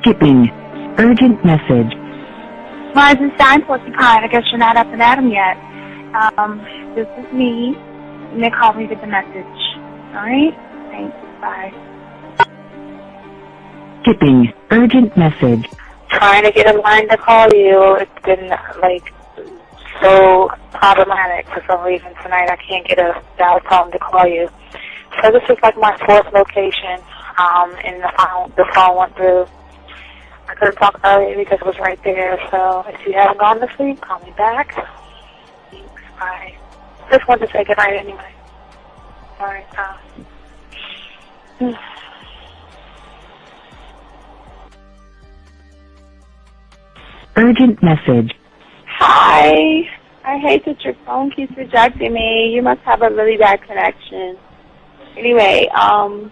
Skipping. Urgent message. Rising Stein, Porcupine. I guess you're not up and at 'em yet. This is me. You may call me with the message. Alright? Thanks. Bye. Skipping. Urgent message. Trying to get a line to call you. It's been, so problematic for some reason tonight. I can't get a dial tone to call you. So this is my fourth location, and the phone went through. I couldn't talk earlier because it was right there, so if you haven't gone to sleep, call me back. Thanks, bye. Just wanted to say goodnight anyway. Alright, Urgent message. Hi. I hate that your phone keeps rejecting me. You must have a really bad connection. Anyway, I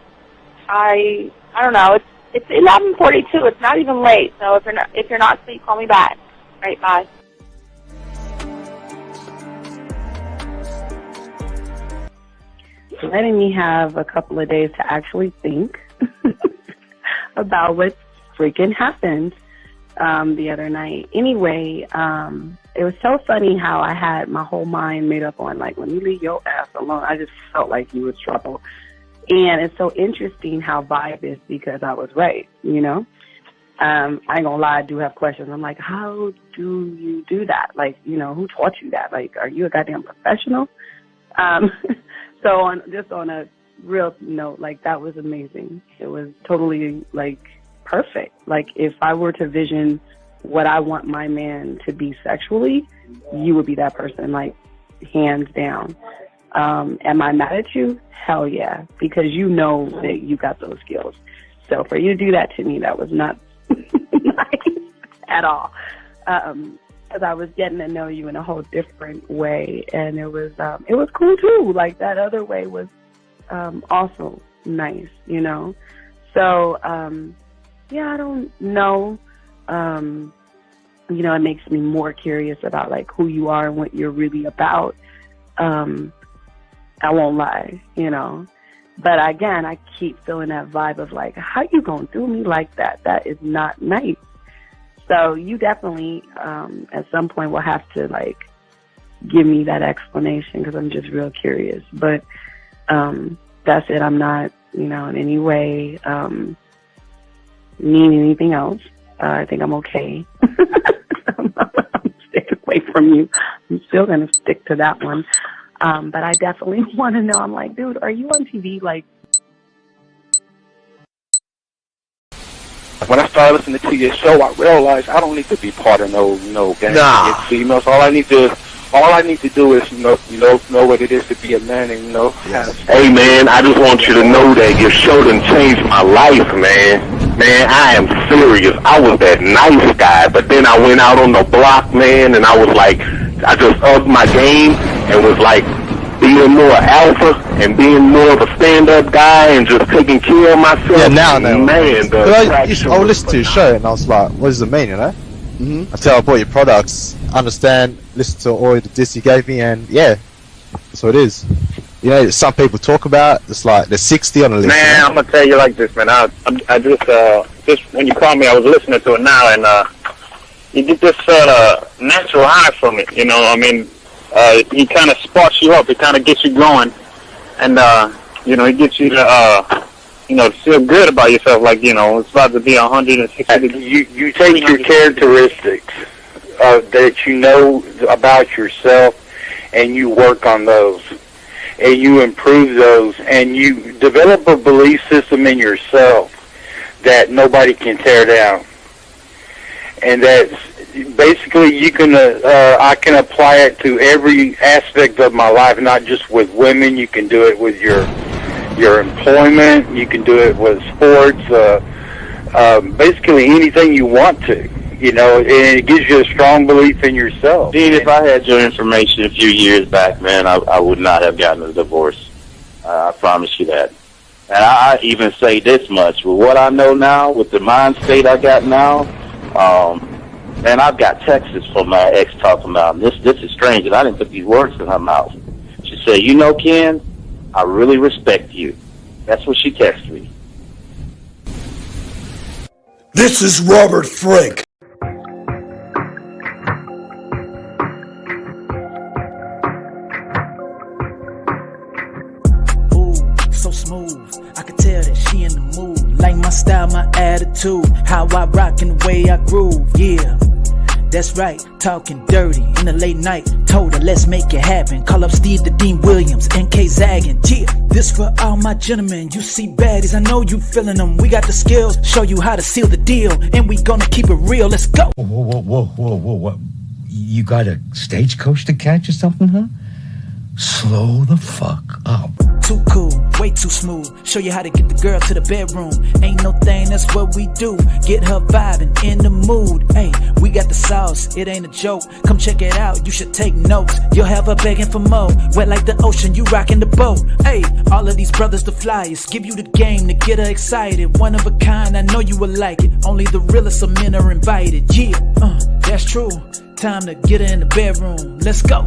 don't know. It's 11:42. It's not even late. So if you're not asleep, call me back. Right, bye. Letting me have a couple of days to actually think about what freaking happened the other night. Anyway, it was so funny how I had my whole mind made up on, when you leave your ass alone, I just felt like you was trouble. And it's so interesting how vibe is because I was right, I ain't gonna lie, I do have questions. I'm like, how do you do that? Who taught you that? Are you a goddamn professional? So on a real note, that was amazing. It was totally, perfect. If I were to vision what I want my man to be sexually, you would be that person, hands down. Am I mad at you? Hell yeah, because you know that you got those skills. So for you to do that to me, that was not nice at all. Because I was getting to know you in a whole different way, and it was cool too. That other way was also nice, So yeah, I don't know. It makes me more curious about who you are and what you're really about. I won't lie, But again, I keep feeling that vibe of how you gonna do me like that? That is not nice. So you definitely, at some point, will have to give me that explanation because I'm just real curious. But that's it. I'm not, in any way mean anything else. I think I'm okay. I'm staying away from you. I'm still gonna stick to that one. But I definitely want to know. I'm like, dude, are you on TV? When I started listening to your show, I realized I don't need to be part of no gang against females. All I need to do is know what it is to be a man and Yes. Hey man, I just want you to know that your show done changed my life, man. Man, I am serious. I was that nice guy, but then I went out on the block, man, and I was I just upped my game and was being more alpha and being more of a stand-up guy and just taking care of myself. Yeah, now, man. I would listen to your show and I was like, what does it mean, Mm-hmm. Until I bought your products, understand, listen to all the diss you gave me, and yeah, that's what it is. Some people talk about, it's there's 60 on the list. Man, I'm going to tell you like this, man. I just when you called me, I was listening to it now, and you get this natural high from it, he kind of sparks you up. It kind of gets you going, and it gets you to to feel good about yourself. It's about to be 160 degrees. You take your characteristics that you know about yourself, and you work on those, and you improve those, and you develop a belief system in yourself that nobody can tear down, and that's basically you can I can apply it to every aspect of my life, not just with women. You can do it with your employment. You can do it with sports. Basically anything you want to, and it gives you a strong belief in yourself. Dean, if I had your information a few years back, man, I would not have gotten a divorce. I promise you that. And I even say this much: with what I know now, with the mind state I got now, and I've got texts from my ex talking about this is strange, and I didn't put these words in her mouth. She said, Ken, I really respect you. That's what she texted me. This is Robert Frank. Ooh, so smooth. I could tell that she in the mood. Like my style, my attitude. How I rock and the way I groove. Yeah. That's right, talking dirty in the late night. Told her, let's make it happen. Call up Steve the Dean Williams, NK Zaggin. Yeah, this for all my gentlemen. You see baddies, I know you feeling them. We got the skills, show you how to seal the deal. And we gonna keep it real, let's go. Whoa. You got a stagecoach to catch or something, huh? Slow the fuck up. Too cool, way too smooth. Show you how to get the girl to the bedroom. Ain't no thing, that's what we do. Get her vibing in the mood. Hey, we got the sauce, it ain't a joke. Come check it out, you should take notes. You'll have her begging for more. Wet like the ocean, you rockin' the boat. Hey, all of these brothers the flyest. Give you the game to get her excited. One of a kind, I know you will like it. Only the realest of men are invited. Yeah, that's true. Time to get her in the bedroom. Let's go.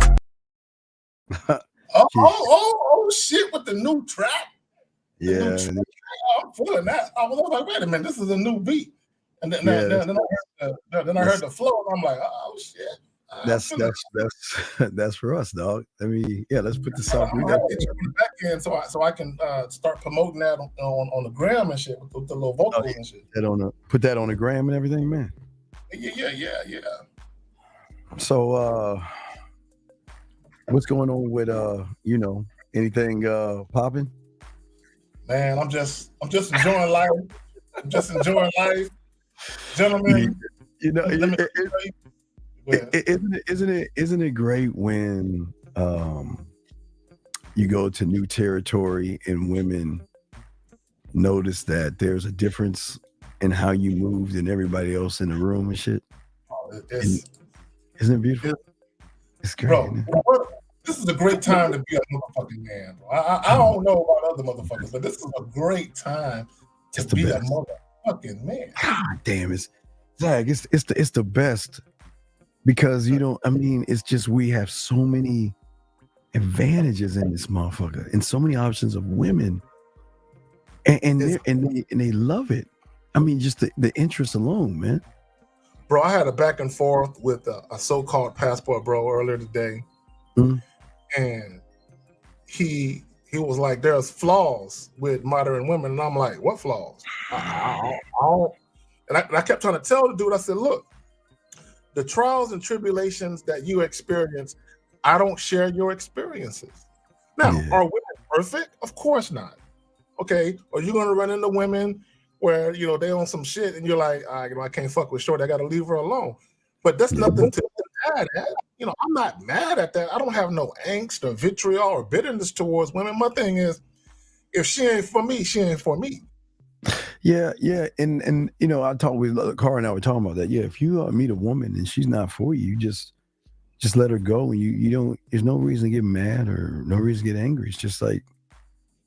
Oh, shit, with the new track. Yeah. I'm feeling that. I was like, wait a minute, this is a new beat. And then I heard the flow, and I'm like, oh shit. That's for us, dog. I mean, yeah, let's put the song. I'm gonna get you on the back end so I can start promoting that on the gram and shit with the little vocals and shit. Put that on the gram and everything, man. Yeah. So what's going on with anything popping? Man, I'm just enjoying life. I'm just enjoying life. Gentlemen, isn't it great when you go to new territory and women notice that there's a difference in how you move than everybody else in the room and shit? Isn't it beautiful? It's great. Bro, this is a great time to be a motherfucking man, bro. I don't know about other motherfuckers, but this is a great time to be a motherfucking man. God damn, it's the best because it's just we have so many advantages in this motherfucker and so many options of women, and they love it. I mean, just the interest alone, man. Bro, I had a back and forth with a so-called passport bro earlier today, and he was like, "There's flaws with modern women," and I'm like, "What flaws?" I kept trying to tell the dude. I said, "Look, the trials and tribulations that you experience, I don't share your experiences. Now, are women perfect? Of course not. Okay, are you going to run into women where they on some shit and you're like, I can't fuck with shorty, I gotta leave her alone? But that's nothing to be mad at. I'm not mad at that. I don't have no angst or vitriol or bitterness towards women. My thing is, if she ain't for me, she ain't for me. Yeah, and I talked with Cara and I were talking about that. Yeah, if you meet a woman and she's not for you, just let her go. And you don't. There's no reason to get mad or no reason to get angry. It's just like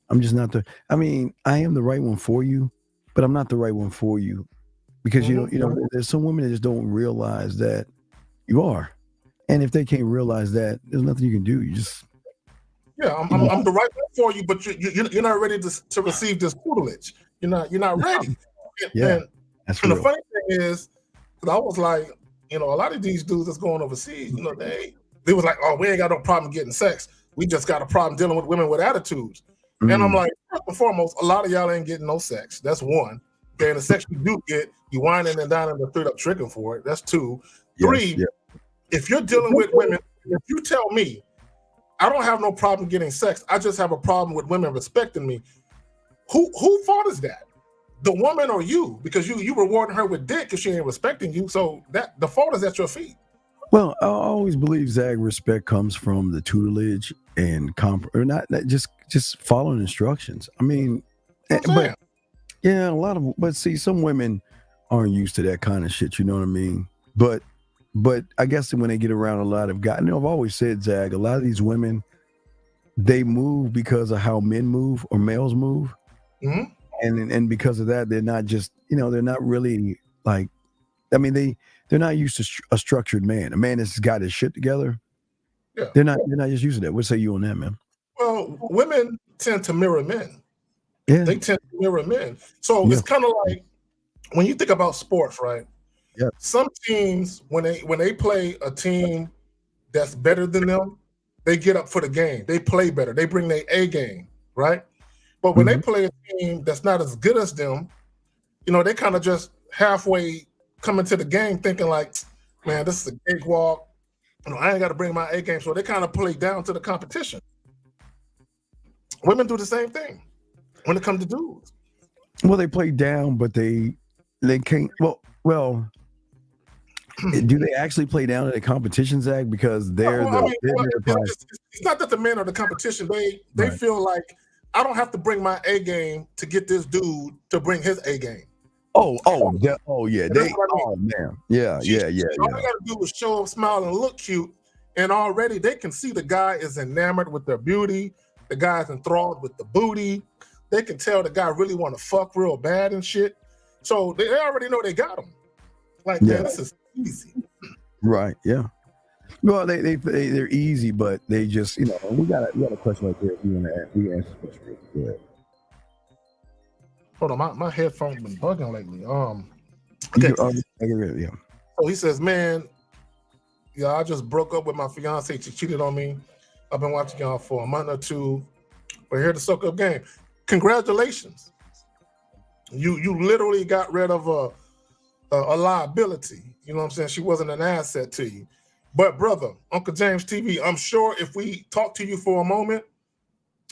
I'm just not I am the right one for you, but I'm not the right one for you because there's some women that just don't realize that you are, and if they can't realize that, there's nothing you can do. You just I'm the right one for you, but you're not ready to receive this tutelage. You're not ready. That's and real. the funny thing is, I was like, a lot of these dudes that's going overseas, they was like, oh, we ain't got no problem getting sex. We just got a problem dealing with women with attitudes. And I'm like, first and foremost, a lot of y'all ain't getting no sex. That's one. Okay, and the sex you do get, you whining and dining and straight up tricking for it. That's two. Three, if you're dealing with women, if you tell me, I don't have no problem getting sex, I just have a problem with women respecting me, who fault is that? The woman or you? Because you rewarding her with dick if she ain't respecting you. So that the fault is at your feet. Well, I always believe, Zach, respect comes from the tutelage and not just following instructions. But see, some women aren't used to that kind of shit. You know what I mean? But I guess when they get around a lot of guys, I've always said, Zach, a lot of these women, they move because of how men move or males move, and because of that, they're not just they're not really like, they're not used to a structured man. A man that's got his shit together. Yeah. They're not just used to that. What say you on that, man? Well, women tend to mirror men. Yeah. They tend to mirror men. So it's kind of like when you think about sports, right? Yeah. Some teams when they play a team that's better than them, they get up for the game. They play better. They bring their A game, right? But when they play a team that's not as good as them, they kind of just halfway come into the game thinking like, man, this is a cakewalk. I ain't got to bring my A game. So they kind of play down to the competition. Women do the same thing when it comes to dudes. Well, they play down, but they can't. Well. Do they actually play down in a competition, Zach? Because it's not that the men are the competition. They feel like I don't have to bring my A game to get this dude to bring his A game. Oh, yeah. Oh, man. Yeah. All they gotta do is show up, smile, and look cute, and already they can see the guy is enamored with their beauty. The guy's enthralled with the booty. They can tell the guy really want to fuck real bad and shit. So they already know they got him. Like, man, this is easy. Right. Yeah. Well, they're easy, but they just we got a question right there. If you want to we answer the question. Go ahead. Hold on, my headphones been bugging lately. Okay. Yeah. So he says, man, I just broke up with my fiance. She cheated on me. I've been watching y'all for a month or two. We're here to soak up game. Congratulations. You literally got rid of a liability. You know what I'm saying? She wasn't an asset to you. But brother, Uncle James TV, I'm sure if we talk to you for a moment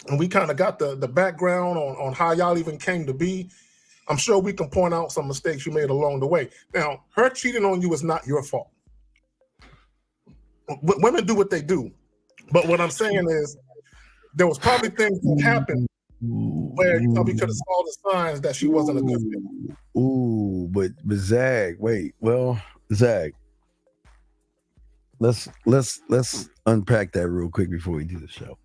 and we kind of got the background on how y'all even came to be, I'm sure we can point out some mistakes you made along the way. Now, her cheating on you is not your fault. Women do what they do. But what I'm saying is there was probably things that happened where you probably could have saw the signs that she wasn't a good fit. Ooh, but Zach, wait. Well, Zach, let's unpack that real quick before we do the show.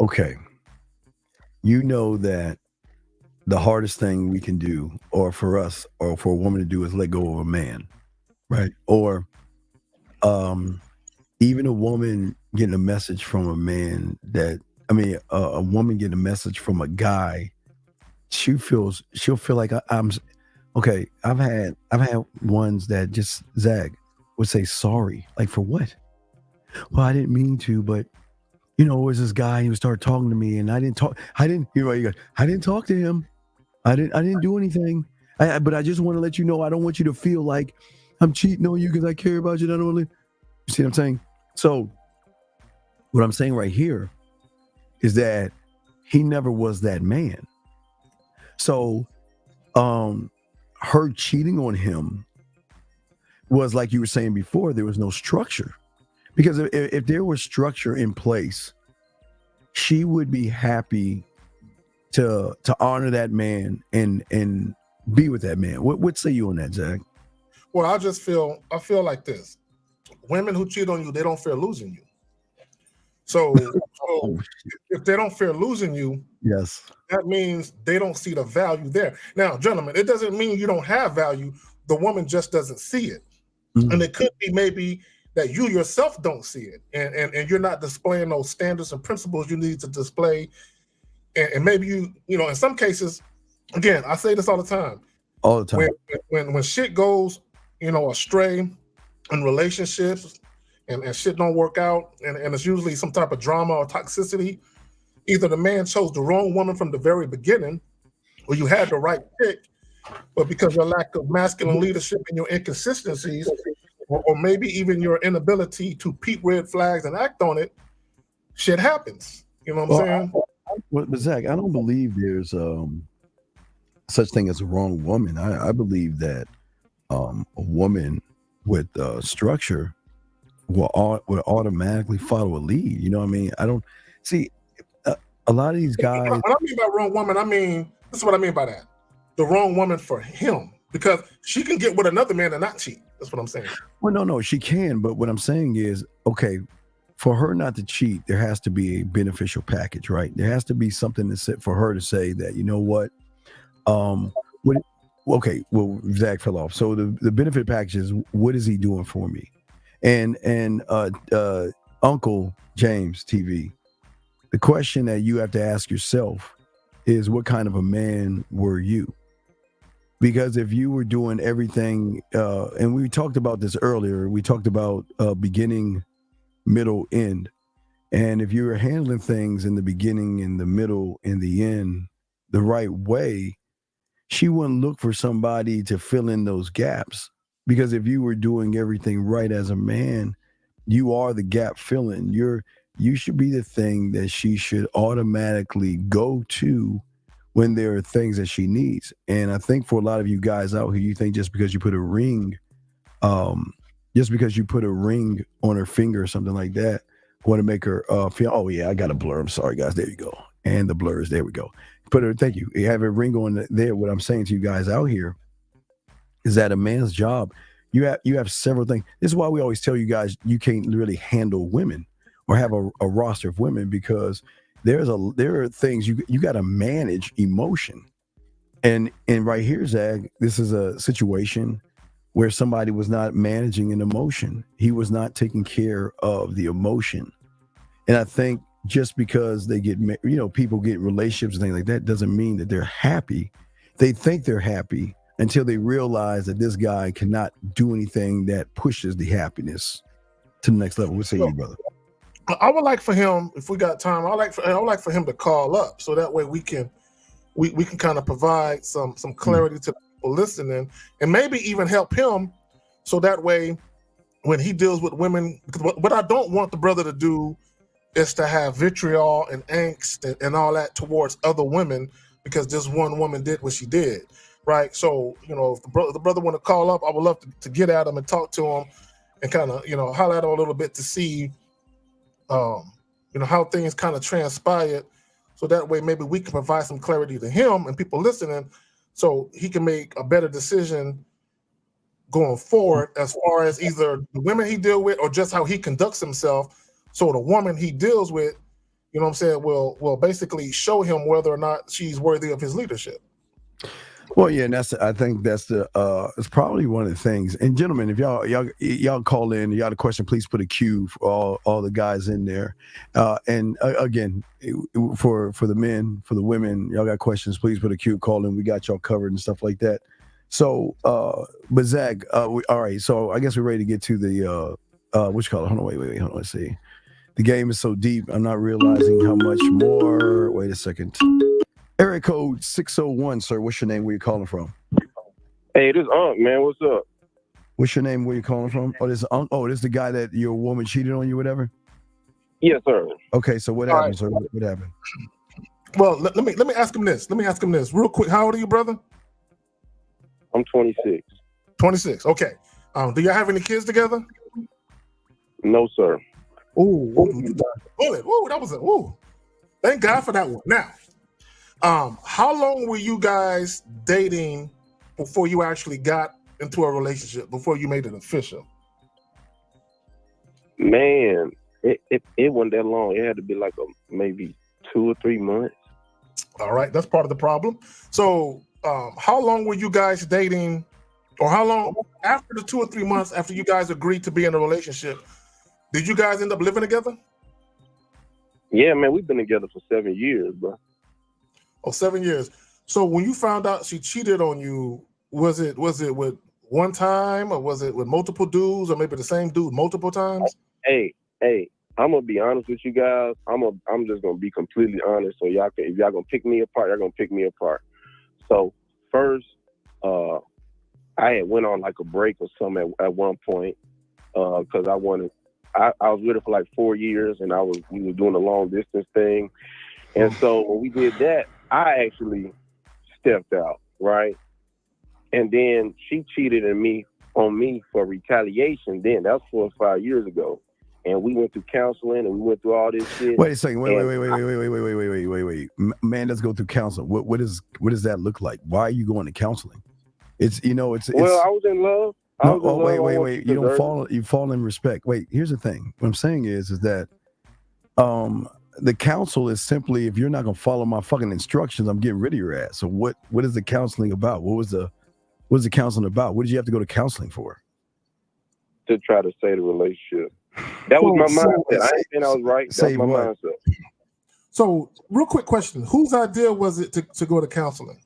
Okay. You know that the hardest thing we can do, or for us, or for a woman to do, is let go of a man, right? Or even a woman getting a message from a man a woman getting a message from a guy, she'll feel like I'm okay. I've had ones that just, Zach, would say sorry. Like, for what? Well, I didn't mean to, but it was this guy, he would start talking to me and I didn't talk to him. I didn't do anything. But I just want to let you know, I don't want you to feel like I'm cheating on you because I care about you. I don't want to. You see what I'm saying? So what I'm saying right here is that he never was that man. So her cheating on him was, like you were saying before, there was no structure. Because if there was structure in place, she would be happy to honor that man and be with that man. What say you on that, Zach? Well, I feel like this. Women who cheat on you, they don't fear losing you. So if they don't fear losing you, yes, that means they don't see the value there. Now, gentlemen, it doesn't mean you don't have value. The woman just doesn't see it. And it could be maybe that you yourself don't see it, and you're not displaying those standards and principles you need to display. And maybe you in some cases, again, I say this all the time. All the time. When shit goes, astray in relationships and shit don't work out, and it's usually some type of drama or toxicity. Either the man chose the wrong woman from the very beginning, or you had the right pick, but because of your lack of masculine leadership and your inconsistencies, or maybe even your inability to peep red flags and act on it, shit happens. You know what I'm saying? But Zach, I don't believe there's such thing as a wrong woman. I believe that a woman with structure will automatically follow a lead. You know what I mean? I don't see a lot of these guys. What I mean by wrong woman, this is what I mean by that. The wrong woman for him, because she can get with another man and not cheat. That's what I'm saying. Well, no, she can. But what I'm saying is, okay, for her not to cheat, there has to be a beneficial package, right? There has to be something to say for her to say that, you know what? Zach fell off. So the benefit package is, what is he doing for me? And Uncle James TV, the question that you have to ask yourself is, what kind of a man were you? Because if you were doing everything, and we talked about this earlier, we talked about beginning, middle, end. And if you were handling things in the beginning, in the middle, in the end, the right way, she wouldn't look for somebody to fill in those gaps. Because if you were doing everything right as a man, you are the gap filling. You should be the thing that she should automatically go to when there are things that she needs. And I think for a lot of you guys out here, you think just because you put a ring, on her finger or something like that, want to make her feel, oh yeah, I got a blur. I'm sorry, guys. There you go. And the blurs, there we go. Thank you. You have a ring on there. What I'm saying to you guys out here is that a man's job, you have several things. This is why we always tell you guys you can't really handle women or have a roster of women, because there are things you got to manage emotion. And right here, Zag, this is a situation where somebody was not managing an emotion. He was not taking care of the emotion. And I think just because they get, people get relationships and things like that doesn't mean that they're happy. They think they're happy until they realize that this guy cannot do anything that pushes the happiness to the next level. What say you, brother? I would like for him, if we got time, I would like for him to call up so that way we can kind of provide some clarity to the people listening, and maybe even help him so that way when he deals with women, because what I don't want the brother to do is to have vitriol and angst and all that towards other women because this one woman did what she did, right? So, if the brother want to call up, I would love to get at him and talk to him and kind of, holler at him a little bit to see how things kind of transpired, so that way maybe we can provide some clarity to him and people listening, so he can make a better decision going forward as far as either the women he deal with or just how he conducts himself. So the woman he deals with, will basically show him whether or not she's worthy of his leadership. Well, yeah, and I think that's it's probably one of the things. And gentlemen, if y'all call in, y'all have a question, please put a Q for all the guys in there. And again, for the men, for the women, y'all got questions, please put a Q, call in. We got y'all covered and stuff like that. So, but Zach, all right. So I guess we're ready to get to the what you call it? Hold on, wait, hold on. Let's see. The game is so deep, I'm not realizing how much more. Wait a second. Area code 601, sir. What's your name? Where you calling from? Hey, this Unc, man. What's up? What's your name? Where you calling from? Oh, this Unc. Oh, this the guy that your woman cheated on you, whatever. Yes, sir. Okay, so what happened, sir? What happened? Well, let me ask him this. Real quick. How old are you, brother? I'm 26. 26. Okay. Do y'all have any kids together? No, sir. Ooh, you dodged a bullet. Ooh, that was thank God for that one. Now, how long were you guys dating before you actually got into a relationship, before you made it official? Man, it wasn't that long. It had to be like maybe 2 or 3 months. All right, that's part of the problem. So, how long were you guys dating, or how long after the 2 or 3 months after you guys agreed to be in a relationship, did you guys end up living together? Yeah, man, we've been together for 7 years, bro. Oh, 7 years. So when you found out she cheated on you, was it with one time, or was it with multiple dudes, or maybe the same dude multiple times? Hey, I'm gonna be honest with you guys. I'm just gonna be completely honest. So if y'all gonna pick me apart, y'all gonna pick me apart. So first, I had went on like a break or something at one point, because I was with her for like 4 years, and we were doing a long distance thing. And so when we did that, I actually stepped out, right? And then she cheated on me for retaliation. Then that was 4 or 5 years ago. And we went through counseling, and we went through all this shit. Wait a second. Wait. Man, let's go through counseling. What does that look like? Why are you going to counseling? It's well, I was in love. Wait. You fall in respect. Wait, here's the thing. What I'm saying is that the counsel is simply, if you're not gonna follow my fucking instructions, I'm getting rid of your ass. So what is the counseling about? What was the counseling about? What did you have to go to counseling for? To try to save the relationship. That was my mindset. I ain't saying I was right. That was my mindset. So, real quick question: whose idea was it to go to counseling?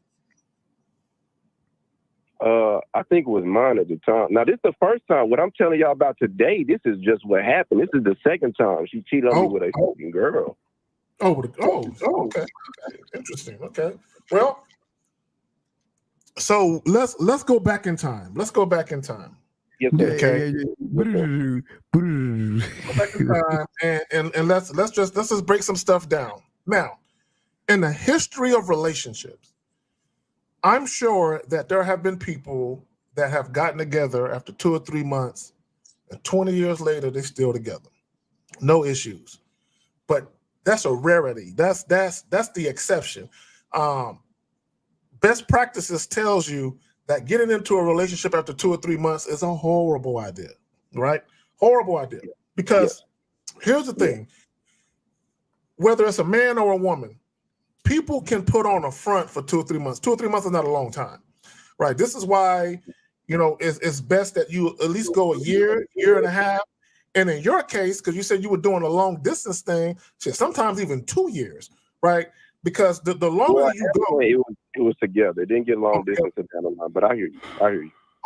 I think it was mine at the time. Now, this is the first time. What I'm telling y'all about today, this is just what happened. This is the second time she cheated on me with a fucking girl. Okay. Interesting. Okay. Well, so let's go back in time. Let's go back in time. Yes, okay. Go back in time and let's just break some stuff down. Now, in the history of relationships, I'm sure that there have been people that have gotten together after 2 or 3 months, and 20 years later they're still together, no issues. But that's a rarity. That's the exception. Best practices tells you that getting into a relationship after 2 or 3 months is a horrible idea, right? Horrible idea. Because here's the thing: whether it's a man or a woman, people can put on a front for 2 or 3 months. 2 or 3 months is not a long time, right? This is why, it's best that you at least go a year and a half. And in your case, because you said you were doing a long distance thing, sometimes even 2 years, right? Because the longer you go, it was together. It didn't get long distance at the line, but I hear you.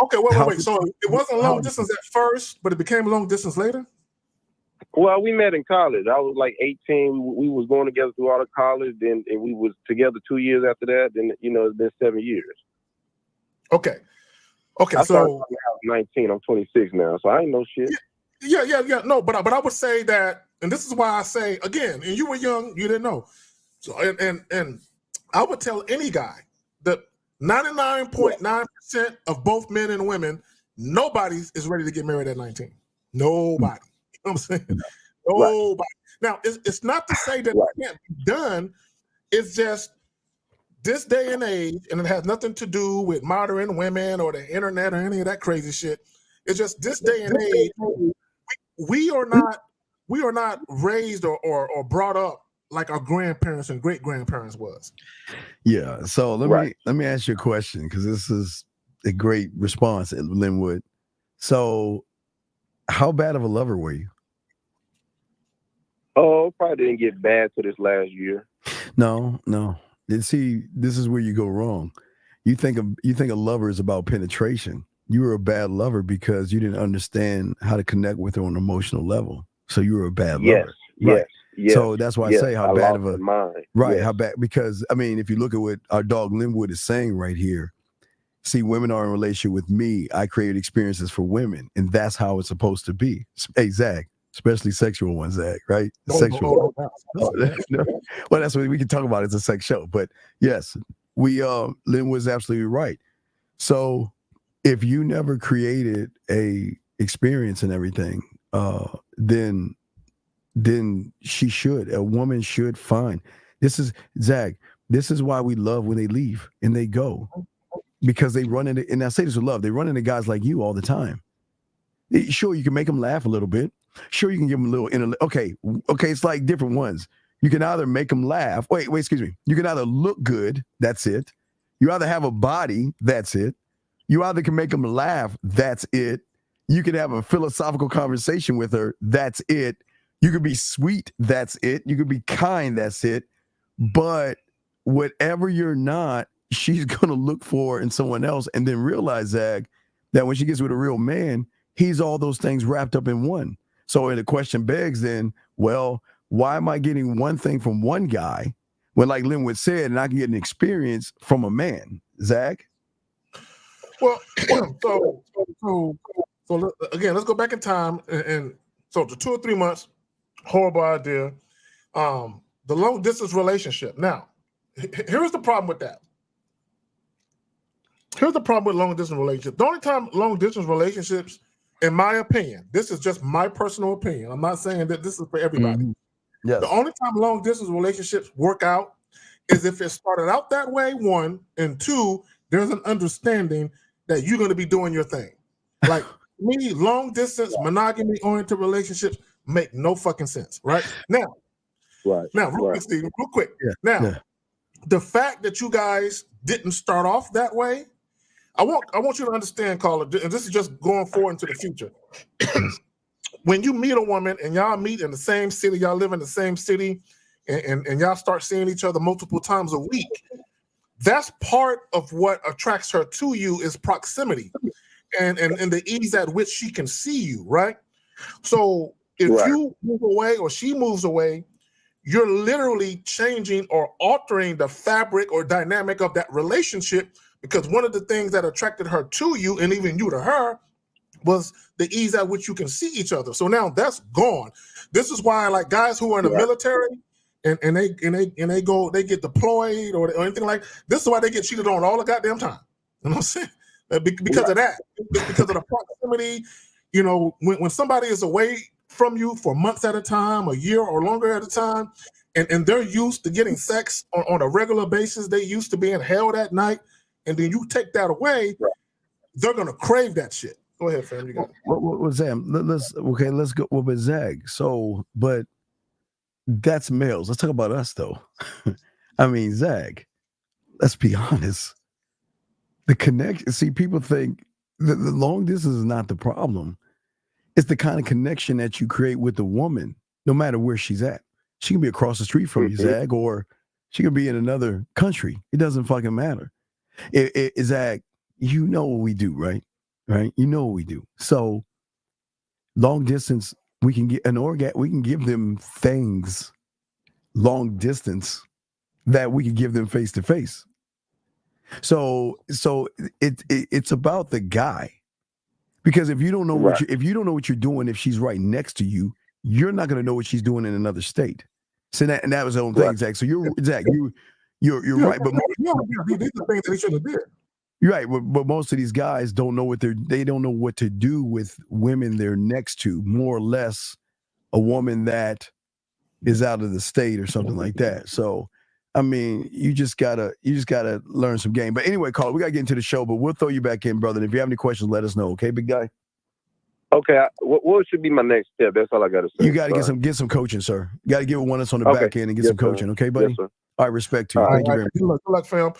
Okay, wait. So it wasn't long distance at first, but it became long distance later? Well, we met in college. I was like 18. We was going together through all of college, and we was together 2 years after that. Then it's been 7 years. Okay. I started when I was 19. I'm 26 now, so I ain't no shit. Yeah. No, but I would say that, and this is why I say again. And you were young, you didn't know. So and I would tell any guy that 99.9% of both men and women, nobody is ready to get married at 19. Nobody. You know what I'm saying? Nobody. Right. Now, it's not to say that it can't be done. It's just this day and age, and it has nothing to do with modern women or the internet or any of that crazy shit. It's just this day and age, we are not raised or brought up like our grandparents and great grandparents was. Yeah. So let me ask you a question, because this is a great response, Linwood. So, how bad of a lover were you? Oh, probably didn't get bad to this last year. No. See, this is where you go wrong. You think a lover is about penetration. You were a bad lover because you didn't understand how to connect with her on an emotional level. So you were a bad lover. Right. Yes. So that's why I say how bad of a mind. Right. Yes. How bad? Because I mean, if you look at what our dog Linwood is saying right here, see, women are in a relationship with me. I create experiences for women, and that's how it's supposed to be. Hey, Zach, especially sexual ones, Zach, right? Sexual. Well, that's what we can talk about. It's a sex show, but yes, Linwood's absolutely right. So if you never created a experience and everything, then a woman should find. This is Zach. This is why we love when they leave and they go. Because they run into, and I say this with love, they run into guys like you all the time. Sure, you can make them laugh a little bit. Sure, you can give them a little, okay, it's like different ones. You can either make them laugh. Wait, excuse me. You can either look good, that's it. You either have a body, that's it. You either can make them laugh, that's it. You can have a philosophical conversation with her, that's it. You could be sweet, that's it. You could be kind, that's it. But whatever you're not, she's going to look for in someone else, and then realize, Zach, that when she gets with a real man, he's all those things wrapped up in one. So the question begs then, well, why am I getting one thing from one guy when, like Linwood said, and I can get an experience from a man? Zach? Well, so again, let's go back in time. And so the 2 or 3 months, horrible idea. The long distance relationship. Now, here's the problem with that. Here's the problem with long distance relationships. The only time long distance relationships, in my opinion, this is just my personal opinion. I'm not saying that this is for everybody. Mm-hmm. Yes. The only time long distance relationships work out is if it started out that way, one, and two, there's an understanding that you're going to be doing your thing. Like me, long distance, monogamy oriented relationships make no fucking sense, right? Now, real quick, Steve, real quick. The fact that you guys didn't start off that way, I want you to understand, caller, and this is just going forward into the future. When you meet a woman and y'all meet in the same city, y'all live in the same city, and y'all start seeing each other multiple times a week, that's part of what attracts her to you is proximity and the ease at which she can see you, right? So if you move away or she moves away, you're literally changing or altering the fabric or dynamic of that relationship, because one of the things that attracted her to you and even you to her was the ease at which you can see each other. So now that's gone. This is why, like, guys who are in the military and they get deployed or anything like this is why they get cheated on all the goddamn time. You know what I'm saying? Because of that, because of the proximity. You know, when somebody is away from you for months at a time, a year or longer at a time, and they're used to getting sex on a regular basis, they used to being held at night, and then you take that away, they're gonna crave that shit. Go ahead, fam. You got it. What was that? Let's go with Zag. So, but that's males. Let's talk about us though. I mean, Zag, let's be honest. The connection, see, people think the long distance is not the problem. It's the kind of connection that you create with the woman, no matter where she's at. She can be across the street from you, Zag, or she can be in another country. It doesn't fucking matter. Zag, you know what we do, right? Right? You know what we do. So long distance, we can get we can give them things long distance that we can give them face to face. So it's about the guy. Because if you don't know what you're doing, if she's right next to you, you're not going to know what she's doing in another state. So that was the own thing, Zach. So you're Zach, you're right. But these are things that he should have did. You're right, but most of these guys don't know they don't know what to do with women they're next to. More or less, a woman that is out of the state or something like that. So, I mean, you just gotta learn some game. But anyway, Carl, we gotta get into the show, but we'll throw you back in, brother. And if you have any questions, let us know. Okay, big guy. Okay, what should be my next step? That's all I gotta say. You gotta get some coaching, sir. You gotta get one us on the back end and get some coaching. Okay, buddy. Yes, sir. All right, respect to you. Thank you very much. Good luck, fam.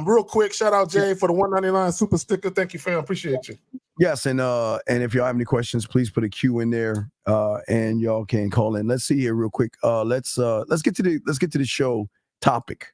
Real quick, shout out Jay for the $1.99 super sticker. Thank you, fam. Appreciate you. Yes, and if y'all have any questions, please put a Q in there, and y'all can call in. Let's see here real quick. Let's get to the show topic,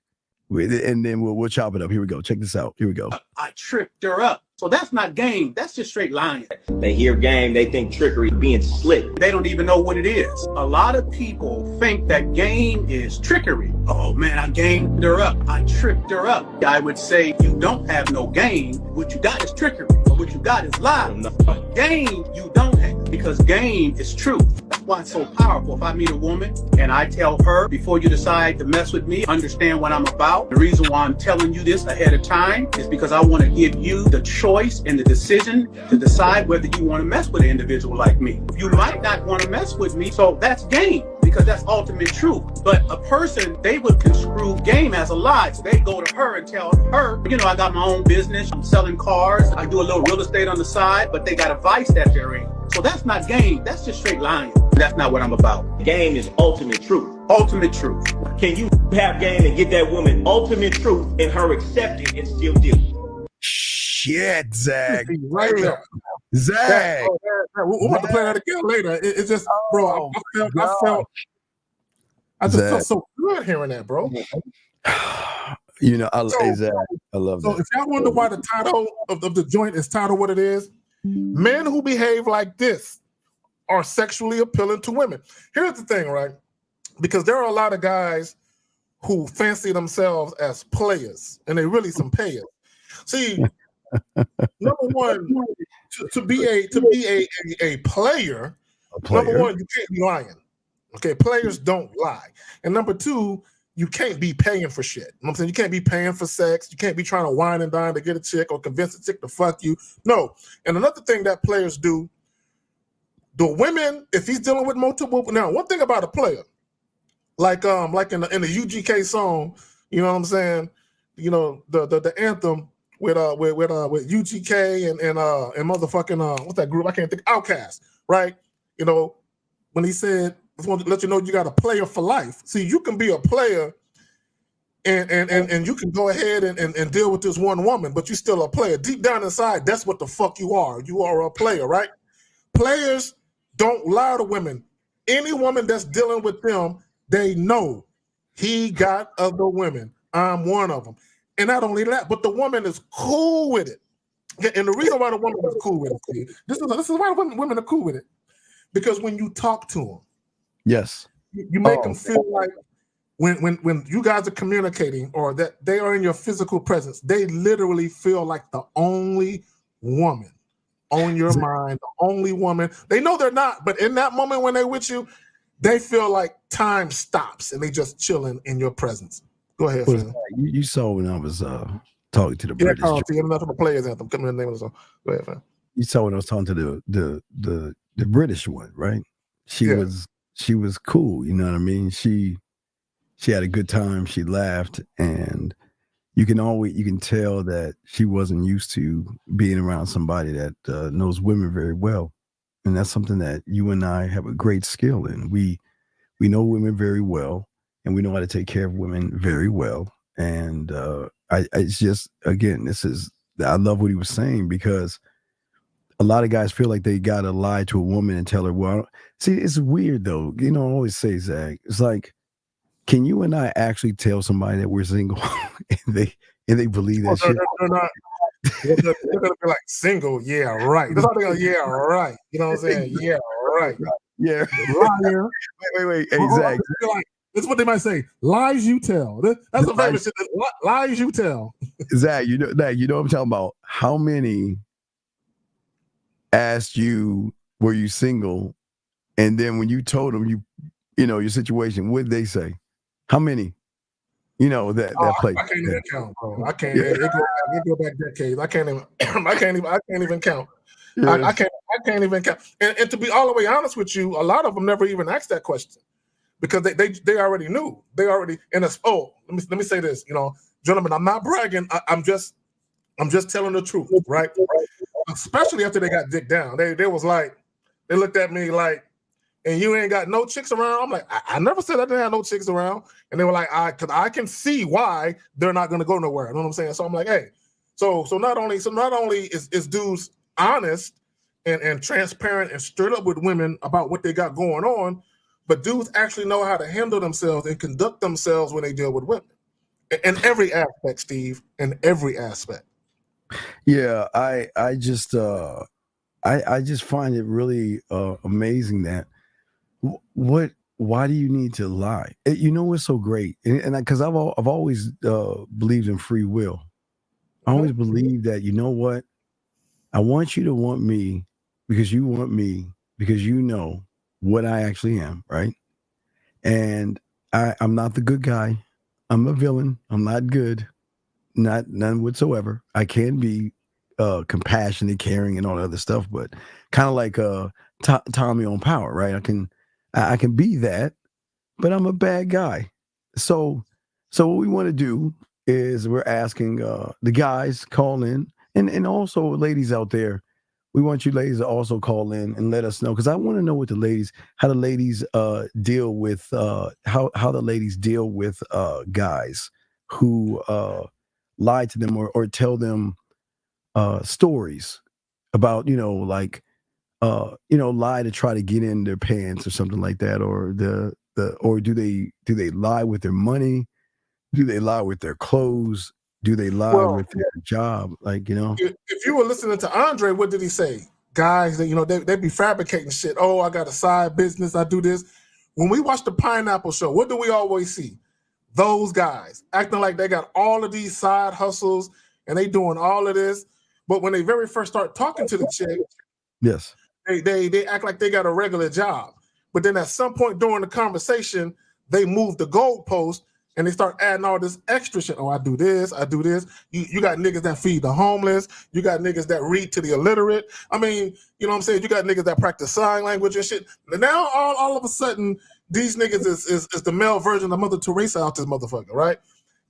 and then we'll chop it up. Here we go. Check this out. Here we go. I tricked her up. So that's not game. That's just straight lying. They hear game, they think trickery, being slick. They don't even know what it is. A lot of people think that game is trickery. Oh man, I gamed her up. I tricked her up. I would say you don't have no game. What you got is trickery. Or what you got is lies. But game you don't have, because game is truth. That's why it's so powerful. If I meet a woman and I tell her, before you decide to mess with me, understand what I'm about. The reason why I'm telling you this ahead of time is because I want to give you the choice and the decision to decide whether you want to mess with an individual like me. You might not want to mess with me, so that's game, because that's ultimate truth. But a person, they would construe game as a lie. So they go to her and tell her, you know, I got my own business, I'm selling cars, I do a little real estate on the side, but they got a vice that they're in. So that's not game, that's just straight lying. That's not what I'm about. Game is ultimate truth. Ultimate truth. Can you have game and get that woman ultimate truth and her accept it and still deal? Shit, Zag. Right there. Zag. We're about to play that again later. It's just, bro, I just felt so good hearing that, bro. You know, Zag, I love that. So if y'all wonder why the title of the joint is titled what it is, men who behave like this are sexually appealing to women. Here's the thing, right? Because there are a lot of guys who fancy themselves as players, and they're really some payers. See, number one, to be a player, number one, you can't be lying. Okay, players don't lie. And number two, you can't be paying for shit. You know what I'm saying? You can't be paying for sex. You can't be trying to wine and dine to get a chick or convince a chick to fuck you. No. And another thing that players do, the women, if he's dealing with multiple, now one thing about a player, like in the UGK song, you know what I'm saying? You know, the anthem with UGK and motherfucking what's that group? I can't think. Outkast, right? You know, when he said, I just want to let you know you got a player for life. See, you can be a player and you can go ahead and deal with this one woman, but you're still a player. Deep down inside, that's what the fuck you are. You are a player, right? Players don't lie to women. Any woman that's dealing with them, they know he got other women. I'm one of them. And not only that, but the woman is cool with it. And the reason why the woman is cool with it, Steve, this is why women are cool with it. Because when you talk to them, yes, you make them feel like when you guys are communicating or that they are in your physical presence, they literally feel like the only woman on your mind, the only woman. They know they're not, but in that moment when they're with you, they feel like time stops and they just chilling in your presence. Go ahead, Phil. You saw when I was talking to the Yeah, British. Carl, see, enough of a players anthem. Come in the name of the song. Go ahead, Phil. You saw when I was talking to the British one, right? She was cool, you know what I mean? She had a good time, she laughed, and you can tell that she wasn't used to being around somebody that knows women very well. And that's something that you and I have a great skill in. We know women very well, and we know how to take care of women very well. And it's just, again, I love what he was saying, because a lot of guys feel like they got to lie to a woman and tell her, well, see, it's weird though. You know, I always say, Zach, it's like, can you and I actually tell somebody that we're single and they believe that shit? They're gonna be like, single, yeah, right. That's how they go, yeah, right. You know what I'm saying? Yeah, right. Yeah. Liar. Wait. Hey, Zach. That's what they might say. Lies you tell. That's the favorite shit. Lies you tell. Zach, you know what I'm talking about. How many asked you, were you single? And then when you told them you know your situation, what did they say? How many? You know that play. I can't even count, bro. I can't. It go back decades. I can't even count. Yes. I can't even count. And to be all the way honest with you, a lot of them never even asked that question because they already knew. They already let me say this, you know, gentlemen, I'm not bragging. I'm just telling the truth, right? Especially after they got dick down. They was like, they looked at me like, and you ain't got no chicks around. I'm like, I never said I didn't have no chicks around. And they were like, because I can see why they're not going to go nowhere. You know what I'm saying? So I'm like, hey, so not only is dudes honest and transparent and straight up with women about what they got going on, but dudes actually know how to handle themselves and conduct themselves when they deal with women. In every aspect, Steve, in every aspect. Yeah, I just find it really amazing that why do you need to lie? You know what's so great, and because I've always believed in free will. I always believe that, you know what, I want you to want me because you want me because you know what I actually am, right? And I'm not the good guy. I'm a villain. I'm not good. None whatsoever. I can be compassionate, caring, and all that other stuff, but kind of like Tommy on Power, right? I can be that, but I'm a bad guy. So what we want to do is we're asking the guys call in, and also ladies out there. We want you ladies to also call in and let us know, because I want to know how the ladies deal with how the ladies deal with guys who lie to them or tell them stories about, lie to try to get in their pants or something like that, or or do they lie with their money? Do they lie with their clothes? Do they lie with their job? If you were listening to Andre, what did he say? Guys, they be fabricating shit. Oh, I got a side business. I do this. When we watch the Pineapple Show, what do we always see? Those guys acting like they got all of these side hustles and they doing all of this. But when they very first start talking to the chick, yes, they act like they got a regular job. But then at some point during the conversation, they move the goalpost and they start adding all this extra shit. Oh, I do this. You got niggas that feed the homeless. You got niggas that read to the illiterate. I mean, you know what I'm saying? You got niggas that practice sign language and shit. Now all of a sudden, these niggas is the male version of Mother Teresa out this motherfucker, right?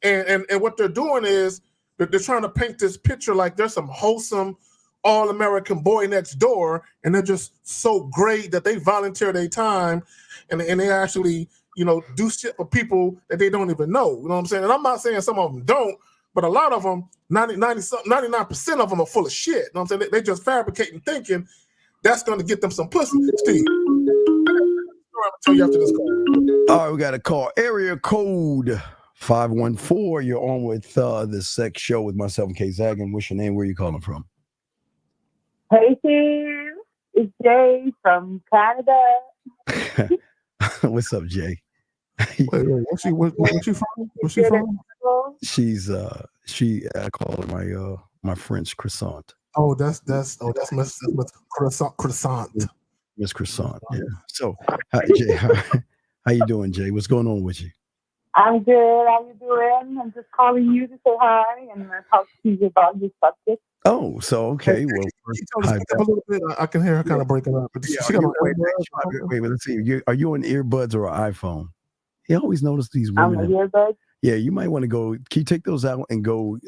And what they're doing is they're trying to paint this picture like there's some wholesome all-American boy next door, and they're just so great that they volunteer their time and they actually, do shit for people that they don't even know. You know what I'm saying? And I'm not saying some of them don't, but a lot of them, 99% of them are full of shit. You know what I'm saying? They just fabricating, thinking that's going to get them some pussy. Steve, I'm going to tell you after this call. All right, we got a call. Area code 514. You're on with the Sex Show with myself and K Zaggin. What's your name? Where are you calling from? Hey, Steve. It's Jay from Canada. What's up, Jay? Wait, where's she from? Where's she from? She's I call her my French croissant. Oh, that's Miss Croissant. Miss Croissant. Yeah. So, hi, Jay, how you doing, Jay? What's going on with you? I'm good. How you doing? I'm just calling you to say hi and talk to you about this subject. Oh, so okay. Well, Hi, a little bit. I can hear her kind of breaking up. But yeah, she got wait, let's see. Are you on earbuds or an iPhone? You always notice these I'm women. on earbuds. Yeah, you might want to go. Can you take those out and go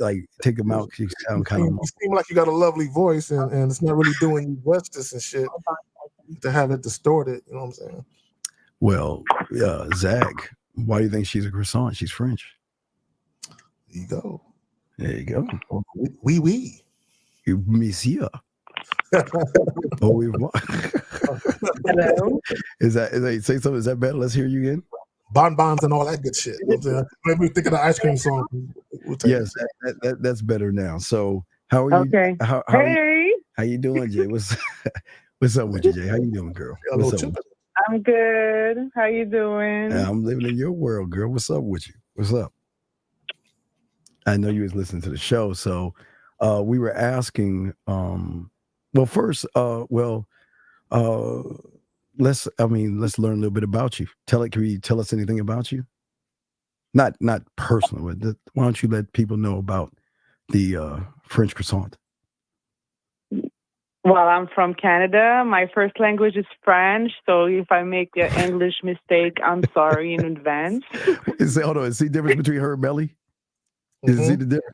take them out? You sound kind of. You seem like you got a lovely voice, and it's not really doing you justice and shit to have it distorted. You know what I'm saying? Well, Zag, why do you think she's a croissant? She's French. There you go. There you go. Oui. Monsieur. Au revoir. Hello. Is that say something? Is that better? Let's hear you again. Bonbons and all that good shit. You know what I'm saying? Maybe think of the ice cream song. Yes, that's better now. So how are you? Okay. How you doing, Jay? What's up with you, Jay? How you doing, girl? What's up? I'm good. How you doing? I'm living in your world, girl. What's up with you? What's up? I know you was listening to the show, so we were asking. Well, first, let's learn a little bit about you. Can you tell us anything about you? Not personal, but why don't you let people know about the French croissant? Well, I'm from Canada. My first language is French, so if I make an English mistake, I'm sorry in advance. Hold on, is the difference between her and Melly? Is see the difference?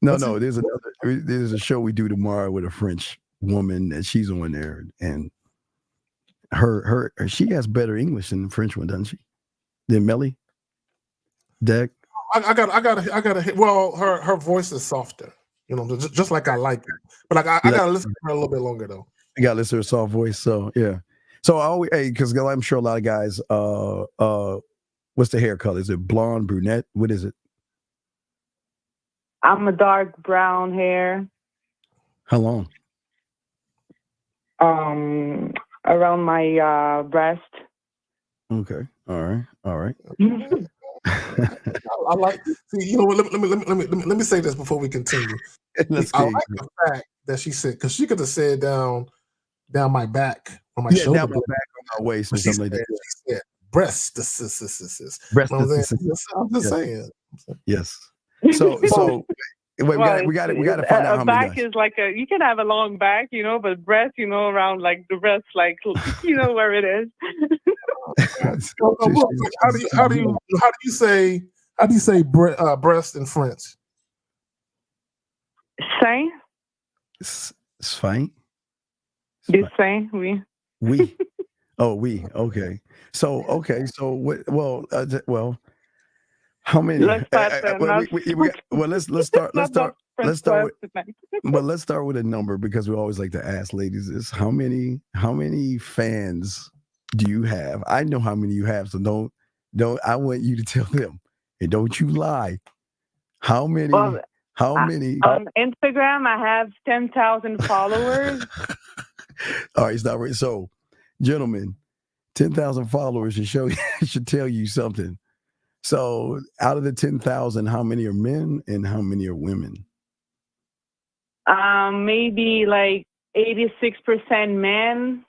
No. There's a show we do tomorrow with a French woman, and she's on there, and she has better English than the French one, doesn't she? Than Melly? Deck? I got. Well, her voice is softer. You know, just like I like it. But I gotta listen to her a little bit longer though. I gotta listen to her soft voice. So yeah. So I always, because I'm sure a lot of guys. What's the hair color? Is it blonde, brunette? What is it? I'm a dark brown hair. How long? Around my breast. Okay. All right. I like. See, you know what? Let me say this before we continue. I like the fact that she said, because she could have said down my back on my shoulder, down my back on my waist, or something like that. She said breast. I'm just saying. Yes. So wait, we got to find out how many back is like you can have a long back, but breast, around like the breast, like where it is. How do you say breast in French? Sein. Sein. Du sein, oui. Oui. Oh, oui. Okay. So what? Well. How many? Let's start. Well, let's start with a number, because we always like to ask ladies this: how many fans do you have? I know how many you have, so don't. I want you to tell them, and don't you lie. How many? How many? On Instagram, I have 10,000 followers. All right, stop right. So, gentlemen, 10,000 followers should tell you something. So, out of the 10,000, how many are men and how many are women? Maybe like 86% men.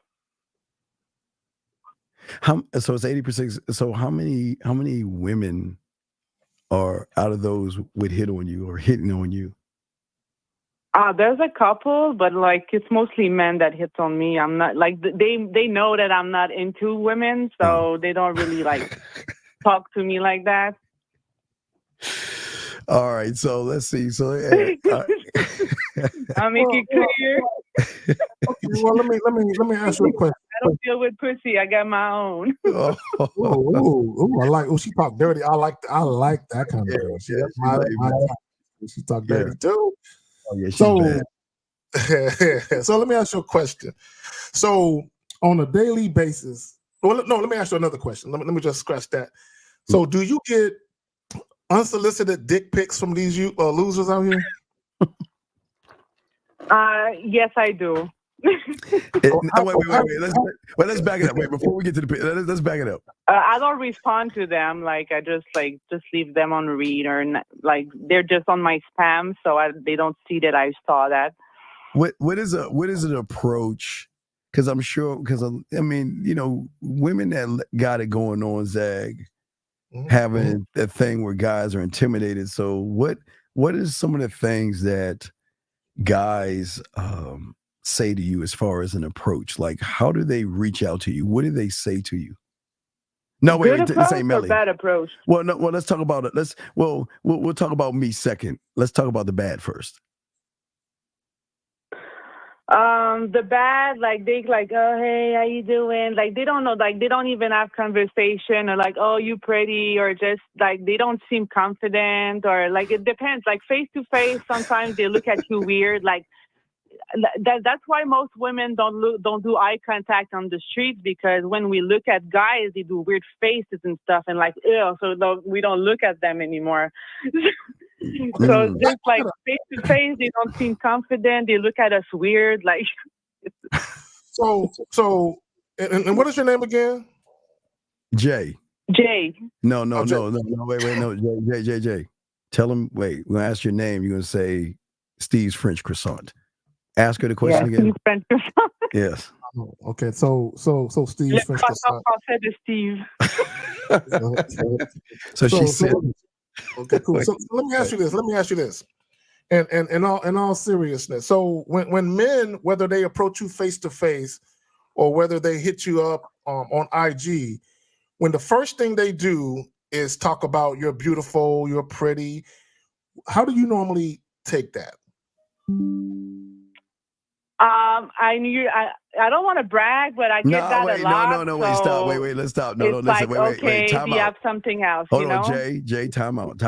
So it's 80%. So how many women are out of those would hit on you or hitting on you? There's a couple, but like it's mostly men that hits on me. I'm not like they know that I'm not into women, so they don't really like talk to me like that. All right, so let's see. So I'll make it clear. Okay, well, let me ask you a question. I don't deal with pussy. I got my own. Ooh, I like. Oh, she talk dirty. I like that kind of girl. She talk dirty too. Oh yeah, she's bad. So let me ask you a question. So on a daily basis, well, no, let me ask you another question. Let me just scratch that. So do you get unsolicited dick pics from these losers out here? Yes, I do. Wait. Let's back it up. Wait, before we get to the let's back it up. I don't respond to them. Like I just leave them on read, or like they're just on my spam, so they don't see that I saw that. What is an approach? Because I'm sure, I mean, you know, women that got it going on, Zag, having that thing where guys are intimidated. So what is some of the things that guys say to you as far as an approach? Like, how do they reach out to you? What do they say to you? No, wait, this ain't Melly. Bad approach. Well, no, let's talk about it. We'll talk about me second. Let's talk about the bad first. The bad, like they like, oh hey, how you doing? Like they don't know, like they don't even have conversation, or like, oh you pretty, or just like they don't seem confident, or like it depends. Like face to face, sometimes they look at you weird. Like that's why most women don't do eye contact on the streets, because when we look at guys, they do weird faces and stuff, and like ew, so we don't look at them anymore. So just like face to face, they don't seem confident. They look at us weird, like. So, and what is your name again? Jay. No, wait, Jay. Tell him. Wait, we're gonna ask your name. You're gonna say Steve's French croissant. Ask her the question again. Steve's French croissant. Yes. Oh, okay, so Steve's French croissant. Steve. So she said. Okay, cool. So let me ask you this. And in all seriousness, so when men, whether they approach you face to face or whether they hit you up on IG, when the first thing they do is talk about you're beautiful, you're pretty, how do you normally take that? I don't want to brag, but I get that a lot. No, wait, stop. Wait, let's stop. No, listen, like, wait, time do you out. have something else? Hold on, Jay, time out.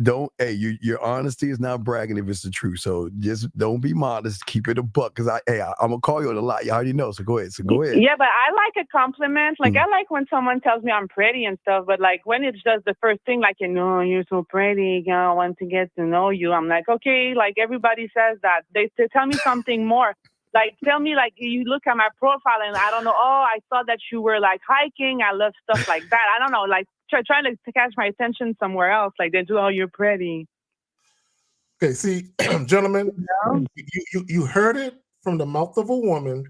Don't, your honesty is not bragging if it's the truth. So just don't be modest. Keep it a buck, because I'm gonna call you on a lot. You already know. So go ahead. Yeah, but I like a compliment. Like I like when someone tells me I'm pretty and stuff. But like when it's just the first thing, like you're so pretty. I want to get to know you. I'm like, okay. Like everybody says that. They tell me something more. Like tell me, like you look at my profile and I don't know. Oh, I thought that you were like hiking. I love stuff like that. I don't know. Like. Trying to catch my attention somewhere else, like they do. Oh, you're pretty. Okay, see, gentlemen, you heard it from the mouth of a woman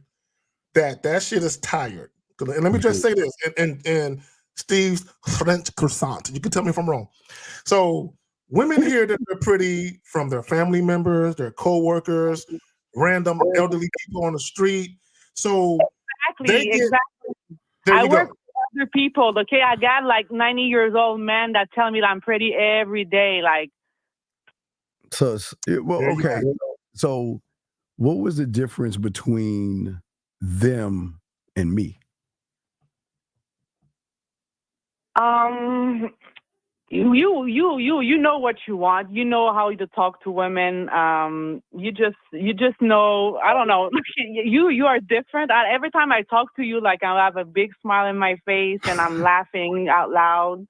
that shit is tired. And let me just say this, and Steve's French croissant. You can tell me if I'm wrong. So women hear that they're pretty from their family members, their co-workers, random elderly people on the street. So exactly. There you go. Other people, okay, I got like 90 years old men that tell me that I'm pretty every day. Like, so okay. So, what was the difference between them and me? You know what you want. You know how to talk to women. You just know. I don't know. You are different. Every time I talk to you, like I have a big smile in my face and I'm laughing out loud.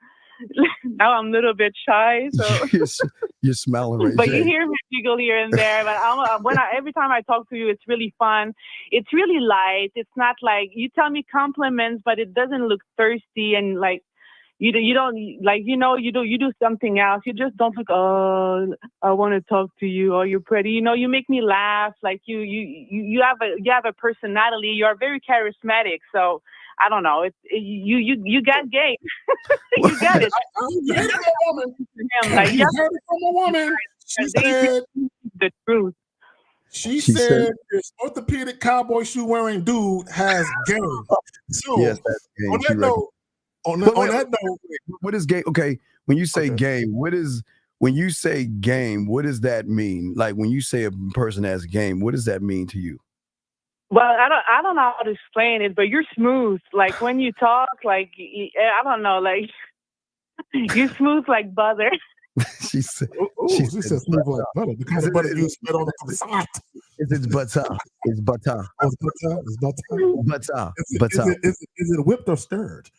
Now I'm a little bit shy. So you're smiling right. But you hear me giggle here and there. But every time I talk to you, it's really fun. It's really light. It's not like you tell me compliments, but it doesn't look thirsty and like. You don't like, you do something else. You just don't look, oh, I want to talk to you, or you're pretty. You make me laugh. Like you have a personality. You are very charismatic. So I don't know. You got game. You got it. You heard it from a woman. She said the truth. She said this orthopedic cowboy shoe wearing dude has game. So yes, that's game. On that note. On that note, what is game? Okay, when you say game, what does that mean? Like when you say a person has game, what does that mean to you? Well, I don't know how to explain it, but you're smooth. Like when you talk, like I don't know, like you're smooth like butter. She said smooth like butter. The kind of butter you spit on the croissant. It's butter. It's butter. It's butter. Butter. Is it whipped or stirred?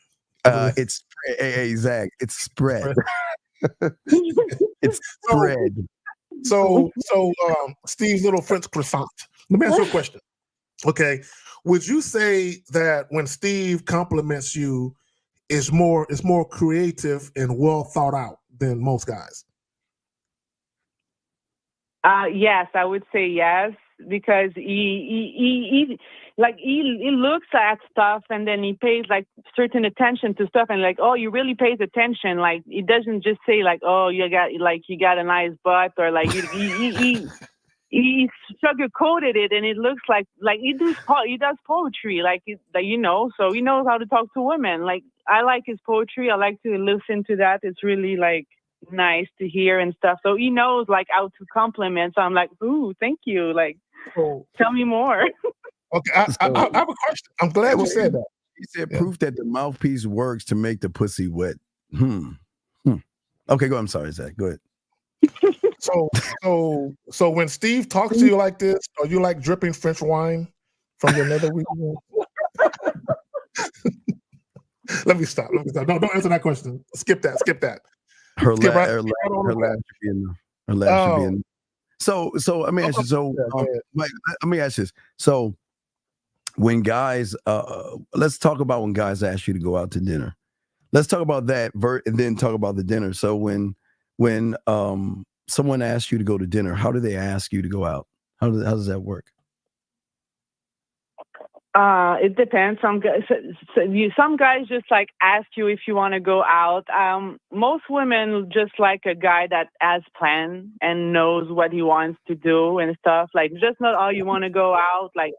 It's hey, Zach. It's spread. It's spread. So, Steve's little French croissant. Let me ask you a question. Okay, would you say that when Steve compliments you, is more creative and well thought out than most guys? Yes, I would say yes, because he looks at stuff and then he pays like certain attention to stuff, and like, oh, you really pays attention. Like, he doesn't just say like, oh, you got a nice butt, or like he sugar-coated it, and it looks like he does poetry, so he knows how to talk to women. Like, I like his poetry. I like to listen to that. It's really like nice to hear and stuff. So he knows like how to compliment. So I'm like, ooh, thank you. Like, tell me more. Okay, I have a question. I'm glad you said that. He said proof that the mouthpiece works to make the pussy wet. Okay, go. I'm sorry, Zach. Go ahead. So when Steve talks to you like this, are you like dripping French wine from your nether region? Let me stop. Don't answer that question. Skip that. Her laugh should be in there. So let me ask you. Let me ask this. So when guys, let's talk about when guys ask you to go out to dinner. Let's talk about that, and then talk about the dinner. So when someone asks you to go to dinner, how do they ask you to go out? How does that work? It depends. Some guys just like ask you if you want to go out. Most women just like a guy that has plan and knows what he wants to do and stuff. Like, just not all you want to go out. Like,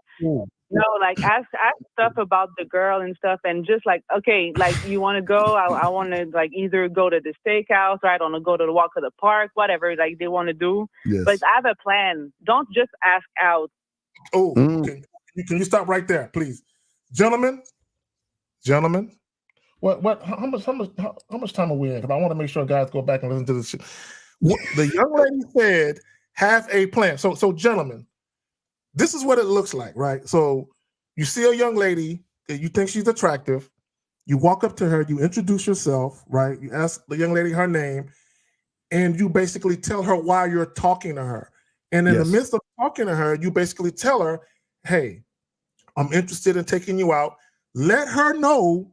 like ask stuff about the girl and stuff, and just like, okay, like, you want to go? I want to like either go to the steakhouse, or I don't know, go to the walk of the park, whatever like they want to do. Yes. But I have a plan. Don't just ask out. Oh, can you stop right there, please, gentlemen? What? How much time are we in? Because I want to make sure guys go back and listen to this shit. The young lady said, "Have a plan." So, gentlemen, this is what it looks like, right? So, you see a young lady, you think she's attractive. You walk up to her, you introduce yourself, right? You ask the young lady her name, and you basically tell her why you're talking to her. And in the midst of talking to her, you basically tell her, hey, I'm interested in taking you out. Let her know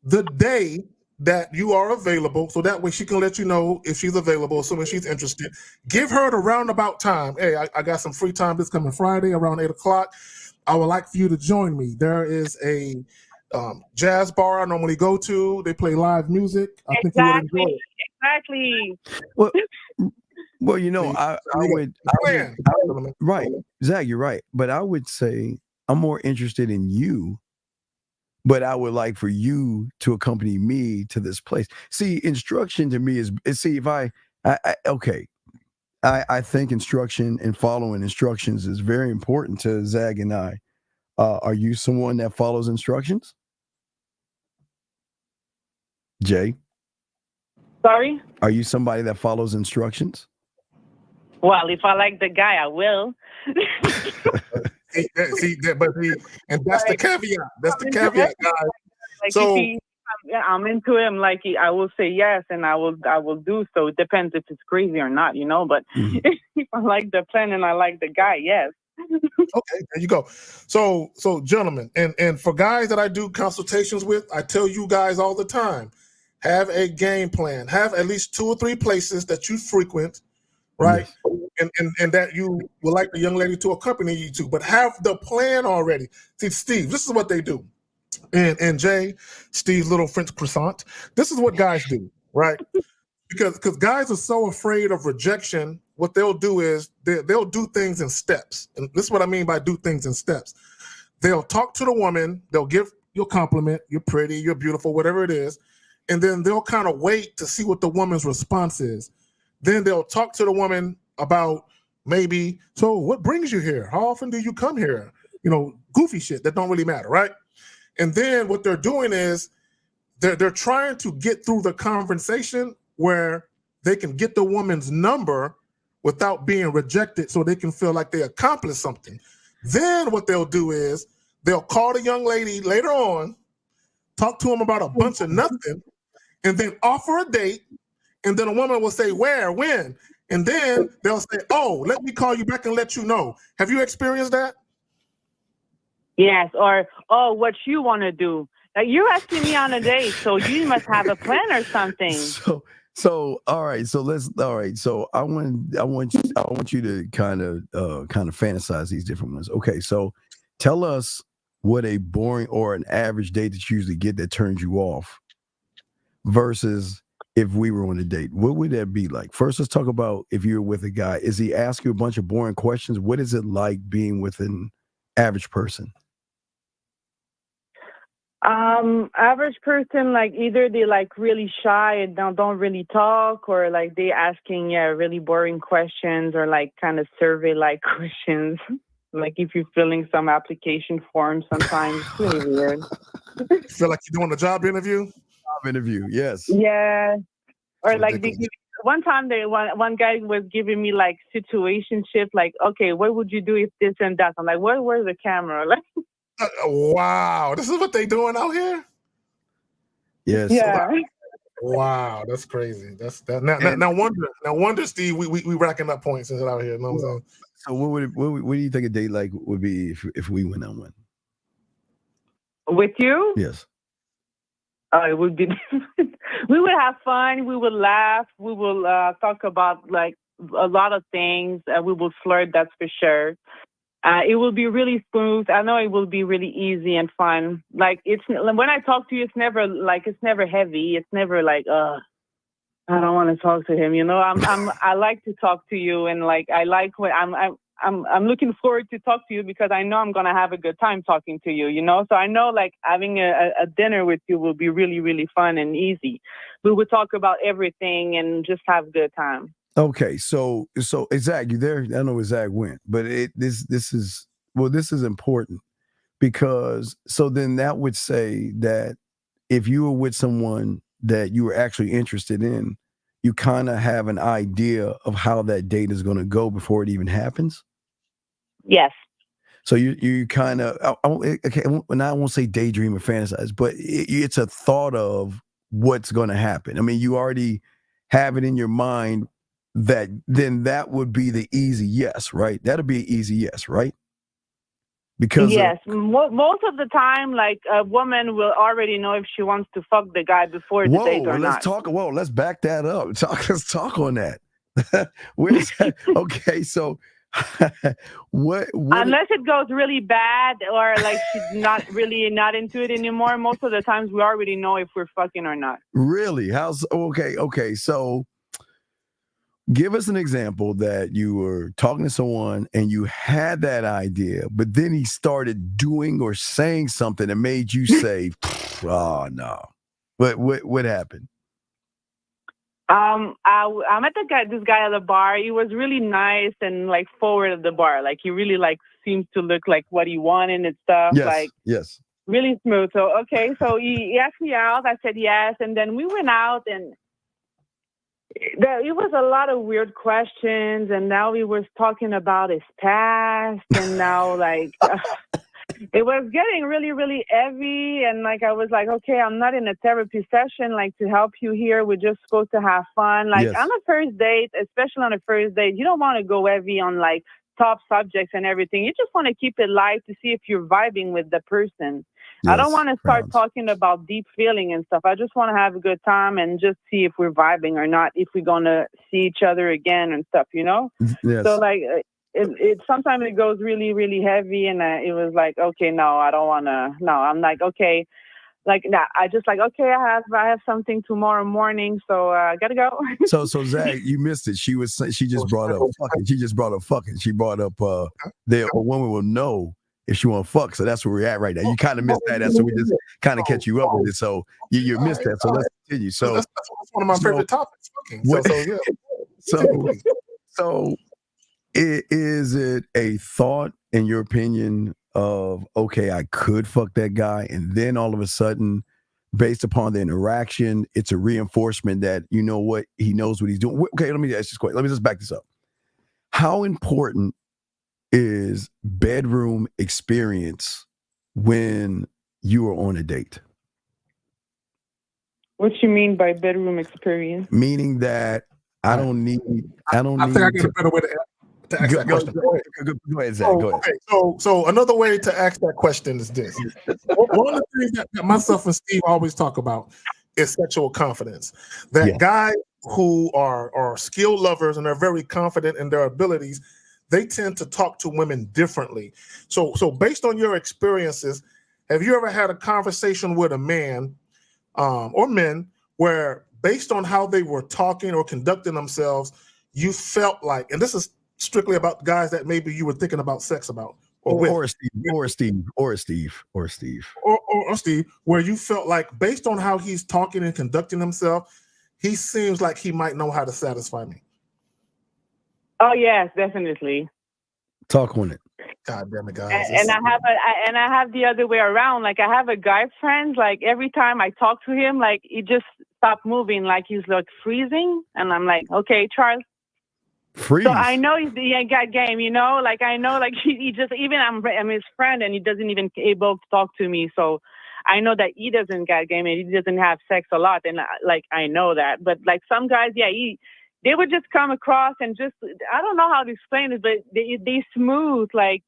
the day that you are available, so that way she can let you know if she's available, assuming she's interested. Give her the roundabout time. Hey, I got some free time this coming Friday around 8 o'clock. I would like for you to join me. There is a jazz bar I normally go to. They play live music. I think you would enjoy it. Exactly. Well, I would right, Zach, you're right. But I would say I'm more interested in you, but I would like for you to accompany me to this place. See, instruction to me is if I think instruction and following instructions is very important to Zach and I. Are you someone that follows instructions? Jay? Sorry? Are you somebody that follows instructions? Well, if I like the guy, I will. And that's the caveat. That's the caveat, guys. Like, so I'm into him. Like, I will say yes, and I will do so. It depends if it's crazy or not, But if I like the plan and I like the guy, yes. Okay, there you go. So gentlemen, and for guys that I do consultations with, I tell you guys all the time, have a game plan. Have at least 2 or 3 places that you frequent, right? Yes. And that you would like the young lady to accompany you to, but have the plan already. See, Steve, this is what they do. And Jay, Steve's little French croissant, this is what guys do, right? Because guys are so afraid of rejection, what they'll do is they'll do things in steps. And this is what I mean by do things in steps. They'll talk to the woman, they'll give you a compliment, you're pretty, you're beautiful, whatever it is, and then they'll kind of wait to see what the woman's response is. Then they'll talk to the woman about maybe, so what brings you here? How often do you come here? Goofy shit that don't really matter, right? And then what they're doing is they're trying to get through the conversation where they can get the woman's number without being rejected, so they can feel like they accomplished something. Then what they'll do is they'll call the young lady later on talk to them about a bunch of nothing, and then offer a date, and then a woman will say, where, when? And then they'll say, oh, let me call you back and let you know. Have you experienced that? Yes, or, oh, what you want to do. Like, you're asking me on a date, so you must have a plan or something. So all right, so I want you to kind of fantasize these different ones. Okay, so tell us what a boring or an average date that you usually get that turns you off versus if we were on a date. What would that be like? First, let's talk about if you're with a guy. Is he asking you a bunch of boring questions? What is it like being with an average person? Average person, like either they like really shy and don't really talk, or like they asking really boring questions, or like kind of survey like questions. Like if you're filling some application form, sometimes it's really weird. You feel like you're doing a job interview? Job interview, yes. Yeah. Or It's like ridiculous. one time one guy was giving me like situationship, like, okay, what would you do if this and that? I'm like, where's the camera? Like, Wow, this is what they doing out here? Yes. yeah. Wow, that's crazy. That's that. Now wonder, Steve, we racking up points out here. You know what I'm saying? So what do you think a date like would be if we went on one? With you? Yes. It would be. We would have fun. We would laugh. We will talk about like a lot of things. We will flirt. That's for sure. It will be really smooth. I know it will be really easy and fun. Like when I talk to you, it's never heavy. It's never like, I don't want to talk to him. You know, I like to talk to you, and like I like what I'm looking forward to talk to you because I know I'm gonna have a good time talking to you. You know, so I know like having a dinner with you will be really, really fun and easy. We would talk about everything and just have a good time. Okay, so Zach, you there? I know where Zach went, but this is important because so then that would say that if you were with someone that you were actually interested in, you kind of have an idea of how that date is going to go before it even happens. Yes. So you kind of okay, and I won't say daydream or fantasize, but it's a thought of what's going to happen. I mean, you already have it in your mind. That would be the easy yes, right? That'll be an easy yes, right? Because yes, most of the time, like a woman will already know if she wants to fuck the guy before the date or not. Let's back that up. Let's talk on that. Where's that? Okay, so what? Unless it goes really bad or like she's not into it anymore, most of the times we already know if we're fucking or not. Really? How's okay? So give us an example that you were talking to someone and you had that idea, but then he started doing or saying something that made you say, "Oh no!" What happened? I met this guy at the bar. He was really nice and like forward at the bar. Like he really like seems to look like what he wanted and stuff. Yes. Really smooth. So okay, so he asked me out. I said yes, and then we went out and. It was a lot of weird questions, and now he was talking about his past, and now like it was getting really, really heavy, and like I was like, okay, I'm not in a therapy session like to help you here. We're just supposed to have fun. Like on a first date, especially on a first date, you don't want to go heavy on like top subjects and everything. You just want to keep it light to see if you're vibing with the person. I don't want to start talking about deep feeling and stuff. I just want to have a good time and just see if we're vibing or not, if we're going to see each other again and stuff, you know? Yes. So like it sometimes it goes really, really heavy, and it was like, okay, no, I don't want to. No, I'm like, okay. Like, nah, I just like, okay, I have something tomorrow morning, so I gotta go. So Zach, you missed it. She just brought up fucking. She just brought up fucking. She brought up a woman will know if she want to fuck. So that's where we're at right now. You kind of missed that. So we just kind of catch you up with it. So you missed that. So let's continue. So that's one of my favorite topics. Fucking. So is it a thought in your opinion of, okay, I could fuck that guy, and then all of a sudden, based upon the interaction, it's a reinforcement that, you know what, he knows what he's doing. Okay, let me ask this question. Let me just back this up. How important is bedroom experience when you are on a date? What you mean by bedroom experience? Meaning that I don't need. I don't I need. think I get a better way to ask that question. Go ahead, Zach. Go ahead. Okay, so another way to ask that question is this. One of the things that myself and Steve always talk about is sexual confidence. That guys who are skill lovers and are very confident in their abilities, they tend to talk to women differently. So based on your experiences, have you ever had a conversation with a man or men where based on how they were talking or conducting themselves, you felt like, and this is strictly about guys that maybe you were thinking about sex about, Or Steve, where you felt like based on how he's talking and conducting himself, he seems like he might know how to satisfy me. Oh yes, definitely. Talk on it. God damn it, guys! And I have the other way around. Like I have a guy friend. Like every time I talk to him, like he just stopped moving, like he's like freezing, and I'm like, okay, Charles. Freeze. So I know he got game, you know. Like I know, like he just even I'm his friend, and he doesn't even able to talk to me. So I know that he doesn't got game, and he doesn't have sex a lot, and like I know that. But like some guys, they would just come across and just I don't know how to explain it, but they smooth, like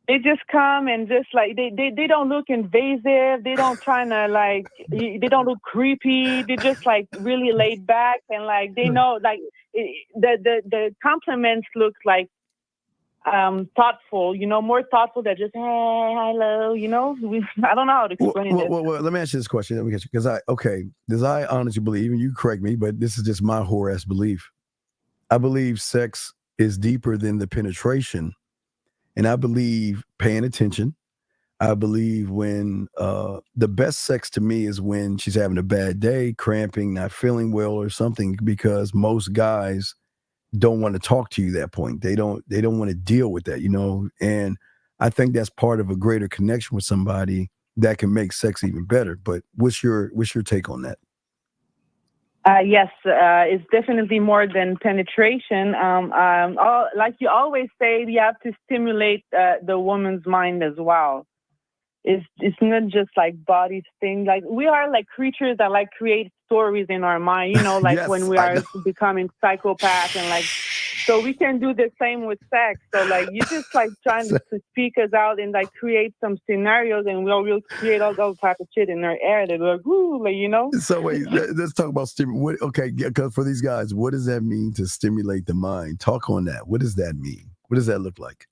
they just come and just like they don't look invasive, they don't try to like they don't look creepy, they just like really laid back and like they know like the compliments look like thoughtful, you know, more thoughtful than just hey, hello, you know. I don't know how to explain it. Well, let me ask you this question because I honestly believe, and you correct me, but this is just my whore ass belief. I believe sex is deeper than the penetration, and I believe paying attention. I believe when the best sex to me is when she's having a bad day, cramping, not feeling well, or something. Because most guys don't want to talk to you at that point. They don't want to deal with that, you know. And I think that's part of a greater connection with somebody that can make sex even better. But what's your take on that? Yes, it's definitely more than penetration. Like you always say, you have to stimulate the woman's mind as well. It's not just like body thing. Like we are like creatures that like create stories in our mind, you know, like Yes, when we are becoming psychopaths and like, so we can do the same with sex. So like you just like trying to speak us out and like create some scenarios and we'll create all those type of shit in our air that like, ooh, like, you know. So wait, let's talk about stimulate. Okay, because for these guys, what does that mean to stimulate the mind? Talk on that. What does that mean? What does that look like?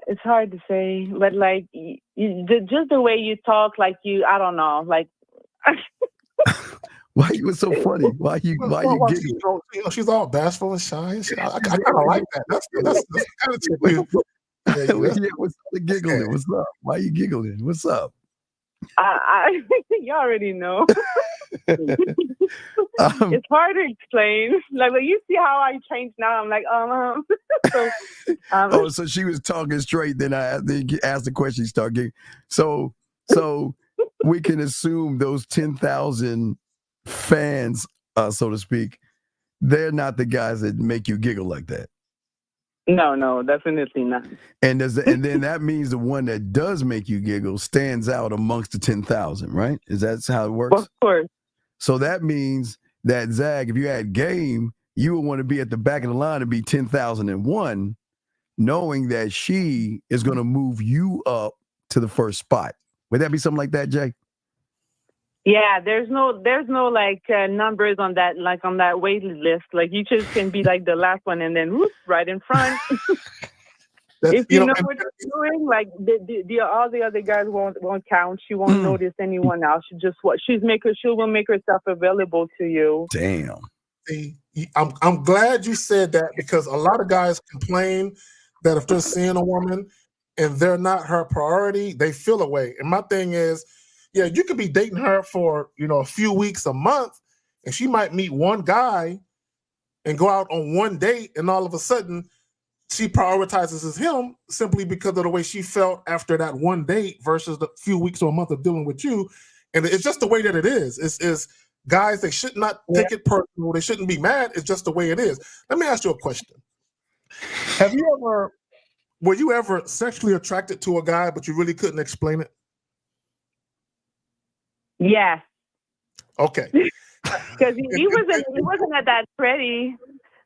It's hard to say, but like just the way you talk, like I don't know, like. Why you was so funny? Why you giggling? You know, she's all bashful and shy. I kind of like that. That's the kind of chick you. Yeah, what's the giggling? What's up? Why you giggling? What's up? You already know. It's hard to explain. Like when you see how I changed now, I'm like, so she was talking straight. Then I asked the question. She started giggling. So we can assume those 10,000 fans, so to speak, they're not the guys that make you giggle like that. No, definitely not. And then that means the one that does make you giggle stands out amongst the 10,000, right? Is that how it works? Of course. So that means that Zag, if you had game, you would want to be at the back of the line and be 10,001, knowing that she is going to move you up to the first spot. Would that be something like that, Jay? Yeah, there's no like numbers on that, like on that waiting list. Like you just can be like the last one and then whoop, right in front. If you know what you're doing, like all the other guys won't count. She won't notice anyone else. She will make herself available to you. Damn. See, I'm glad you said that because a lot of guys complain that if they're seeing a woman and they're not her priority, they feel away. And my thing is, yeah, you could be dating her for, a few weeks, a month, and she might meet one guy and go out on one date, and all of a sudden she prioritizes him simply because of the way she felt after that one date versus the few weeks or a month of dealing with you. And it's just the way that it is. It's guys, they should not take it personal. They shouldn't be mad. It's just the way it is. Let me ask you a question. Were you ever sexually attracted to a guy, but you really couldn't explain it? Yes. Okay. Because he wasn't that pretty.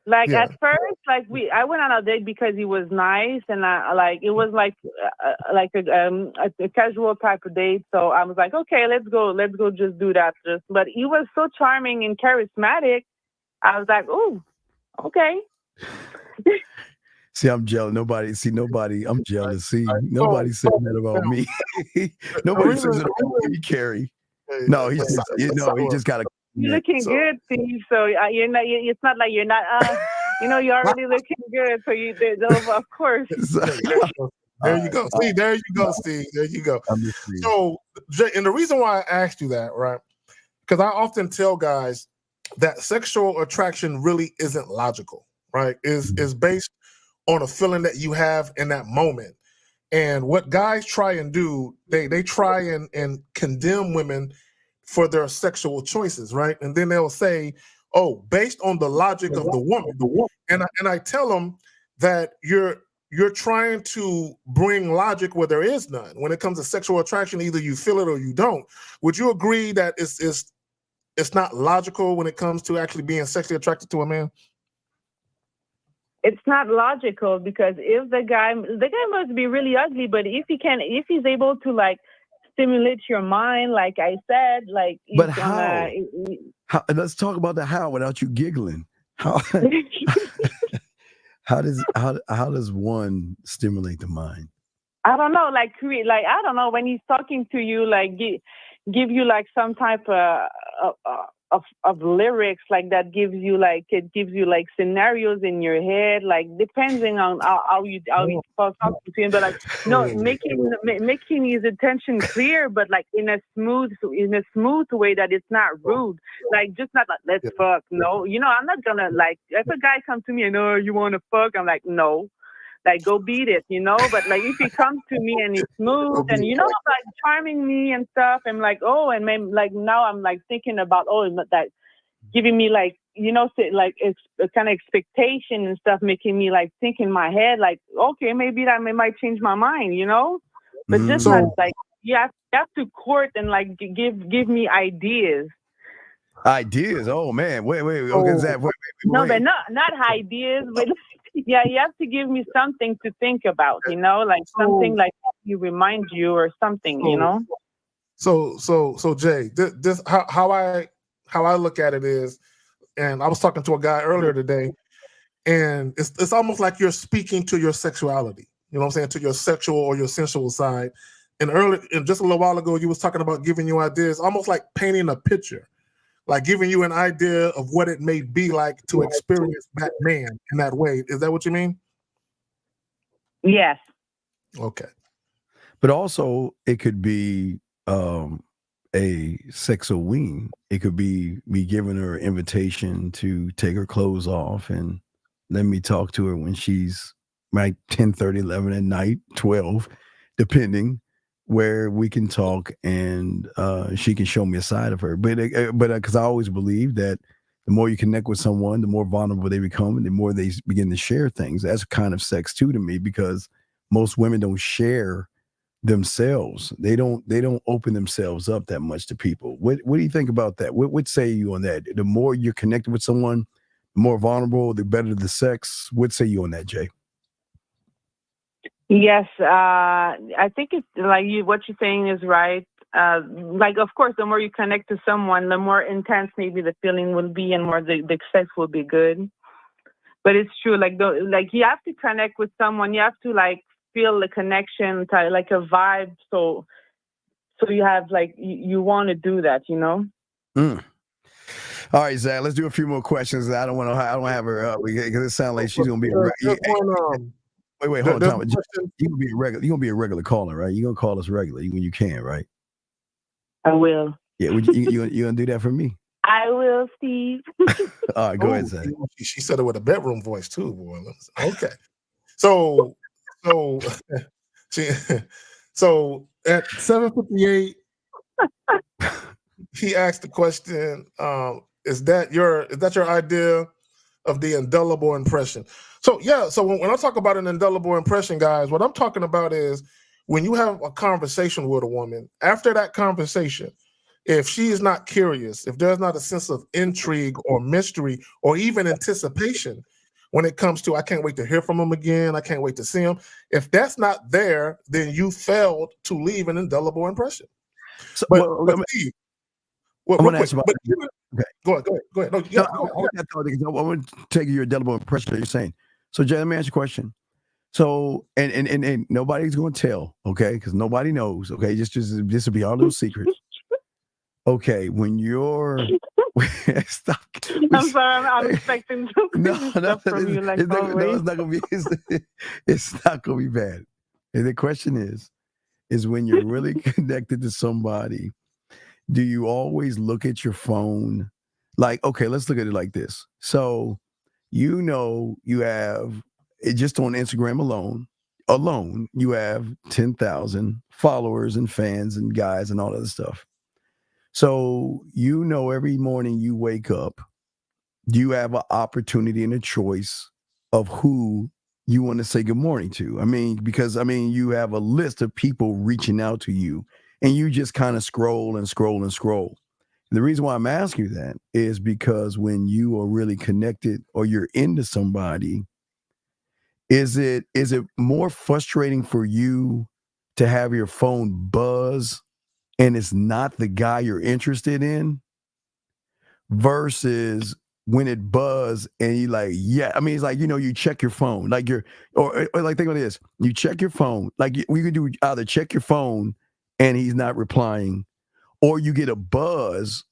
Like Yeah. at first, like I went on a date because he was nice, and it was like a casual type of date. So I was like, okay, let's go, just do that. But he was so charming and charismatic. I was like, oh, okay. See, I'm jealous. I'm jealous. See, nobody said that about me. Nobody says it about me, Carrie. No, he just got a. You're looking good, Steve. So you're not. It's not like you're not. You're already looking good. So of course. There you go. See, there you go, Steve. There you go. So, Jay, and the reason why I asked you that, right? Because I often tell guys that sexual attraction really isn't logical, right? Is based on a feeling that you have in that moment. And what guys try and do, they try and condemn women for their sexual choices, right? And then they'll say, oh, based on the logic of the woman. And I tell them that you're trying to bring logic where there is none. When it comes to sexual attraction, either you feel it or you don't. Would you agree that it's not logical when it comes to actually being sexually attracted to a man? It's not logical, because if the guy must be really ugly, but if he's able to like stimulate your mind, like I said, like. But how? Let's talk about the how without you giggling. How? How does one stimulate the mind? I don't know, like I don't know, when he's talking to you, like give you like some type of lyrics like that, gives you like scenarios in your head, like depending on how you talk to him, but like making his attention clear, but like in a smooth way that it's not rude, like just not like let's fuck. No, I'm not gonna, like, if a guy comes to me and you want to fuck, I'm like no. Like, go beat it, But like, if he comes to me and he's smooth and like charming me and stuff, I'm like, oh, and maybe like now I'm like thinking about that giving me like like it's a kind of expectation and stuff, making me like think in my head like, okay, maybe that might change my mind, But just not like you have to court and like give me ideas. Ideas? Oh man, wait. Okay, wait. No, but not ideas, but. Yeah, you have to give me something to think about, like something like you remind you or something, So Jay, this how I look at it is, and I was talking to a guy earlier today, and it's almost like you're speaking to your sexuality. You know what I'm saying? To your sexual or your sensual side. And just a little while ago, you was talking about giving you ideas, almost like painting a picture. Like giving you an idea of what it may be like to experience that man in that way. Is that what you mean? Yes. Okay. But also, it could be a sexual wing. It could be me giving her an invitation to take her clothes off and let me talk to her when she's like 10:30, 11 at night, 12, depending, where we can talk and she can show me a side of her. But because I always believe that the more you connect with someone, the more vulnerable they become, and the more they begin to share things. That's kind of sex too to me, because most women don't share themselves. They don't open themselves up that much to people. What do you think about that? What say you on that? The more you're connected with someone, the more vulnerable, the better the sex. What say you on that, Jay? Yes, I think it's like what you're saying is right. Like, of course, the more you connect to someone, the more intense maybe the feeling will be, and more the sex will be good. But it's true, like you have to connect with someone. You have to like feel the connection, like a vibe. So you have like you want to do that, All right, Zach. Let's do a few more questions. I don't have her because it sounds like she's gonna be. Wait, hold on, Tom. You gonna be a regular. You gonna be a regular caller, right? You gonna call us regularly when you can, right? I will. Yeah, you gonna do that for me? I will, Steve. All right, go ahead, Zach. She said it with a bedroom voice too, boy. Okay, so at 7:58, he asked the question: Is that your idea of the indelible impression? So when I talk about an indelible impression, guys, what I'm talking about is when you have a conversation with a woman. After that conversation, if she is not curious, if there's not a sense of intrigue or mystery or even anticipation when it comes to, I can't wait to hear from him again, I can't wait to see him. If that's not there, then you failed to leave an indelible impression. So, But I Steve, want to ask about. Okay. Go ahead. No, I want to take your indelible impression that you're saying. So, Jay, let me ask you a question. So, and nobody's going to tell, okay? Because nobody knows, okay? Just this will be our little secrets. Okay, when you're stop. I'm sorry, I'm expecting something from you. Like, it's not gonna be. It's not gonna be bad. And the question is when you're really connected to somebody, do you always look at your phone? Like, okay, let's look at it like this. So, you have just on Instagram alone, you have 10,000 followers and fans and guys and all that stuff. So, every morning you wake up, you have an opportunity and a choice of who you want to say good morning to. Because you have a list of people reaching out to you and you just kind of scroll and scroll and scroll. The reason why I'm asking you that is because when you are really connected or you're into somebody, is it more frustrating for you to have your phone buzz and it's not the guy you're interested in versus when it buzz and you like, yeah, it's like, you check your phone, like or like, think about this. You check your phone, like we could do either check your phone and he's not replying, or you get a buzz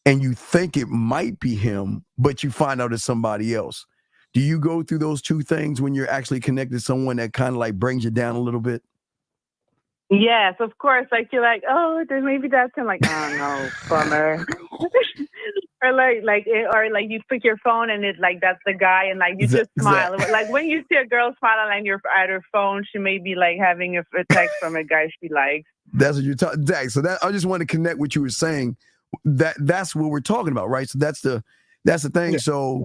and you think it might be him, but you find out it's somebody else. Do you go through those two things when you're actually connected to someone that kind of like brings you down a little bit? Yes, of course. Like you're like, oh, then maybe that's him. Like, oh no, bummer. or like you pick your phone and it's like that's the guy, and like you just smile. Like when you see a girl smiling on at her phone, she may be like having a text from a guy she likes. That's what you're talking, Zach. So that I just want to connect what you were saying. That's what we're talking about, right? So that's the thing. Yeah. So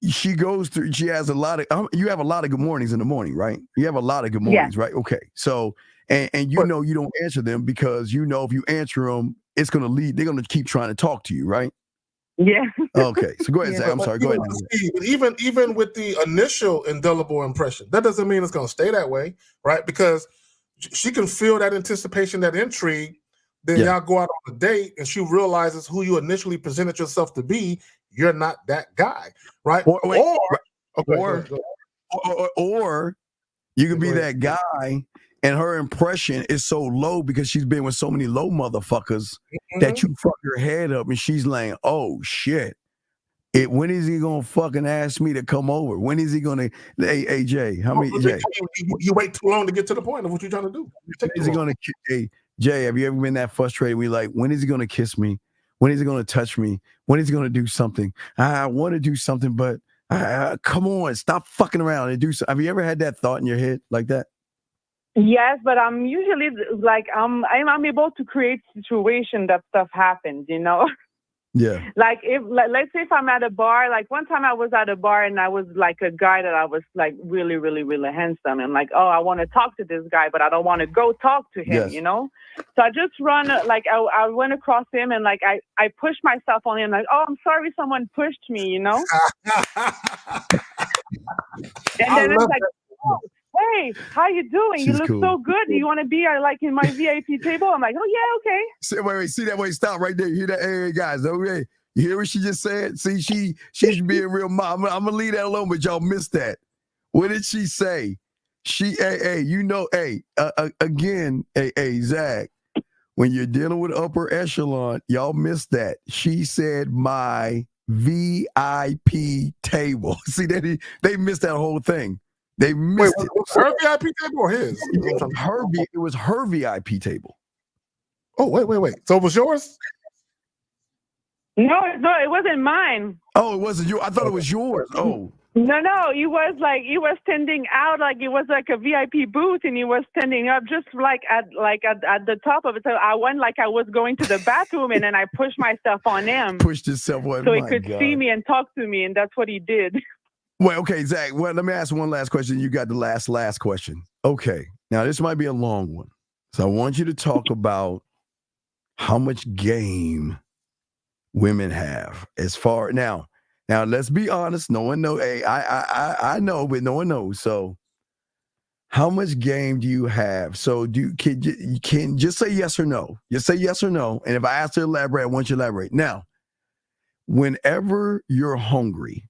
she goes through. She has a lot of. You have a lot of good mornings in the morning, right? You have a lot of good mornings, right? Okay, so. And you don't answer them because if you answer them, it's going to lead. They're going to keep trying to talk to you, right? Yeah. Okay. So go ahead, Zach. I'm sorry. Go ahead. Even with the initial indelible impression, that doesn't mean it's going to stay that way, right? Because she can feel that anticipation, that intrigue. Then y'all go out on a date, and she realizes who you initially presented yourself to be. You're not that guy, right? Or you could be that guy. And her impression is so low because she's been with so many low motherfuckers that you fuck her head up and she's like, oh shit. When is he gonna fucking ask me to come over? When is he gonna hey Jay, how many Jay? You wait too long to get to the point of what you're trying to do. Is he gonna Jay, have you ever been that frustrated? We like, when is he gonna kiss me? When is he gonna touch me? When is he gonna do something? I want to do something, but come on, stop fucking around and do something. Have you ever had that thought in your head like that? Yes, but I'm usually like I'm able to create situation that stuff happens, Yeah. Like let's say if I'm at a bar, like one time I was at a bar and I was like a guy that I was like really, really, really handsome, and like, oh, I want to talk to this guy, but I don't want to go talk to him, So I just I went across him and like I pushed myself on him, like, oh, I'm sorry, someone pushed me, And then it's like, oh, hey, how you doing? She's you look cool. So good. Do you want to be in my VIP table? I'm like, oh yeah, okay. See that way, stop right there. You hear that? Hey guys, okay. You hear what she just said? See, she's being real mom. I'm gonna leave that alone, but y'all missed that. What did she say? Again, Zach, when you're dealing with upper echelon, y'all missed that. She said my VIP table. See, they missed that whole thing. They missed it. Was her VIP table or his? It was her VIP table. Oh, wait. So it was yours? No, it wasn't mine. Oh, it wasn't yours. I thought it was yours. Oh. No, he was standing out like it was like a VIP booth, and he was standing up just like at the top of it. So I went like I was going to the bathroom, and then I pushed myself on him. Pushed yourself on. So he could see me and talk to me, and that's what he did. Well, okay, Zach. Well, let me ask one last question. You got the last question. Okay, now this might be a long one, so I want you to talk about how much game women have as far now. Now let's be honest. No one knows. Hey, I know, but no one knows. So, how much game do you have? So, you can just say yes or no. Just say yes or no. And if I ask to elaborate, I want you to elaborate. Now, whenever you're hungry,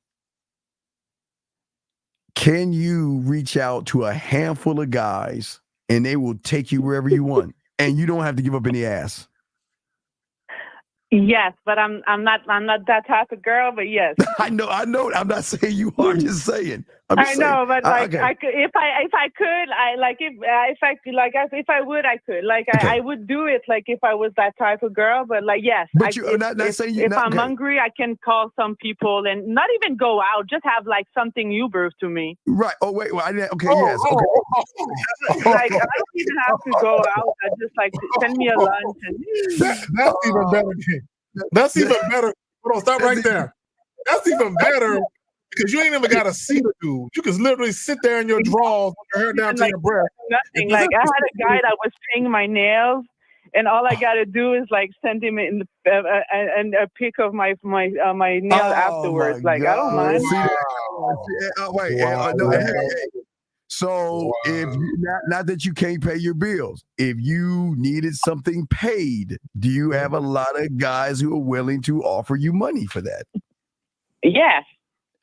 can you reach out to a handful of guys and they will take you wherever you want, and you don't have to give up any ass? Yes, but I'm not that type of girl. But yes, I know. I'm not saying you are. I'm just saying. I know, but like okay. I could, if I could, I like if I could, like if I would, I could. Like I would do it. Like if I was that type of girl. But like yes, but you not saying you. If I'm hungry, I can call some people and not even go out. Just have like something Uber to me. Right. Oh wait. Well, yes. Okay. Like I don't even have to go out. I just like send me a lunch. That's even better. That's even better. Hold on, stop right there. That's even better because you ain't even got to see the dude. You can literally sit there in your drawers with your hair down to your breast. Nothing. Like I had a guy that was painting my nails, and all I got to do is like send him in a pic of my nail afterwards. Like I don't mind. So if not that you can't pay your bills, if you needed something paid, do you have a lot of guys who are willing to offer you money for that? Yes.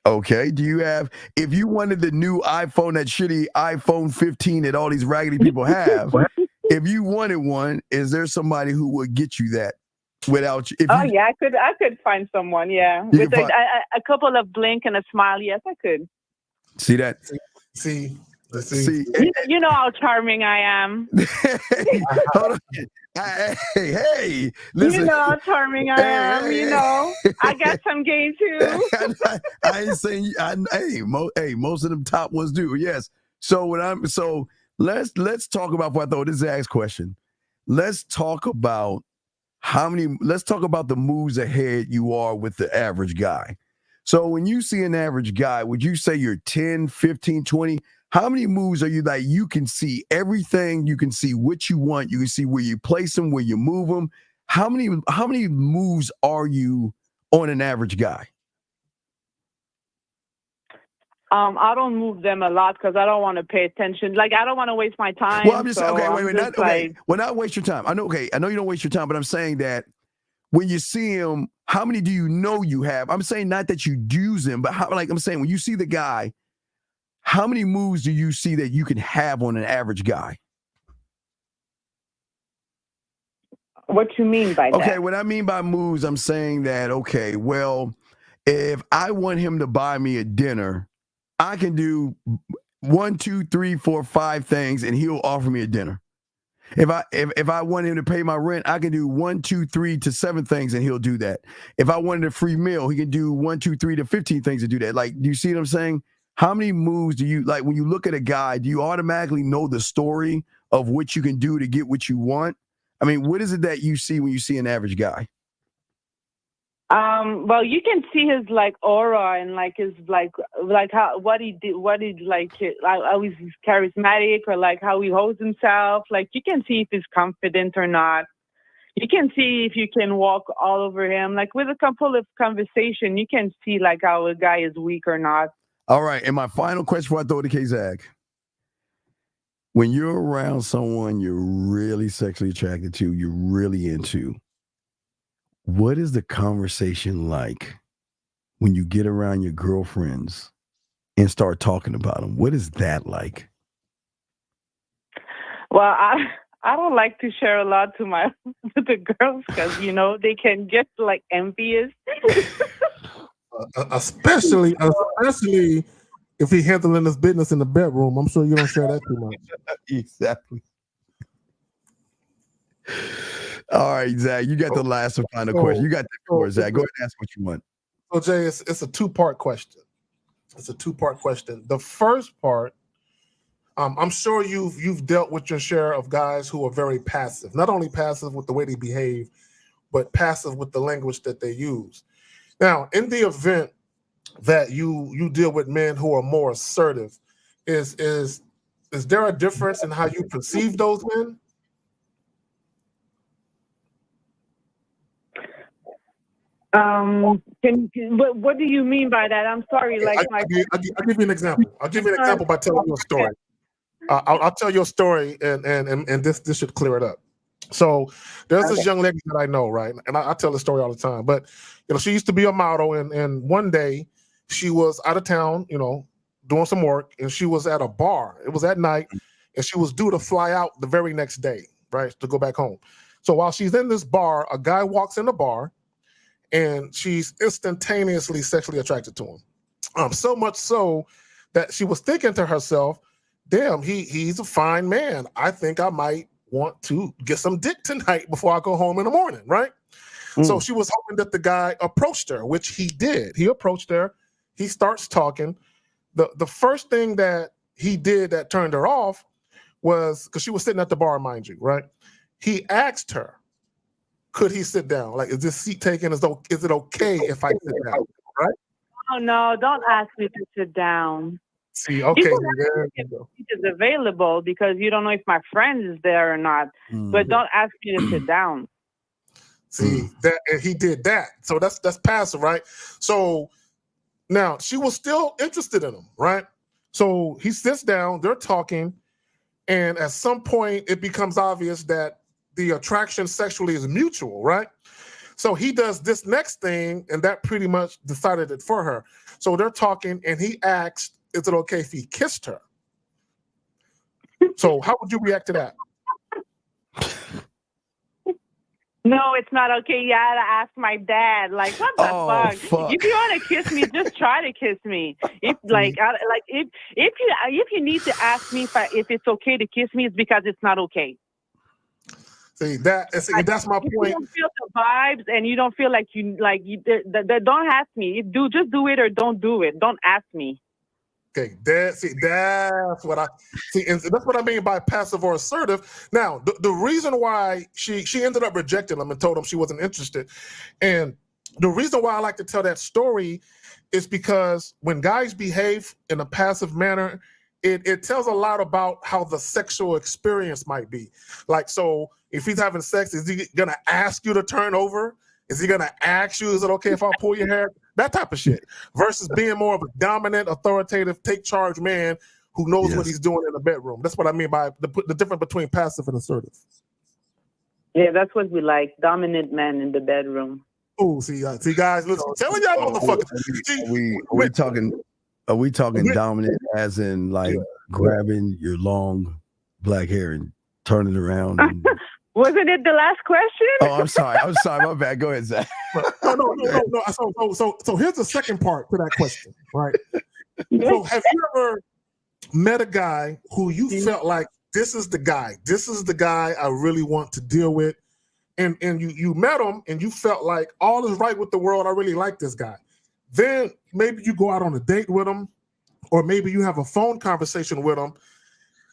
Okay. Do you have, if you wanted the new iPhone, that shitty iPhone 15 that all these raggedy people have, if you wanted one, is there somebody who would get you that without you? I could find someone. Yeah, with a couple of blink and a smile. Yes, I could. See that? See. You know how charming I am. Hold on. Hey, listen. You know how charming I am. You know, I got some game too. I ain't saying. Most of them top ones do. Yes. So let's talk about. Before I throw this Zach's question, let's talk about Let's talk about the moves ahead you are with the average guy. So when you see an average guy, would you say you're 10, 15, 20? How many moves are you like? You can see everything. You can see what you want. You can see where you place them, where you move them. How many moves are you on an average guy? I don't move them a lot because I don't want to pay attention. Like I don't want to waste my time. Well, I'm just saying. Okay, wait. Not waste your time. I know you don't waste your time, but I'm saying that when you see him, how many do you know you have? I'm saying not that you use him, but I'm saying when you see the guy. How many moves do you see that you can have on an average guy? What you mean by that? Okay, what I mean by moves, I'm saying that, okay, well, if I want him to buy me a dinner, I can do 1, 2, 3, 4, 5 things, and he'll offer me a dinner. If I want him to pay my rent, I can do 1, 2, 3 to 7 things, and he'll do that. If I wanted a free meal, he can do 1, 2, 3 to 15 things to do that. Like, do you see what I'm saying? How many moves do you like when you look at a guy? Do you automatically know the story of what you can do to get what you want? I mean, what is it that you see when you see an average guy? Well, you can see his like aura and like his like how what he like how he's charismatic or like how he holds himself. Like you can see if he's confident or not. You can see if you can walk all over him. Like with a couple of conversation, you can see like how a guy is weak or not. All right, and my final question before I throw it to K-Zag. When you're around someone you're really sexually attracted to, you're really into, what is the conversation like when you get around your girlfriends and start talking about them? What is that like? Well, I don't like to share a lot to the girls because, you know, they can get like envious. Especially if he handling his business in the bedroom. I'm sure you don't share that too much. Exactly. All right, Zach, you got the last and final question. You got the floor, Zach. Go ahead and ask what you want. So, Jay, it's a two-part question. The first part, I'm sure you've dealt with your share of guys who are very passive. Not only passive with the way they behave, but passive with the language that they use. Now, in the event that you deal with men who are more assertive, is there a difference in how you perceive those men? What do you mean by that? I'm sorry. Like, I'll give you an example. I'll give you an example by telling you a story. I'll tell you a story, and this should clear it up. So there's this young lady that I know, right? And I tell the story all the time. But she used to be a model, and one day she was out of town, doing some work, and she was at a bar. It was at night, and she was due to fly out the very next day, right, to go back home. So while she's in this bar, a guy walks in the bar, and she's instantaneously sexually attracted to him. So much so that she was thinking to herself, damn, he's a fine man. I think I might want to get some dick tonight before I go home in the morning, right? So she was hoping that the guy approached her, which he did. He approached her. He starts talking. The first thing that he did that turned her off was, because she was sitting at the bar, mind you, right? He asked her, could he sit down? Like, is this seat taken? Is it okay if I sit down, right? Oh, no, don't ask me to sit down. See, okay, there you go. It is available because you don't know if my friend is there or not. But don't ask me to sit down. See, that and he did that. So that's passive, right? So now she was still interested in him, right? So he sits down, they're talking, and at some point it becomes obvious that the attraction sexually is mutual, right? So he does this next thing, and that pretty much decided it for her. So they're talking, and he asked, is it okay if he kissed her? So how would you react to that? No, it's not okay. You gotta ask my dad. Like, what the fuck? If you want to kiss me, just try to kiss me. If if you need to ask me if it's okay to kiss me, it's because it's not okay. See that's my point. If you don't feel the vibes and you don't feel like don't ask me. Just do it or don't do it. Don't ask me. Okay, that's what I see, and that's what I mean by passive or assertive. Now, the reason why she ended up rejecting him and told him she wasn't interested, and the reason why I like to tell that story is because when guys behave in a passive manner, it tells a lot about how the sexual experience might be. Like, so if he's having sex, is he gonna ask you to turn over? Is he gonna ask you, is it okay if I pull your hair? That type of shit. Versus being more of a dominant, authoritative, take charge man who knows what he's doing in the bedroom. That's what I mean by the difference between passive and assertive. Yeah, that's what we like. Dominant men in the bedroom. Oh, see guys, listen, telling y'all motherfuckers. Are we talking dominant as in like grabbing your long black hair and turning it around? Wasn't it the last question? Oh, I'm sorry. My bad. Go ahead, Zach. No. So here's the second part to that question, right? So have you ever met a guy who you felt like this is the guy I really want to deal with, and you met him and you felt like all is right with the world, I really like this guy. Then maybe you go out on a date with him, or maybe you have a phone conversation with him,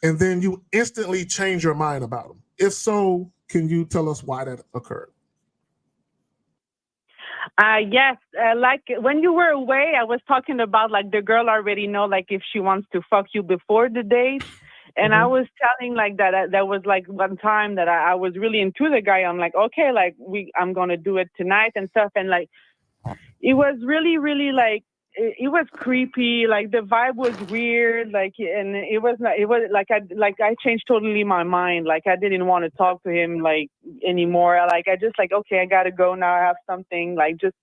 and then you instantly change your mind about him. If so, can you tell us why that occurred? Yes, like when you were away, I was talking about like the girl already know like if she wants to fuck you before the date. And I was telling like that was like one time that I was really into the guy. I'm like, okay, like I'm gonna do it tonight and stuff. And like it was really, really like it was creepy. Like the vibe was weird. Like, and it was I changed totally my mind. Like I didn't want to talk to him like anymore. Like I just like, okay, I gotta go now. I have something like just.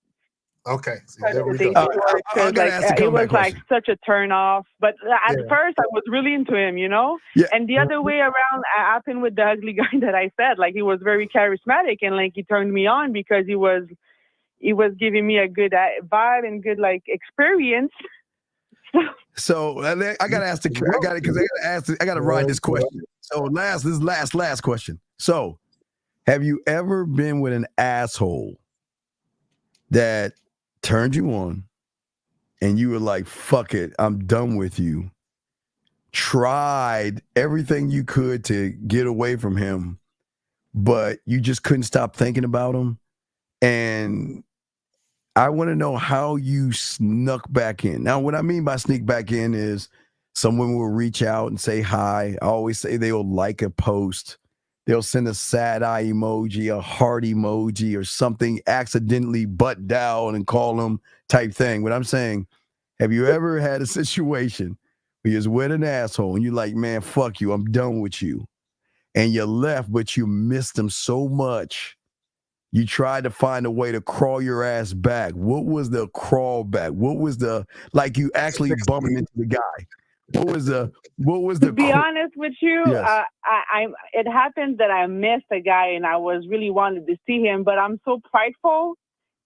Okay. It was like such a turn off. But at first I was really into him, you know? Yeah. And the other way around happened with the ugly guy that I said. Like he was very charismatic and like he turned me on because he was giving me a good vibe and good like experience. So I gotta ask I gotta ride this question. So last question. So have you ever been with an asshole that turned you on and you were like, fuck it, I'm done with you, tried everything you could to get away from him, but you just couldn't stop thinking about him? And I want to know how you snuck back in. Now, what I mean by sneak back in is some women will reach out and say hi. I always say they will like a post they'll send a sad eye emoji, a heart emoji, or something accidentally butt down and call them type thing. What I'm saying, have you ever had a situation where you're with an asshole and you're like, man, fuck you, I'm done with you. And you left, but you missed them so much. You tried to find a way to crawl your ass back. What was the crawl back? What was the, like you actually bumped into the guy? What was the to be honest with you, Yes. it happened that I missed a guy and I was really wanted to see him, but I'm so prideful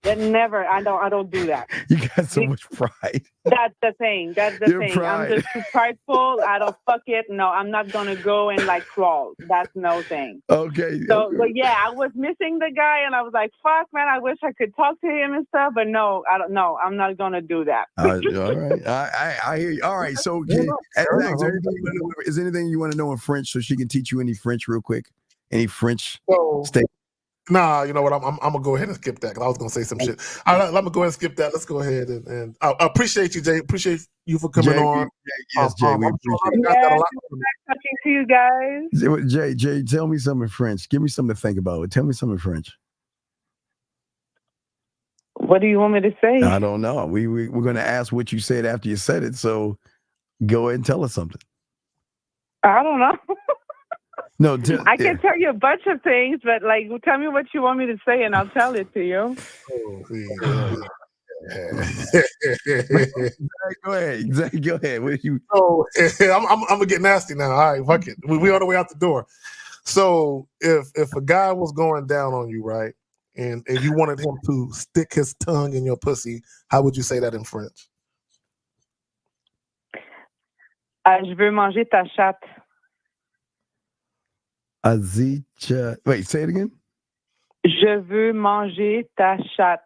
that I don't do that. You got so much pride. That's the thing. That's the Your thing. pride. I'm just too prideful. I don't fuck it. No, I'm not gonna go and like crawl. That's no thing. Okay. So, but yeah, I was missing the guy, and I was like, "Fuck, man! I wish I could talk to him and stuff." But no, I don't know. I'm not gonna do that. All right. I hear you. All right. So, is there anything you want to know in French so she can teach you any French real quick? Any French statement? Nah, you know what? I'm gonna go ahead and skip that because I was gonna say some shit. All right, let me go ahead and skip that. Let's go ahead and I appreciate you, Jay. Appreciate you for coming on. Yes, Jay, we appreciate it. Yeah, talking to you guys. Jay, tell me something in French. Give me something to think about. Tell me something in French. What do you want me to say? I don't know. We're going to ask what you said after you said it. So go ahead and tell us something. I don't know. No, I can tell you a bunch of things, but like, tell me what you want me to say, and I'll tell it to you. Go ahead. Go ahead. What you? So I'm gonna get nasty now. All right, fuck it. We on the way out the door. So if a guy was going down on you, right, and you wanted him to stick his tongue in your pussy, how would you say that in French? Je veux manger ta chatte. Wait, say it again. Je veux manger ta chatte.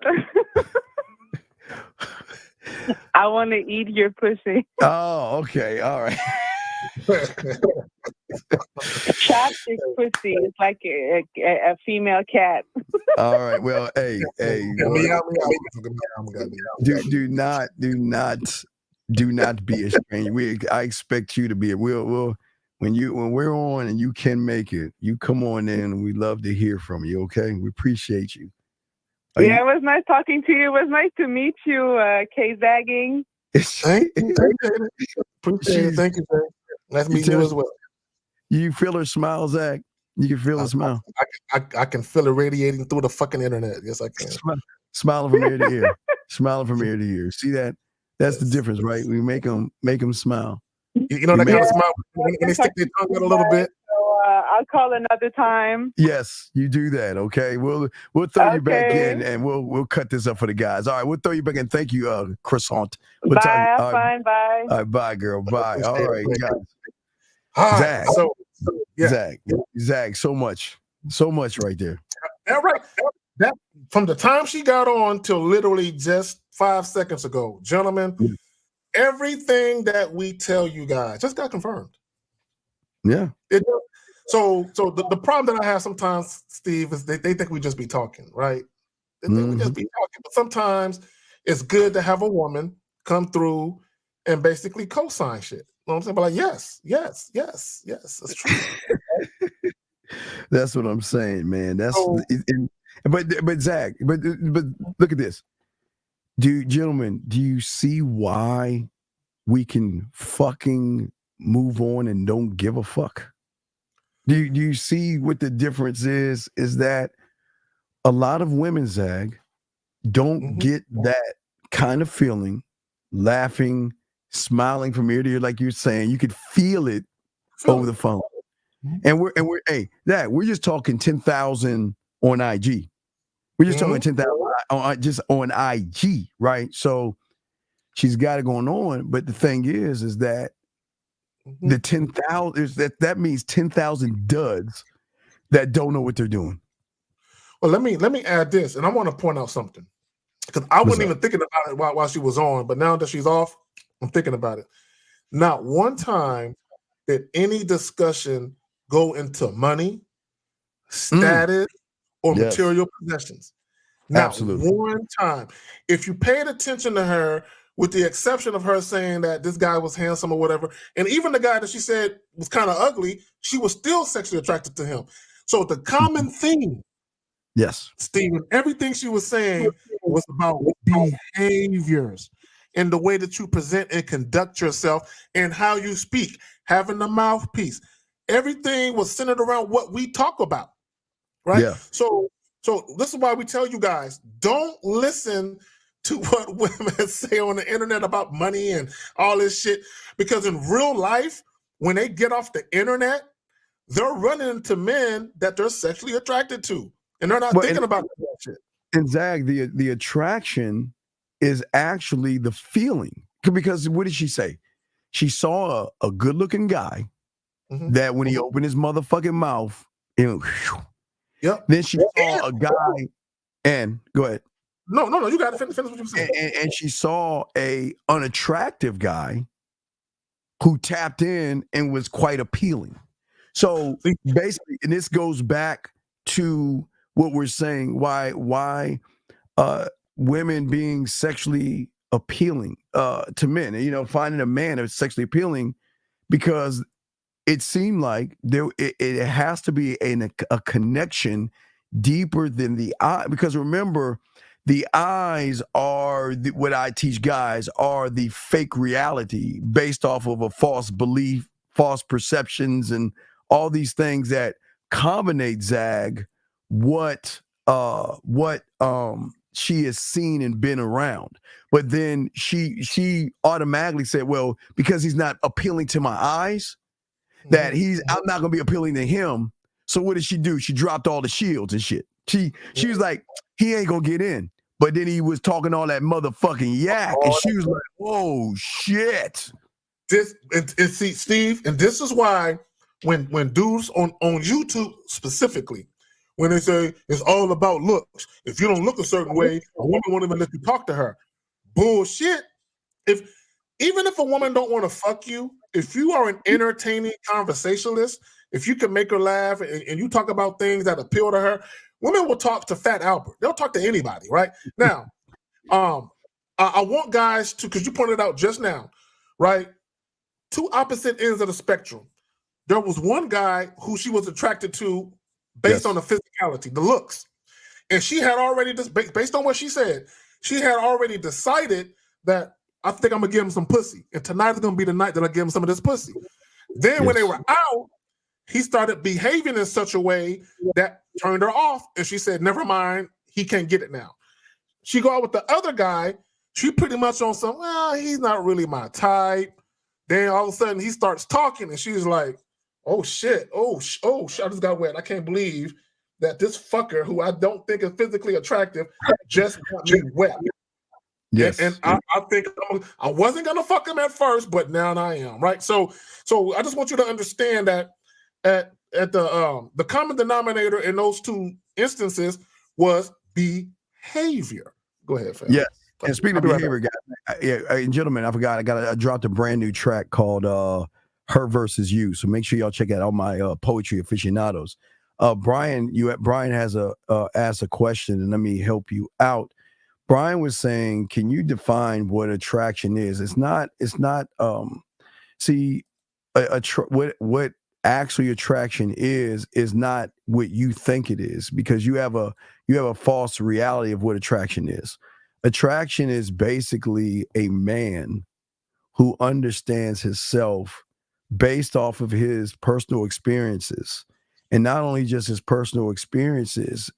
I want to eat your pussy. Oh, okay. All right. Chatte is pussy. It's like a female cat. All right. Well, hey. Do not be ashamed. I expect you to be. When we're on and you can make it, you come on in and we love to hear from you. Okay, we appreciate you. It was nice talking to you. It was nice to meet you, K-Zagging. Thank you. Appreciate it. Thank you, sir. Nice to meet you as well. You feel her smile, Zach? You can feel her smile. I can feel it radiating through the fucking internet. Yes, I can. Smiling from ear to ear. Smiling from ear to ear. See that? That's the difference, right? We make them smile. You know that kind of smile when they stick their tongue out a little bit. So I'll call another time. Yes, you do that. Okay, we'll throw you back in and we'll cut this up for the guys. All right, we'll throw you back in. Thank you, Croissant. Bye. Fine. Bye. All right, bye, girl. Bye. All right, Zach. guys. Zach. So much right there. That right. That from the time she got on till literally just 5 seconds ago, gentlemen. Everything that we tell you guys just got confirmed. Yeah. So the problem that I have sometimes, Steve, is they think we just be talking, right? They think we just be talking, but sometimes it's good to have a woman come through and basically co-sign shit. You know what I'm saying? But like, yes, that's true. That's what I'm saying, man. But Zach, but look at this. Gentlemen, do you see why we can fucking move on and don't give a fuck? Do you see what the difference is? Is that a lot of women, Zag, don't get that kind of feeling, laughing, smiling from ear to ear, like you're saying. You could feel it over the phone. And we're we're just talking 10,000 on IG. We're just talking 10,000 just on IG, right? So she's got it going on, but the thing is that the 10,000 is that means 10,000 duds that don't know what they're doing. Well, let me add this, and I want to point out something because I wasn't even thinking about it while she was on, but now that she's off, I'm thinking about it. Not one time did any discussion go into money, status, or material possessions. Not one time. If you paid attention to her, with the exception of her saying that this guy was handsome or whatever, and even the guy that she said was kind of ugly, she was still sexually attracted to him. So the common theme, Yes. Stephen, everything she was saying was about behaviors and the way that you present and conduct yourself and how you speak, having the mouthpiece. Everything was centered around what we talk about, right? Yeah. So this is why we tell you guys, don't listen to what women say on the internet about money and all this shit, because in real life, when they get off the internet, they're running into men that they're sexually attracted to, and they're not thinking about that shit. And Zag, the attraction is actually the feeling. Because what did she say? She saw a good looking guy that when he opened his motherfucking mouth, then she saw a guy, and go ahead. No, you got to finish what you saying. And she saw a unattractive guy who tapped in and was quite appealing. So basically, and this goes back to what we're saying, why women being sexually appealing to men, and finding a man that's sexually appealing, because it seemed like it has to be a connection deeper than the eye. Because remember, the eyes are what I teach guys are the fake reality based off of a false belief, false perceptions, and all these things that combinate, Zag, what she has seen and been around. But then she automatically said, well, because he's not appealing to my eyes, that I'm not gonna be appealing to him. So what did she do? She dropped all the shields and shit. She was like, he ain't gonna get in. But then he was talking all that motherfucking yak, and she was like, "Oh shit!" This and see, Steve, and this is why when dudes on YouTube specifically, when they say it's all about looks, if you don't look a certain way, a woman won't even let you talk to her. Bullshit. Even if a woman don't want to fuck you, if you are an entertaining conversationalist, if you can make her laugh and you talk about things that appeal to her, women will talk to Fat Albert. They'll talk to anybody, right? Now, I want guys to, because you pointed out just now, right? Two opposite ends of the spectrum. There was one guy who she was attracted to based on the physicality, the looks. And she had already, based on what she said, she had already decided that I think I'm going to give him some pussy. And tonight is going to be the night that I give him some of this pussy. Then when they were out, he started behaving in such a way that turned her off. And she said, never mind, he can't get it now. She go out with the other guy. She pretty much on some, well, he's not really my type. Then all of a sudden he starts talking and she's like, oh shit, oh, I just got wet. I can't believe that this fucker who I don't think is physically attractive just got me wet. Yes. And I think I wasn't gonna fuck him at first, but now I am, right? So I just want you to understand that at the common denominator in those two instances was behavior. Go ahead, fam. Yes. And speaking of behavior, guys, gentlemen, I forgot I dropped a brand new track called Her Versus You. So make sure y'all check out all my poetry aficionados. Brian has asked a question, and let me help you out. Brian was saying, can you define what attraction is? It's not what actually attraction is not what you think it is, because you have a false reality of what attraction is. Attraction is basically a man who understands himself based off of his personal experiences, and not only just his personal experiences,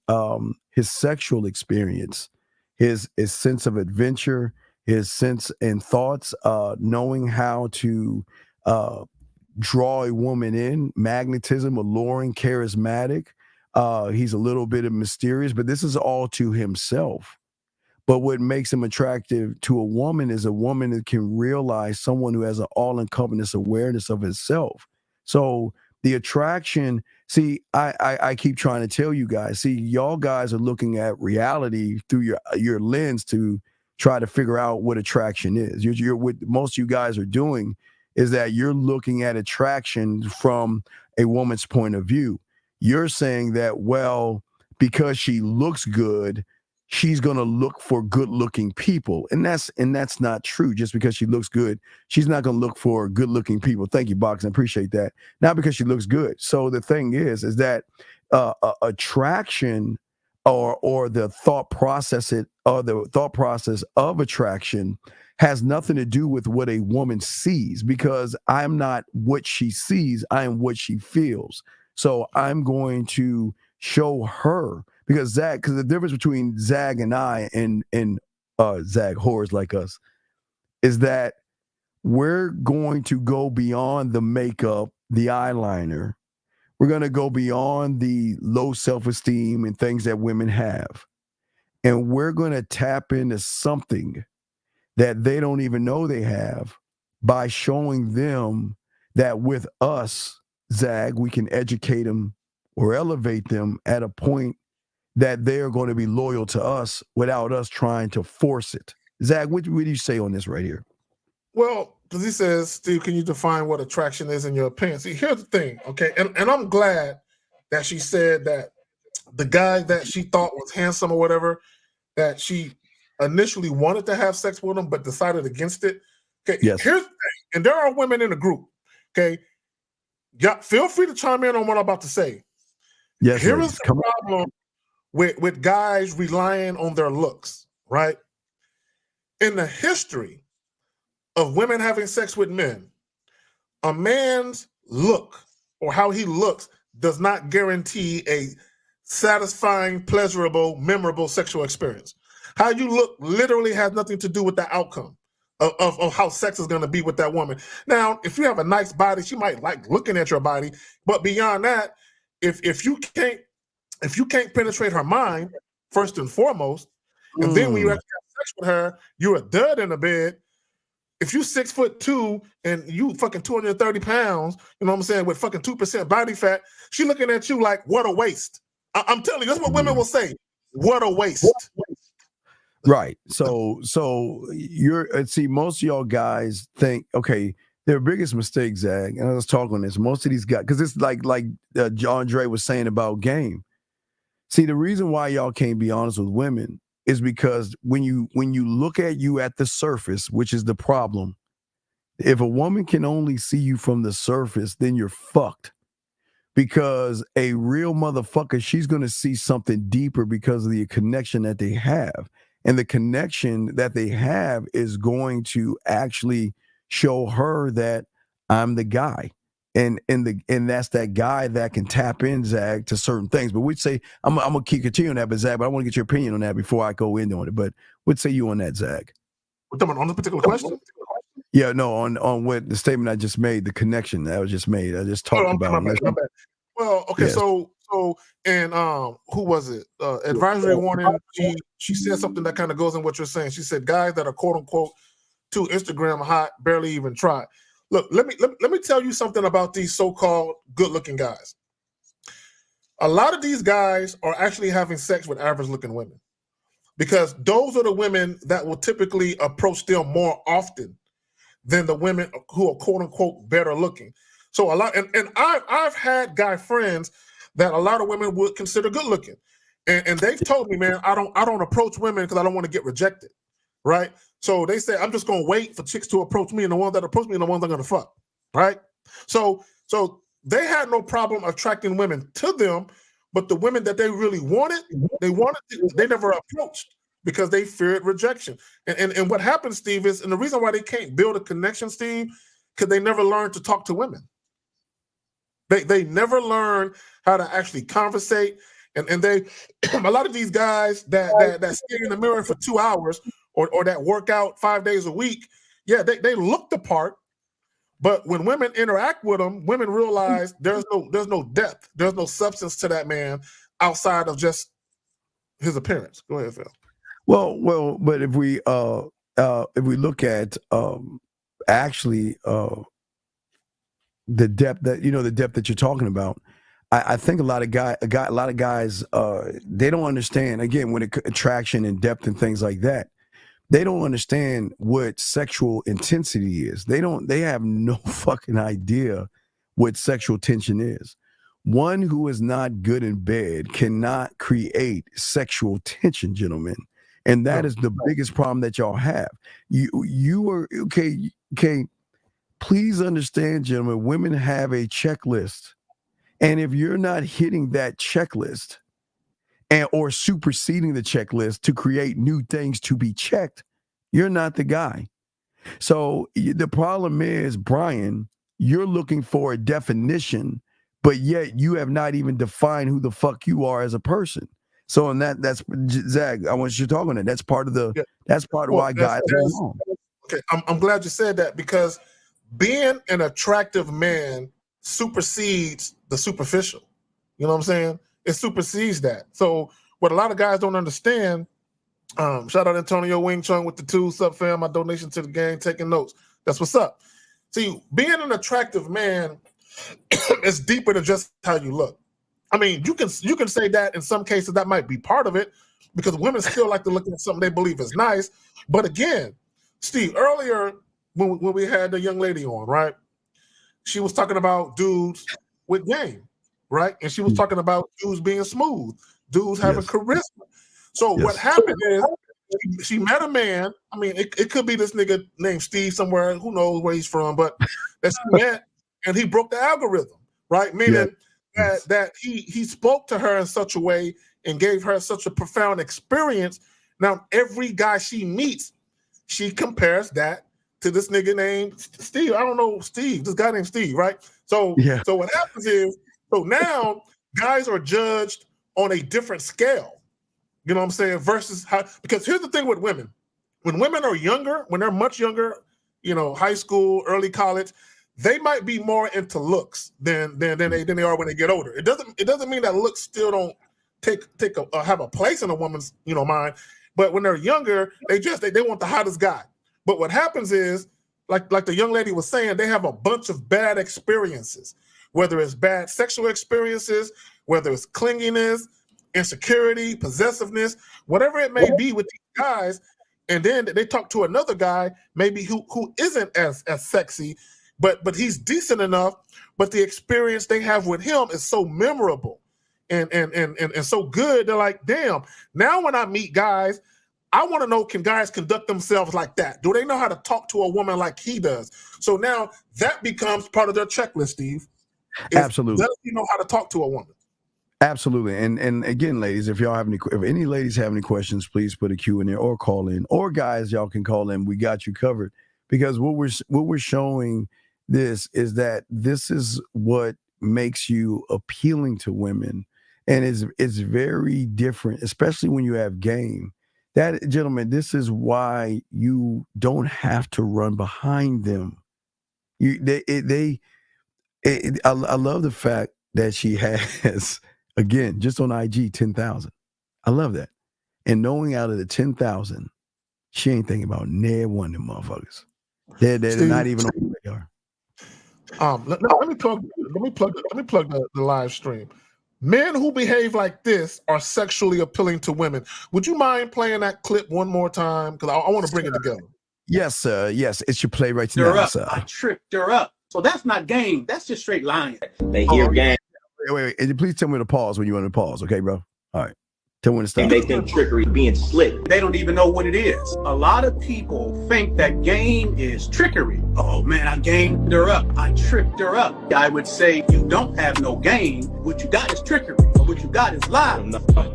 his sexual experience, his sense of adventure, his sense and thoughts, knowing how to draw a woman in, magnetism, alluring, charismatic. He's a little bit of mysterious, but this is all to himself. But what makes him attractive to a woman is a woman that can realize someone who has an all-encompassing awareness of himself. So the attraction, see, I keep trying to tell you guys, see, y'all guys are looking at reality through your lens to try to figure out what attraction is. You're what most of you guys are doing is that you're looking at attraction from a woman's point of view. You're saying that, well, because she looks good, she's going to look for good-looking people. And that's not true. Just because she looks good, she's not going to look for good-looking people. Thank you, Box. I appreciate that. Not because she looks good. So the thing is that attraction or the thought process of attraction has nothing to do with what a woman sees, because I'm not what she sees, I am what she feels. So I'm going to show her, because the difference between Zag and I and Zag whores like us is that we're going to go beyond the makeup, the eyeliner. We're going to go beyond the low self-esteem and things that women have. And we're going to tap into something that they don't even know they have by showing them that with us, Zag, we can educate them or elevate them at a point that they're going to be loyal to us without us trying to force it. Zag, what do you say on this right here? Well, because he says, Steve, can you define what attraction is in your opinion? See, here's the thing, okay? And I'm glad that she said that the guy that she thought was handsome or whatever, that she initially wanted to have sex with him but decided against it. Okay, yes. Here's the thing, and there are women in the group, okay? Yeah, feel free to chime in on what I'm about to say. Yes, Here is the problem with guys relying on their looks, right? In the history of women having sex with men, a man's look or how he looks does not guarantee a satisfying, pleasurable, memorable sexual experience. How you look literally has nothing to do with the outcome of how sex is going to be with that woman. Now, if you have a nice body, she might like looking at your body, but beyond that, if you can't penetrate her mind first and foremost, and then when you actually have sex with her, you're a dud in the bed. If you 6'2" and you fucking 230 pounds, you know what I'm saying, with fucking 2% body fat, she looking at you like, what a waste. I'm telling you, that's what women will say. What a waste. Right. So see, most of y'all guys think, okay, their biggest mistake, Zag, and let's talk on this. Most of these guys, because it's like Andre was saying about game. See, the reason why y'all can't be honest with women is because when you look at you at the surface, which is the problem, if a woman can only see you from the surface, then you're fucked. Because a real motherfucker, she's going to see something deeper because of the connection that they have. And the connection that they have is going to actually show her that I'm the guy. And that's that guy that can tap in, Zag, to certain things. But we'd say, I'm gonna keep continuing that, but Zag, but I want to get your opinion on that before I go in on it. But what say you on that, Zag? On this particular question? Yeah, no, on what the statement I just made, the connection that was just made. I just talked about. My bad. Well, okay, yes. so and who was it? Advisory warning. She said something that kind of goes in what you're saying. She said guys that are quote unquote too Instagram hot barely even try. Look, let me tell you something about these so-called good-looking guys. A lot of these guys are actually having sex with average-looking women, because those are the women that will typically approach them more often than the women who are quote-unquote better-looking. So a lot, and I've had guy friends that a lot of women would consider good-looking, and they've told me, man, I don't approach women because I don't want to get rejected, right? So they say, I'm just going to wait for chicks to approach me, and the ones that approach me are the ones I'm going to fuck, right? So they had no problem attracting women to them, but the women that they really wanted, they never approached because they feared rejection. And what happens, Steve, is, and the reason why they can't build a connection, Steve, because they never learned to talk to women. They never learn how to actually conversate. And they, a lot of these guys that stare in the mirror for 2 hours or that work out 5 days a week, yeah, they look the part, but when women interact with them, women realize there's no depth, there's no substance to that man outside of just his appearance. Go ahead, Phil. Well, but if we look at actually the depth that you're talking about, I think a lot of guys they don't understand, again, when attraction and depth and things like that. They don't understand what sexual intensity is. They have no fucking idea what sexual tension is. One who is not good in bed cannot create sexual tension, gentlemen. And that is the biggest problem that y'all have. You are okay. Please understand, gentlemen, women have a checklist. And if you're not hitting that checklist or superseding the checklist to create new things to be checked, you're not the guy. So the problem is, Brian, you're looking for a definition, but yet you have not even defined who the fuck you are as a person. So in that's Zach, I want you to talk on it. That's part of why guys are wrong. Okay, I'm glad you said that, because being an attractive man supersedes the superficial. You know what I'm saying? It supersedes that. So what a lot of guys don't understand, shout out Antonio Wing Chung with the 2 sub fam, my donation to the gang, taking notes. That's what's up. See, being an attractive man is deeper than just how you look. I mean, you can say that in some cases that might be part of it, because women still like to look at something they believe is nice. But again, Steve, earlier when we had the young lady on, right? She was talking about dudes with game, right? And she was talking about dudes being smooth, dudes having charisma. So what happened is she met a man. I mean, it could be this nigga named Steve somewhere. Who knows where he's from? But that she met, and he broke the algorithm, right? Meaning that he spoke to her in such a way and gave her such a profound experience. Now, every guy she meets, she compares that to this nigga named Steve. I don't know Steve, this guy named Steve, right? So what happens is, so now guys are judged on a different scale. You know what I'm saying? Versus how, because here's the thing with women. When women are younger, when they're much younger, you know, high school, early college, they might be more into looks than they are when they get older. It doesn't mean that looks still don't have a place in a woman's, you know, mind. But when they're younger, they want the hottest guy. But what happens is, like the young lady was saying, they have a bunch of bad experiences, whether it's bad sexual experiences, whether it's clinginess, insecurity, possessiveness, whatever it may be with these guys. And then they talk to another guy, maybe who isn't as sexy, but he's decent enough. But the experience they have with him is so memorable and so good. They're like, damn, now when I meet guys, I want to know, can guys conduct themselves like that? Do they know how to talk to a woman like he does? So now that becomes part of their checklist, Steve. Absolutely. Does he know how to talk to a woman? Absolutely. And again, ladies, if any ladies have any questions, please put a Q in there or call in. Or guys, y'all can call in. We got you covered. Because what we're showing this is that this is what makes you appealing to women. And it's very different, especially when you have game. That, gentlemen, this is why you don't have to run behind them. I love the fact that she has, again, just on IG, 10,000. I love that. And knowing out of the 10,000, she ain't thinking about near one of them motherfuckers. They're not even on the radar. Let me plug the live stream. Men who behave like this are sexually appealing to women. Would you mind playing that clip one more time? Because I want to bring it together. Yes, sir. Yes, it should play right Her now, up. sir. I tripped her up. So that's not game. That's just straight lying. They hear game. Wait. And please tell me to pause when you want to pause, okay, bro? All right. Tell me when to stop. And make them trickery, being slick. They don't even know what it is. A lot of people think that game is trickery. Oh man, I gamed her up. I tripped her up. I would say you don't have no game. What you got is trickery. What you got is lies.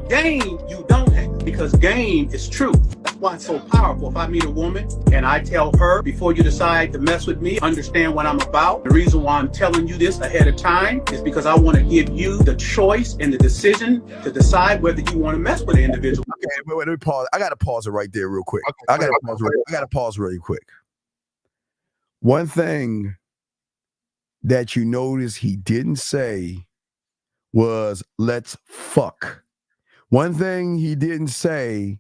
Game you don't have, because game is truth. That's why it's so powerful. If I meet a woman and I tell her, before you decide to mess with me, understand what I'm about. The reason why I'm telling you this ahead of time is because I want to give you the choice and the decision to decide whether you want to mess with an individual. Okay, wait, let me pause. I got to pause it right there real quick. I got to pause really quick. One thing that you notice he didn't say was let's fuck. One thing he didn't say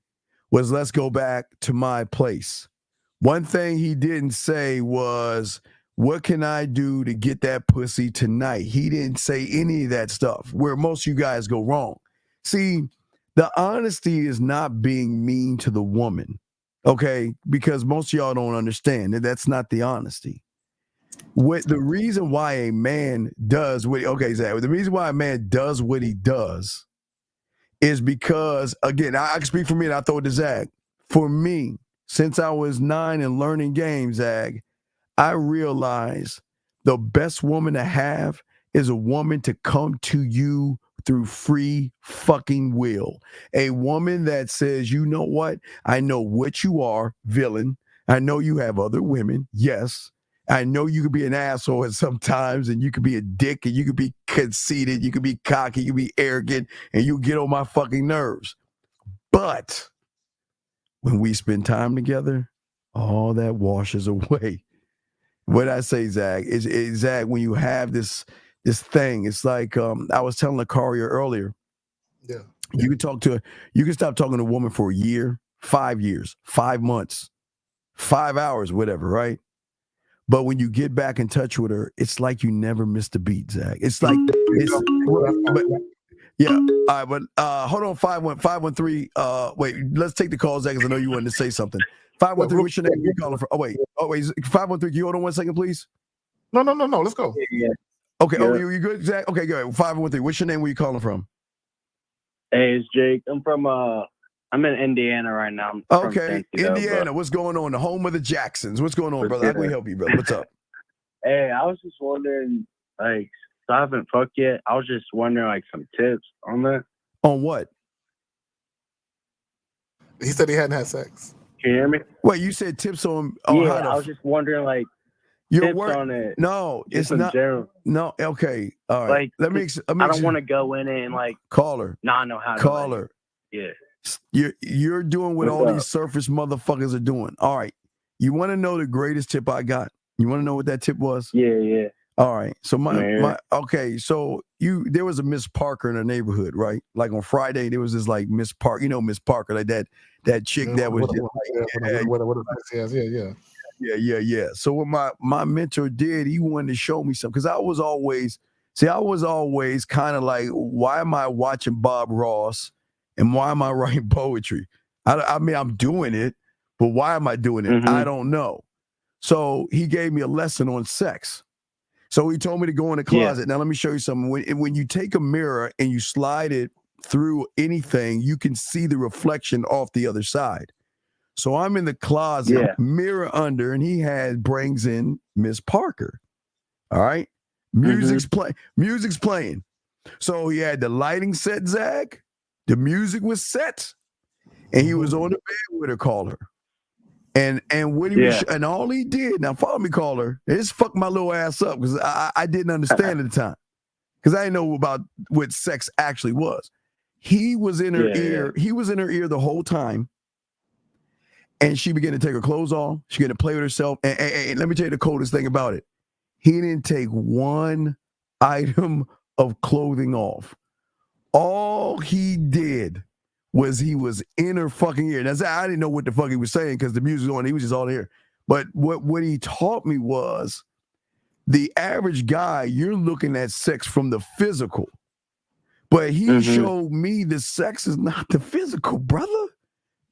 was let's go back to my place. One thing he didn't say was what can I do to get that pussy tonight? He didn't say any of that stuff, where most of you guys go wrong. See, the honesty is not being mean to the woman, okay? Because most of y'all don't understand that that's not the honesty. What the reason why a man does what Zach, the reason why a man does what he does is because, again, I can speak for me and I throw it to Zach. For me, since I was 9 and learning games, Zach, I realized the best woman to have is a woman to come to you through free fucking will. A woman that says, you know what? I know what you are, villain. I know you have other women. Yes. I know you could be an asshole at sometimes, and you could be a dick, and you could be conceited, you could be cocky, you could be arrogant, and you get on my fucking nerves. But when we spend time together, all that washes away. What I say, Zach, is Zach, when you have this thing, it's like I was telling Lakaria earlier. Yeah. You can stop talking to a woman for a year, 5 years, 5 months, 5 hours, whatever, right? But when you get back in touch with her, it's like you never missed a beat, Zach. It's like yeah. All right, but hold on, 513. Wait, let's take the call, Zach, because I know you wanted to say something. 513, what's your name? Where you calling from? Oh wait, 513. Can you hold on 1 second, please? No. Let's go. Yeah. Okay. Yeah. Oh, you good, Zach? Okay, good. 513. What's your name? Where you calling from? Hey, it's Jake. I'm in Indiana right now. Okay, Indiana. What's going on? The home of the Jacksons. What's going on, brother? How can we help you, brother? What's up? Hey, I was just wondering, like, so I haven't fucked yet. I was just wondering, like, some tips on that. On what? He said he hadn't had sex. Can you hear me? Wait, you said tips on yeah, how to... I was just wondering, like, tips on it. No, it's not. General. No, okay. All right. Like, I don't want to go in it and, like... Call her. Not know how to... Call her. Yeah. You're doing what all these surface motherfuckers are doing. All right. You want to know the greatest tip I got? You want to know what that tip was? Yeah. All right. So so there was a Miss Parker in the neighborhood, right? Like on Friday, there was this like Miss Parker, Miss Parker, like that chick that was yeah. So what my mentor did, he wanted to show me something, because I was always kind of like, why am I watching Bob Ross? And why am I writing poetry? I mean, I'm doing it, but why am I doing it? Mm-hmm. I don't know. So he gave me a lesson on sex. So he told me to go in the closet. Yeah. Now, let me show you something. When you take a mirror and you slide it through anything, you can see the reflection off the other side. So I'm in the closet, mirror under, and he brings in Miss Parker. All right? Music's playing. So he had the lighting set, Zach. The music was set, and he was on the bed with her, call her. And what he was, and all he did, now follow me, call her, just fucked my little ass up, because I didn't understand at the time, because I didn't know about what sex actually was. He was in her ear. He was in her ear the whole time, and she began to take her clothes off. She began to play with herself. And let me tell you the coldest thing about it. He didn't take one item of clothing off. All he did was he was in her fucking ear. Now, I didn't know what the fuck he was saying, because the music was on. He was just all here. But what he taught me was, the average guy, you're looking at sex from the physical. But he showed me the sex is not the physical, brother.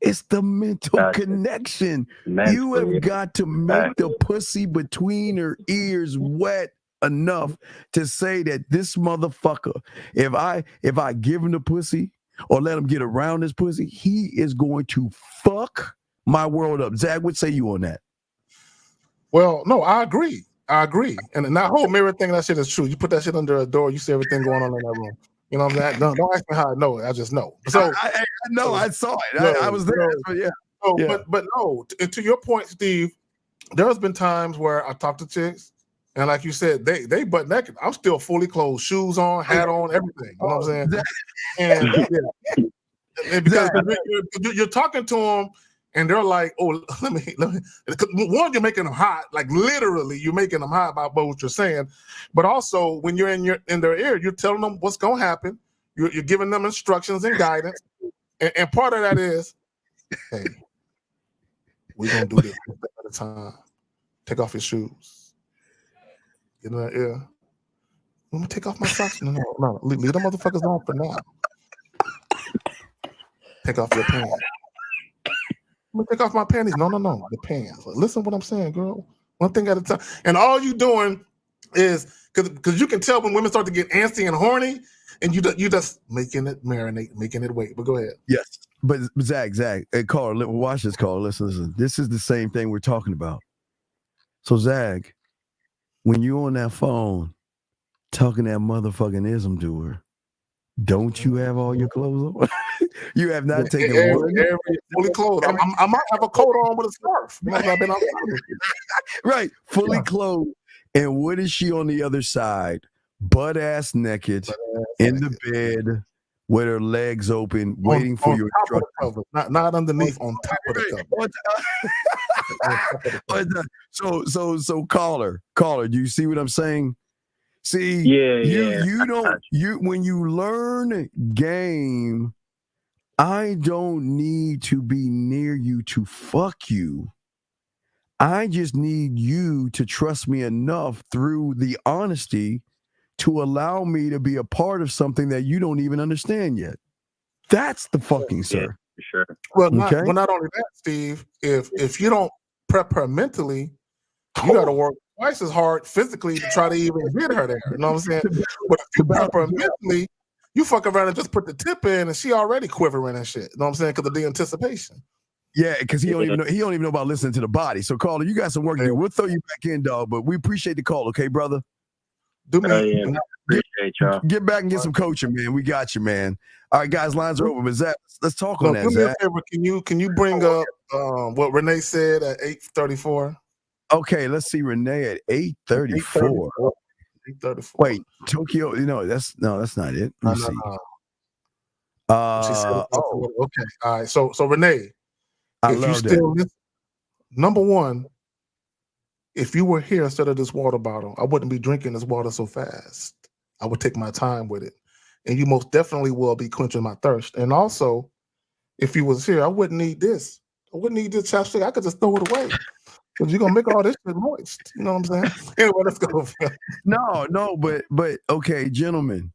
It's the mental connection. You have got to make the pussy between her ears wet enough to say that this motherfucker, if I give him the pussy or let him get around this pussy, he is going to fuck my world up. Zach, what say you on that? Well, no, I agree. And that whole mirror thing, that shit is true. You put that shit under a door, you see everything going on in that room. You know what I'm saying? Don't ask me how I know it. I just know. So I know, I saw it. I was there. But no, to your point, Steve, there has been times where I talk to chicks, and like you said, they butt naked. I'm still fully clothed, shoes on, hat on, everything. You know what I'm saying? And because you're talking to them, and they're like, "Oh, let me." One, you're making them hot, like literally, you're making them hot about what you're saying. But also, when you're in their ear, you're telling them what's going to happen. You're giving them instructions and guidance, and part of that is, hey, we're gonna do this at a time. Take off your shoes. Get in their ear. Let me take off my socks. No. Leave the motherfuckers on for now. Take off your pants. I'm gonna take off my panties. No, the pants. Listen to what I'm saying, girl. One thing at a time. And all you doing is because you can tell when women start to get antsy and horny, and you just making it marinate, making it wait. But go ahead. Yes, but Zach, hey, caller, watch this, caller. Listen. This is the same thing we're talking about. So Zach, when you're on that phone, talking that motherfucking ism to her. Don't you have all your clothes on? You have not taken one. Fully clothed. I might have a coat on with a scarf. You know, I've been outside. Right, fully clothed. And what is she on the other side? Butt ass naked in the bed with her legs open, waiting for your instructions. Not underneath, on top of the cover. So caller, do you see what I'm saying? See, when you learn game, I don't need to be near you to fuck you. I just need you to trust me enough through the honesty to allow me to be a part of something that you don't even understand yet. That's the fucking sir. Sure. Well, not only that, Steve. If you don't prep her mentally, you got to work twice as hard physically to try to even get her there. You know what I'm saying? But if you prep her mentally, you fuck around and just put the tip in, and she already quivering and shit. You know what I'm saying? Because of the anticipation. Yeah, because he don't even know about listening to the body. So, caller, you got some work to do. We'll throw you back in, dog. But we appreciate the call, okay, brother? Appreciate y'all. Get back and get some coaching, man. We got you, man. All right, guys, lines are open. But Zach, let's talk on that. Do me Zach. a favor. Can you bring up what Renee said at 8:34? Okay, let's see Renee at 8:34. 8:34. Wait, Tokyo. That's not it. Let me see. She said, okay. All right. So Renee, if you still listen, number one, if you were here instead of this water bottle, I wouldn't be drinking this water so fast. I would take my time with it. And you most definitely will be quenching my thirst. And also, if you was here, I wouldn't need this. I wouldn't need this chapstick. I could just throw it away. Because you're going to make all this shit moist. You know what I'm saying? Anyway, let's go. No, but okay, gentlemen,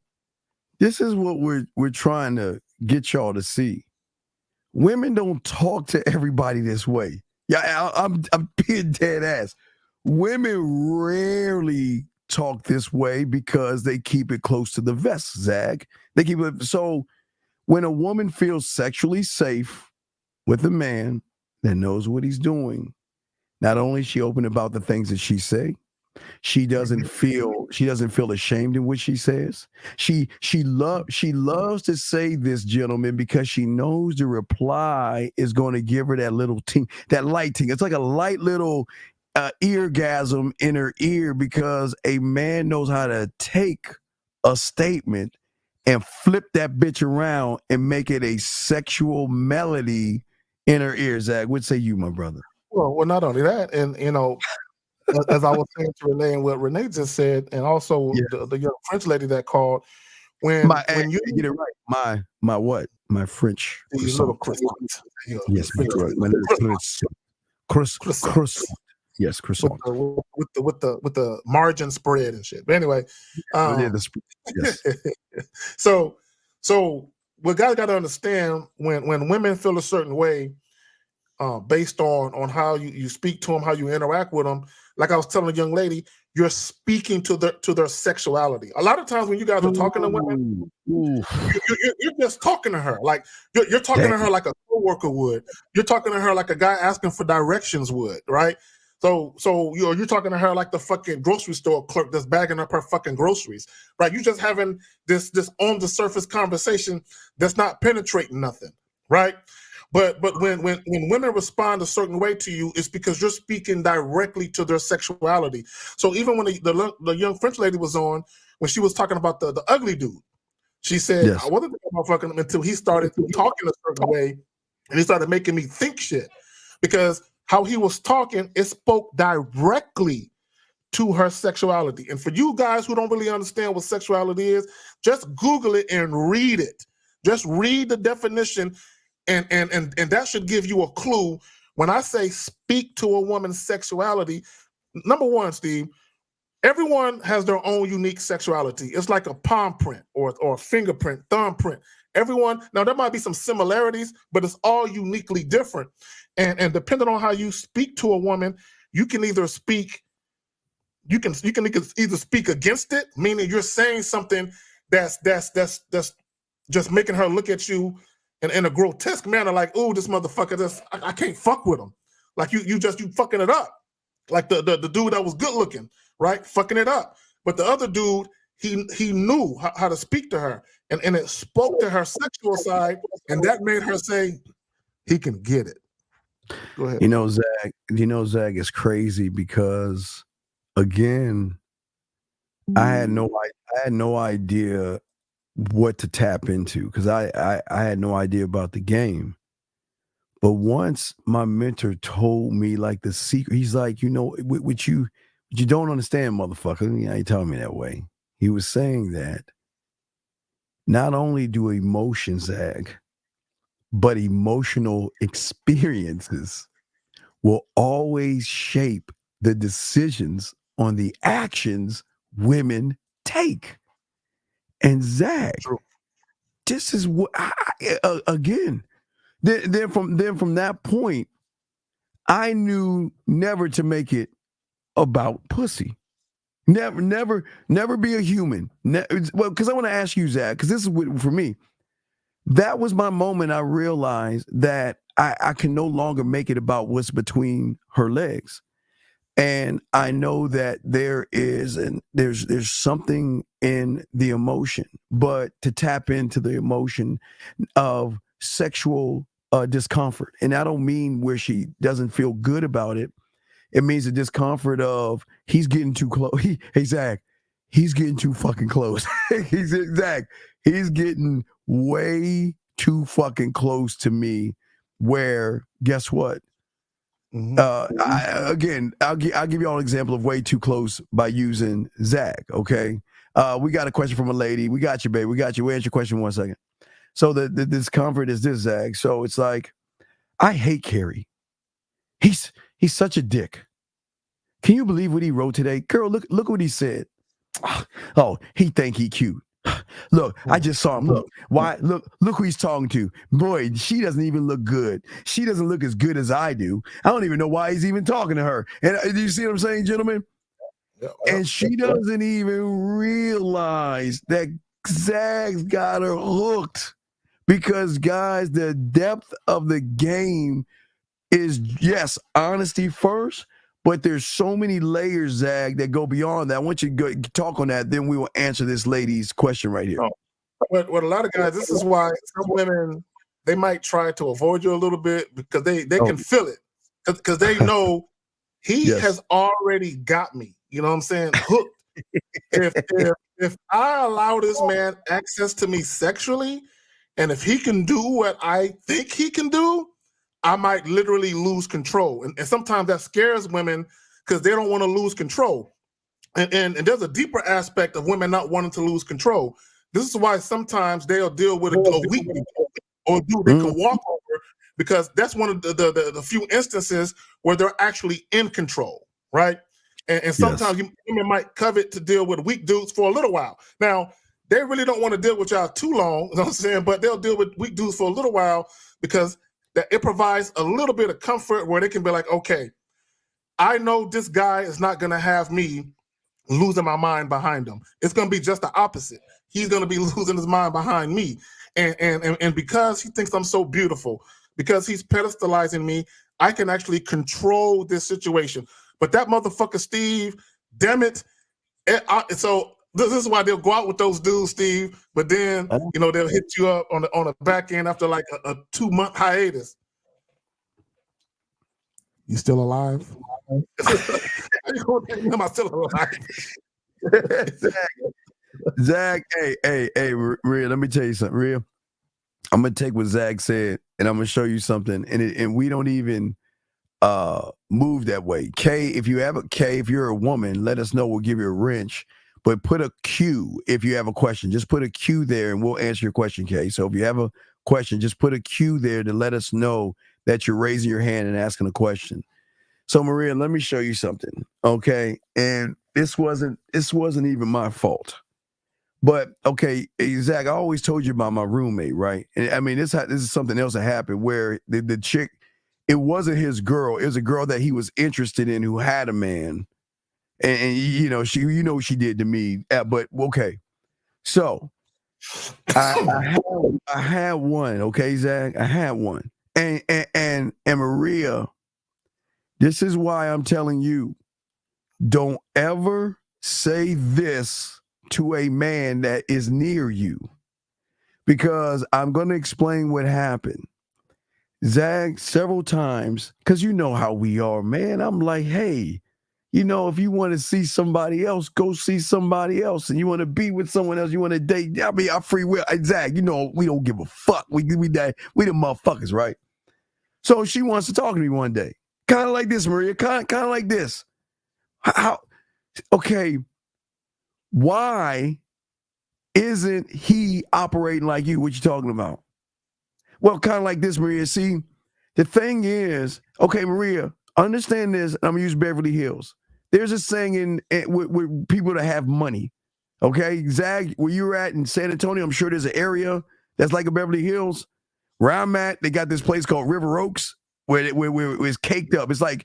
this is what we're trying to get y'all to see. Women don't talk to everybody this way. Yeah, I'm being dead ass. Women rarely talk this way because they keep it close to the vest, Zach. They keep it so when a woman feels sexually safe with a man that knows what he's doing, not only is she open about the things that she say, she doesn't feel ashamed in what she says. She loves to say this, gentlemen, because she knows the reply is going to give her that little ting, that light ting. It's like a light little eargasm in her ear because a man knows how to take a statement and flip that bitch around and make it a sexual melody in her ear. Zach, what say you, my brother? Well, not only that, and as I was saying to Renee and what Renee just said, and also the young French lady that called, when you get it right, my what? My French croissant. Yes, my croissant. Yes, croissant. With the margin spread and shit. But anyway, yes. So what guys got to understand when women feel a certain way, based on how you speak to them, how you interact with them. Like I was telling a young lady, you're speaking to their sexuality. A lot of times when you guys are talking to women, you're just talking to her. Like you're talking to her like a coworker would. You're talking to her like a guy asking for directions would, right? So you're talking to her like the fucking grocery store clerk that's bagging up her fucking groceries, right? You're just having this on the surface conversation that's not penetrating nothing, right? But when women respond a certain way to you, it's because you're speaking directly to their sexuality. So even when the young French lady was on, when she was talking about the ugly dude, she said, I wasn't thinking about fucking him until he started talking a certain way and he started making me think shit. Because how he was talking, it spoke directly to her sexuality. And for you guys who don't really understand what sexuality is, just Google it and read it. Just read the definition. And that should give you a clue. When I say speak to a woman's sexuality, number one, Steve, everyone has their own unique sexuality. It's like a palm print or a fingerprint, thumbprint. Everyone, now there might be some similarities, but it's all uniquely different. And depending on how you speak to a woman, you can either speak, you can either speak against it, meaning you're saying something that's just making her look at you in a grotesque manner, like, ooh, this motherfucker, I can't fuck with him. Like you fucking it up. Like the dude that was good looking, right? Fucking it up. But the other dude, he knew how to speak to her, and it spoke to her sexual side, and that made her say he can get it. Go ahead. You know, Zach is crazy because, again, I had no idea what to tap into because I had no idea about the game. But once my mentor told me like the secret, he's like, what you don't understand, motherfucker. You know, he told me that way. He was saying that not only do emotions zag, but emotional experiences will always shape the decisions on the actions women take. And Zach, this is what again. Then from that point, I knew never to make it about pussy. Never be a human. Well, because I want to ask you, Zach, because this is what, for me. That was my moment. I realized that I can no longer make it about what's between her legs. And I know that there's something in the emotion, but to tap into the emotion of sexual discomfort. And I don't mean where she doesn't feel good about it. It means the discomfort of he's getting too close. Hey, Zach, he's getting too fucking close. He's getting way too fucking close to me where, guess what? I'll give you all an example of way too close by using Zach, okay? We got a question from a lady. We got you, babe. We got you. We'll answer your question in 1 second. So the discomfort is this, Zach. So it's like, I hate Carrie. He's such a dick. Can you believe what he wrote today? Girl, look what he said. Oh, he think he cute. Look, I just saw him. Look, why? Look who he's talking to. Boy, she doesn't even look good. She doesn't look as good as I do. I don't even know why he's even talking to her. And do you see what I'm saying, gentlemen? And she doesn't even realize that Zag's got her hooked. Because, guys, the depth of the game is, yes, honesty first, but there's so many layers, Zag, that go beyond that. I want you to go talk on that, then we will answer this lady's question right here. What a lot of guys, this is why some women, they might try to avoid you a little bit because they can feel it. Because they know he has already got me. You know what I'm saying? Hooked. If I allow this man access to me sexually, and if he can do what I think he can do, I might literally lose control. And sometimes that scares women because they don't want to lose control. And there's a deeper aspect of women not wanting to lose control. This is why sometimes they'll deal with a weak or dude they can walk over, because that's one of the few instances where they're actually in control, right? And sometimes women might covet to deal with weak dudes for a little while. Now, they really don't want to deal with y'all too long, you know what I'm saying? But they'll deal with weak dudes for a little while because that it provides a little bit of comfort where they can be like, okay, I know this guy is not going to have me losing my mind behind him. It's going to be just the opposite. He's going to be losing his mind behind me. And because he thinks I'm so beautiful, because he's pedestalizing me, I can actually control this situation. But that motherfucker, Steve, damn it. So this is why they'll go out with those dudes, Steve, but then, they'll hit you up on the back end after like a 2-month hiatus. You still alive? Am I still alive? Zach, hey, Rhea, let me tell you something, Rhea. I'm gonna take what Zach said, and I'm gonna show you something, and we don't even move that way. Kay, if you're a woman, let us know. We'll give you a wrench. But put a Q if you have a question. Just put a Q there, and we'll answer your question, Kay. So if you have a question, just put a Q there to let us know that you're raising your hand and asking a question. So Maria, let me show you something, okay? And this wasn't even my fault. But okay, Zach, I always told you about my roommate, right? And I mean, this is something else that happened where the chick, it wasn't his girl. It was a girl that he was interested in who had a man. And she did to me. But okay, so I had one. Okay, Zach, I had one. And Maria, this is why I'm telling you, don't ever say this to a man that is near you, because I'm going to explain what happened. Zag, several times, because you know how we are, man. I'm like, hey, you know, if you want to see somebody else, go see somebody else. And you want to be with someone else, you want to date, I mean, our free will. Zag, you know, we don't give a fuck. We the motherfuckers, right? So she wants to talk to me one day. Kind of like this, Maria. Kind of like this. How? Okay, why isn't he operating like you? What you talking about? Well, kind of like this, Maria. See, the thing is, okay, Maria, understand this. I'm gonna use Beverly Hills. There's a saying with people that have money. Okay, Zag, where you're at in San Antonio, I'm sure there's an area that's like a Beverly Hills. Where I'm at, they got this place called River Oaks, where it's caked up. It's like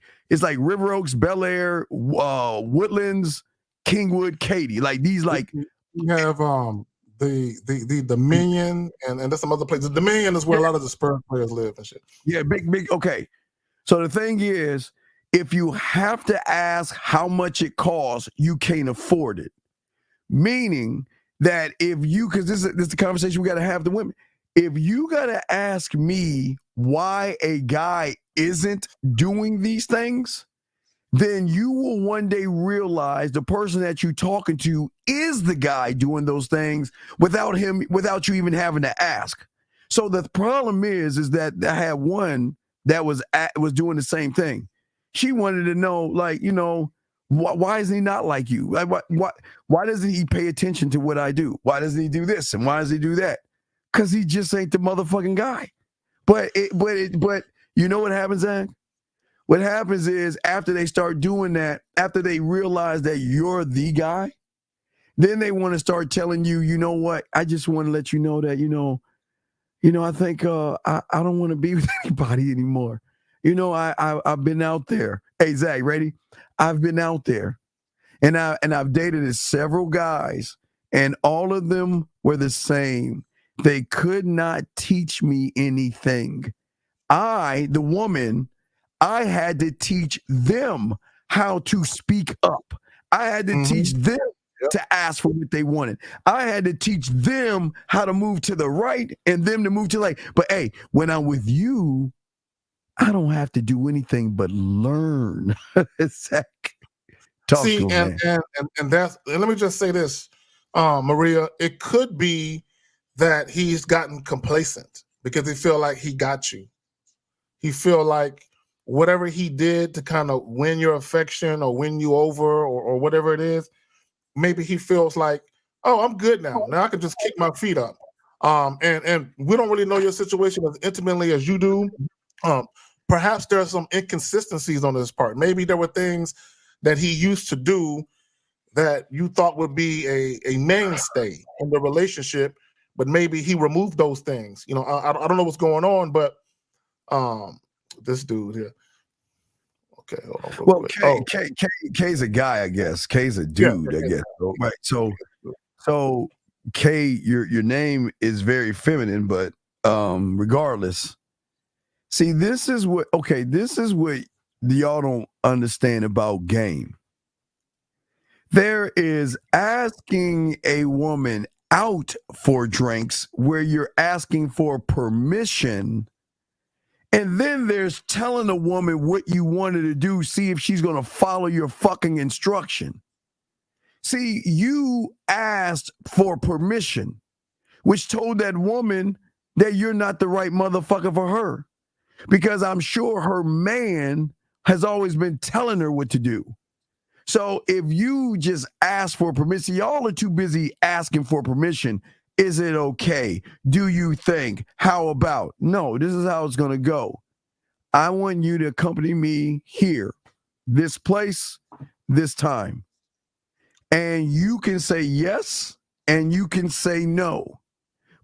River Oaks, Bel Air, Woodlands, Kingwood, Katy. Like these, like you have the Dominion and there's some other places. The Dominion is where a lot of the Spurs players live and shit. Yeah, big. Okay, so the thing is, if you have to ask how much it costs, you can't afford it. Meaning that if you, because this is the conversation we got to have with the women. If you got to ask me why a guy isn't doing these things, then you will one day realize the person that you're talking to is the guy doing those things without you even having to ask. So the problem is that I had one that was doing the same thing. She wanted to know, like, you know, why is he not like you? Like, why doesn't he pay attention to what I do? Why doesn't he do this and why does he do that? Because he just ain't the motherfucking guy. But you know what happens, Zach? What happens is after they start doing that, after they realize that you're the guy, then they want to start telling you, you know what? I just want to let you know that, you know, I think I don't want to be with anybody anymore. You know, I've been out there. Hey, Zach, ready? I've been out there, and I've dated several guys, and all of them were the same. They could not teach me anything. The woman, I had to teach them how to speak up. I had to teach them to ask for what they wanted. I had to teach them how to move to the right and them to move to the left. But hey, when I'm with you, I don't have to do anything but learn. Zach, talk to him, and that's, and let me just say this, Maria, it could be that he's gotten complacent because he feel like he got you. He feel like whatever he did to kind of win your affection or win you over or whatever it is, maybe he feels like, oh, I'm good now. Now I can just kick my feet up. And we don't really know your situation as intimately as you do. Perhaps there are some inconsistencies on his part. Maybe there were things that he used to do that you thought would be a mainstay in the relationship, but maybe he removed those things. You know, I don't know what's going on, but this dude here. Okay, hold on. Well, K's a guy, I guess. K's a dude, I guess. So, right. So K, your name is very feminine, but regardless, see, this is what y'all don't understand about game. There is asking a woman out for drinks where you're asking for permission. And then there's telling a woman what you wanted to do, see if she's going to follow your fucking instruction. See, you asked for permission, which told that woman that you're not the right motherfucker for her. Because I'm sure her man has always been telling her what to do. So if you just ask for permission, y'all are too busy asking for permission. Is it okay? Do you think? How about? No, this is how it's going to go. I want you to accompany me here, this place, this time. And you can say yes and you can say no.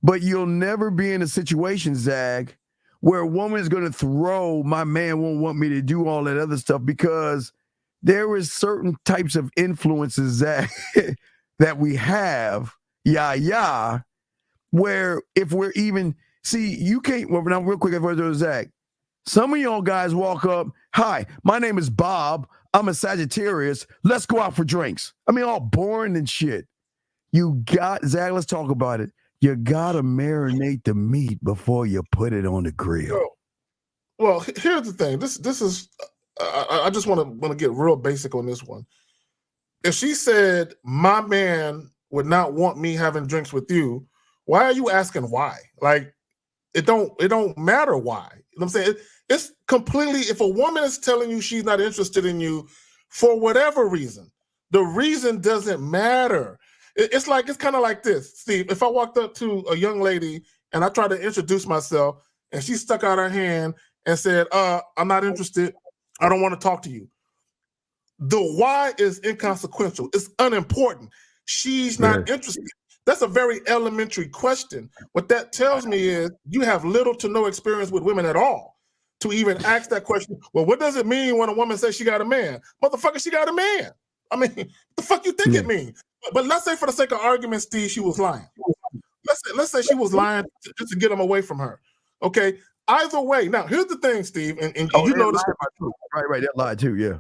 But you'll never be in a situation, Zag, where a woman is going to throw, my man won't want me to do all that other stuff, because there is certain types of influences that we have, where if we're even, see, you can't, well, now real quick, Zach, some of y'all guys walk up, hi, my name is Bob, I'm a Sagittarius, let's go out for drinks. I mean, all boring and shit. Zach, let's talk about it. You gotta marinate the meat before you put it on the grill. Well, here's the thing. This is. I just want to get real basic on this one. If she said my man would not want me having drinks with you, why are you asking why? Like, it don't matter why. You know what I'm saying? It's completely. If a woman is telling you she's not interested in you for whatever reason, the reason doesn't matter. It's kind of like this, Steve. If I walked up to a young lady and I tried to introduce myself, and she stuck out her hand and said, "I'm not interested. I don't want to talk to you." The why is inconsequential. It's unimportant. She's not interested. That's a very elementary question. What that tells me is you have little to no experience with women at all to even ask that question. Well, what does it mean when a woman says she got a man? Motherfucker, she got a man. I mean, what the fuck you think it means? But let's say for the sake of argument, Steve, she was lying. Let's say she was lying just to get him away from her. Okay. Either way. Now, here's the thing, Steve, and you know this. Right. That lied too, yeah.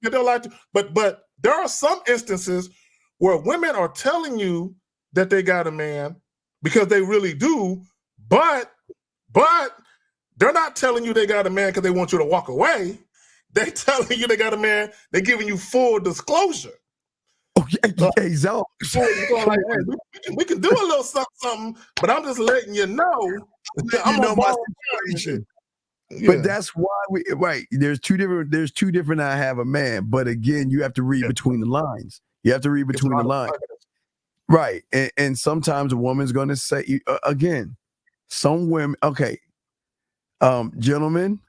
Yeah, they'll lie to, but there are some instances where women are telling you that they got a man because they really do, but they're not telling you they got a man because they want you to walk away. They're telling you they got a man. They're giving you full disclosure. Oh, hey, Zo. Like, hey, we can do a little something, but I'm just letting you know. I'm on my situation. Yeah. But that's why there's two different I have a man, but again, you have to read between the lines. You have to read between the lines. Right. And sometimes a woman's going to say, again, some women, okay, gentlemen,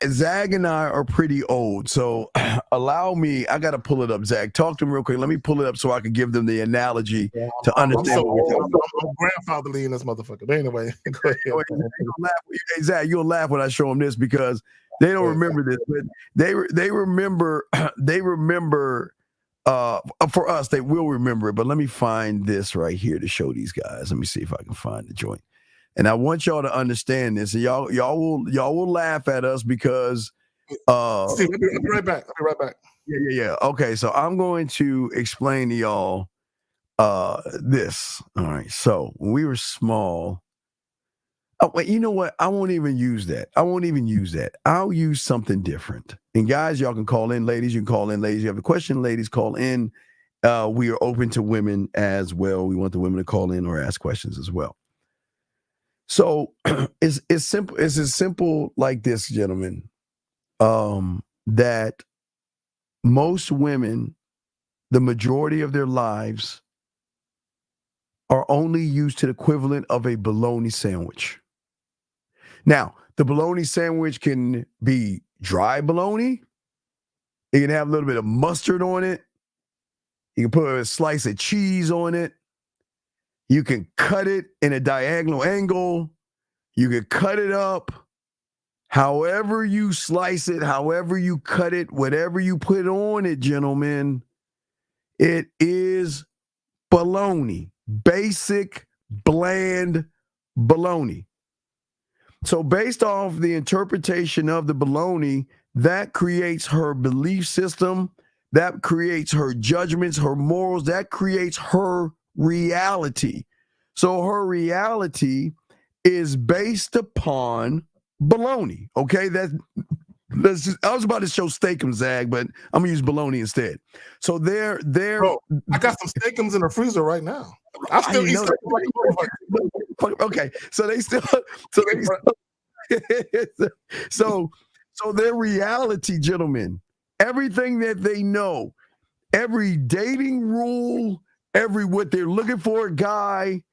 Zag and I are pretty old, so allow me, I got to pull it up, Zag. Talk to him real quick. Let me pull it up so I can give them the analogy to understand. I'm grandfatherly in this motherfucker. But anyway, go ahead. Hey, Zag, you'll laugh when I show them this because they don't remember this, but they remember, for us, they will remember it, but let me find this right here to show these guys. Let me see if I can find the joint. And I want y'all to understand this. And y'all will laugh at us because Steve, I'll be right back. Yeah. Okay, so I'm going to explain to y'all this. All right. So when we were small. Oh, wait, you know what? I won't even use that. I'll use something different. And guys, y'all can call in. Ladies, you can call in. Ladies, you have a question. Ladies, call in. We are open to women as well. We want the women to call in or ask questions as well. So it's simple. It's as simple like this, gentlemen, that most women, the majority of their lives, are only used to the equivalent of a bologna sandwich. Now, the bologna sandwich can be dry bologna. It can have a little bit of mustard on it. You can put a slice of cheese on it. You can cut it in a diagonal angle. You can cut it up. However you slice it, however you cut it, whatever you put on it, gentlemen, it is bologna. Basic, bland bologna. So based off the interpretation of the bologna, that creates her belief system, that creates her judgments, her morals, that creates her reality. So her reality is based upon bologna. Okay, I was about to show steakums, Zag, but I'm gonna use bologna instead. So they're Bro, I got some steakums in the freezer right now. I still eat steakums. Okay, so their reality, gentlemen, everything that they know, every dating rule, every what they're looking for a guy,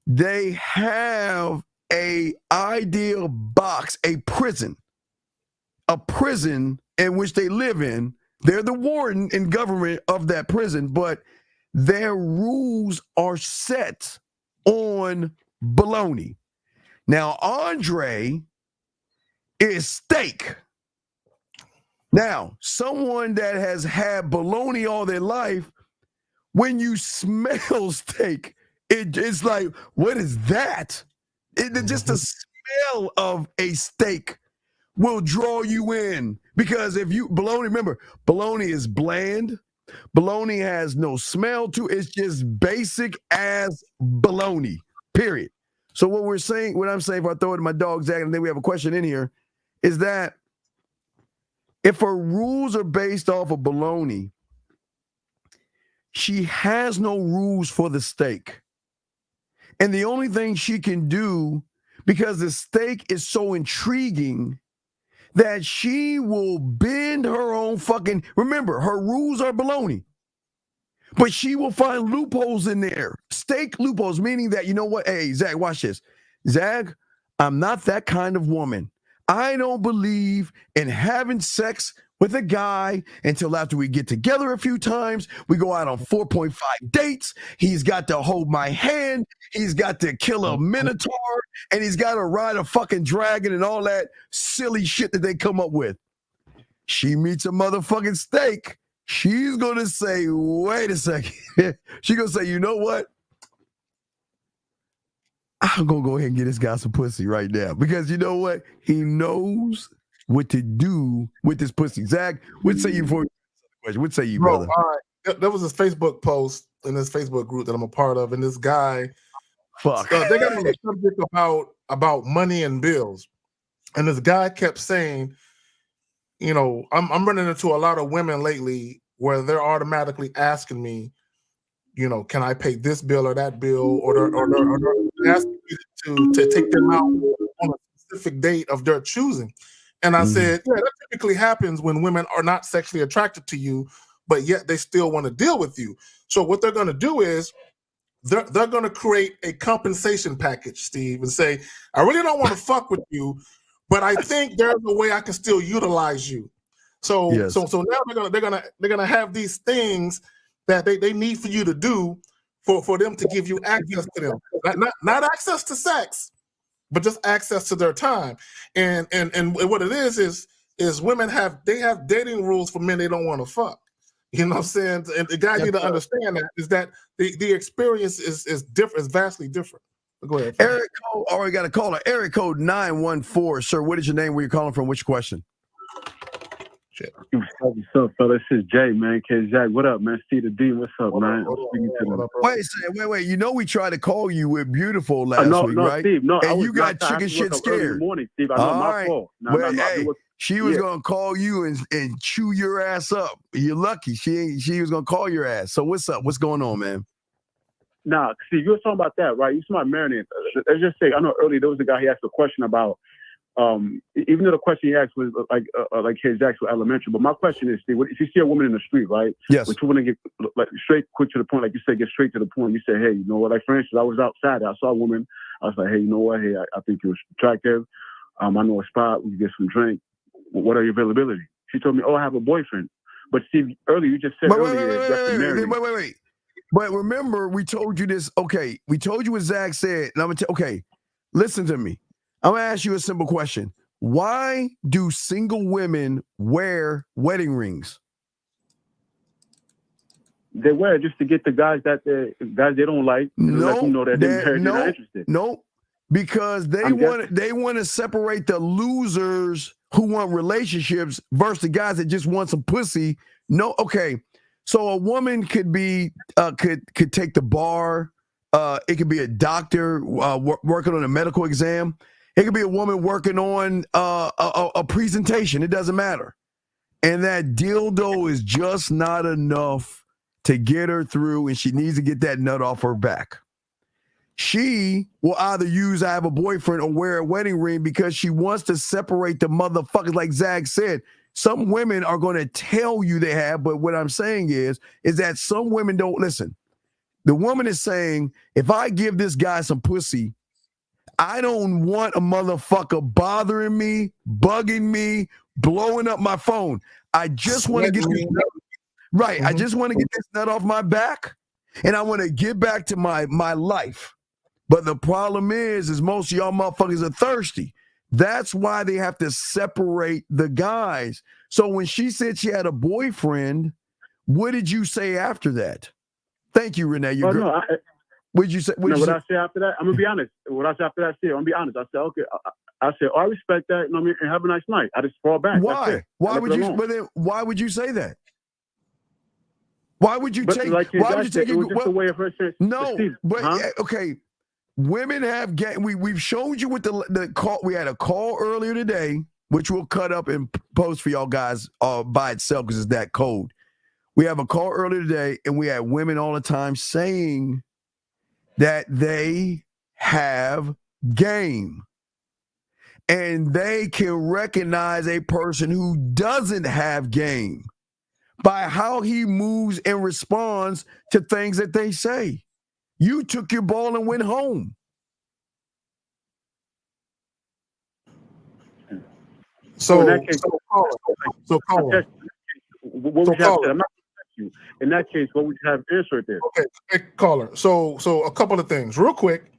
they have a ideal box, a prison in which they live in. They're the warden and government of that prison, but their rules are set on bologna. Now, Andre is steak. Now, someone that has had bologna all their life, when you smell steak, it's like, what is that? Just the smell of a steak will draw you in, because if you bologna, remember, bologna is bland, Bologna has no smell to it. It's just basic ass bologna, period. So what I'm saying, if I throw it to my dog, Zach, and then we have a question in here, is that if her rules are based off of bologna, she has no rules for the steak. And the only thing she can do, because the steak is so intriguing, that she will bend her own fucking, remember, her rules are bologna. But she will find loopholes in there. Steak loopholes, meaning that, you know what? Hey, Zach, watch this. Zach, I'm not that kind of woman. I don't believe in having sex with a guy until after we get together a few times. We go out on 4.5 dates. He's got to hold my hand. He's got to kill a minotaur. And he's got to ride a fucking dragon and all that silly shit that they come up with. She meets a motherfucking steak. She's going to say, wait a second. She's going to say, you know what? I'm going to go ahead and get this guy some pussy right now. Because you know what? He knows what to do with this pussy. Zach, what say you for question? What say you, brother? All right. There was this Facebook post in this Facebook group that I'm a part of, and this guy, they got on a subject about money and bills. And this guy kept saying, you know, I'm running into a lot of women lately where they're automatically asking me, you know, can I pay this bill or that bill, or they're asking me to take them out on a specific date of their choosing. And I said, yeah, that typically happens when women are not sexually attracted to you, but yet they still want to deal with you. So what they're going to do is they're going to create a compensation package, Steve, and say, I really don't want to fuck with you, but I think there's a way I can still utilize you. So Yes. so now they're gonna have these things that they need for you to do for them to give you access to them, not access to sex, but just access to their time. And what it is women have dating rules for men they don't want to fuck. You know what I'm saying? And the guy need to understand that is that the experience is different, is vastly different. Go ahead. Eric Code, already got a caller. Eric Code 914. Sir, what is your name? Where you calling from? Which question? Shit. What's up, fella? This is Jay, man. Jack, what up, man? C to D, what's up, man? Wait. You know we tried to call you with Beautiful last week, right? Steve, no, and you got chicken shit scared. In the morning, Steve. I know my fault. She was gonna call you and chew your ass up. You're lucky. She was gonna call your ass. So what's up? What's going on, man? Nah, Steve, you were talking about that, right? You talking about marinating. Let's just say, I know earlier there was a guy, he asked a question about, even though the question he asked was like his actual elementary, but my question is, Steve, if you see a woman in the street, right? Yes. But you want to get like straight, quick to the point, like you said, get straight to the point. You say, hey, you know what? Like for instance, I was outside, I saw a woman. I was like, hey, you know what? Hey, I think you're attractive. I know a spot. We can get some drink. What are your availability? She told me, oh, I have a boyfriend. But Steve, earlier you just said wait. But remember, we told you this. Okay, we told you what Zach said, and I'm gonna okay. Listen to me. I'm gonna ask you a simple question. Why do single women wear wedding rings? They wear it just to get the guys they don't like. Let them know that they're not interested. No, because they want to separate the losers who want relationships versus the guys that just want some pussy. No, okay. So a woman could be could take the bar. It could be a doctor working on a medical exam. It could be a woman working on a presentation. It doesn't matter. And that dildo is just not enough to get her through, and she needs to get that nut off her back. She will either use I have a boyfriend or wear a wedding ring because she wants to separate the motherfuckers, like Zach said. Some women are going to tell you they have, but what I'm saying is that some women don't listen. The woman is saying, if I give this guy some pussy, I don't want a motherfucker bothering me, bugging me, blowing up my phone. I just want to get this nut, right. Mm-hmm. I just want to get this nut off my back, and I want to get back to my life. But the problem is most of y'all motherfuckers are thirsty. That's why they have to separate the guys. So when she said she had a boyfriend, what did you say after that? Thank you, Renee. What did you say? What I say after that? I'm gonna be honest. What I say after that, I'm gonna be honest. I said, okay. I said, I respect that. You know what I mean? And have a nice night. I just fall back. Why? Why would you? But then, why would you say that? Why would you take? Like Why would you take? It was just a way of her saying. No, Steve, but okay. Women have game. We've showed you with the call. We had a call earlier today, which we'll cut up and post for y'all guys by itself because it's that cold. We have a call earlier today, and we had women all the time saying that they have game. And they can recognize a person who doesn't have game by how he moves and responds to things that they say. You took your ball and went home. So, in that case, what would you have said? I'm not you. In that case, what would you have answered there? Okay, hey, caller. So a couple of things, real quick.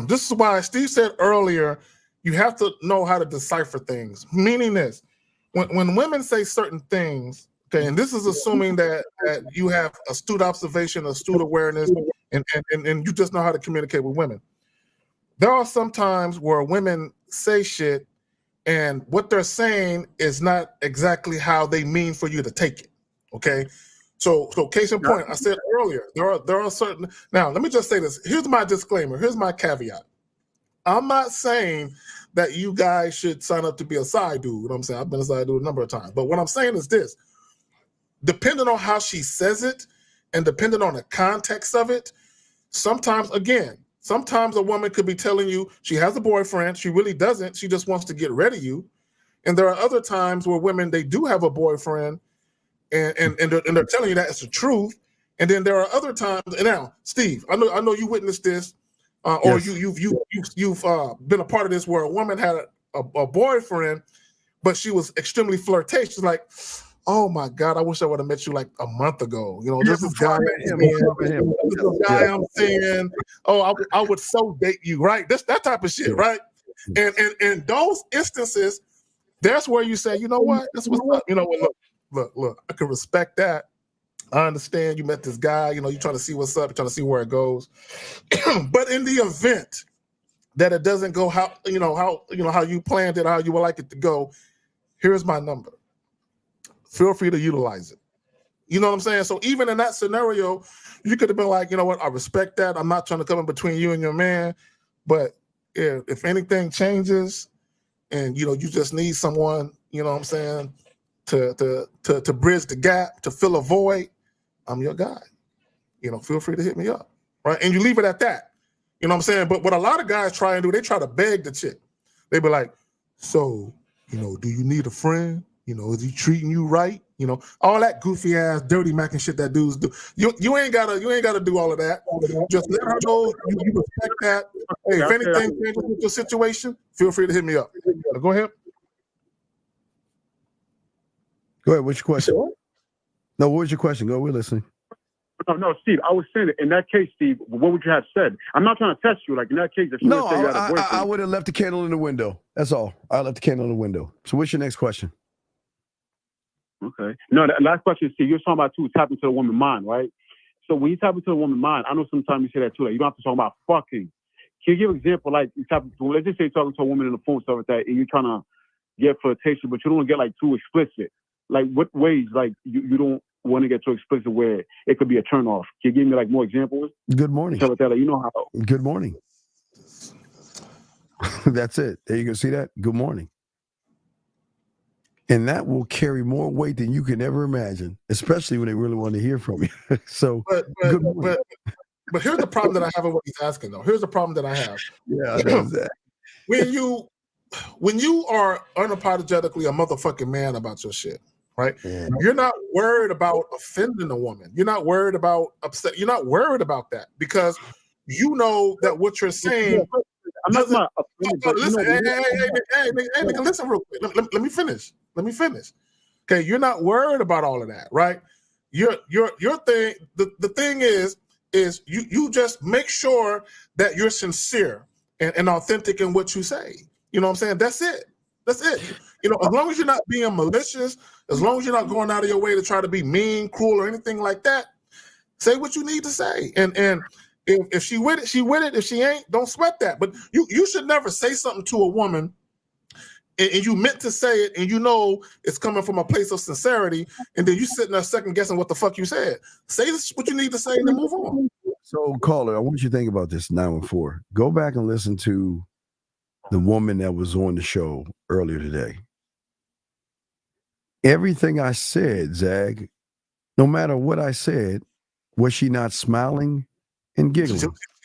This is why Steve said earlier, you have to know how to decipher things. Meaning this, when women say certain things, okay, and this is assuming that you have astute observation, astute awareness, and you just know how to communicate with women. There are some times where women say shit, and what they're saying is not exactly how they mean for you to take it. Okay, so case in point, I said earlier, there are certain. Now let me just say this. Here's my disclaimer. Here's my caveat. I'm not saying that you guys should sign up to be a side dude. You know what I'm saying? I've been a side dude a number of times. But what I'm saying is this. Depending on how she says it and depending on the context of it, sometimes a woman could be telling you she has a boyfriend. She really doesn't. She just wants to get rid of you. And there are other times where women, they do have a boyfriend and they're telling you that it's the truth. And then there are other times, and now, Steve, I know you witnessed this. Or Yes. you've been a part of this where a woman had a boyfriend, but she was extremely flirtatious. Like, oh my God, I wish I would have met you like a month ago. You know, this is guy I'm saying, oh, I would so date you, right? That type of shit, right? And in those instances, that's where you say, you know what? That's what's up. You know what? Look, I can respect that. I understand you met this guy, you know, you're trying to see what's up, you're trying to see where it goes. But in the event that it doesn't go how you planned it, how you would like it to go, here's my number. Feel free to utilize it. You know what I'm saying? So even in that scenario, you could have been like, you know what, I respect that. I'm not trying to come in between you and your man. But if anything changes and you just need someone, you know what I'm saying, to bridge the gap, to fill a void, I'm your guy. Feel free to hit me up, right? And you leave it at that. You know what I'm saying? But what a lot of guys try and do, they try to beg the chick. They be like, so, do you need a friend? Is he treating you right? All that goofy ass, dirty Mac and shit that dudes do. You ain't gotta do all of that. Just let her know you respect that. Hey, if anything changes with your situation, feel free to hit me up. Go ahead. Go ahead. What's your question? No, what was your question? Go. We're listening. No, Steve. I was saying that in that case, Steve, what would you have said? I'm not trying to test you. Like in that case, if you no, say you had a boyfriend, I would have left the candle in the window. That's all. I left the candle in the window. So, what's your next question? Okay. No, the last question, Steve. You're talking about tapping into the woman's mind, right? So when you tap into the woman's mind, I know sometimes you say that too. Like you don't have to talk about fucking. Can you give an example? Like you tap into, let's just say you're talking to a woman on the phone, stuff like that, and you're trying to get flirtation, but you don't want to get like too explicit. Like what ways, like you don't want to get too explicit where it could be a turn off? Can you give me like more examples? Good morning. Stuff like that, like, you know how. Good morning. That's it. There you go. See that? Good morning. And that will carry more weight than you can ever imagine, especially when they really want to hear from you. So, but here's the problem that I have with what he's asking, though. Here's the problem that I have. Yeah, I know that. When you are unapologetically a motherfucking man about your shit, right? Yeah. You're not worried about offending a woman. You're not worried about upset. You're not worried about that because you know that what you're saying. I'm not listen, hey, nigga, listen real quick. Let me finish. Let me finish. Okay, you're not worried about all of that, right? Your thing. The thing is you just make sure that you're sincere and authentic in what you say. You know what I'm saying? That's it. That's it. As long as you're not being malicious, as long as you're not going out of your way to try to be mean, cruel, or anything like that, say what you need to say. And if she with it, she with it. If she ain't, don't sweat that. But you should never say something to a woman and you meant to say it, and you know it's coming from a place of sincerity, and then you sitting there second guessing what the fuck you said. Say what you need to say and then move on. So, caller, I want you to think about this 914. Go back and listen to the woman that was on the show earlier today. Everything I said, Zag, no matter what I said, was she not smiling and giggling?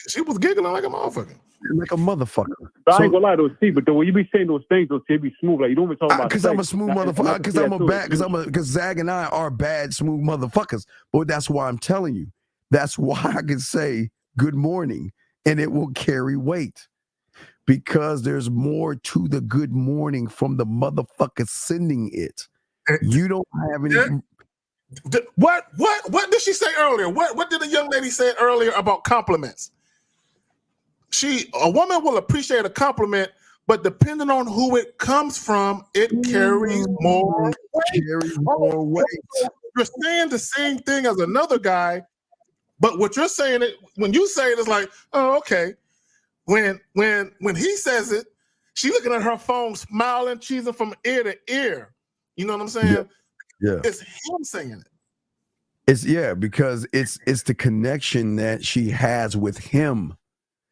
She was giggling like a motherfucker. Like a motherfucker. I ain't gonna lie though, Steve, but when you be saying those things, though, it be smooth. Like you don't be talking about. Because I'm a smooth motherfucker. Because Zag and I are bad, smooth motherfuckers. But that's why I'm telling you. That's why I can say good morning and it will carry weight. Because there's more to the good morning from the motherfucker sending it. You don't have any. What did she say earlier? What did the young lady say earlier about compliments? A woman will appreciate a compliment, but depending on who it comes from, it carries more weight. You're saying the same thing as another guy, but what you're saying when you say it is like, oh, okay. When he says it, she's looking at her phone, smiling, cheesing from ear to ear. You know what I'm saying? Yeah. It's him saying it. Because it's the connection that she has with him.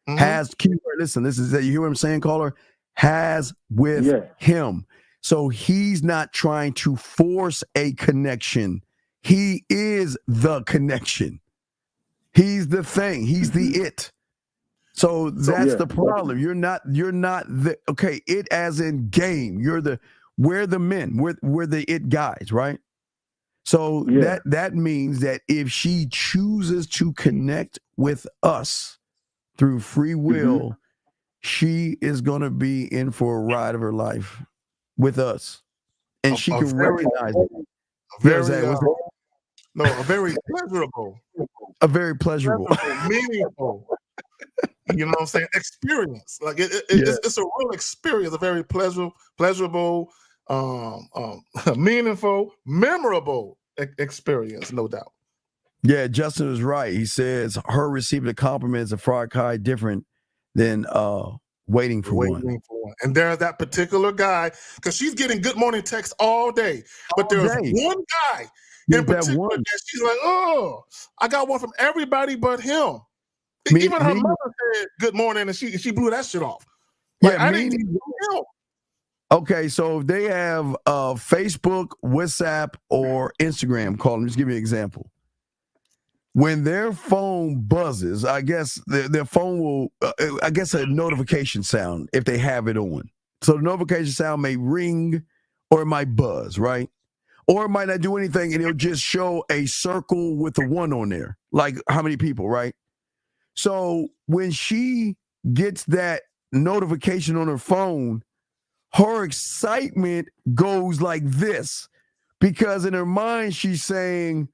Has keyword. Listen, this is you hear what I'm saying, caller? Has with him. So he's not trying to force a connection. He is the connection. He's the thing. He's the it. So that's the problem. You're not the it as in game. We're the men. We're the it guys, right? So that means that if she chooses to connect with us through free will, she is going to be in for a ride of her life with us. And she can recognize it. A very pleasurable. A very pleasurable. Meaningful. You know what I'm saying? Experience. Like it's a real experience, a very pleasurable, meaningful, memorable experience, no doubt. Yeah, Justin was right. He says her receiving a compliment is a far cry different than waiting for one. And there's that particular guy, because she's getting good morning texts all day. But there's one guy in particular that she's like, oh, I got one from everybody but him. Even her mother said good morning, and she blew that shit off. Like, I didn't know. Okay, so if they have Facebook, WhatsApp, or Instagram, call them. Just give me an example. When their phone buzzes, I guess their phone will, a notification sound if they have it on. So the notification sound may ring or it might buzz, right? Or it might not do anything and it'll just show a circle with a 1 on there, like how many people, right? So when she gets that notification on her phone, her excitement goes like this, because in her mind she's saying,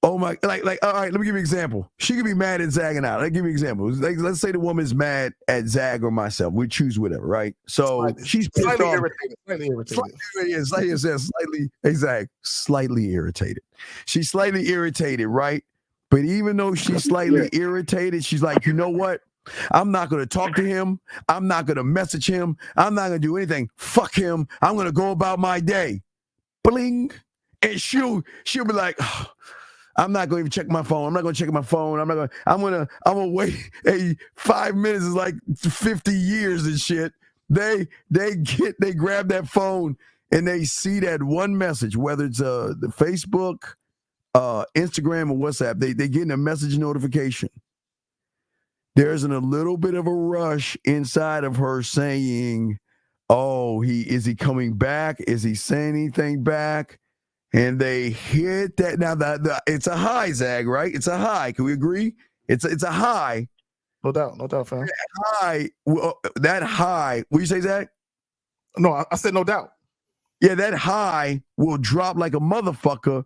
oh my, like, all right, let me give you an example. She could be mad at Zag and I. Give me an example. Like, let's say the woman's mad at Zag or myself. We choose whatever, right? So she's slightly off. Slightly irritated. She's slightly irritated, right? But even though she's slightly irritated, she's like, you know what? I'm not going to talk to him. I'm not going to message him. I'm not going to do anything. Fuck him. I'm going to go about my day. Bling. And she'll be like, oh, I'm not going to even check my phone. I'm not going to check my phone. I'm going to wait. Hey, 5 minutes is like 50 years and shit. They grab that phone and they see that one message, whether it's the Facebook, Instagram, or WhatsApp. They get a message notification. There's a little bit of a rush inside of her saying, oh, is he coming back? Is he saying anything back? And they hit that. Now, it's a high, Zag, right? It's a high. Can we agree? It's a high. No doubt, fam. That high. What you say, Zag? No, I said no doubt. Yeah, that high will drop like a motherfucker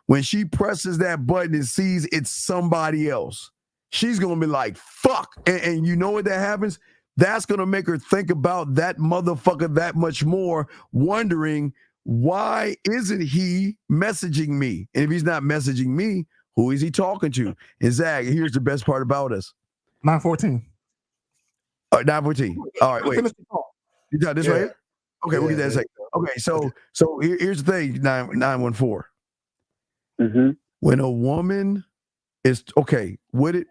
when she presses that button and sees it's somebody else. She's going to be like, fuck. And you know what that happens? That's going to make her think about that motherfucker that much more, wondering, why isn't he messaging me? And if he's not messaging me, who is he talking to? And Zag, here's the best part about us. 914. All right, 914. All right, wait. You got this right here? Okay, we'll get that in a second. Okay, so here's the thing, 914. Mm-hmm. When a woman is okay, what did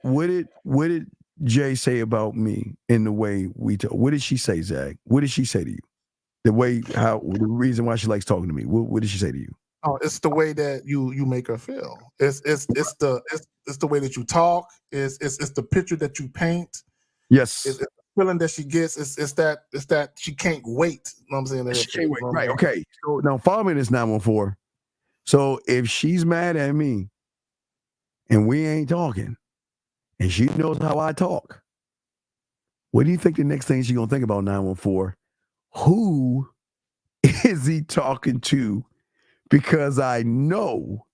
Jay say about me in the way we talk? What did she say, Zach? What did she say to you? The reason why she likes talking to me. What did she say to you? Oh, it's the way that you make her feel. It's the way that you talk. It's the picture that you paint. Yes. It's the feeling that she gets. It's that she can't wait. You know what I'm saying? She can't wait. Right. Okay. So now follow me this 914. So if she's mad at me and we ain't talking and she knows how I talk, what do you think the next thing she's gonna think about 914? Who is he talking to? Because I know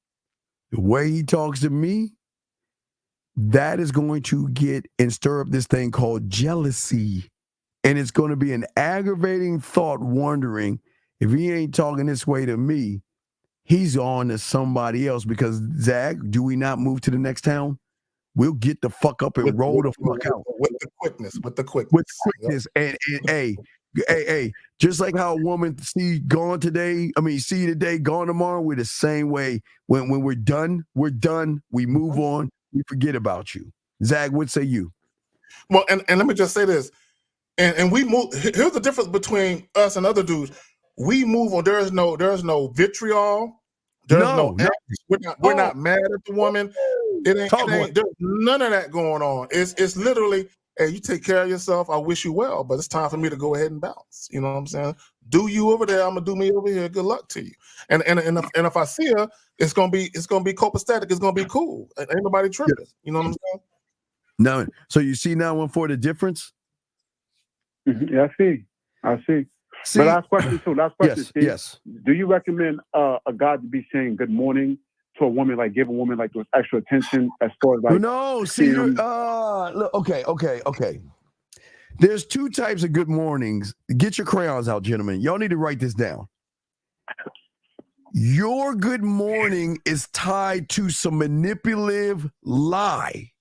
the way he talks to me, that is going to get and stir up this thing called jealousy. And it's going to be an aggravating thought wondering if he ain't talking this way to me, he's on to somebody else. Because, Zach, do we not move to the next town? We'll get the fuck up and roll the fuck out. With the quickness. And hey, just like how a woman see you today, gone tomorrow, we're the same way. When we're done, we move on, we forget about you. Zach, what say you? Well, and let me just say this. And we move. Here's the difference between us and other dudes. We move on. There's no vitriol. There's no we're not mad at the woman. It ain't there's none of that going on. It's literally, hey, you take care of yourself. I wish you well, but it's time for me to go ahead and bounce. You know what I'm saying? Do you over there? I'm gonna do me over here. Good luck to you. And if I see her, it's gonna be copacetic. It's gonna be cool. Ain't nobody tripping. You know what I'm saying? No. So you see 914 the difference? Mm-hmm. Yeah, I see. But last question, Steve. Yes. Do you recommend a guy to be saying good morning to a woman, like give a woman like those extra attention as far as like? No, see, look, okay. There's two types of good mornings. Get your crayons out, gentlemen. Y'all need to write this down. Your good morning is tied to some manipulative lie.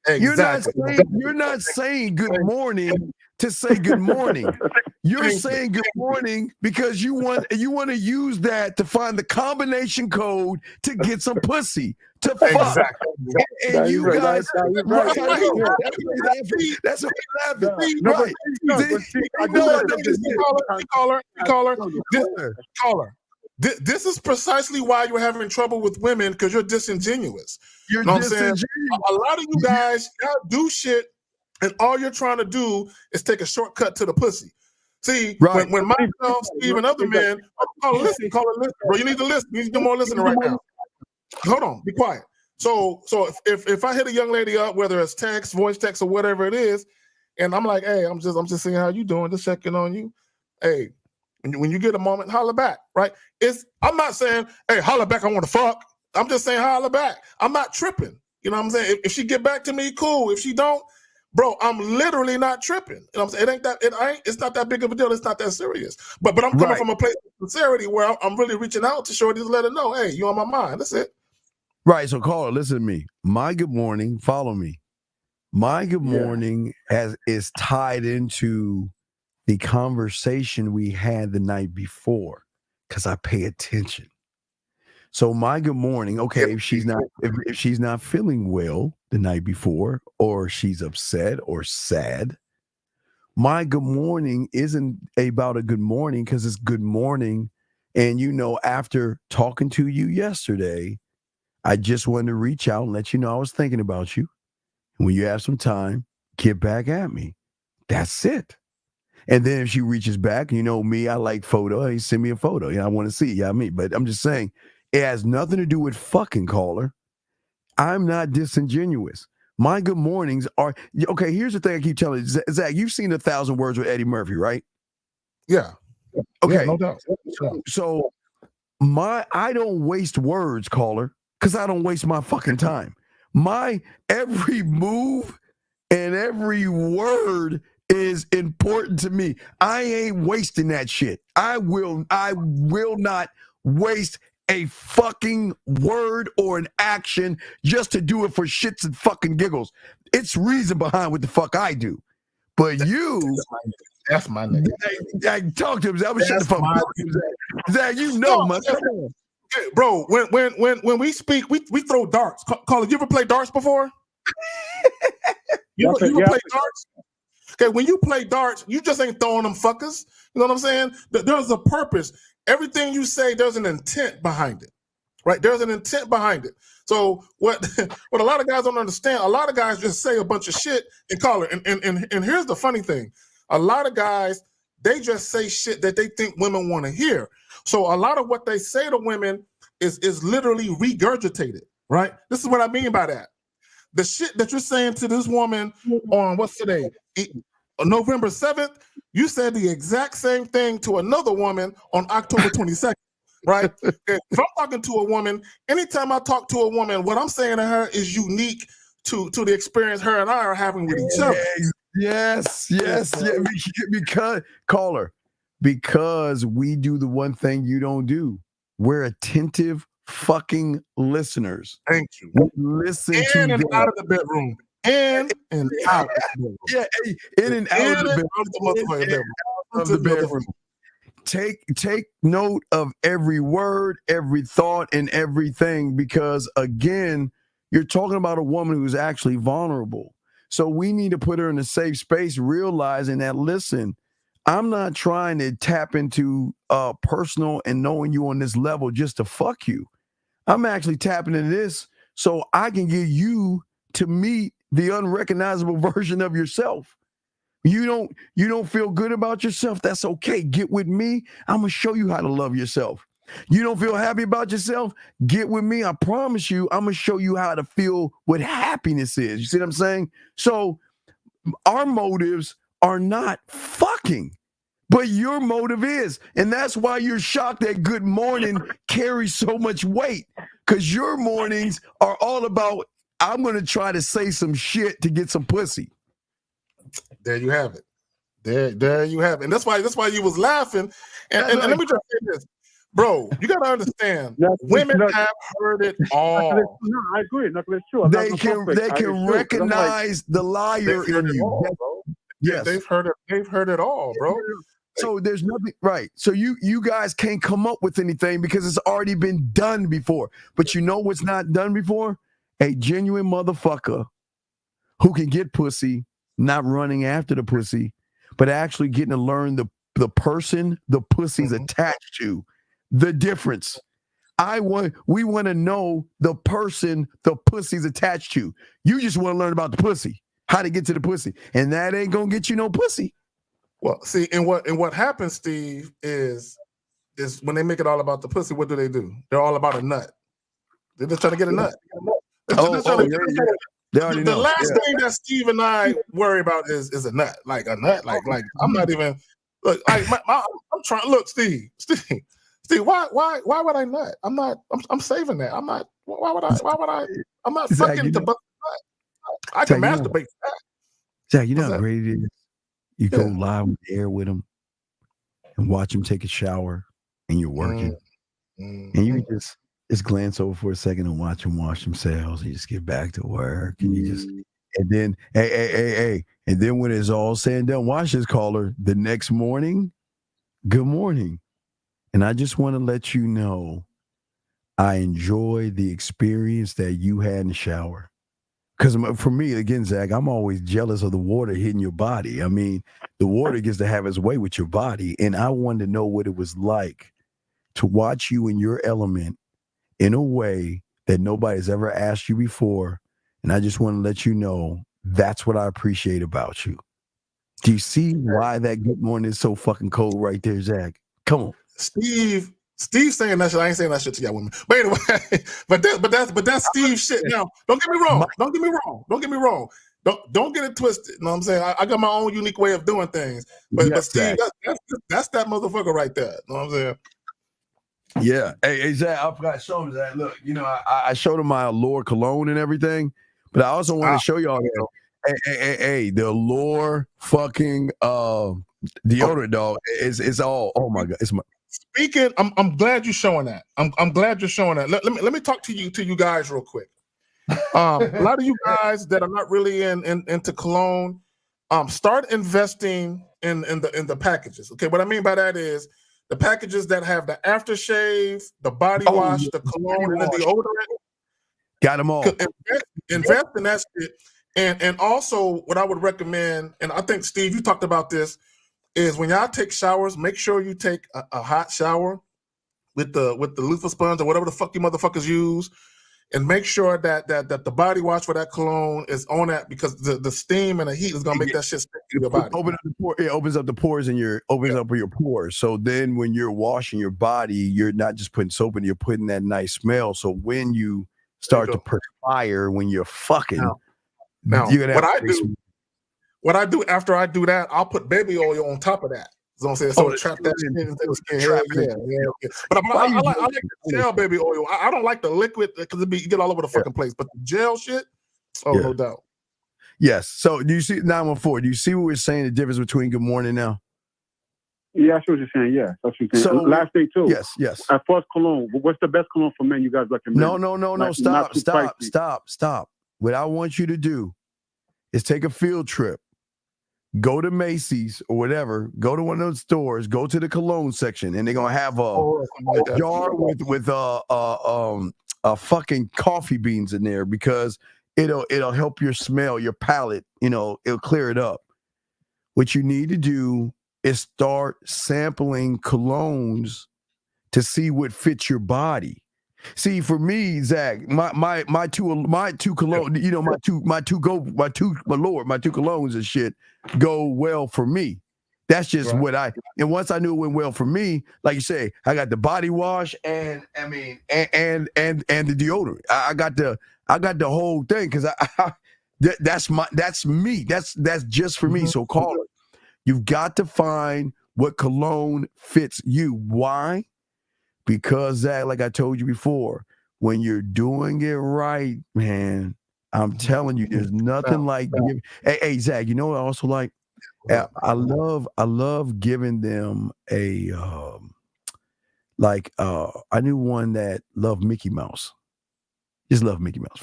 Exactly. You're not saying good morning to say good morning. You're saying good morning because you want to use that to find the combination code to get some pussy to fuck. Exactly. And you guys, right? That's what Caller. This is precisely why you're having trouble with women, because you're disingenuous. You're know what I'm saying? A lot of you guys do shit, and all you're trying to do is take a shortcut to the pussy. See, when myself, Steve, and other men, listen, bro. You need to listen. You need to do more listening right now. Hold on, be quiet. So if I hit a young lady up, whether it's text, voice text, or whatever it is, and I'm like, hey, I'm just seeing how you doing, just checking on you. Hey, when you get a moment, holler back, right? I'm not saying, hey, holler back, I want to fuck. I'm just saying holler back. I'm not tripping. You know what I'm saying? If she get back to me, cool. If she don't, bro, I'm literally not tripping. You know what I'm saying? It's not that big of a deal. It's not that serious. But I'm coming from a place of sincerity where I'm really reaching out to Shorty to let her know, hey, you on my mind. That's it. Right. So caller, listen to me. My good morning, follow me. My good morning is tied into the conversation we had the night before, because I pay attention. So my good morning, okay, if she's not feeling well the night before, or she's upset or sad, my good morning isn't about a good morning because it's good morning. And after talking to you yesterday, I just wanted to reach out and let you know I was thinking about you. When you have some time, get back at me. That's it. And then if she reaches back, me, I like photo. Hey, send me a photo. I want to see. But I'm just saying, it has nothing to do with fucking, caller. I'm not disingenuous. My good mornings are okay. Here's the thing I keep telling you, Zach. You've seen 1,000 Words with Eddie Murphy, right? Yeah. Okay. Yeah, no doubt. So I don't waste words, caller, because I don't waste my fucking time. My every move and every word is important to me. I ain't wasting that shit. I will not waste a fucking word or an action just to do it for shits and fucking giggles. It's reason behind what the fuck I do. But you That's my nigga. Zach, talk to him. Zach, I'm gonna shut the fuck up. Zach, you know, man. Come on. Okay, bro, when we speak, we throw darts. Colin, you ever play darts before? You ever play darts? Okay, when you play darts, you just ain't throwing them fuckers. You know what I'm saying? There's a purpose. Everything you say, there's an intent behind it, right? There's an intent behind it. So what a lot of guys don't understand, a lot of guys just say a bunch of shit and call it. And here's the funny thing. A lot of guys, they just say shit that they think women want to hear. So a lot of what they say to women is literally regurgitated, right? This is what I mean by that. The shit that you're saying to this woman on what's today, November 7th, you said the exact same thing to another woman on October 22nd, right? If I'm talking to a woman, anytime I talk to a woman, what I'm saying to her is unique to the experience her and I are having with each other. Yes. Because caller, because we do the one thing you don't do. We're attentive fucking listeners. Thank you. We listen in to and them. out of the bedroom. In and out of the bedroom. Yeah, in and out of the bedroom. Take note of every word, every thought, and everything, because again, you're talking about a woman who's actually vulnerable. So we need to put her in a safe space, realizing that, listen, I'm not trying to tap into personal and knowing you on this level just to fuck you. I'm actually tapping into this so I can get you to meet the unrecognizable version of yourself. You don't feel good about yourself? That's okay. Get with me. I'm going to show you how to love yourself. You don't feel happy about yourself? Get with me. I promise you, I'm going to show you how to feel what happiness is. You see what I'm saying? So our motives are not fucking, but your motive is. And that's why you're shocked that good morning carries so much weight, because your mornings are all about, I'm going to try to say some shit to get some pussy. There you have it. There you have it. And that's why you was laughing. And let me just say this. Bro, you got to understand, women have heard it all. No, I agree. No, it's true. They can recognize the liar in you. All, yes, they've heard it. They've heard it all, bro. So there's nothing right. So you guys can't come up with anything because it's already been done before. But you know what's not done before? A genuine motherfucker who can get pussy, not running after the pussy, but actually getting to learn the person the pussy's attached to. The difference. We want to know the person the pussy's attached to. You just want to learn about the pussy, how to get to the pussy, and that ain't gonna get you no pussy. Well, see, and what happens, Steve, is when they make it all about the pussy, what do? They're all about a nut. They're just trying to get a nut. The last thing that Steve and I worry about is a nut. Like a nut. Like I'm not even look. Like I'm trying. Look, Steve. Why would I nut? I'm saving that. I'm not. Why would I? I'm not fucking to butt nut. I can masturbate that. Zach, you know how great it is. You go live with the air with them and watch them take a shower, and you're working, and you just glance over for a second and watch them wash themselves. You just get back to work, and you just, and then hey, and then when it's all said and done, watch this caller the next morning. Good morning, and I just want to let you know, I enjoy the experience that you had in the shower. Because for me, again, Zach, I'm always jealous of the water hitting your body. I mean, the water gets to have its way with your body. And I wanted to know what it was like to watch you in your element in a way that nobody's ever asked you before. And I just want to let you know that's what I appreciate about you. Do you see why that good morning is so fucking cold right there, Zach? Come on. Steve saying that shit. I ain't saying that shit to y'all women. But anyway, but that's Steve shit. Now, don't get me wrong. Don't get it twisted. You know what I'm saying? I got my own unique way of doing things. But Steve, that's that motherfucker right there. You know what I'm saying? Yeah. Hey, Zach, I forgot to show him that. Look, you know, I showed him my Allure cologne and everything, but I also want to show y'all, hey, the Allure fucking deodorant, dog. It's all, oh my God. It's my. Speaking, I'm glad you're showing that. I'm glad you're showing that. Let me talk to you guys real quick. A lot of you guys that are not really into cologne, start investing in the packages. Okay, what I mean by that is the packages that have the aftershave, the body wash, the cologne, and the deodorant. Got them all. Invest in that shit. And also what I would recommend, and I think Steve, you talked about this, is when y'all take showers, make sure you take a hot shower with the loofah sponge or whatever the fuck you motherfuckers use, and make sure that the body wash for that cologne is on that, because the steam and the heat is gonna make that shit stick to your body. It opens up the pores and opens up your pores. So then when you're washing your body, you're not just putting soap in, you're putting that nice smell. So when you start to perspire when you're fucking, now you're gonna what I do after I do that, I'll put baby oil on top of that. You know what I'm saying? So it trap that shit into the skin. Yeah. But I like the gel baby oil. I don't like the liquid because you get all over the fucking place. But the gel shit, no doubt. Yes. So do you see 914? Do you see what we're saying? The difference between good morning now? Yeah, I see what you're saying. Yeah, that's what you're saying. So, last thing too. Yes. At first cologne, what's the best cologne for men you guys recommend? No. Stop. What I want you to do is take a field trip. Go to Macy's or whatever. Go to one of those stores. Go to the cologne section, and they're gonna have a jar with fucking coffee beans in there, because it'll help your smell, your palate. It'll clear it up. What you need to do is start sampling colognes to see what fits your body. See, for me, Zach, my two cologne, my two colognes and shit go well for me. That's just what and once I knew it went well for me, like you say, I got the body wash and the deodorant. I got the whole thing, because that's me. That's just for me. So call it. You've got to find what cologne fits you. Why? Because Zach, like I told you before, when you're doing it right, man, I'm telling you, there's nothing like. Hey, Zach, you know what I also like? I love giving them a I knew one that loved Mickey Mouse. Just love Mickey Mouse.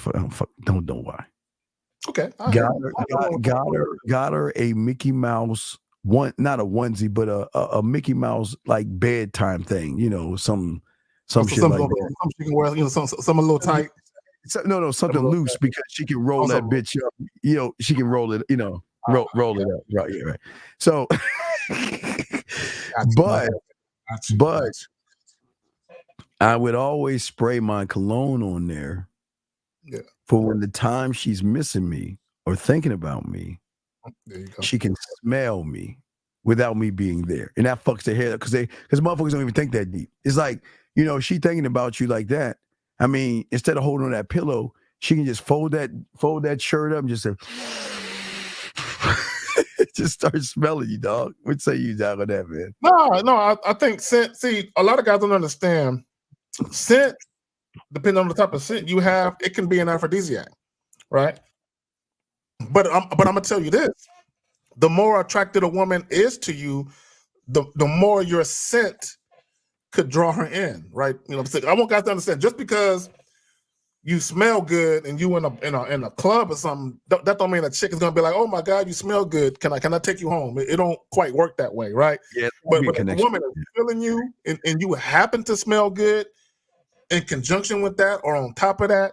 Don't know why. Okay. Got her a Mickey Mouse. Not a onesie, but a Mickey Mouse like bedtime thing, some shit like that. Some she can wear, some a little tight. No, something loose, because she can roll that bitch up. She can roll it, roll it up. Right, yeah, right. So, but I would always spray my cologne on there for when the time she's missing me or thinking about me. There you go. She can smell me without me being there, and that fucks their head up, because motherfuckers don't even think that deep. It's like, she thinking about you like that. I mean, instead of holding on that pillow, she can just fold that shirt up and just say, just start smelling you, dog. What say you down on that, man? No, I think scent. See, a lot of guys don't understand scent. Depending on the type of scent you have, it can be an aphrodisiac, right? But I'm gonna tell you this: the more attracted a woman is to you, the more your scent could draw her in, right? I want guys to understand, just because you smell good and you in a club or something, that don't mean a chick is gonna be like, oh my God, you smell good. Can I take you home? It don't quite work that way, right? Yeah, but if a woman is feeling you and you happen to smell good in conjunction with that or on top of that,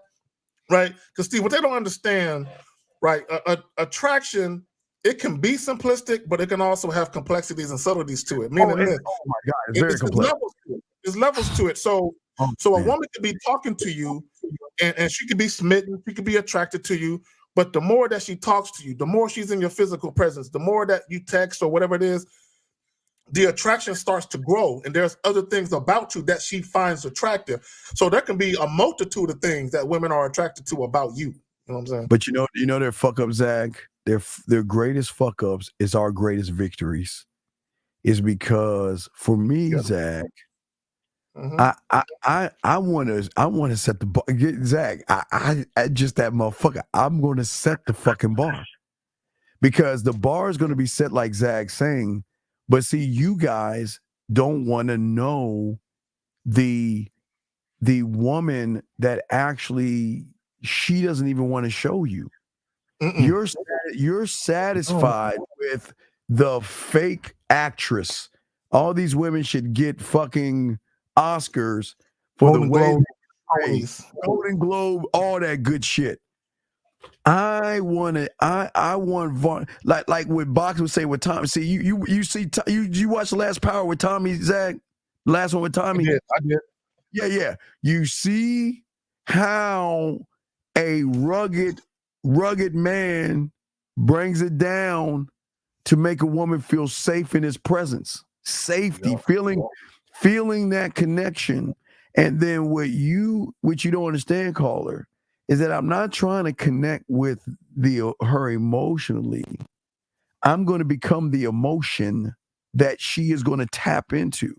right? Because Steve, what they don't understand, right? Attraction, it can be simplistic, but it can also have complexities and subtleties to it. Meaning this, oh my God, it's very complex. There's levels to it. So a woman could be talking to you, and she could be smitten, she could be attracted to you, but the more that she talks to you, the more she's in your physical presence, the more that you text or whatever it is, the attraction starts to grow, and there's other things about you that she finds attractive. So there can be a multitude of things that women are attracted to about you. You know what I'm saying? But you know their fuck ups, Zach. Their greatest fuck ups is our greatest victories. Is because for me, Zach, I want to set the bar. Zach, I just that motherfucker. I'm going to set the fucking bar, because the bar is going to be set like Zach saying. But see, you guys don't want to know the woman that actually she doesn't even want to show you. You're satisfied with the fake actress. All these women should get fucking Oscars for Golden the way Globe, they Golden Globe, all that good shit. I want like what Box would say with Tommy. See, you watch the last Power with Tommy, Zach? Last one with Tommy? I did. Yeah. You see how a rugged man brings it down to make a woman feel safe in his presence. Safety, feeling that connection. And then what you don't understand, caller, is that I'm not trying to connect with her emotionally. I'm going to become the emotion that she is going to tap into,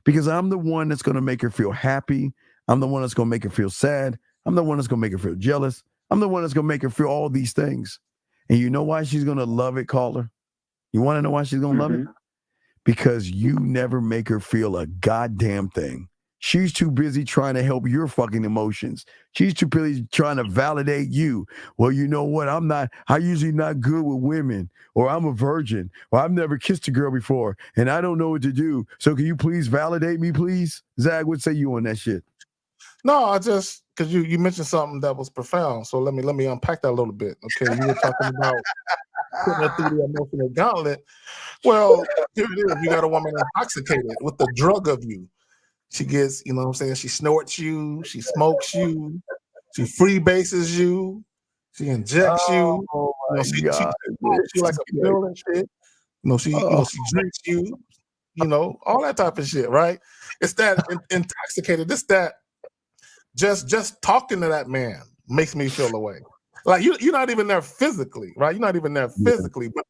because I'm the one that's going to make her feel happy. I'm the one that's going to make her feel sad. I'm the one that's going to make her feel jealous. I'm the one that's going to make her feel all these things. And you know why she's going to love it, caller? You want to know why she's going to love it? Because you never make her feel a goddamn thing. She's too busy trying to help your fucking emotions. She's too busy trying to validate you. Well, you know what? I'm usually not good with women, or I'm a virgin, or I've never kissed a girl before, and I don't know what to do. So can you please validate me, please? Zach, what say you on that shit? No, I just, because you mentioned something that was profound. So let me unpack that a little bit. Okay, you were talking about putting her through the emotional gauntlet. Well, here it is. You got a woman intoxicated with the drug of you. She gets, you know what I'm saying? She snorts you, she smokes you, she freebases you, she injects you. She smokes you like a pill and shit. She drinks you, all that type of shit, right? It's that intoxicated. It's that just talking to that man makes me feel away. Like you're not even there physically, right? You're not even there physically, but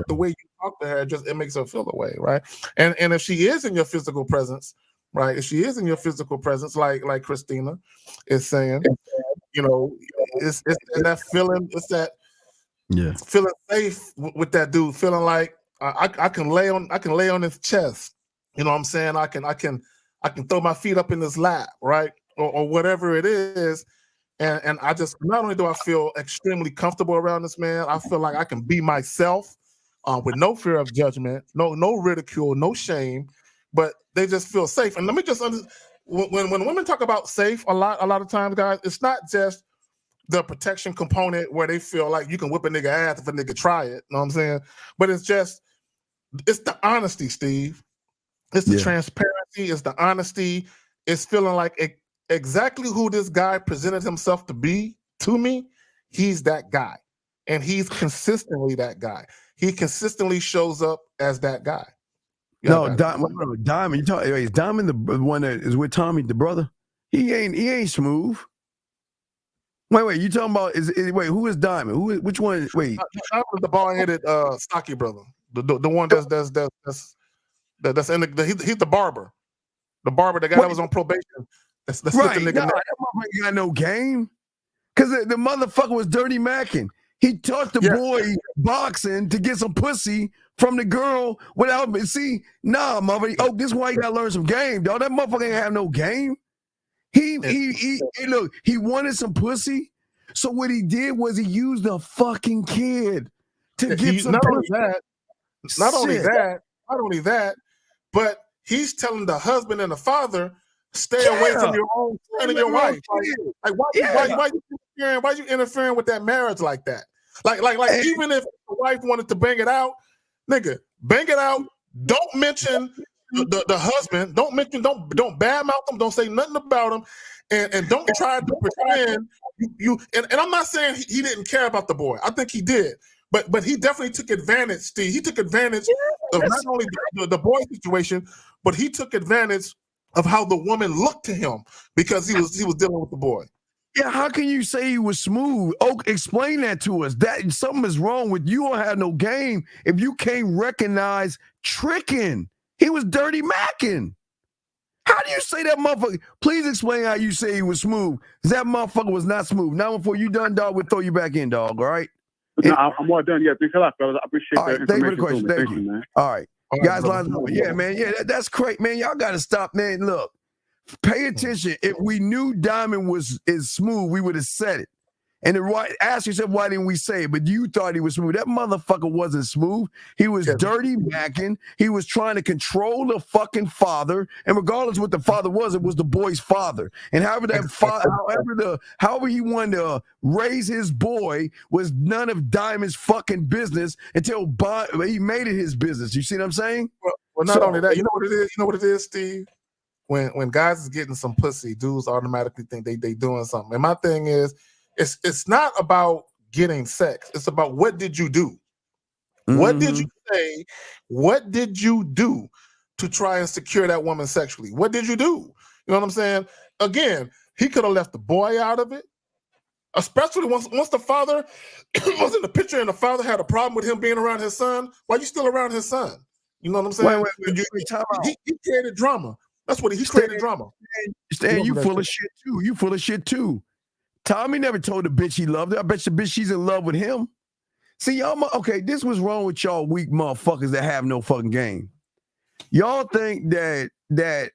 the way you talk to her, it makes her feel away, right? And if she is in your physical presence, right? If she is in your physical presence, like Christina is saying, it's that feeling, it's that feeling safe with that dude, feeling like I can lay on his chest. You know what I'm saying? I can throw my feet up in his lap, right? Or whatever it is. And I just, not only do I feel extremely comfortable around this man, I feel like I can be myself with no fear of judgment, no ridicule, no shame, but they just feel safe. And let me just when women talk about safe a lot of times, guys, it's not just the protection component where they feel like you can whip a nigga ass if a nigga try it. You know what I'm saying? But it's the honesty, Steve. It's the transparency. It's the honesty. It's feeling like exactly who this guy presented himself to be to me. He's that guy, and he's consistently that guy. He consistently shows up as that guy. Diamond. Is Diamond the one that is with Tommy, the brother? He ain't smooth. Wait. You talking about who is Diamond? Which one? Wait, Diamond, the bald-headed stocky brother, the one that's in he's the barber, the guy that was on probation. That's right. The nigga. That motherfucker got no game, because the motherfucker was dirty macking. He taught the boy boxing to get some pussy from the girl without motherfucker. Oh, this is why you gotta learn some game, dog. That motherfucker ain't have no game. He wanted some pussy. So what he did was he used a fucking kid to get some pussy. Not only that, but he's telling the husband and the father, stay away from your own son and your wife. Why you interfering with that marriage like that? Like even if the wife wanted to bang it out, nigga, bang it out. Don't mention the husband. Don't badmouth him. Don't say nothing about him, and don't try to pretend you. And I'm not saying he didn't care about the boy. I think he did, but he definitely took advantage. Steve, he took advantage of not only the boy situation, but he took advantage of how the woman looked to him because he was dealing with the boy. Yeah, how can you say he was smooth? Oh, explain that to us. That something is wrong with you. Don't have no game if you can't recognize tricking. He was dirty macking. How do you say that motherfucker? Please explain how you say he was smooth. That motherfucker was not smooth. Now before you done, dog, we'll throw you back in, dog. All right. No, I'm all done. Yeah, thanks a lot, fellas. I appreciate all right, that. Thank you for the question. Thank you, man. All right. Guys, lines up. Yeah, man. Yeah, that's great, man. Y'all got to stop, man. Look. Pay attention. If we knew Diamond is smooth, we would have said it. And ask yourself, why didn't we say it? But you thought he was smooth. That motherfucker wasn't smooth. He was dirty macking. He was trying to control the fucking father. And regardless of what the father was, it was the boy's father. And however however he wanted to raise his boy was none of Diamond's fucking business until he made it his business. You see what I'm saying? Well, not only that, you know what it is? You know what it is, Steve? When guys is getting some pussy, dudes automatically think they doing something. And my thing is, it's not about getting sex. It's about what did you do? What did you say? What did you do to try and secure that woman sexually? What did you do? You know what I'm saying? Again, he could have left the boy out of it, especially once the father was in the picture and the father had a problem with him being around his son. Why are you still around his son? You know what I'm saying? He created drama. That's what he created drama. Stan, you full of shit too. You full of shit too. Tommy never told the bitch he loved her. I bet the bitch she's in love with him. See, y'all, okay, this was wrong with y'all weak motherfuckers that have no fucking game. Y'all think that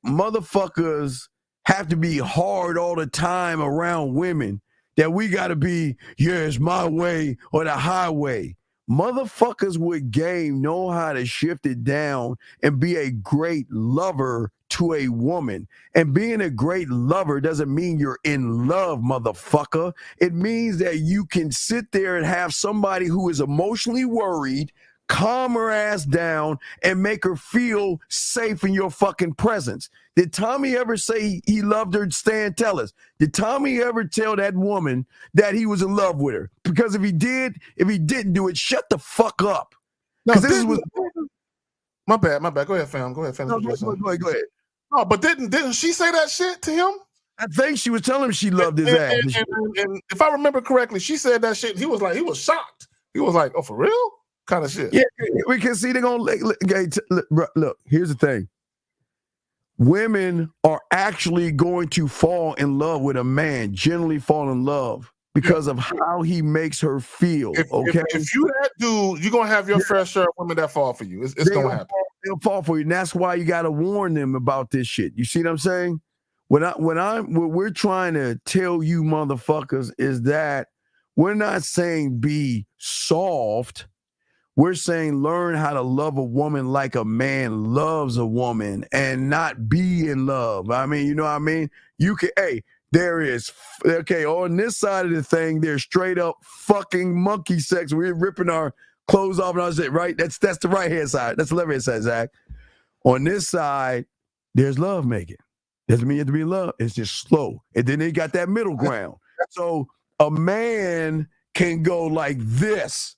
motherfuckers have to be hard all the time around women, that we got to be, it's my way or the highway. Motherfuckers with game know how to shift it down and be a great lover to a woman. And being a great lover doesn't mean you're in love, motherfucker. It means that you can sit there and have somebody who is emotionally worried, calm her ass down, and make her feel safe in your fucking presence. Did Tommy ever say he loved her? Stan, tell us. Did Tommy ever tell that woman that he was in love with her? Because if he didn't do it, shut the fuck up. No, my bad. Go ahead, fam. Go ahead, fam. No, go ahead. No, but didn't she say that shit to him? I think she was telling him she loved his ass. And if I remember correctly, she said that shit. He was shocked. He was like, "Oh, for real?" Kind of shit. Yeah, we can see they're gonna look. Here's the thing: women are actually going to fall in love with a man. Generally, fall in love because of how he makes her feel. If you that dude, you're gonna have your fair share of women that fall for you. It's gonna happen. They'll fall for you, and that's why you got to warn them about this shit. You see what I'm saying? What we're trying to tell you motherfuckers is that we're not saying be soft. We're saying learn how to love a woman like a man loves a woman and not be in love. I mean, you know what I mean? You can, there is, on this side of the thing, there's straight up fucking monkey sex. We're ripping our clothes off and all that, right? That's the right hand side. That's the left hand side, Zach. On this side, there's love making. Doesn't mean you have to be in love. It's just slow. And then they got that middle ground. So a man can go like this.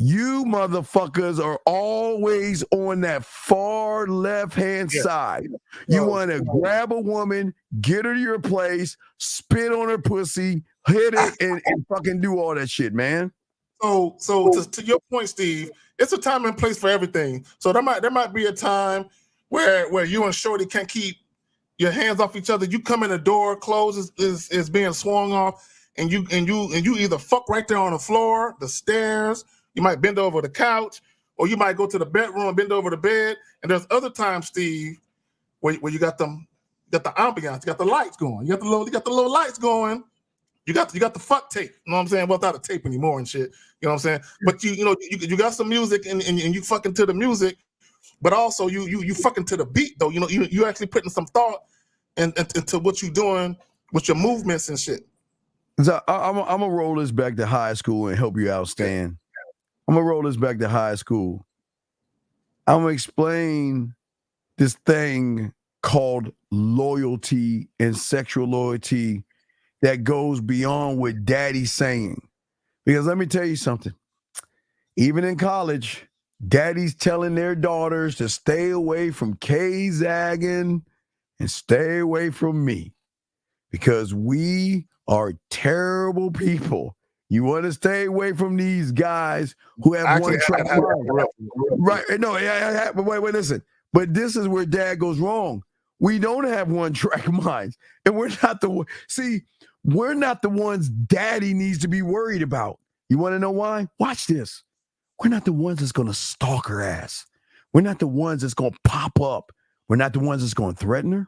You motherfuckers are always on that far left-hand side. You want to grab a woman, get her to your place, spit on her pussy, hit it, and fucking do all that shit, man. So to your point, Steve, it's a time and place for everything. So there might be a time where you and Shorty can't keep your hands off each other. You come in the door, clothes is being swung off, and you either fuck right there on the floor, the stairs. You might bend over the couch, or you might go to the bedroom and bend over the bed. And there's other times, Steve, where you got the ambiance, you got the lights going, you got the little lights going. You got the fuck tape, you know what I'm saying? Well, without a tape anymore and shit, you know what I'm saying? But you got some music and you fucking to the music, but also you fucking to the beat though. You know, you actually putting some thought into what you doing with your movements and shit. So I'm gonna roll this back to high school and help you out, Stan. I'm gonna roll this back to high school. I'm gonna explain this thing called loyalty and sexual loyalty that goes beyond what daddy's saying. Because let me tell you something. Even in college, daddy's telling their daughters to stay away from K-zagging and stay away from me. Because we are terrible people. You want to stay away from these guys who have one track mind. Right. No, but wait, listen. But this is where dad goes wrong. We don't have one track minds. And we're not the ones daddy needs to be worried about. You want to know why? Watch this. We're not the ones that's going to stalk her ass. We're not the ones that's going to pop up. We're not the ones that's going to threaten her.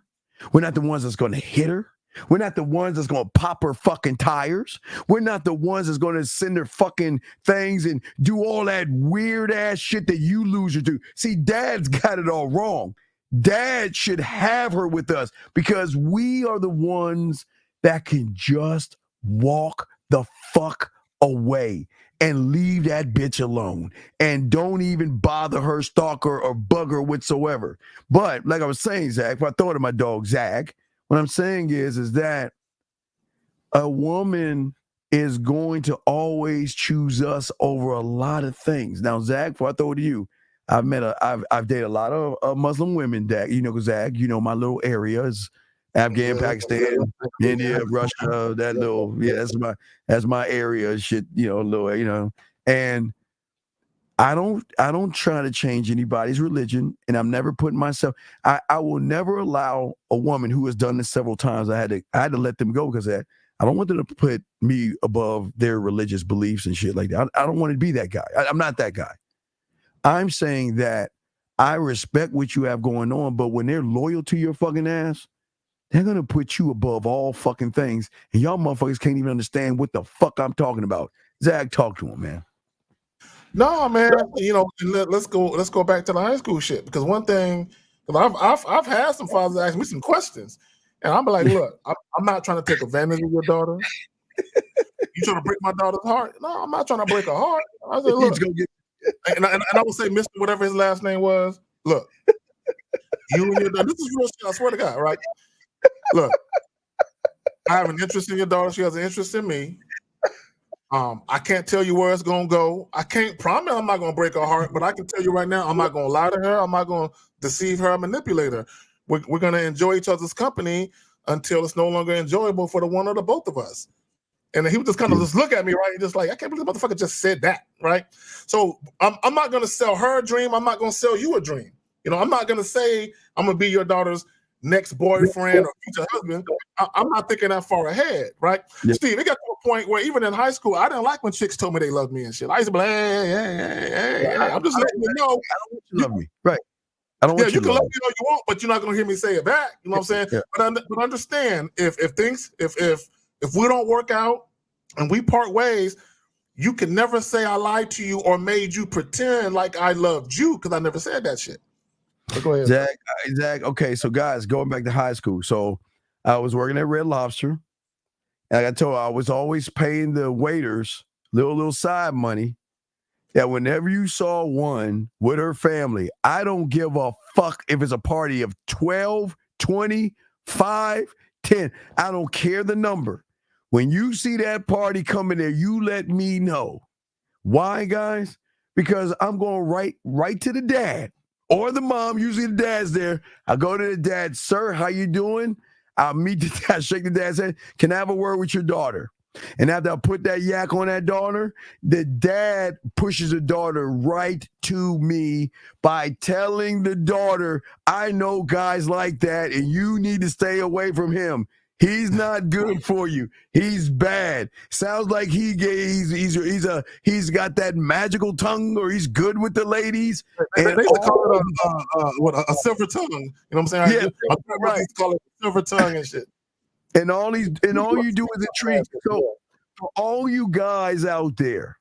We're not the ones that's going to hit her. We're not the ones that's going to pop her fucking tires. We're not the ones that's going to send her fucking things and do all that weird ass shit that you losers do. See, Dad's got it all wrong. Dad should have her with us because we are the ones that can just walk the fuck away and leave that bitch alone and don't even bother her, stalk her, or bug her whatsoever. But like I was saying, Zach, if I throw it at my dog, Zach, what I'm saying is that a woman is going to always choose us over a lot of things. Now, Zach, before I throw it to you, I've dated a lot of Muslim women, Zach. You know, Zach, you know my little areas, Afghan, Pakistan, India, Russia, that little, yeah, that's my area, shit, you know, little, you know, and I don't try to change anybody's religion, and I'm never putting myself. I will never allow a woman who has done this several times. I had to let them go because I don't want them to put me above their religious beliefs and shit like that. I don't want to be that guy. I'm not that guy. I'm saying that I respect what you have going on, but when they're loyal to your fucking ass, they're gonna put you above all fucking things, and y'all motherfuckers can't even understand what the fuck I'm talking about. Zach, talk to him, man. No, man. You know, let's go back to the high school shit because one thing, because I've had some fathers ask me some questions, and I'm like, look, I'm not trying to take advantage of your daughter. You trying to break my daughter's heart? No, I'm not trying to break her heart. I said, look, and I would say, Mr. Whatever his last name was, look, you and your daughter. This is real shit. I swear to God, right? Look, I have an interest in your daughter. She has an interest in me. I can't tell you where it's gonna go. I can't promise I'm not gonna break her heart, but I can tell you right now, I'm not gonna lie to her. I'm not gonna deceive her, manipulate her. We're gonna enjoy each other's company until it's no longer enjoyable for the one or the both of us. And he would just kind of just look at me, right? Just like, I can't believe the motherfucker just said that, right? So I'm not gonna sell her a dream. I'm not gonna sell you a dream. You know, I'm not gonna say I'm gonna be your daughter's next boyfriend or future husband. I'm not thinking that far ahead, right? Yeah. Steve, it got to a point where even in high school, I didn't like when chicks told me they loved me and shit. I used to be like, hey. I'm just letting you know. I don't want you to love me. Right. I don't want you can love me all you want, but you're not going to hear me say it back. You know what I'm saying? Yeah. But understand, if we don't work out and we part ways, you can never say I lied to you or made you pretend like I loved you because I never said that shit. Go ahead, Zach. Okay, so guys, going back to high school. So I was working at Red Lobster. And I told you, I was always paying the waiters little side money. That whenever you saw one with her family, I don't give a fuck if it's a party of 12, 20, 5, 10. I don't care the number. When you see that party coming there, you let me know. Why, guys? Because I'm going right to the dad. Or the mom, usually the dad's there. I go to the dad, sir, how you doing? I'll meet the dad, shake the dad's hand. Can I have a word with your daughter? And after I put that yak on that daughter, the dad pushes the daughter right to me by telling the daughter, I know guys like that, and you need to stay away from him. He's not good for you. He's bad. Sounds like he's got that magical tongue, or he's good with the ladies. They used to call it a silver tongue. You know what I'm saying? Yeah, right. Used to call it silver tongue and shit. And all you do is intrigue. So for all you guys out there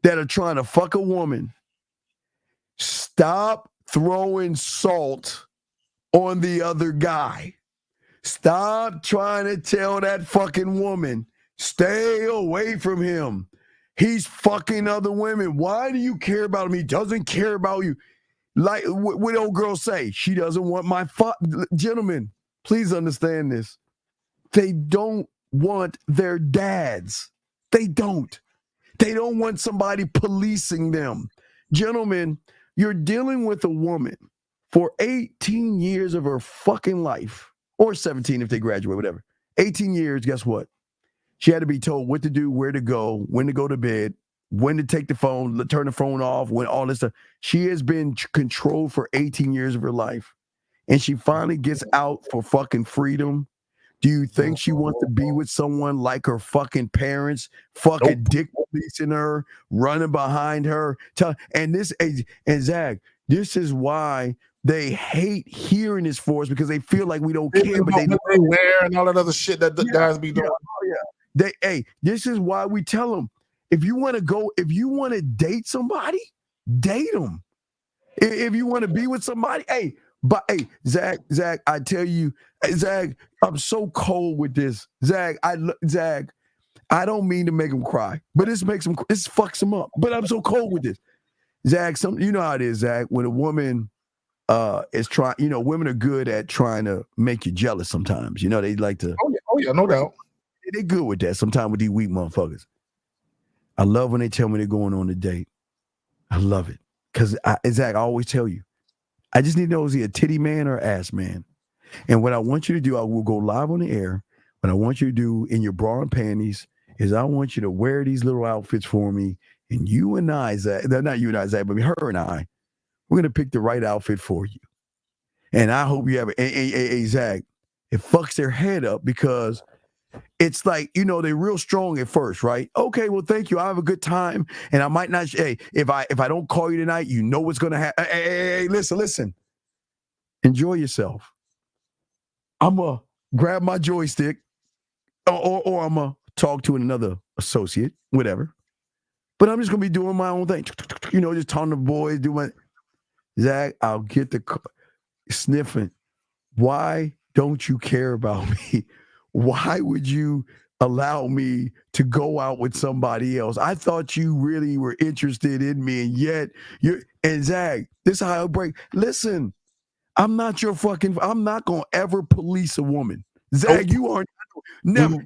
that are trying to fuck a woman, stop throwing salt on the other guy. Stop trying to tell that fucking woman, stay away from him. He's fucking other women. Why do you care about him? He doesn't care about you. Like what old girl say, she doesn't want my gentlemen, please understand this. They don't want their dads. They don't. They don't want somebody policing them. Gentlemen, you're dealing with a woman for 18 years of her fucking life. Or 17 if they graduate, whatever. 18 years, guess what? She had to be told what to do, where to go, when to go to bed, when to take the phone, turn the phone off, when all this stuff. She has been controlled for 18 years of her life. And she finally gets out for fucking freedom. Do you think she wants to be with someone like her fucking parents, fucking dick policing her, running behind her? And Zach, this is why they hate hearing this for us because they feel like we don't They care, but they wear and all that other shit that the guys be doing. This is why we tell them, if you want to date somebody, date them. If you want to be with somebody, Zach, I tell you, Zach, I'm so cold with this. Zach, I don't mean to make him cry, but this fucks him up. But I'm so cold with this. Zach, you know how it is, Zach, when a woman is trying, women are good at trying to make you jealous sometimes. They like to. Oh yeah, no doubt. They're good with that sometimes with these weak motherfuckers. I love when they tell me they're going on a date. I love it. Because, Zach, I always tell you, I just need to know, is he a titty man or ass man? And what I want you to do, I will go live on the air. What I want you to do in your bra and panties is I want you to wear these little outfits for me. And you and I, Zach, not you and I, Zach, but her and I, we're going to pick the right outfit for you. And I hope you have it. Zach, it fucks their head up because it's like, they're real strong at first, right? Okay, well, thank you. I have a good time. And I might not, if I don't call you tonight, what's going to happen. Hey, listen. Enjoy yourself. I'm going to grab my joystick or I'm going to talk to another associate, whatever. But I'm just going to be doing my own thing. Just talking to boys, Zach, I'll get the sniffing. Why don't you care about me? Why would you allow me to go out with somebody else? I thought you really were interested in me, and yet and Zach, this is how it'll break. Listen, I'm not gonna ever police a woman. Zach, Nope. you are never.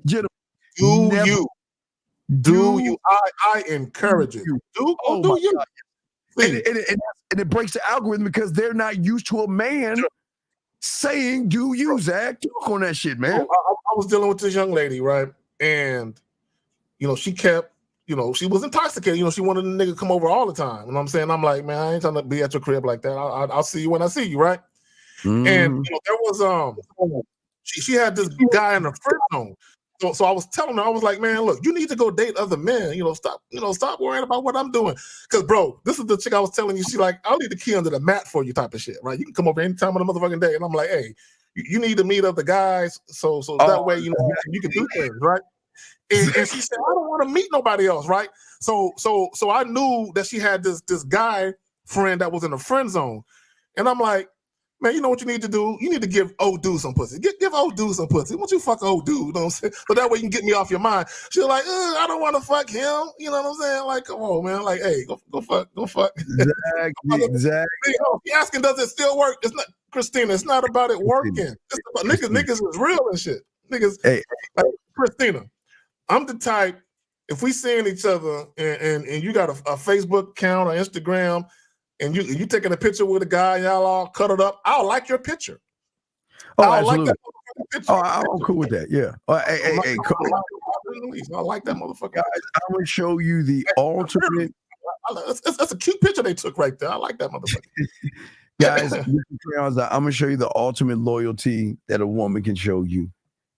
Do you? I encourage it. Do you? And it breaks the algorithm because they're not used to a man saying, "Do you, Zach?" Talk on that shit, man. I was dealing with this young lady, right? And she kept, she was intoxicated. She wanted a nigga to come over all the time. You know what I'm saying? I'm like, man, I ain't trying to be at your crib like that. I'll see you when I see you, right? Mm-hmm. And there was she had this guy in the friend zone. So I was telling her, I was like, man, look, you need to go date other men. Stop worrying about what I'm doing. Because, bro, this is the chick I was telling you. She like, I'll leave the key under the mat for you type of shit, right? You can come over anytime on the motherfucking day. And I'm like, hey, you need to meet other guys so that way, you can do things, right? And she said, I don't want to meet nobody else, right? So I knew that she had this guy friend that was in the friend zone. And I'm like, man, you know what you need to do? You need to give old dude some pussy. Give old dude some pussy. Why don't you fuck old dude? You know what I'm saying? So that way you can get me off your mind. She's like, I don't want to fuck him. You know what I'm saying? Like, come on, man. Like, hey, go fuck. Exactly. You asking, does it still work? It's not, Christina. It's not about it working. It's about niggas is real and shit. Niggas. Hey, like, Christina, I'm the type. If we seeing each other and you got a Facebook account or Instagram, and you taking a picture with a guy, y'all all cut it up, I'll like your picture. Oh, I'll absolutely. like that picture. I'm cool with that. Yeah. Hey, I like that motherfucker. I'm gonna show you the ultimate. That's a cute picture they took right there. I like that motherfucker. Guys, I'm gonna show you the ultimate loyalty that a woman can show you,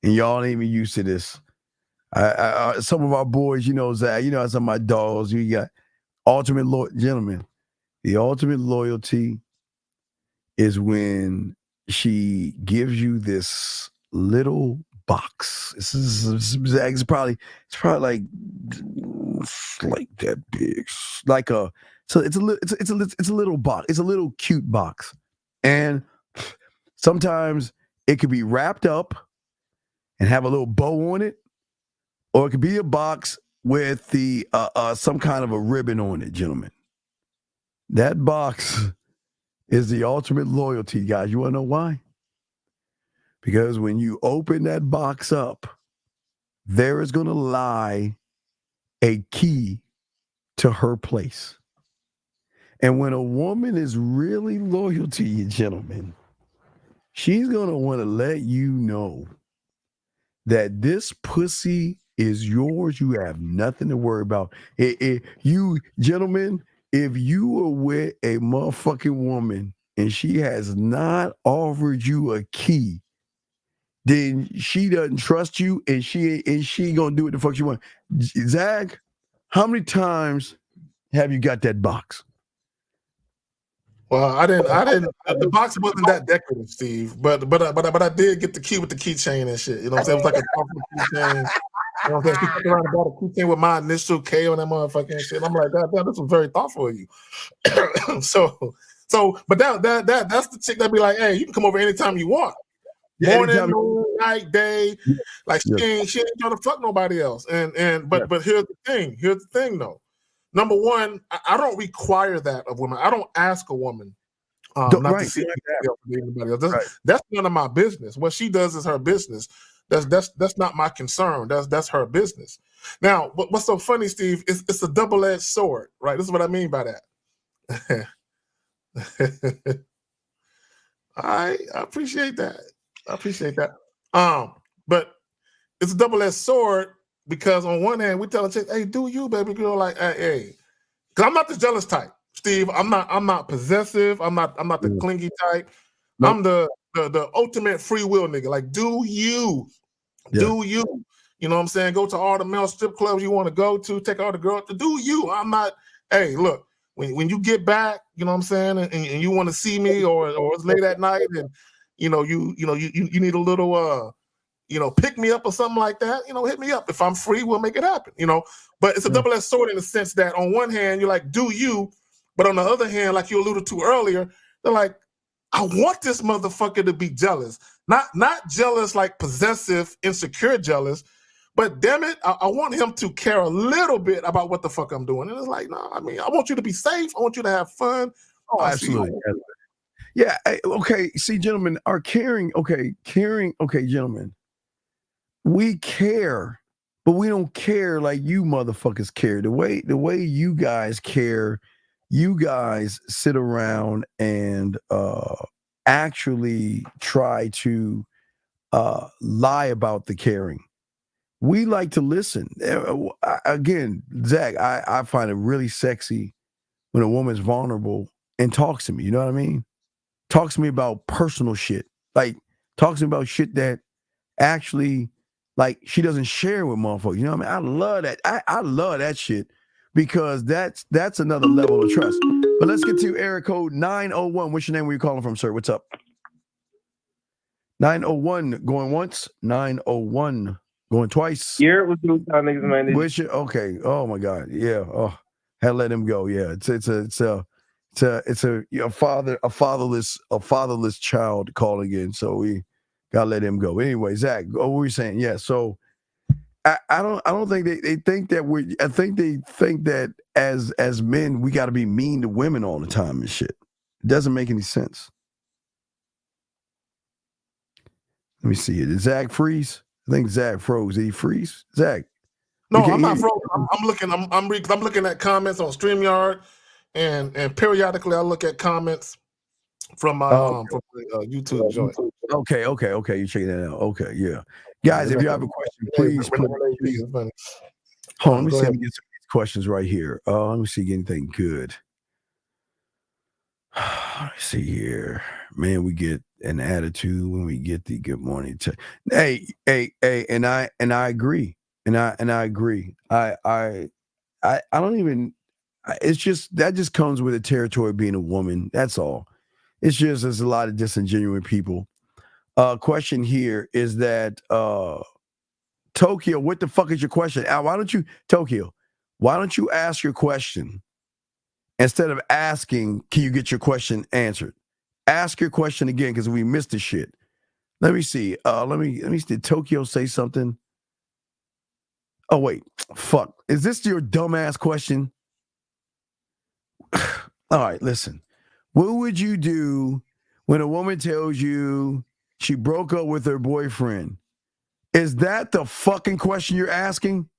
and y'all ain't even used to this. Some of our boys, Zach, some of my dogs. You got ultimate gentlemen. The ultimate loyalty is when she gives you this little box. It's probably like that big, so it's a little box. It's a little cute box, and sometimes it could be wrapped up and have a little bow on it, or it could be a box with the some kind of a ribbon on it, gentlemen. That box is the ultimate loyalty, guys. You want to know why? Because when you open that box up, there is going to lie a key to her place. And when a woman is really loyal to you, gentlemen, she's going to want to let you know that this pussy is yours. You have nothing to worry about. You, gentlemen, if you are with a motherfucking woman and she has not offered you a key, then she doesn't trust you and she gonna do what the fuck she want. Zach, how many times have you got that box? Well, I didn't. The box wasn't that decorative, Steve. But I did get the key with the keychain and shit. You know what I'm saying? It was like a thoughtful keychain. You know what I'm saying? She took around and bought a keychain with my initial K on that motherfucking shit. I'm like, God damn, this was very thoughtful of you. But that's the chick that be like, hey, you can come over anytime you want. Yeah, Morning, anytime. noon, night, day. Like she ain't trying to fuck nobody else. But here's the thing. Here's the thing though. Number one, I don't require that of women. I don't ask a woman not to see anybody else. That's none of my business. What she does is her business. That's not my concern. That's her business. Now, what's so funny, Steve? It's a double-edged sword, right? This is what I mean by that. I appreciate that. But it's a double-edged sword because on one hand we tell a chick, "Hey, do you, baby girl?" Like, hey, because I'm not the jealous type, Steve. I'm not possessive. I'm not the clingy type. Nope. I'm the ultimate free will nigga. Like, do you? Do you? You know what I'm saying? Go to all the male strip clubs you want to go to. Take all the girls. Do you? I'm not. Hey, look. When you get back, you know what I'm saying, and you want to see me, or it's late at night, and you need a little pick me up or something like that. Hit me up. If I'm free, we'll make it happen. But it's a double-edged sword in the sense that on one hand you're like, do you? But on the other hand, like you alluded to earlier, they're like, I want this motherfucker to be jealous. Not jealous like possessive, insecure jealous, but damn it, I want him to care a little bit about what the fuck I'm doing. And it's like, no, I mean, I want you to be safe. I want you to have fun. Oh, absolutely. Yeah. Okay. See, gentlemen, are caring. Okay, gentlemen. We care, but we don't care like you motherfuckers care. The way you guys care, you guys sit around and actually try to lie about the caring. We like to listen. Again, Zach, I find it really sexy when a woman's vulnerable and talks to me. You know what I mean? Talks to me about personal shit. Like, talks to me about shit that actually, like, she doesn't share with motherfuckers. You know what I mean? I love that. I love that shit because that's another level of trust. But let's get to area code 901. What's your name? Where you calling from, sir? What's up? 901 going once. 901 going twice. Youre was doing niggas, man. What's your, okay? Oh my God. Yeah. Oh, had to let him go. Yeah. It's a fatherless child calling in. So we gotta let him go. Anyway, Zach, what were you saying? Yeah. So I don't think they think that I think they think that as men we got to be mean to women all the time and shit. It doesn't make any sense. Let me see it. Did Zach freeze? I think Zach froze. Did he freeze? Zach? No, I'm not frozen. I'm looking at comments on StreamYard, and periodically I look at comments from my YouTube joint. Okay. You're checking that out. Okay, yeah. Guys, if you have a question, please put it. Hold on, let me see if we get some of these questions right here. Let me see anything good. Let's see here. Man, we get an attitude when we get the good morning. Hey, and I agree. And I agree. I don't even, it's just, that just comes with the territory of being a woman. That's all. It's just, there's a lot of disingenuous people. Question here is that, Tokyo, what the fuck is your question? Tokyo, why don't you ask your question instead of asking, can you get your question answered? Ask your question again because we missed the shit. Let me see. Let me see. Did Tokyo say something? Oh, wait. Fuck. Is this your dumbass question? All right, listen. What would you do when a woman tells you she broke up with her boyfriend? Is that the fucking question you're asking?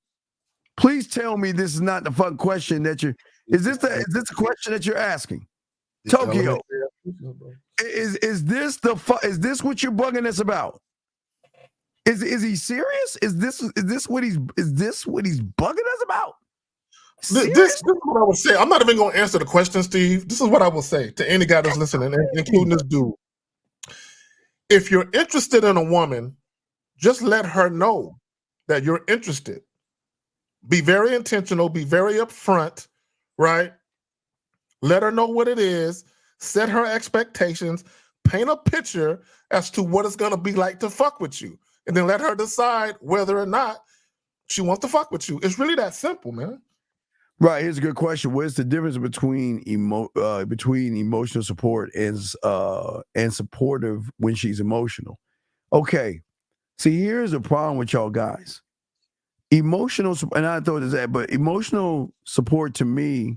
Please tell me this is not the fucking question that you're... Is this a question that you're asking? Tokyo. Is this what you're bugging us about? Is he serious? Is this what he's bugging us about? This is what I would say. I'm not even going to answer the question, Steve. This is what I will say to any guy that's listening, including this dude. If you're interested in a woman, just let her know that you're interested. Be very intentional. Be very upfront, right? Let her know what it is. set her expectations, paint a picture as to what it's gonna be like to fuck with you, and then let her decide whether or not she wants to fuck with you. It's really that simple, man. Right. Here's a good question. What's the difference between emotional support and supportive when she's emotional? Okay. See, here's the problem with y'all guys. Emotional, and I thought this that, but emotional support to me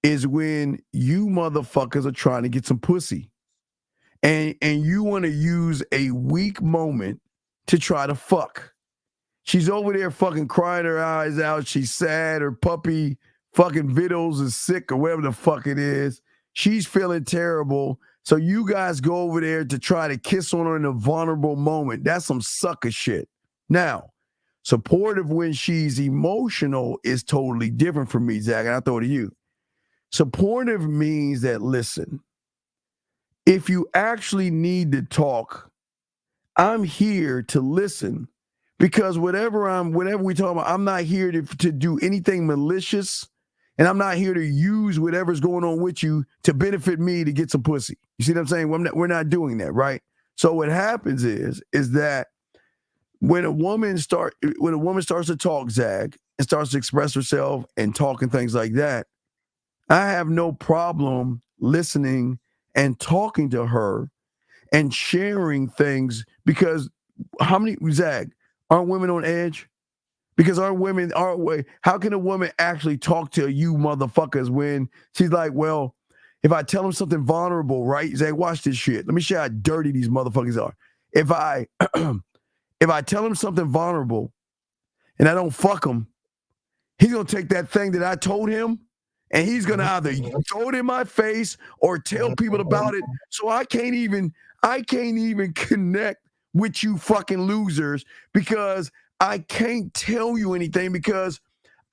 is when you motherfuckers are trying to get some pussy, and you want to use a weak moment to try to fuck. She's over there fucking crying her eyes out. She's sad. Her puppy fucking Vittles is sick or whatever the fuck it is. She's feeling terrible. So you guys go over there to try to kiss on her in a vulnerable moment. That's some sucker shit. Now, supportive when she's emotional is totally different from me, Zach, and I throw it to you. Supportive means that, listen, if you actually need to talk, I'm here to listen. Because whatever we talk about, I'm not here to do anything malicious, and I'm not here to use whatever's going on with you to benefit me to get some pussy. You see what I'm saying? We're not doing that, right? So what happens is that when a woman starts to talk, Zag, and starts to express herself and talk and things like that, I have no problem listening and talking to her and sharing things, because Zag, aren't women on edge? Because how can a woman actually talk to you motherfuckers when she's like, well, if I tell them something vulnerable, right? Zag, watch this shit. Let me show you how dirty these motherfuckers are. If I tell him something vulnerable and I don't fuck him, he's going to take that thing that I told him and he's going to either throw it in my face or tell people about it. So I can't even connect with you fucking losers, because I can't tell you anything, because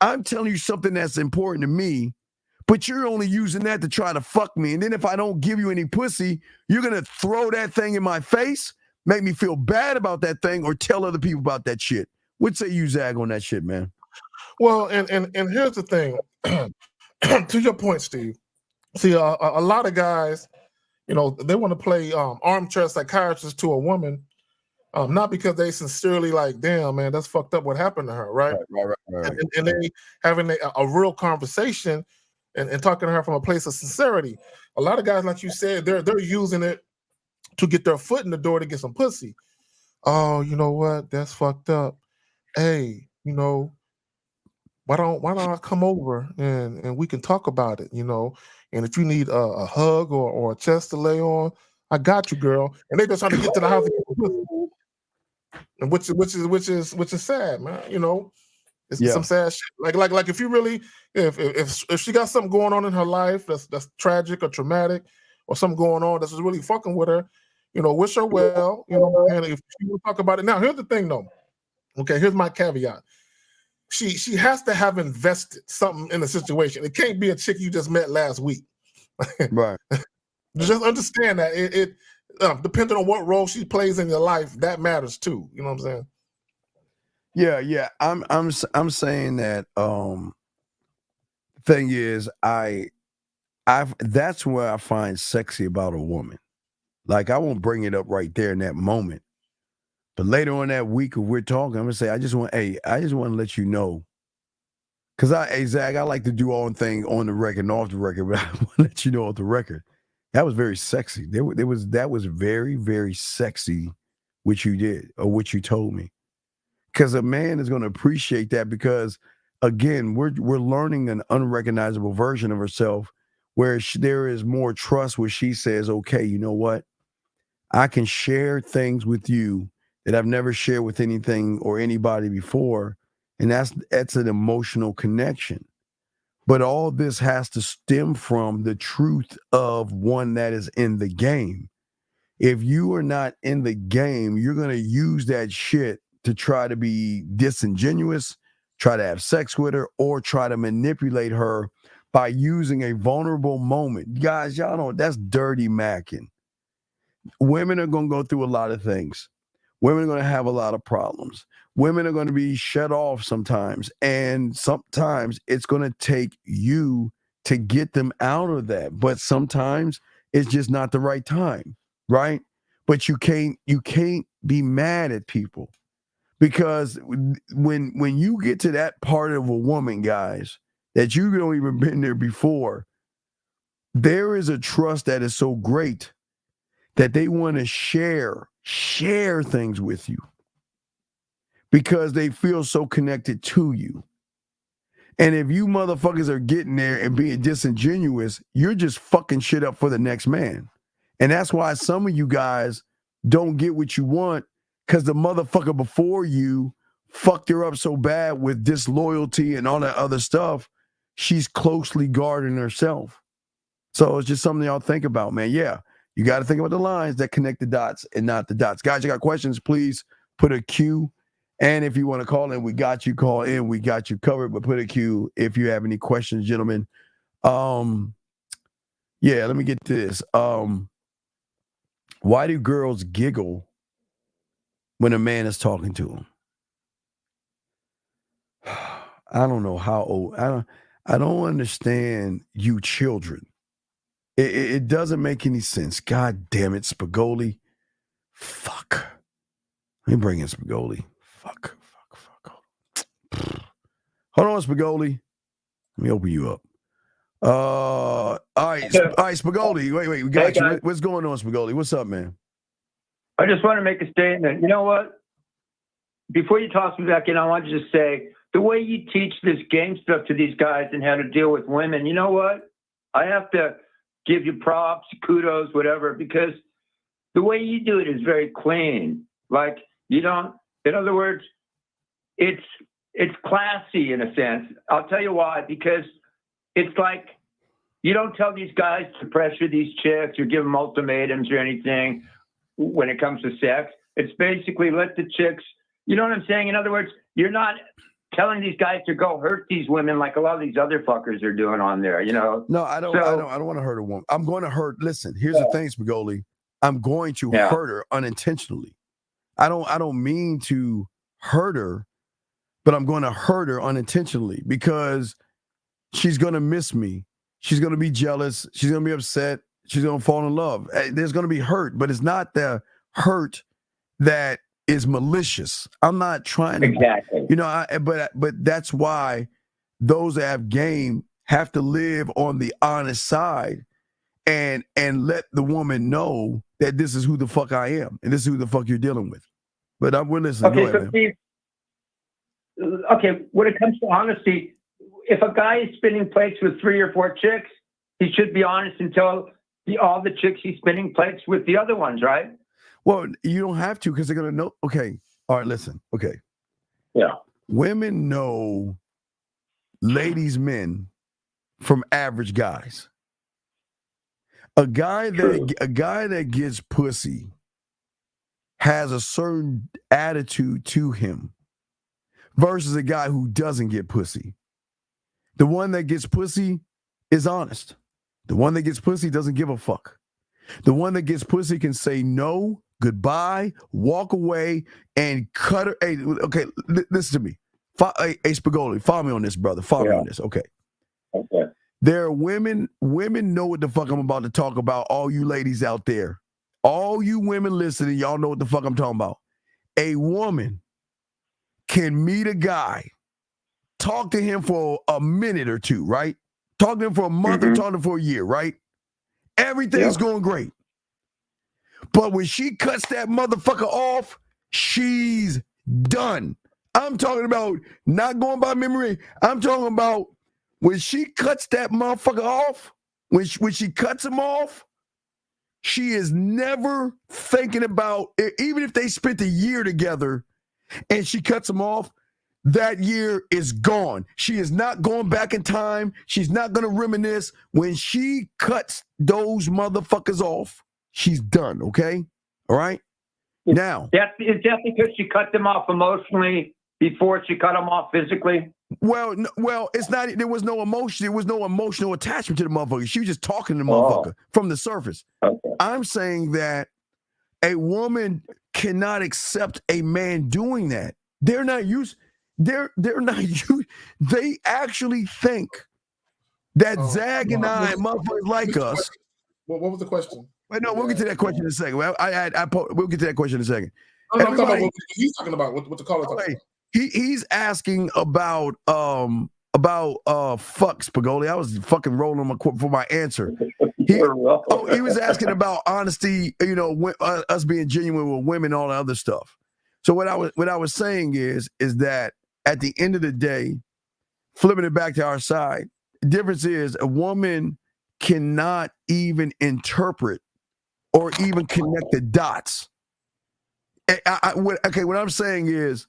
I'm telling you something that's important to me, but you're only using that to try to fuck me. And then if I don't give you any pussy, you're going to throw that thing in my face, make me feel bad about that thing, or tell other people about that shit. What say you, Zag, on that shit, man? Well, and here's the thing. To your point, Steve. See, a lot of guys, they want to play armchair psychiatrist to a woman, not because they sincerely like, damn, man, that's fucked up what happened to her, right? Right. And they having a real conversation and talking to her from a place of sincerity. A lot of guys, like you said, they're using it to get their foot in the door to get some pussy. Oh, you know what? That's fucked up. Hey, why don't I come over and we can talk about it, And if you need a hug or a chest to lay on, I got you, girl. And they just trying to get to the house and get the pussy. And which is sad, man. It's some sad shit. Like if you really if she got something going on in her life that's tragic or traumatic, or something going on that's really fucking with her, wish her well. And if she will talk about it now, here's the thing though. Okay, here's my caveat. She has to have invested something in the situation. It can't be a chick you just met last week. Right. Just understand that it depending on what role she plays in your life, that matters too. You know what I'm saying? Yeah. I'm saying that thing is that's what I find sexy about a woman. Like, I won't bring it up right there in that moment, but later on that week, if we're talking, I'm gonna say, I just want to let you know, because Zach, I like to do all things on the record and off the record, but I want to let you know off the record, that was very sexy. That was very, very sexy what you did or what you told me, because a man is going to appreciate that, because again, we're learning an unrecognizable version of herself where there is more trust, where she says, okay, you know what? I can share things with you that I've never shared with anything or anybody before. And that's an emotional connection. But all this has to stem from the truth of one that is in the game. If you are not in the game, you're going to use that shit to try to be disingenuous, try to have sex with her, or try to manipulate her by using a vulnerable moment. Guys, y'all know that's dirty macking. Women are going to go through a lot of things. Women are going to have a lot of problems. Women are going to be shut off sometimes. And sometimes it's going to take you to get them out of that. But sometimes It's just not the right time, right? But you can't be mad at people, because when you get to that part of a woman, guys, that you don't even been there before, there is a trust that is so great that they want to share things with you because they feel so connected to you. And if you motherfuckers are getting there and being disingenuous, you're just fucking shit up for the next man. And that's why some of you guys don't get what you want, because the motherfucker before you fucked her up so bad with disloyalty and all that other stuff. She's closely guarding herself. So it's just something y'all think about, man. Yeah, you got to think about the lines that connect the dots and not the dots. Guys, you got questions, please put a Q. And if you want to call in, we got you. Call in, we got you covered. But put a Q if you have any questions, gentlemen. Yeah, let me get to this. Why do girls giggle when a man is talking to them? I don't know how old. I don't understand you children. It doesn't make any sense. God damn it, Spagoli. Fuck. Let me bring in Spagoli. Fuck. Hold on, Spagoli. Let me open you up. All right, Spagoli. Wait, we got you. What's going on, Spagoli? What's up, man? I just want to make a statement. You know what? Before you toss me back in, I want to just say, the way you teach this game stuff to these guys and how to deal with women, you know what? I have to give you props, kudos, whatever, because the way you do it is very clean. Like, you don't, in other words, it's classy in a sense. I'll tell you why, because it's like, you don't tell these guys to pressure these chicks or give them ultimatums or anything when it comes to sex. It's basically let the chicks, you know what I'm saying? In other words, you're not telling these guys to go hurt these women like a lot of these other fuckers are doing on there, you know? No, I don't want to hurt a woman. I'm going to hurt. Listen, here's the thing, Spagoli. I'm going to hurt her unintentionally. I don't mean to hurt her, but I'm going to hurt her unintentionally because she's going to miss me. She's going to be jealous. She's going to be upset. She's going to fall in love. There's going to be hurt, but it's not the hurt that is malicious. I'm not trying to, exactly. You know, but that's why those that have game have to live on the honest side and let the woman know that this is who the fuck I am and this is who the fuck you're dealing with. But we're listening. Okay, Go ahead, man. Okay, when it comes to honesty, if a guy is spinning plates with 3 or 4 chicks, he should be honest and tell all the chicks he's spinning plates with the other ones, right? Well, you don't have to because they're going to know. Okay. All right, listen. Okay. Yeah. Women know ladies' men from average guys. A guy that gets pussy has a certain attitude to him versus a guy who doesn't get pussy. The one that gets pussy is honest. The one that gets pussy doesn't give a fuck. The one that gets pussy can say no, goodbye, walk away, and cut her. Hey, okay, listen to me. Hey, Spagoli, follow me on this, brother. Follow me on this. Okay. Okay. There are women know what the fuck I'm about to talk about. All you ladies out there, all you women listening, y'all know what the fuck I'm talking about. A woman can meet a guy, talk to him for a minute or two, right? Talk to him for a month or talk to him for a year, right? Everything's going great. But when she cuts that motherfucker off, she's done. I'm talking about not going by memory. I'm talking about when she cuts that motherfucker off, when she cuts him off, she is never thinking about, even if they spent a year together and she cuts him off, that year is gone. She is not going back in time. She's not going to reminisce. When she cuts those motherfuckers off, she's done, okay? All right? Now. Is that because she cut them off emotionally before she cut them off physically? Well, it's not. There was no emotion. There was no emotional attachment to the motherfucker. She was just talking to the motherfucker from the surface. Okay. I'm saying that a woman cannot accept a man doing that. They're not used. They're not used. They actually think that Zag and I, motherfuckers like us. What was the question? Wait, no, we'll get to that question in a second. Well, we'll get to that question in a second. I'm talking about what he's talking about. What the caller talking about? He's asking about fuck Spagoli. I was fucking rolling for my answer. He was asking about honesty, us being genuine with women, all the other stuff. So what I was saying is that at the end of the day, flipping it back to our side, the difference is a woman cannot even interpret or even connect the dots. What I'm saying is,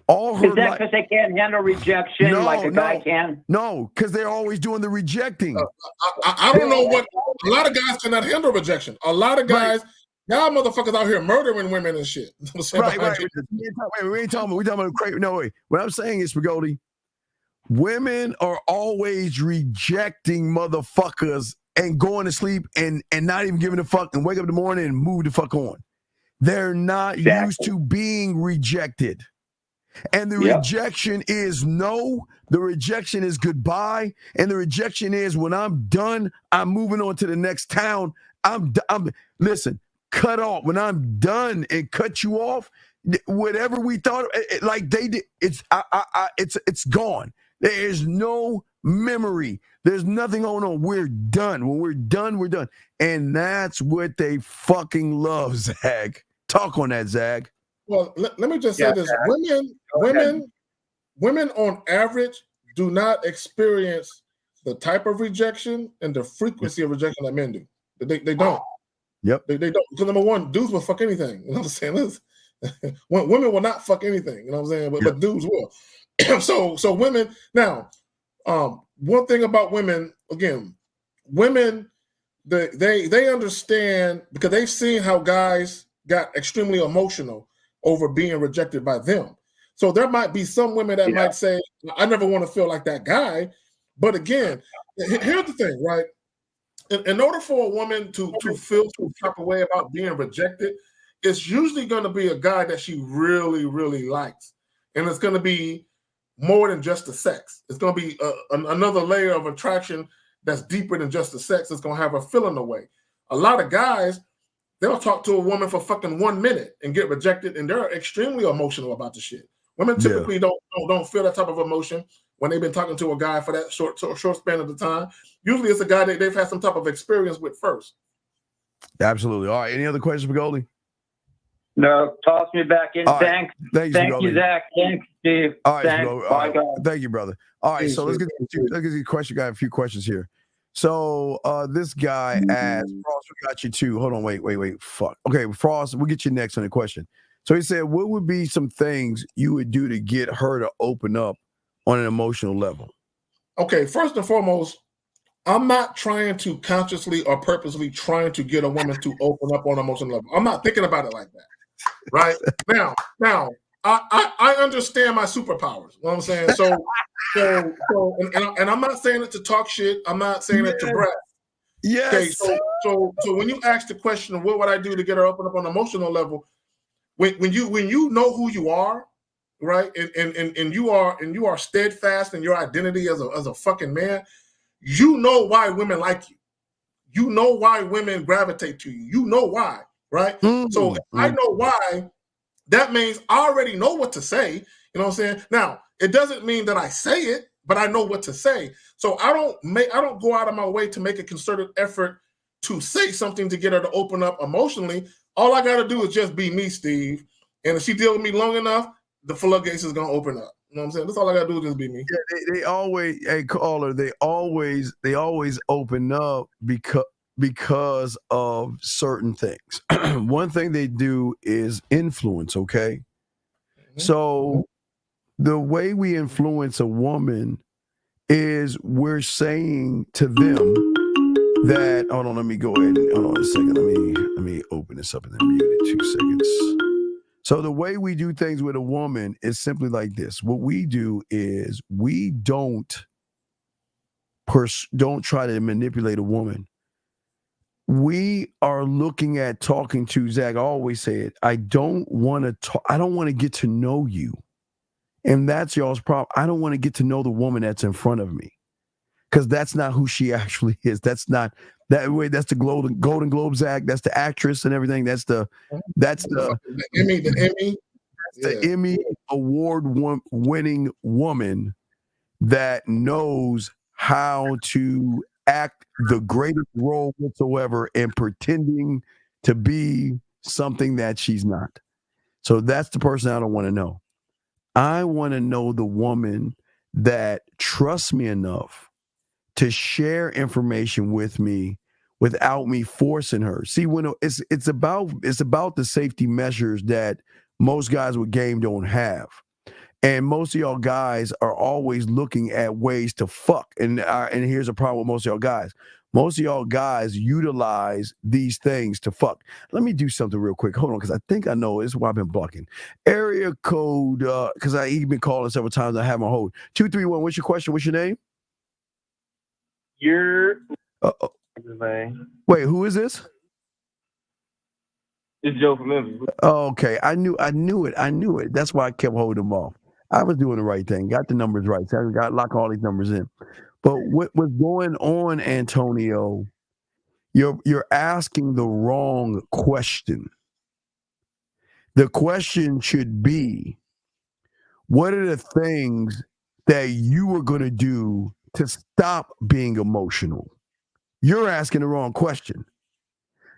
all her is that because they can't handle rejection like a guy can? No, because they're always doing the rejecting. I don't know what. A lot of guys cannot handle rejection. A lot of guys, y'all motherfuckers out here murdering women and shit. Right. We ain't talking about crazy. No way. What I'm saying is, Spagoli, women are always rejecting motherfuckers and going to sleep and not even giving a fuck and wake up in the morning and move the fuck on. They're not used to being rejected. And the rejection is no, the rejection is goodbye, and the rejection is when I'm done, I'm moving on to the next town. Listen, cut off. When I'm done and cut you off, whatever we thought, like they did, it's gone. There's no memory. There's nothing going on. We're done. When we're done, we're done. And that's what they fucking love, Zag. Talk on that, Zag. Well, let me just say this: women on average do not experience the type of rejection and the frequency of rejection that men do. They don't. Yep. They don't. Because number one, dudes will fuck anything. You know what I'm saying? Women will not fuck anything. You know what I'm saying? But dudes will. So women now. One thing about women, again, women they understand because they've seen how guys got extremely emotional over being rejected by them. So there might be some women that might say, I never want to feel like that guy. But again, here's the thing, right? In order for a woman to feel some type of way about being rejected, it's usually going to be a guy that she really, really likes. And it's going to be more than just the sex. It's going to be another layer of attraction that's deeper than just the sex. It's going to have her feeling away. A lot of guys, they'll talk to a woman for fucking 1 minute and get rejected, and they're extremely emotional about the shit. Women typically don't feel that type of emotion when they've been talking to a guy for that short span of the time. Usually it's a guy that they've had some type of experience with first. Absolutely. All right. Any other questions for Goldie? No. Toss me back in. All Thanks. Right. Thank you, Zach. Thanks, Steve. All right. Thanks. Bye, guys. Thank you, brother. All right. So let's get the question. Got a few questions here. So this guy asked, Frost, we got you too. Hold on, wait. Fuck. Okay, Frost, we'll get you next on the question. So he said, what would be some things you would do to get her to open up on an emotional level? Okay, first and foremost, I'm not trying to consciously or purposely trying to get a woman to open up on an emotional level. I'm not thinking about it like that. Right? Now, I understand my superpowers. You know what I'm saying? So and I'm not saying it to talk shit. I'm not saying it to brag. Yes. Okay, so when you ask the question of what would I do to get her open up on an emotional level, when you know who you are, right, and you are steadfast in your identity as a fucking man, you know why women like you. You know why women gravitate to you. You know why, right? So if I know why, that means I already know what to say. You know what I'm saying? Now, it doesn't mean that I say it, but I know what to say. So I don't go out of my way to make a concerted effort to say something to get her to open up emotionally. All I got to do is just be me, Steve. And if she deals with me long enough, the floodgates is going to open up. You know what I'm saying? That's all I got to do is just be me. Yeah, they always, hey, caller, they always open up because of certain things. One thing they do is influence, okay? So the way we influence a woman is we're saying to them that, hold on, let me go ahead and, hold on a second. Let me open this up and then mute it 2 seconds. So the way we do things with a woman is simply like this. What we do is we don't try to manipulate a woman. We are looking at talking to Zach. I always say it. I don't want to talk. I don't want to get to know you. And that's y'all's problem. I don't want to get to know the woman that's in front of me because that's not who she actually is. That's not That's the Golden Globes act. That's the actress and everything. That's the Emmy. The Emmy award winning woman that knows how to act the greatest role whatsoever and pretending to be something that she's not. So that's the person I don't want to know. I want to know the woman that trusts me enough to share information with me without me forcing her. See, when it's about the safety measures that most guys with game don't have. And most of y'all guys are always looking at ways to fuck. And here's a problem with most of y'all guys. Most of y'all guys utilize these things to fuck. Let me do something real quick. Hold on, because I think I know. This is why I've been blocking. Area code, because I've been calling several times. I have my hold. 231, what's your question? What's your name? You're. Wait, who is this? It's Joe from Memphis. Oh, okay. I knew it. That's why I kept holding them off. I was doing the right thing. Got the numbers right. So I got to lock all these numbers in. But what's going on, Antonio? You're asking the wrong question. The question should be, what are the things that you are going to do to stop being emotional? You're asking the wrong question.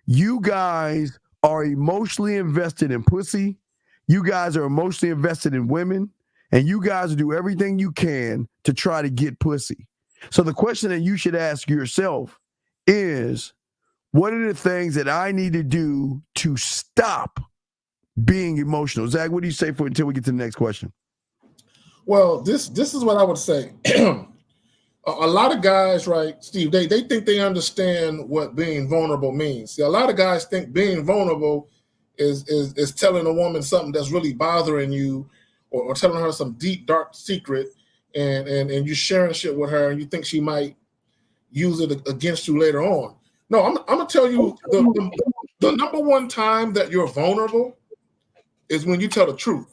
You guys are emotionally invested in pussy. You guys are emotionally invested in women. And you guys do everything you can to try to get pussy. So the question that you should ask yourself is, what are the things that I need to do to stop being emotional? Zach, what do you say until we get to the next question? Well, this is what I would say. A lot of guys, right, Steve, they think they understand what being vulnerable means. See, a lot of guys think being vulnerable is telling a woman something that's really bothering you, or telling her some deep, dark secret, and you sharing shit with her, and you think she might use it against you later on. No, I'm gonna tell you the number one time that you're vulnerable is when you tell the truth.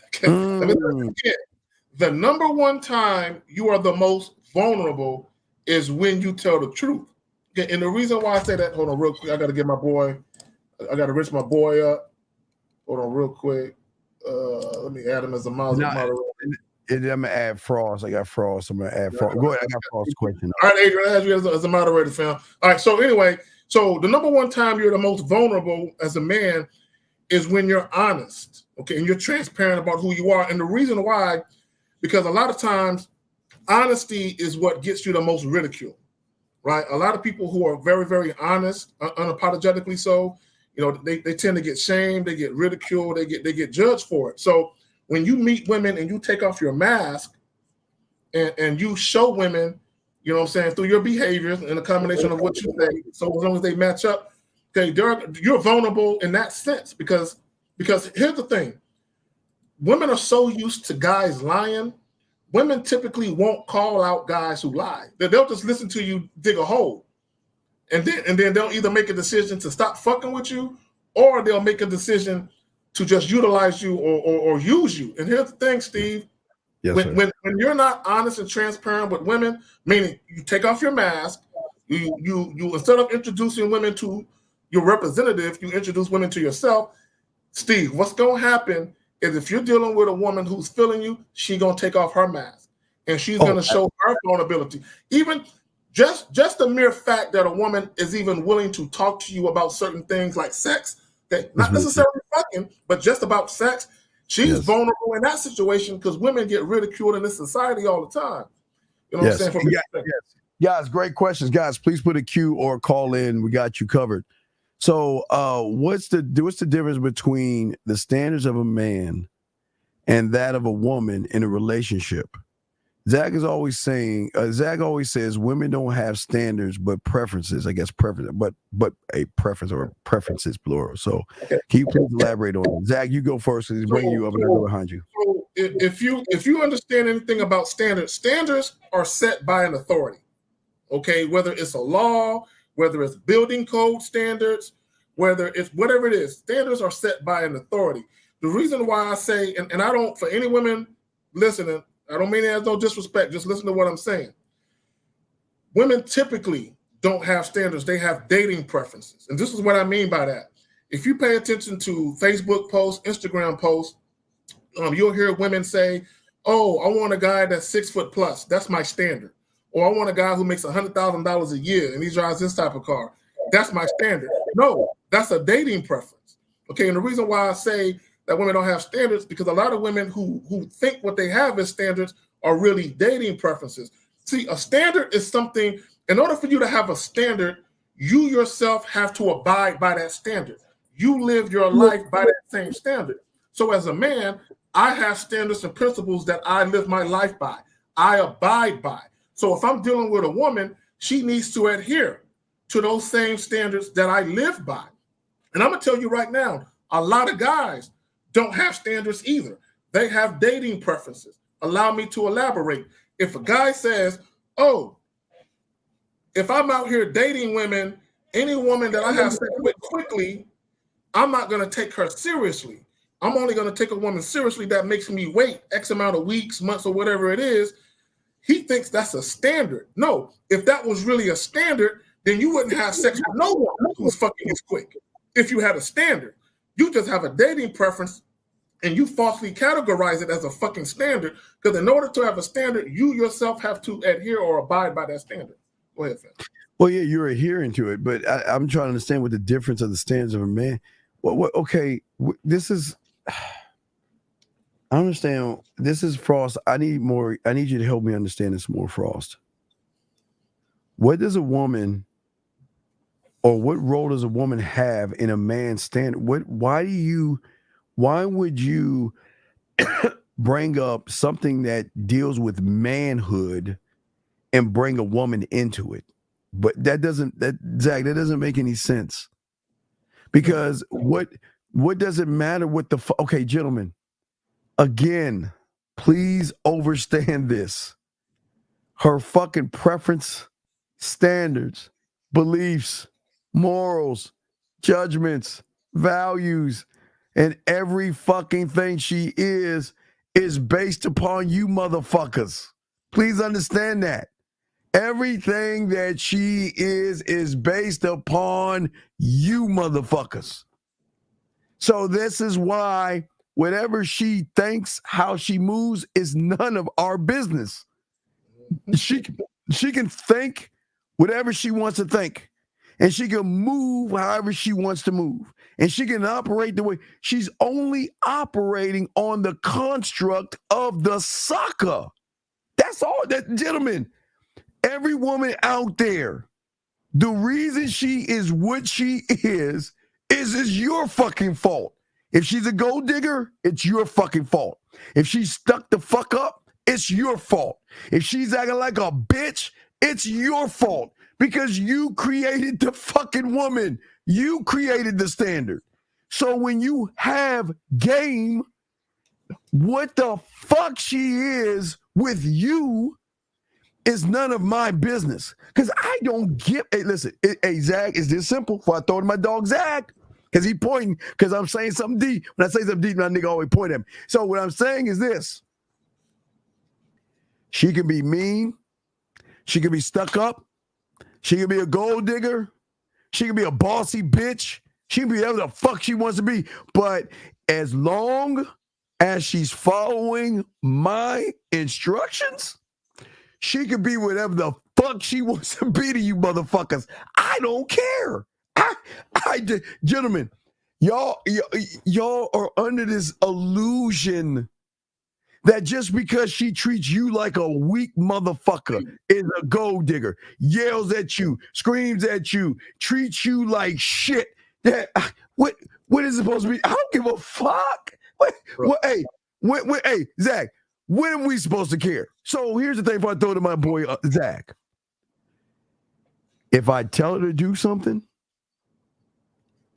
Okay, let me tell you again. The number one time you are the most vulnerable is when you tell the truth. Okay, and the reason why I say that, hold on real quick, I got to get my boy, I got to reach my boy up. Hold on real quick. Let me add him as a moderator. I'm going to add Frost. I got Frost. I'm going to add Frost. Go ahead. I got Frost's question. All right, Adrian, I add you as a moderator, fam. All right, so anyway, so the number one time you're the most vulnerable as a man is when you're honest, okay, and you're transparent about who you are. And the reason why, because a lot of times honesty is what gets you the most ridicule, right? A lot of people who are very, very honest, unapologetically so, you know, they tend to get shamed, they get ridiculed, they get judged for it. So when you meet women and you take off your mask and you show women, you know what I'm saying, through your behaviors and a combination of what you say, so as long as they match up, okay, you're vulnerable in that sense because here's the thing. Women are so used to guys lying, women typically won't call out guys who lie. They'll just listen to you dig a hole. And then they'll either make a decision to stop fucking with you, or they'll make a decision to just utilize you or use you. And here's the thing, Steve. Yes, when you're not honest and transparent with women, meaning you take off your mask, you instead of introducing women to your representative, you introduce women to yourself. Steve, what's gonna happen is if you're dealing with a woman who's feeling you, she's gonna take off her mask and she's gonna show her vulnerability. Even just the mere fact that a woman is even willing to talk to you about certain things like sex, okay, not necessarily fucking, but just about sex, she's vulnerable in that situation because women get ridiculed in this society all the time. You know what I'm saying? Guys, great questions. Guys, please put a Q or call in. We got you covered. So what's the difference between the standards of a man and that of a woman in a relationship? Zach always says women don't have standards but preferences. I guess preference, but a preference or preferences plural. So can you please elaborate on that? Zach, you go first. He's bringing you up and I'll go behind you. So if you understand anything about standards are set by an authority. Okay, whether it's a law, whether it's building code standards, whether it's whatever it is, standards are set by an authority. The reason why I say, and I don't, for any women listening, I don't mean it as no disrespect, just listen to what I'm saying. Women typically don't have standards. They have dating preferences. And this is what I mean by that. If you pay attention to Facebook posts, Instagram posts, you'll hear women say, oh, I want a guy that's 6 foot plus. That's my standard. Or I want a guy who makes $100,000 a year and he drives this type of car. That's my standard. No, that's a dating preference. Okay, and the reason why I say that women don't have standards, because a lot of women who think what they have as standards are really dating preferences. See, a standard is something, in order for you to have a standard, you yourself have to abide by that standard. You live your life by that same standard. So as a man, I have standards and principles that I live my life by. I abide by. So if I'm dealing with a woman, she needs to adhere to those same standards that I live by. And I'm going to tell you right now, a lot of guys don't have standards either. They have dating preferences. Allow me to elaborate. If a guy says, oh, if I'm out here dating women, any woman that I have sex with quickly, I'm not going to take her seriously. I'm only going to take a woman seriously that makes me wait X amount of weeks, months, or whatever it is. He thinks that's a standard. No, if that was really a standard, then you wouldn't have sex with no one who's fucking you quick. If you had a standard, you just have a dating preference and you falsely categorize it as a fucking standard, because in order to have a standard, you yourself have to adhere or abide by that standard. Go ahead, Phil. Well, yeah, you're adhering to it, but I'm trying to understand what the difference of the standards of a man. Okay, this is. I understand. This is Frost. I need you to help me understand this more, Frost. What does a woman, or what role does a woman have in a man's standard? Why would you bring up something that deals with manhood and bring a woman into it? But Zach, that doesn't make any sense. Because what does it matter what okay, gentlemen, again, please understand this. Her fucking preference, standards, beliefs, morals, judgments, values, and every fucking thing she is based upon you motherfuckers. Please understand that. Everything that she is based upon you motherfuckers. So this is why whatever she thinks, how she moves is none of our business. She can think whatever she wants to think. And she can move however she wants to move. And she can operate the way she's only operating on the construct of the sucker. That's all that, gentlemen. Every woman out there, the reason she is what she is your fucking fault. If she's a gold digger, it's your fucking fault. If she's stuck the fuck up, it's your fault. If she's acting like a bitch, it's your fault. Because you created the fucking woman. You created the standard. So when you have game, what the fuck she is with you is none of my business. Because I don't give. Hey, listen. Hey, Zach, is this simple? Before I throw to my dog, Zach. Because he pointing. Because I'm saying something deep. When I say something deep, my nigga always point at me. So what I'm saying is this. She can be mean. She can be stuck up. She can be a gold digger. She can be a bossy bitch. She can be whatever the fuck she wants to be. But as long as she's following my instructions, she can be whatever the fuck she wants to be to you motherfuckers. I don't care. Gentlemen, y'all are under this illusion that just because she treats you like a weak motherfucker, is a gold digger, yells at you, screams at you, treats you like shit. That what is it supposed to be? I don't give a fuck. Hey, Zach, when are we supposed to care? So here's the thing before I throw to my boy, Zach. If I tell her to do something,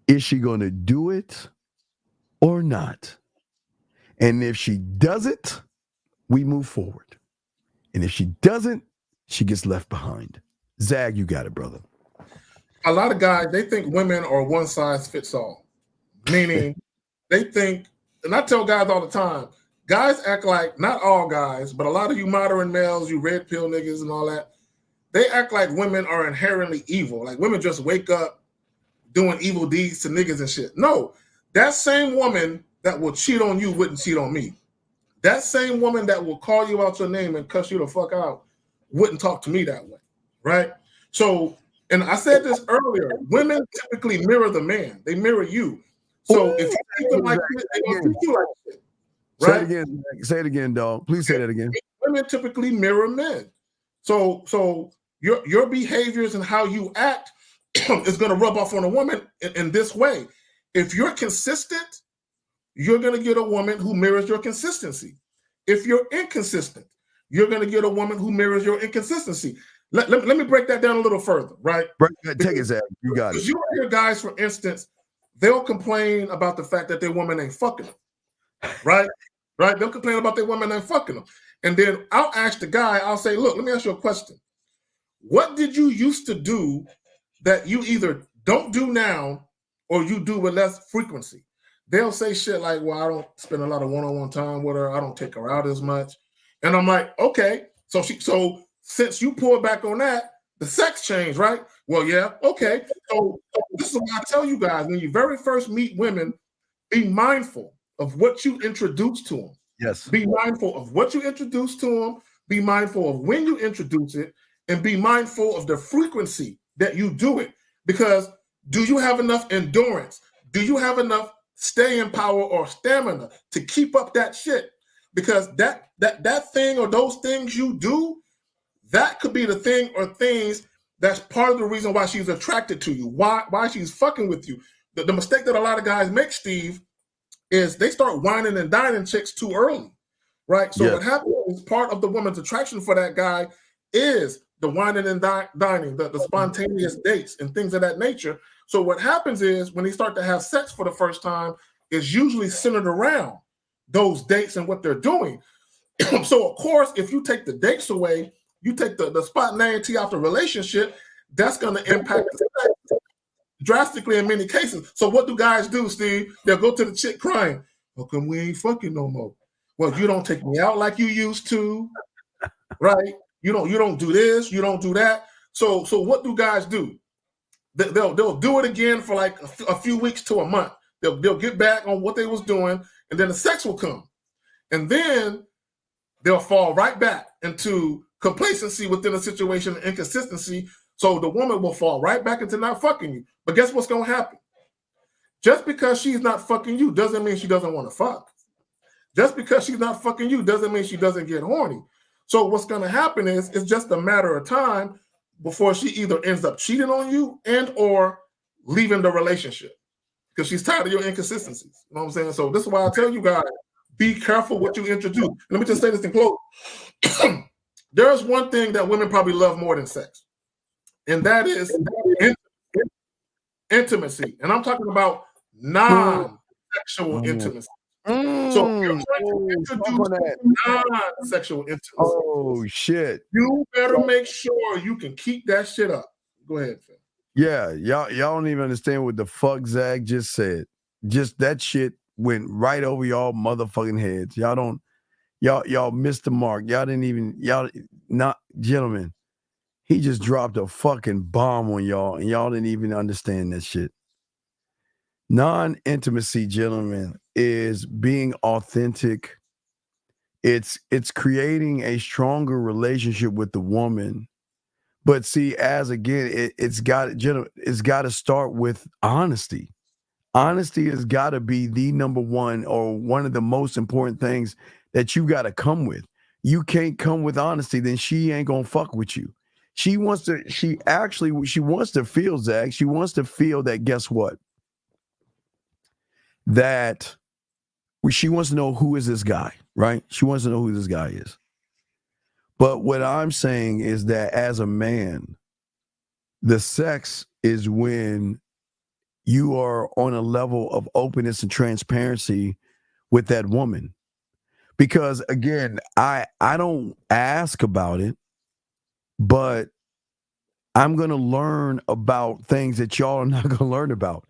is she going to do it or not? And if she does it, we move forward. And if she doesn't, she gets left behind. Zag, you got it, brother. A lot of guys, they think women are one size fits all. Meaning they think, and I tell guys all the time, guys act like, not all guys, but a lot of you modern males, you red pill niggas and all that, they act like women are inherently evil. Like women just wake up doing evil deeds to niggas and shit. No, that same woman that will cheat on you wouldn't cheat on me. That same woman that will call you out your name and cuss you the fuck out wouldn't talk to me that way, right? So, and I said this earlier, women typically mirror the man. They mirror you. So if you treat them like shit, they don't treat you like shit, right? Say it again. Say it again, dog. Please say that again. Women typically mirror men. So your behaviors and how you act is going to rub off on a woman in this way. If you're consistent, you're going to get a woman who mirrors your consistency. If you're inconsistent, you're going to get a woman who mirrors your inconsistency. Let me break that down a little further, right? Take it, Zach. You got it. Because you hear guys, for instance, they'll complain about the fact that their woman ain't fucking them, right? Right? They'll complain about their woman ain't fucking them. And then I'll ask the guy, I'll say, look, let me ask you a question. What did you used to do that you either don't do now or you do with less frequency? They'll say shit like, well, I don't spend a lot of one-on-one time with her. I don't take her out as much. And I'm like, okay. So since you pulled back on that, the sex changed, right? Well, yeah, okay. So this is what I tell you guys. When you very first meet women, be mindful of what you introduce to them. Yes. Be mindful of what you introduce to them. Be mindful of when you introduce it. And be mindful of the frequency that you do it. Because do you have enough endurance? Do you have enough staying power or stamina to keep up that shit? Because that thing or those things you do, that could be the thing or things that's part of the reason why she's attracted to you, why she's fucking with you. The mistake that a lot of guys make, Steve, is they start whining and dining chicks too early, right? So what happens is part of the woman's attraction for that guy is the whining and dining, the spontaneous dates and things of that nature. So what happens is when they start to have sex for the first time, is usually centered around those dates and what they're doing. So of course, if you take the dates away, you take the spontaneity out the relationship, that's going to impact the sex drastically in many cases. So what do guys do, Steve? They'll go to the chick crying, how come we ain't fucking no more? Well, you don't take me out like you used to, right? You don't do this, you don't do that. So what do guys do? They'll do it again for like a few weeks to a month. They'll get back on what they was doing, and then the sex will come. And then they'll fall right back into complacency within a situation and inconsistency. So the woman will fall right back into not fucking you. But guess what's going to happen? Just because she's not fucking you doesn't mean she doesn't want to fuck. Just because she's not fucking you doesn't mean she doesn't get horny. So what's going to happen is it's just a matter of time before she either ends up cheating on you and or leaving the relationship because she's tired of your inconsistencies. You know what I'm saying? So this is why I tell you guys, be careful what you introduce. Let me just say this in close. There's one thing that women probably love more than sex, and that is intimacy. And I'm talking about non-sexual intimacy. So you're trying to introduce non-sexual intimacy. Oh shit! You better make sure you can keep that shit up. Go ahead, Phil. Yeah, y'all don't even understand what the fuck Zach just said. Just that shit went right over y'all motherfucking heads. Y'all missed the mark. Gentlemen, he just dropped a fucking bomb on y'all, and y'all didn't even understand that shit. Non-intimacy, gentlemen, is being authentic. It's creating a stronger relationship with the woman. But see, it's got to start with honesty. Honesty has got to be the number one or one of the most important things that you got to come with. You can't come with honesty, then she ain't gonna fuck with you. She wants to feel, Zach. She wants to feel that, guess what? That she wants to know, who is this guy, right? She wants to know who this guy is. But what I'm saying is that as a man, the sex is when you are on a level of openness and transparency with that woman. Because again, I don't ask about it, but I'm going to learn about things that y'all are not going to learn about.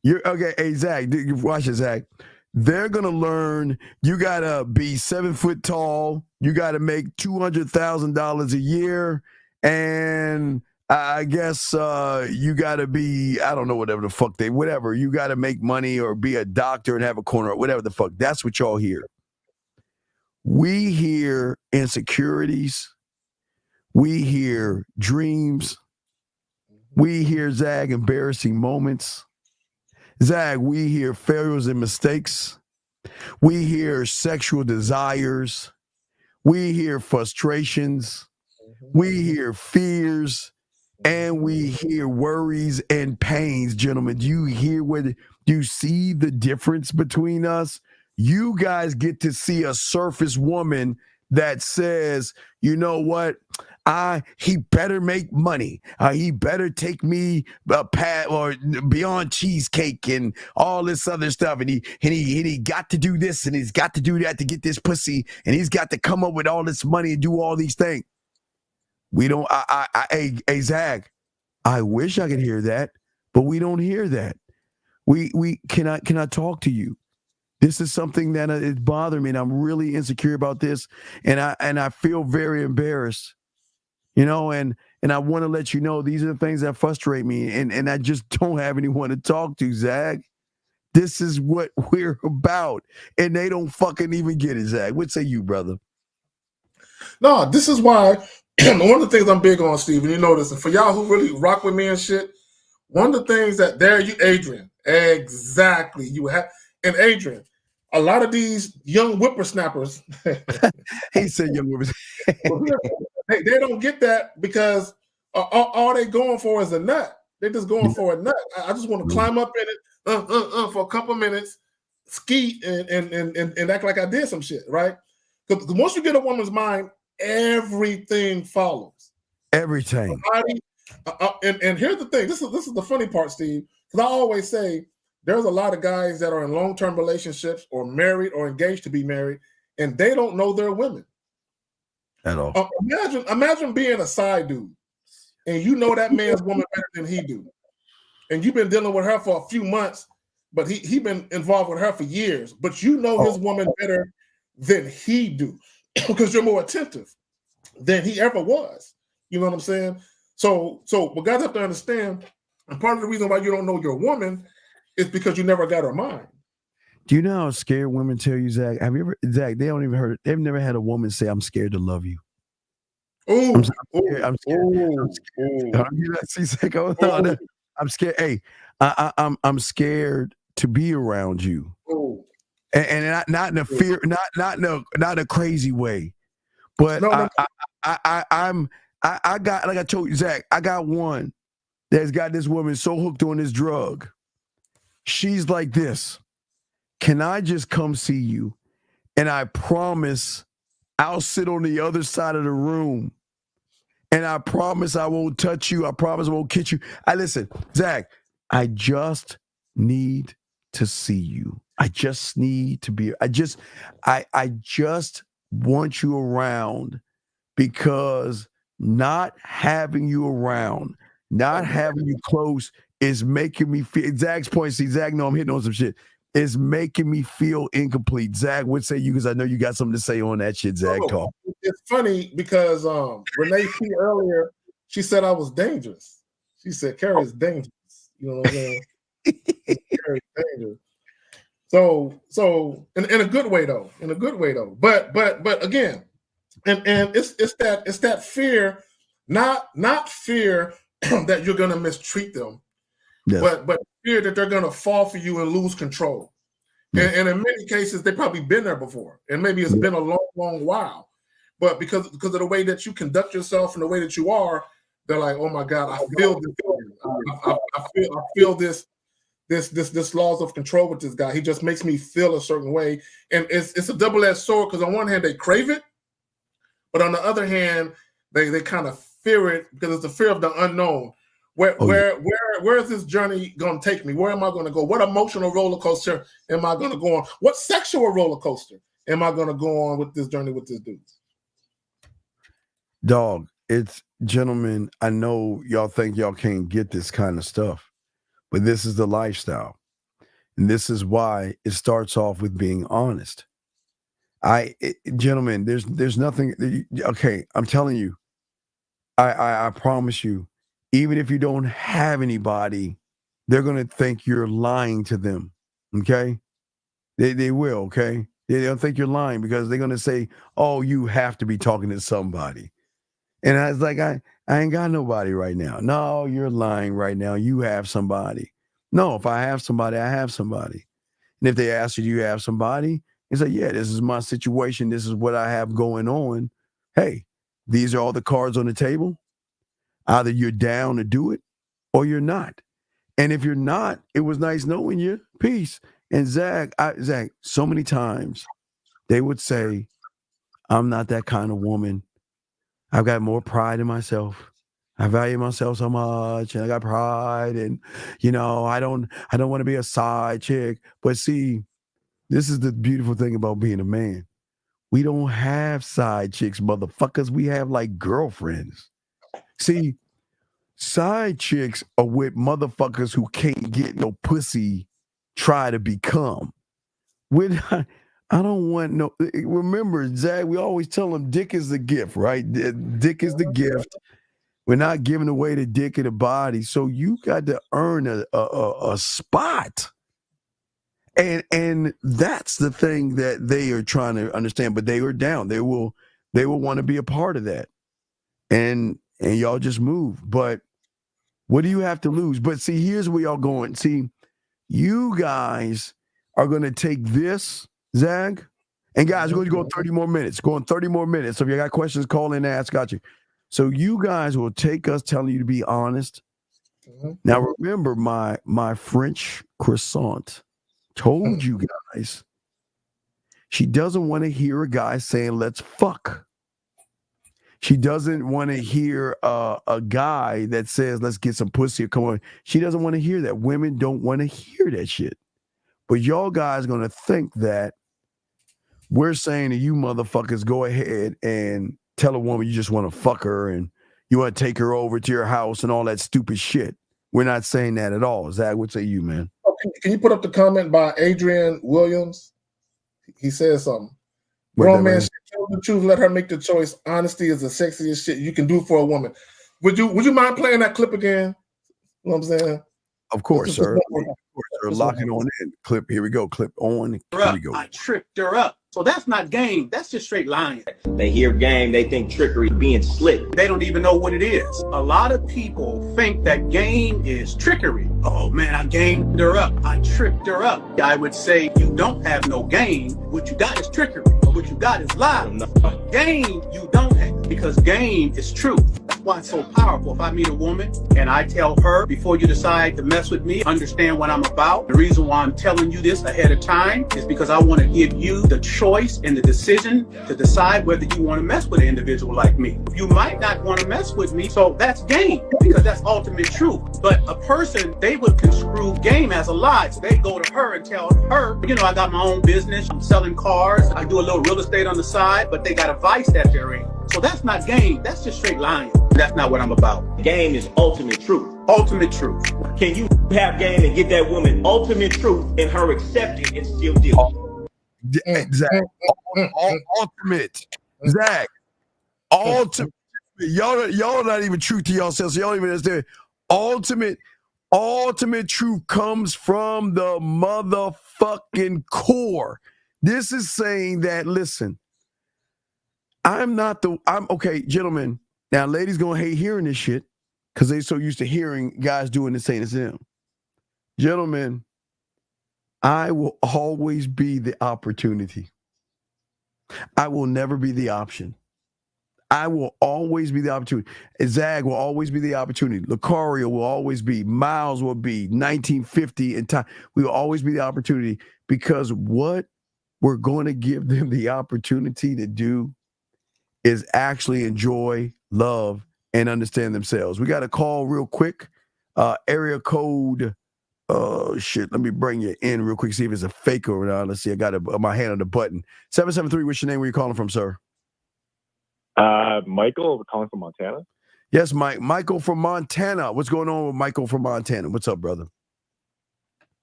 You're okay. Hey, Zach, watch it, Zach. They're going to learn you got to be 7 foot tall. You got to make $200,000 a year And I guess you got to be, I don't know, whatever the fuck whatever. You got to make money or be a doctor and have a corner, whatever the fuck. That's what y'all hear. We hear insecurities. We hear dreams. We hear, Zag, embarrassing moments. Zag, we hear failures and mistakes. We hear sexual desires. We hear frustrations. We hear fears. And we hear worries and pains, gentlemen. Do you hear do you see the difference between us? You guys get to see a surface woman that says, you know what? He better make money. He better take me or beyond cheesecake and all this other stuff. And he got to do this and he's got to do that to get this pussy. And he's got to come up with all this money and do all these things. We don't. Hey, Zag, I wish I could hear that, but we don't hear that. We can I talk to you? This is something that is bothering me, and I'm really insecure about this, and I feel very embarrassed, and I want to let you know these are the things that frustrate me, and I just don't have anyone to talk to, Zag. This is what we're about, and they don't fucking even get it, Zag. What say you, brother? No, this is why one of the things I'm big on, Steve, and you know this, and for y'all who really rock with me and shit, one of the things that Adrian, exactly, you have, and Adrian, a lot of these young whippersnappers, he said young whippersnappers, they don't get that because all they going for is a nut. They're just going for a nut. I just want to climb up in it for a couple minutes, skeet, and act like I did some shit, right? Because once you get a woman's mind, everything follows. Everything. And here's the thing. This is the funny part, Steve. Because I always say there's a lot of guys that are in long-term relationships or married or engaged to be married, and they don't know their women at all. Imagine being a side dude, and you know that man's woman better than he do, and you've been dealing with her for a few months, but he been involved with her for years, but you know his woman better than he do because you're more attentive than he ever was. You know what I'm saying? So what guys have to understand, and part of the reason why you don't know your woman is because you never got her mind. Do you know how scared women tell you, Zach? Have you ever, Zach? They don't even heard. They've never had a woman say, "I'm scared to love you." Ooh, I'm scared. I'm scared. I'm scared. Hey, I'm scared to be around you. Ooh. And not in a fear, not in a crazy way, but I got, like I told you, Zach, I got one that's got this woman so hooked on this drug. She's like this. Can I just come see you? And I promise I'll sit on the other side of the room. And I promise I won't touch you. I promise I won't kiss you. Listen, Zach, I just need to see you. I just need to be, I just want you around, because not having you around, not having you close is making me feel, Zach's point, see, Zach, no, I'm hitting on some shit, is making me feel incomplete. Zach, what say you? Because I know you got something to say on that shit, Zach. Talk. It's funny because Renee P earlier, she said I was dangerous. She said Carrie is dangerous. You know what I'm saying? Carrie's dangerous. So in a good way though. In a good way though. But again, and it's that fear, not fear that you're gonna mistreat them, yes, but fear that they're gonna fall for you and lose control. Yes. And in many cases, they've probably been there before, and maybe it's been a long while. But because of the way that you conduct yourself and the way that you are, they're like, oh my God, I feel this. I feel this laws of control with this guy. He just makes me feel a certain way. And it's a double-edged sword, because on one hand, they crave it, but on the other hand, they kind of fear it, because it's the fear of the unknown. Where is this journey going to take me? Where am I going to go? What emotional roller coaster am I going to go on? What sexual roller coaster am I going to go on with this journey with this dude? Dog, it's, gentlemen, I know y'all think y'all can't get this kind of stuff, but this is the lifestyle. And this is why it starts off with being honest. Gentlemen, there's nothing, okay, I'm telling you, I promise you, even if you don't have anybody, they're gonna think you're lying to them. Okay? They will, okay? They'll think you're lying because they're gonna say, "Oh, you have to be talking to somebody." And I was like, I ain't got nobody right now. No, you're lying right now. You have somebody. No, if I have somebody, I have somebody. And if they ask you, do you have somebody? You say, yeah, this is my situation. This is what I have going on. Hey, these are all the cards on the table. Either you're down to do it or you're not. And if you're not, it was nice knowing you. Peace. And Zach, so many times they would say, I'm not that kind of woman. I've got more pride in myself. I value myself so much, and I got pride, and I don't want to be a side chick. But see, this is the beautiful thing about being a man. We don't have side chicks, motherfuckers. We have like girlfriends. See, side chicks are with motherfuckers who can't get no pussy, try to become. I don't want no. Remember, Zach, we always tell them dick is the gift, right? Dick is the gift. We're not giving away the dick and the body. So you got to earn a spot. And that's the thing that they are trying to understand. But they are down. They will want to be a part of that. And y'all just move. But what do you have to lose? But see, here's where y'all going. See, you guys are going to take this, Zag. And guys, we're going to go 30 more minutes. Going 30 more minutes. So if you got questions, call in and ask. Got you. So you guys will take us telling you to be honest. Now remember, my French croissant told you guys she doesn't want to hear a guy saying let's fuck. She doesn't want to hear a guy that says let's get some pussy or come on. She doesn't want to hear that. Women don't want to hear that shit. But y'all guys going to think that we're saying to you motherfuckers, go ahead and tell a woman you just want to fuck her and you want to take her over to your house and all that stupid shit. We're not saying that at all. Zach, what say you, man? Oh, can you put up the comment by Adrian Williams? He says something. Grown man, tell the truth, let her make the choice. Honesty is the sexiest shit you can do for a woman. Would you mind playing that clip again? You know what I'm saying? Of course, sir. Of course, sir. Lock it on in. Clip. Here we go. Clip on. Here we go. I tripped her up. So that's not game. That's just straight lying. They hear game, they think trickery, being slick. They don't even know what it is. A lot of people think that game is trickery. Oh man, I gamed her up. I tripped her up. I would say you don't have no game. What you got is trickery. What you got is lies. Game you don't have, because game is truth. That's why it's so powerful. If I meet a woman and I tell her, before you decide to mess with me, understand what I'm about. The reason why I'm telling you this ahead of time is because I want to give you the choice and the decision to decide whether you want to mess with an individual like me. You might not want to mess with me, so that's game, because that's ultimate truth. But a person, they would construe game as a lie. So they go to her and tell her, I got my own business, I'm selling cars, I do a little real estate on the side, but they got a vice that they're in. So that's not game, that's just straight lying. That's not what I'm about. Game is ultimate truth. Ultimate truth. Can you have game and get that woman ultimate truth and her accepting and still deal? Zach, ultimate. Zach, ultimate. Y'all not even true to yourselves. So y'all even understand. Ultimate truth comes from the motherfucking core. This is saying that, listen, I'm okay, gentlemen. Now, ladies gonna hate hearing this shit because they so used to hearing guys doing the same as them. Gentlemen, I will always be the opportunity. I will never be the option. I will always be the opportunity. Zag will always be the opportunity. Lucario will always be. Miles will be. 1950 and time. We will always be the opportunity, because what we're going to give them the opportunity to do is actually enjoy, love, and understand themselves. We got a call real quick. Area code. Shit. Let me bring you in real quick. See if it's a fake or not. Let's see. I got my hand on the button. 773. What's your name? Where you calling from, sir? Michael, we're calling from Montana. Yes, Michael from Montana. What's going on with Michael from Montana? What's up, brother?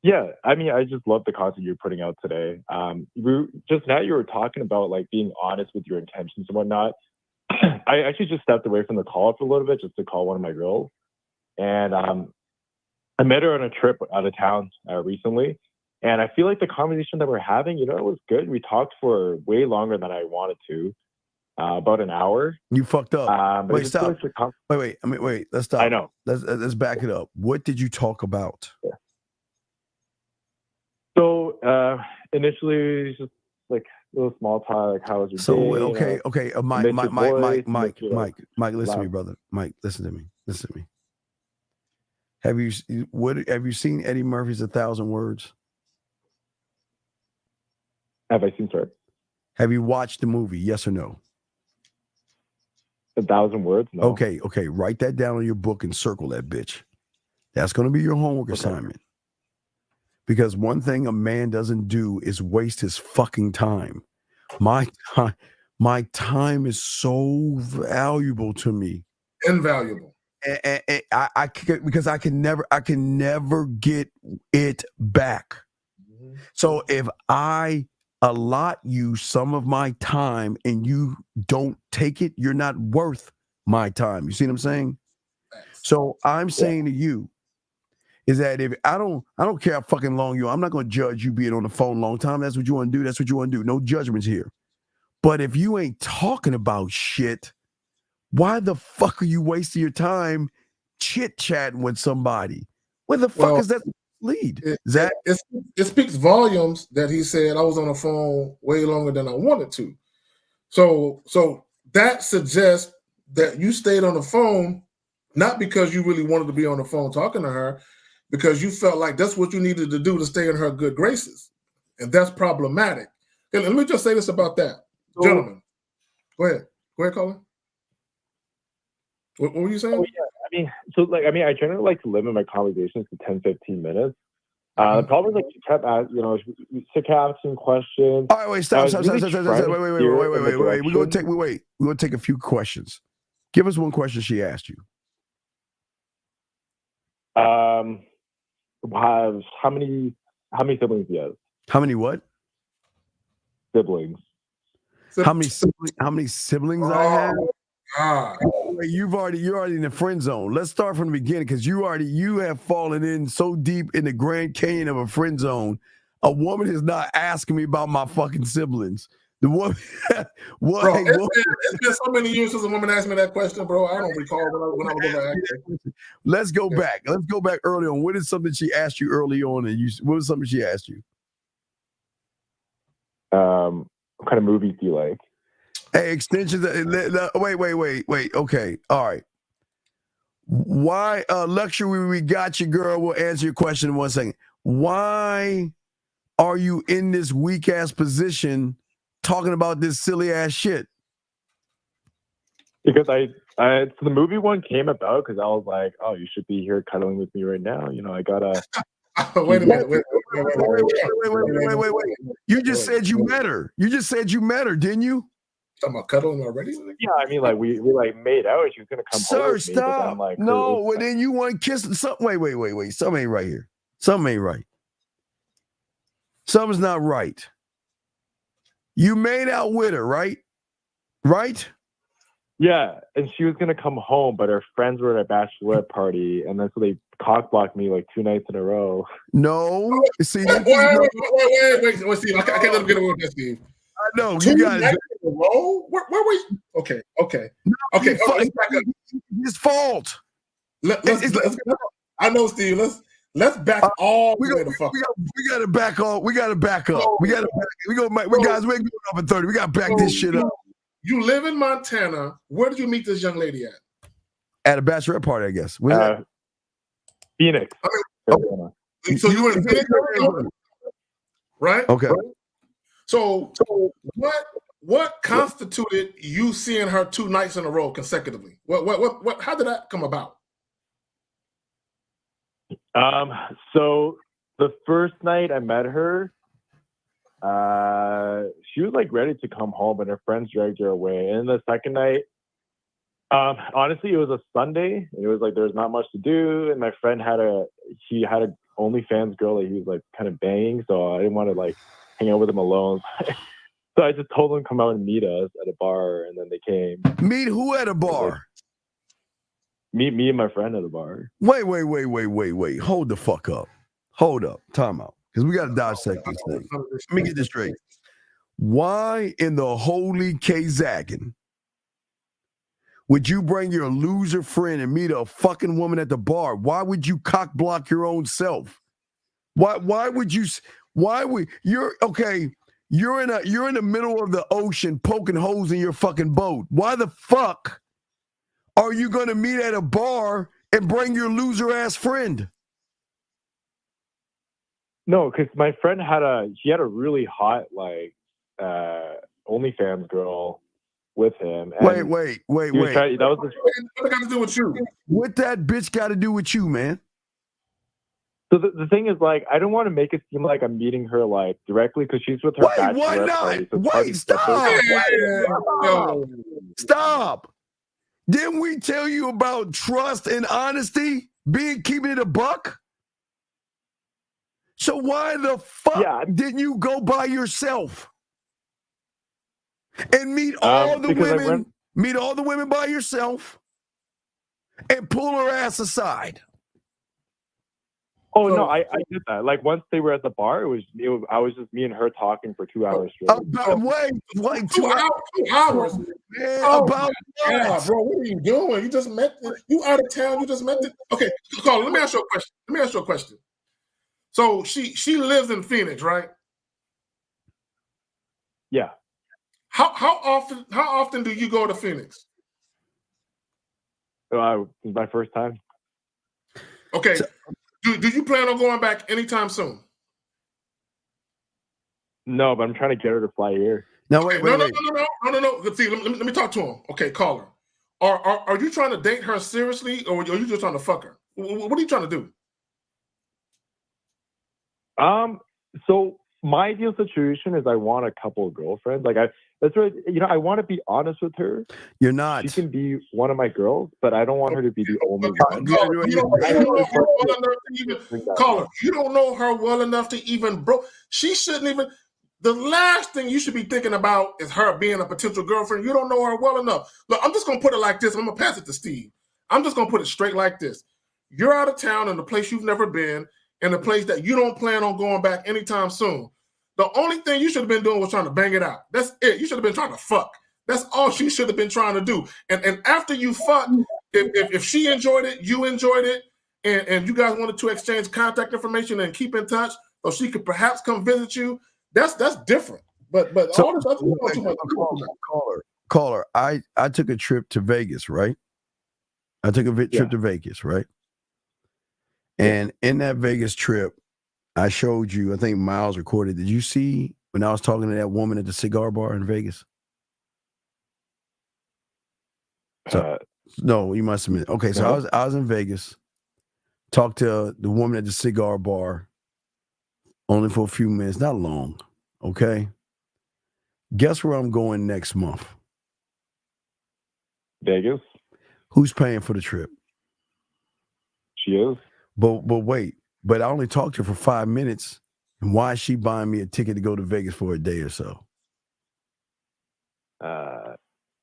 Yeah, I mean, I just love the content you're putting out today. Just now you were talking about like being honest with your intentions and whatnot. I actually just stepped away from the call for a little bit just to call one of my girls. And I met her on a trip out of town recently. And I feel like the conversation that we're having, it was good. We talked for way longer than I wanted to, about an hour. You fucked up. Wait, stop. Wait. Let's stop. I know. Let's back it up. What did you talk about? Yeah. So initially, it was just like a little small talk, like how was your day? Okay. Mike, listen to me, brother. Mike, listen to me. Have you seen Eddie Murphy's 1,000 Words? Have I seen, sorry? Have you watched the movie? Yes or no? 1,000 Words? No. Okay. Write that down on your book and circle that bitch. That's going to be your homework assignment. Because one thing a man doesn't do is waste his fucking time. My time is so valuable to me. Invaluable. Because I can never get it back. Mm-hmm. So if I allot you some of my time and you don't take it, you're not worth my time. You see what I'm saying? So I'm saying to you is that if I don't care how fucking long you are, I'm not going to judge you being on the phone a long time. That's what you want to do. That's what you want to do. No judgments here. But if you ain't talking about shit, why the fuck are you wasting your time chit-chatting with somebody? Where the fuck is that lead? It speaks volumes that he said I was on the phone way longer than I wanted to. So that suggests that you stayed on the phone not because you really wanted to be on the phone talking to her, because you felt like that's what you needed to do to stay in her good graces. And that's problematic. And let me just say this about that. Gentlemen, go ahead, Colin. What were you saying? Oh, yeah. I generally like to limit my conversations to 10, 15 minutes. The problem is, like, she kept asking questions. All right, wait, stop. Wait. We're gonna take a few questions. Give us one question she asked you. How many siblings do you have? How many what? Siblings. How many siblings I have? You're already in the friend zone. Let's start from the beginning, because you have fallen in so deep in the Grand Canyon of a friend zone. A woman is not asking me about my fucking siblings. The woman, it's been so many years since a woman asked me that question, bro. I don't recall when I was over acting. Let's go back. Let's go back early on. What is something she asked you early on? And what was something she asked you? What kind of movies do you like? Hey, extensions. Wait. Okay. All right. Why luxury? We got you, girl. We'll answer your question in 1 second. Why are you in this weak ass position talking about this silly ass shit? Because so the movie one came about because I was like, oh, you should be here cuddling with me right now. I gotta. Wait a minute. Wait. You just said you met her. Didn't you? Talking about cuddling already? Yeah, I mean, like we like made out. She was gonna come home with me, but stop. then, like, no, well, then you want to kiss. Wait. Something ain't right here. Something ain't right. Something's not right. You made out with her, right? Right? Yeah, and she was gonna come home, but her friends were at a bachelorette party, and then so they cock blocked me like 2 nights in a row. No, see, wait, Steve, I can't let him get away with that, Steve. I know 2 you got nights in a row. Where were you? Okay. Let's back up. His fault. I know, Steve. Let's back all the way the fuck. We gotta back up. We gotta back up. We ain't going up at 30. We gotta back this shit up. You live in Montana. Where did you meet this young lady at? At a bachelorette party, I guess. Phoenix. So you were in Phoenix, right? Okay. So what constituted you seeing her 2 nights in a row consecutively? What? How did that come about? So the first night I met her, she was like ready to come home, and her friends dragged her away. And the second night, honestly, it was a Sunday, and it was like there was not much to do. And my friend had a OnlyFans girl that he was like kind of banging, so I didn't want to like hang out with him alone. So I just told them to come out and meet us at a bar, and then they came. Meet who at a bar? Meet me and my friend at a bar. Wait. Hold the fuck up. Hold up. Time out. Because we got to dissect this thing. Let me get this straight. Why in the holy K-Zaggin would you bring your loser friend and meet a fucking woman at the bar? Why would you cock block your own self? Why would you? You're okay? You're in the middle of the ocean poking holes in your fucking boat. Why the fuck are you gonna meet at a bar and bring your loser ass friend? No, because my friend had a really hot OnlyFans girl with him. And Wait. That was what got to do with you? What that bitch got to do with you, man? So the thing is, I don't want to make it seem like I'm meeting her directly because she's with her bachelorette party. So Stop! Didn't we tell you about trust and honesty? Keeping it a buck? So why the fuck didn't you go by yourself and meet all the women? Meet all the women by yourself and pull her ass aside. Oh no, I did that. Once they were at the bar, I was just me and her talking for 2 hours straight. Wait, 2 hours. Man, bro, what are you doing? You just met you out of town. You just met okay. Carl, let me ask you a question. So she lives in Phoenix, right? Yeah. How often do you go to Phoenix? It was my first time. Okay. Do you plan on going back anytime soon? No, but I'm trying to get her to fly here. No, wait. No. See, let me talk to him. Okay, call her. Are you trying to date her seriously, or are you just trying to fuck her? What are you trying to do? So my ideal situation is I want a couple of girlfriends. That's right. I want to be honest with her. You're not. She can be one of my girls, but I don't want her to be the only one. You don't know her well enough to even, bro. She shouldn't even. The last thing you should be thinking about is her being a potential girlfriend. You don't know her well enough. Look, I'm just gonna put it like this. I'm gonna pass it to Steve. I'm just gonna put it straight like this. You're out of town in a place you've never been, in a place that you don't plan on going back anytime soon. The only thing you should have been doing was trying to bang it out. That's it. You should have been trying to fuck. That's all she should have been trying to do. And after you fuck, if she enjoyed it, you enjoyed it, and you guys wanted to exchange contact information and keep in touch, so she could perhaps come visit you, that's different. But So, all this other caller. I took a trip to Vegas, right? I took a trip to Vegas, right? And in that Vegas trip, I showed you, I think Miles recorded. Did you see when I was talking to that woman at the cigar bar in Vegas? No, you must have been. Okay, so I was in Vegas, talked to the woman at the cigar bar only for a few minutes, not long. Okay. Guess where I'm going next month? Vegas. Who's paying for the trip? She is. But wait. But I only talked to her for 5 minutes. And why is she buying me a ticket to go to Vegas for a day or so?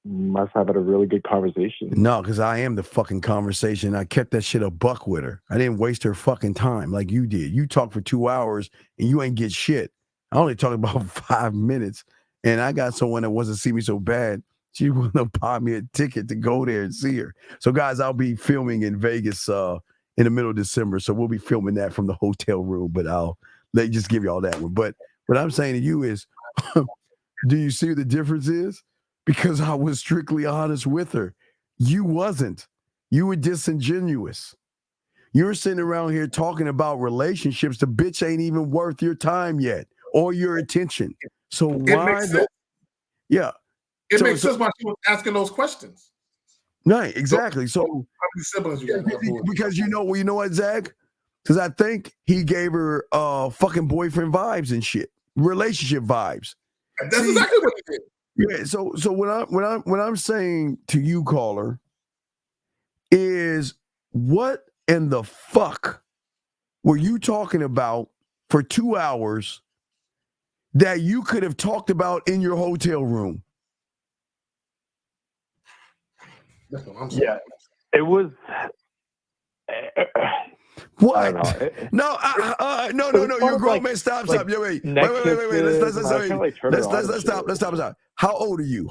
Must have had a really good conversation. No, because I am the fucking conversation. I kept that shit a buck with her. I didn't waste her fucking time like you did. You talked for 2 hours and you ain't get shit. I only talked about 5 minutes. And I got someone that wasn't see me so bad. She wanted to buy me a ticket to go there and see her. So, guys, I'll be filming in Vegas in the middle of December. So we'll be filming that from the hotel room, but I'll just give you all that one. But what I'm saying to you is, do you see what the difference is? Because I was strictly honest with her. You wasn't. You were disingenuous. You're sitting around here talking about relationships. The bitch ain't even worth your time yet or your attention. So why? Yeah. It makes sense why she was asking those questions. Right, exactly. So how many siblings you got? Because you know what, Zach? Because I think he gave her fucking boyfriend vibes and shit, relationship vibes. That's exactly what he did. Yeah. So what I'm saying to you, caller, is what in the fuck were you talking about for 2 hours? that you could have talked about in your hotel room? That's what I'm saying. Yeah, it was. What? I don't know. No. You're a grown man. Stop. Wait. Let's stop. How old are you?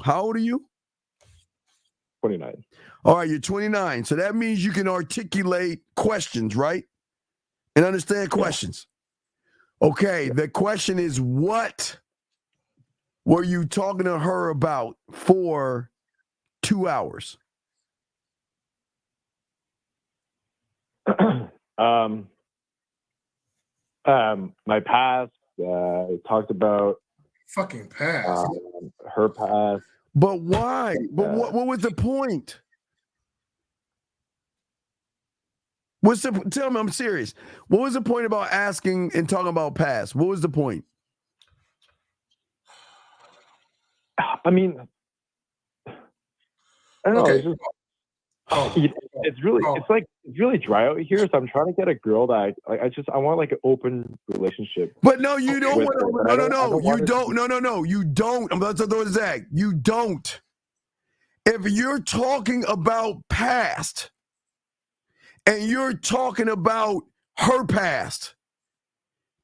29. All right, you're 29. So that means you can articulate questions, right? And understand questions. Okay, the question is, what were you talking to her about for 2 hours? My past. Talked about fucking past. Her past. But why? But what was the point? Tell me, I'm serious. What was the point about asking and talking about past? What was the point? I mean, I don't know. It's just, it's really dry out here. So I'm trying to get a girl that I want like an open relationship. But no, you don't want to. You don't. I'm about to throw Zach. You don't. If you're talking about past and you're talking about her past,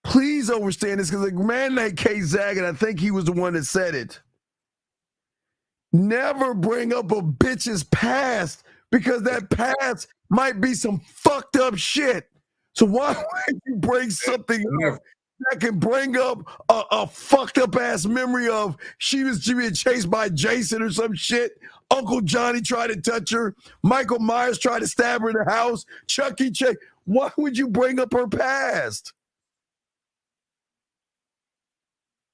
please understand this, because a man named K. Zag, and I think he was the one that said it, never bring up a bitch's past, because that past might be some fucked up shit. So why would you bring something up that can bring up a fucked up ass memory of she being chased by Jason or some shit? Uncle Johnny tried to touch her. Michael Myers tried to stab her in the house. Chucky Check. Why would you bring up her past?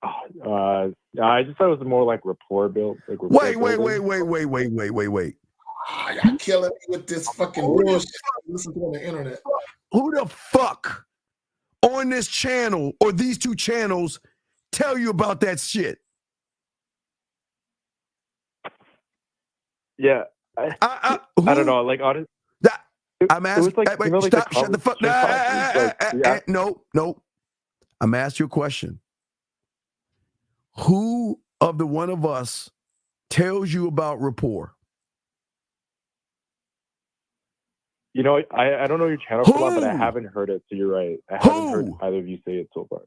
I just thought it was more like rapport build. Like Wait. Y'all killing me with this fucking bullshit. Listen to on the internet. Who the fuck on this channel or these two channels tell you about that shit? Yeah, I don't know. Like honestly, I'm asking. Stop! Shut the fuck. No. I'm asking you a question. Who of the one of us tells you about rapport? You know, I don't know your channel for a lot, but I haven't heard it. So you're right. I haven't heard either of you say it so far.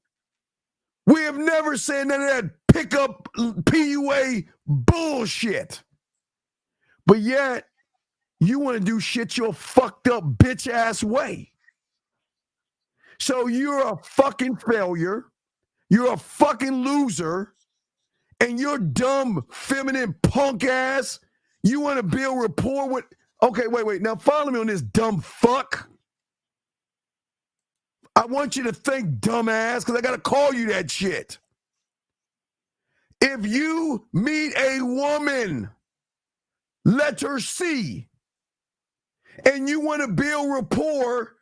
We have never said none of that pickup PUA bullshit. But yet, you want to do shit your fucked up bitch ass way. So you're a fucking failure. You're a fucking loser. And you're dumb, feminine punk ass. You want to build rapport with. Okay, wait. Now follow me on this, dumb fuck. I want you to think, dumbass, because I got to call you that shit. If you meet a woman, let her see, and you want to build rapport,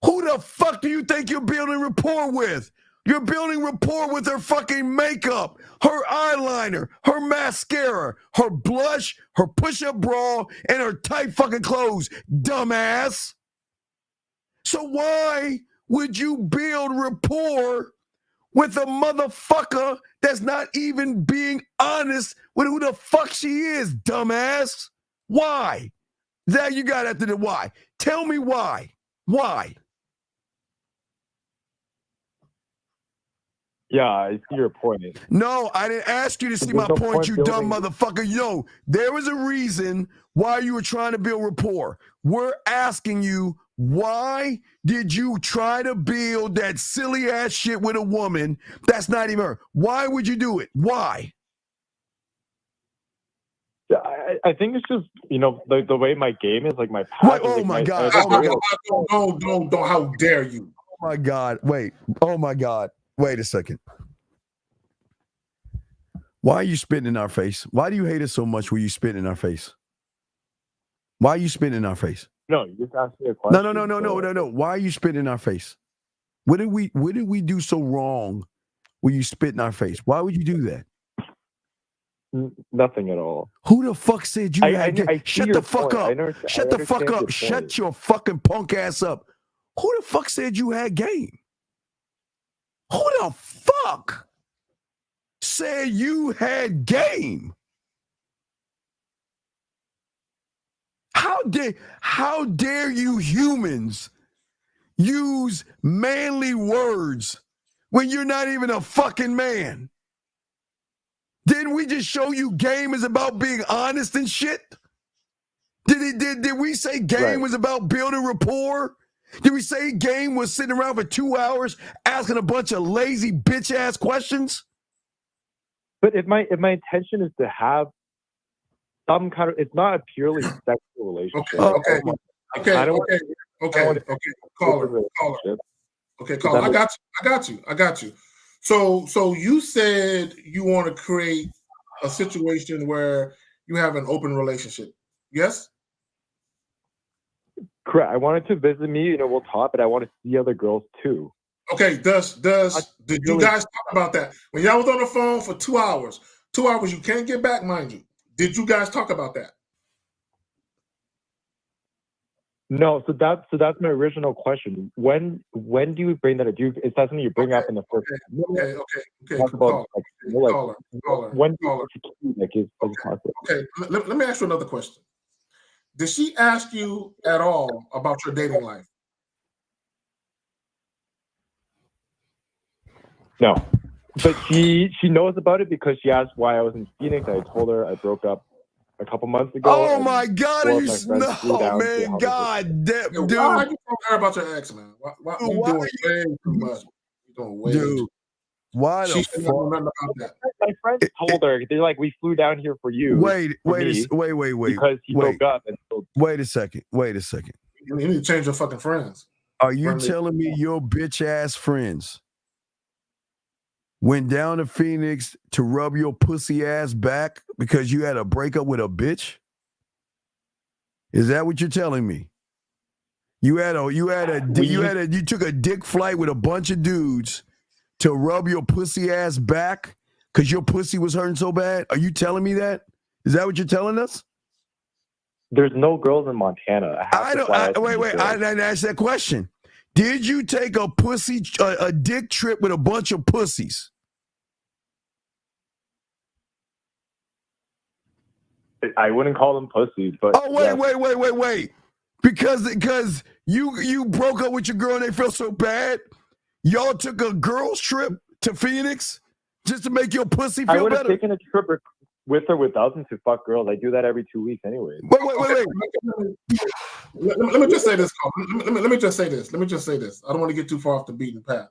who the fuck do you think you're building rapport with? You're building rapport with her fucking makeup, her eyeliner, her mascara, her blush, her push-up bra, and her tight fucking clothes, dumbass. So why would you build rapport with a motherfucker that's not even being honest with who the fuck she is, dumbass? Why? That you got after the why. Tell me why. Why? Yeah, I see your point. No, I didn't ask you to see my point, you dumb motherfucker. Yo, there was a reason why you were trying to build rapport. We're asking you, why did you try to build that silly ass shit with a woman that's not even her? Why would you do it? Why? I think it's just, you know, the way my game is, like my path. Oh my God. Don't, how dare you? Oh my God. Wait. Oh my God. Wait a second. Why are you spitting in our face? Why do you hate us so much when you spit in our face? Why are you spitting in our face? No, you just asked me a question. No. Why are you spitting in our face? What did we do so wrong when you spit in our face? Why would you do that? Nothing at all. Who the fuck said you had? Shut the fuck up. Shut the fuck up. Shut your fucking punk ass up. Who the fuck said you had game? Who the fuck? said you had game. How dare you humans use manly words when you're not even a fucking man? Didn't we just show you game is about being honest and shit? Did we say game was about building rapport? Did we say game was sitting around for 2 hours asking a bunch of lazy bitch ass questions? But if my intention is to have some kind of, it's not a purely sexual relationship. Okay. Caller. Okay, caller. I got you. So you said you want to create a situation where you have an open relationship. Yes? Correct. I wanted to visit me, we'll talk, but I want to see other girls too. Okay, did you guys talk about that? When y'all was on the phone for 2 hours, 2 hours you can't get back, mind you. Did you guys talk about that? No, so that's my original question. When do you bring that up? Is that something you bring up in the first minute? Okay. Talk about Caller. when is possible? Okay, let me ask you another question. Did she ask you at all about your dating life? No, but she knows about it because she asked why I was in Phoenix. I told her I broke up a couple months ago. Oh my God! Are you man? God damn, dude! Why are you talking her about your ex, man? Why you doing way too much? You doing way dude, too. Why the fuck? About that. My friends told her they're like, we flew down here for you. Wait, because he broke up. And so, wait a second. You need to change your fucking friends. Are you telling me your bitch ass friends went down to Phoenix to rub your pussy ass back because you had a breakup with a bitch? Is that what you're telling me? You took a dick flight with a bunch of dudes to rub your pussy ass back because your pussy was hurting so bad? Are you telling me that? Is that what you're telling us? There's no girls in Montana. I didn't ask that question. Did you take a dick trip with a bunch of pussies? I wouldn't call them pussies, but wait. Because you broke up with your girl and they felt so bad, y'all took a girls trip to Phoenix just to make your pussy feel better? I would have taken a trip with or without them to fuck girls. I do that every 2 weeks anyway. Wait. Let me just say this, Carl. Let me just say this. I don't want to get too far off the beaten path.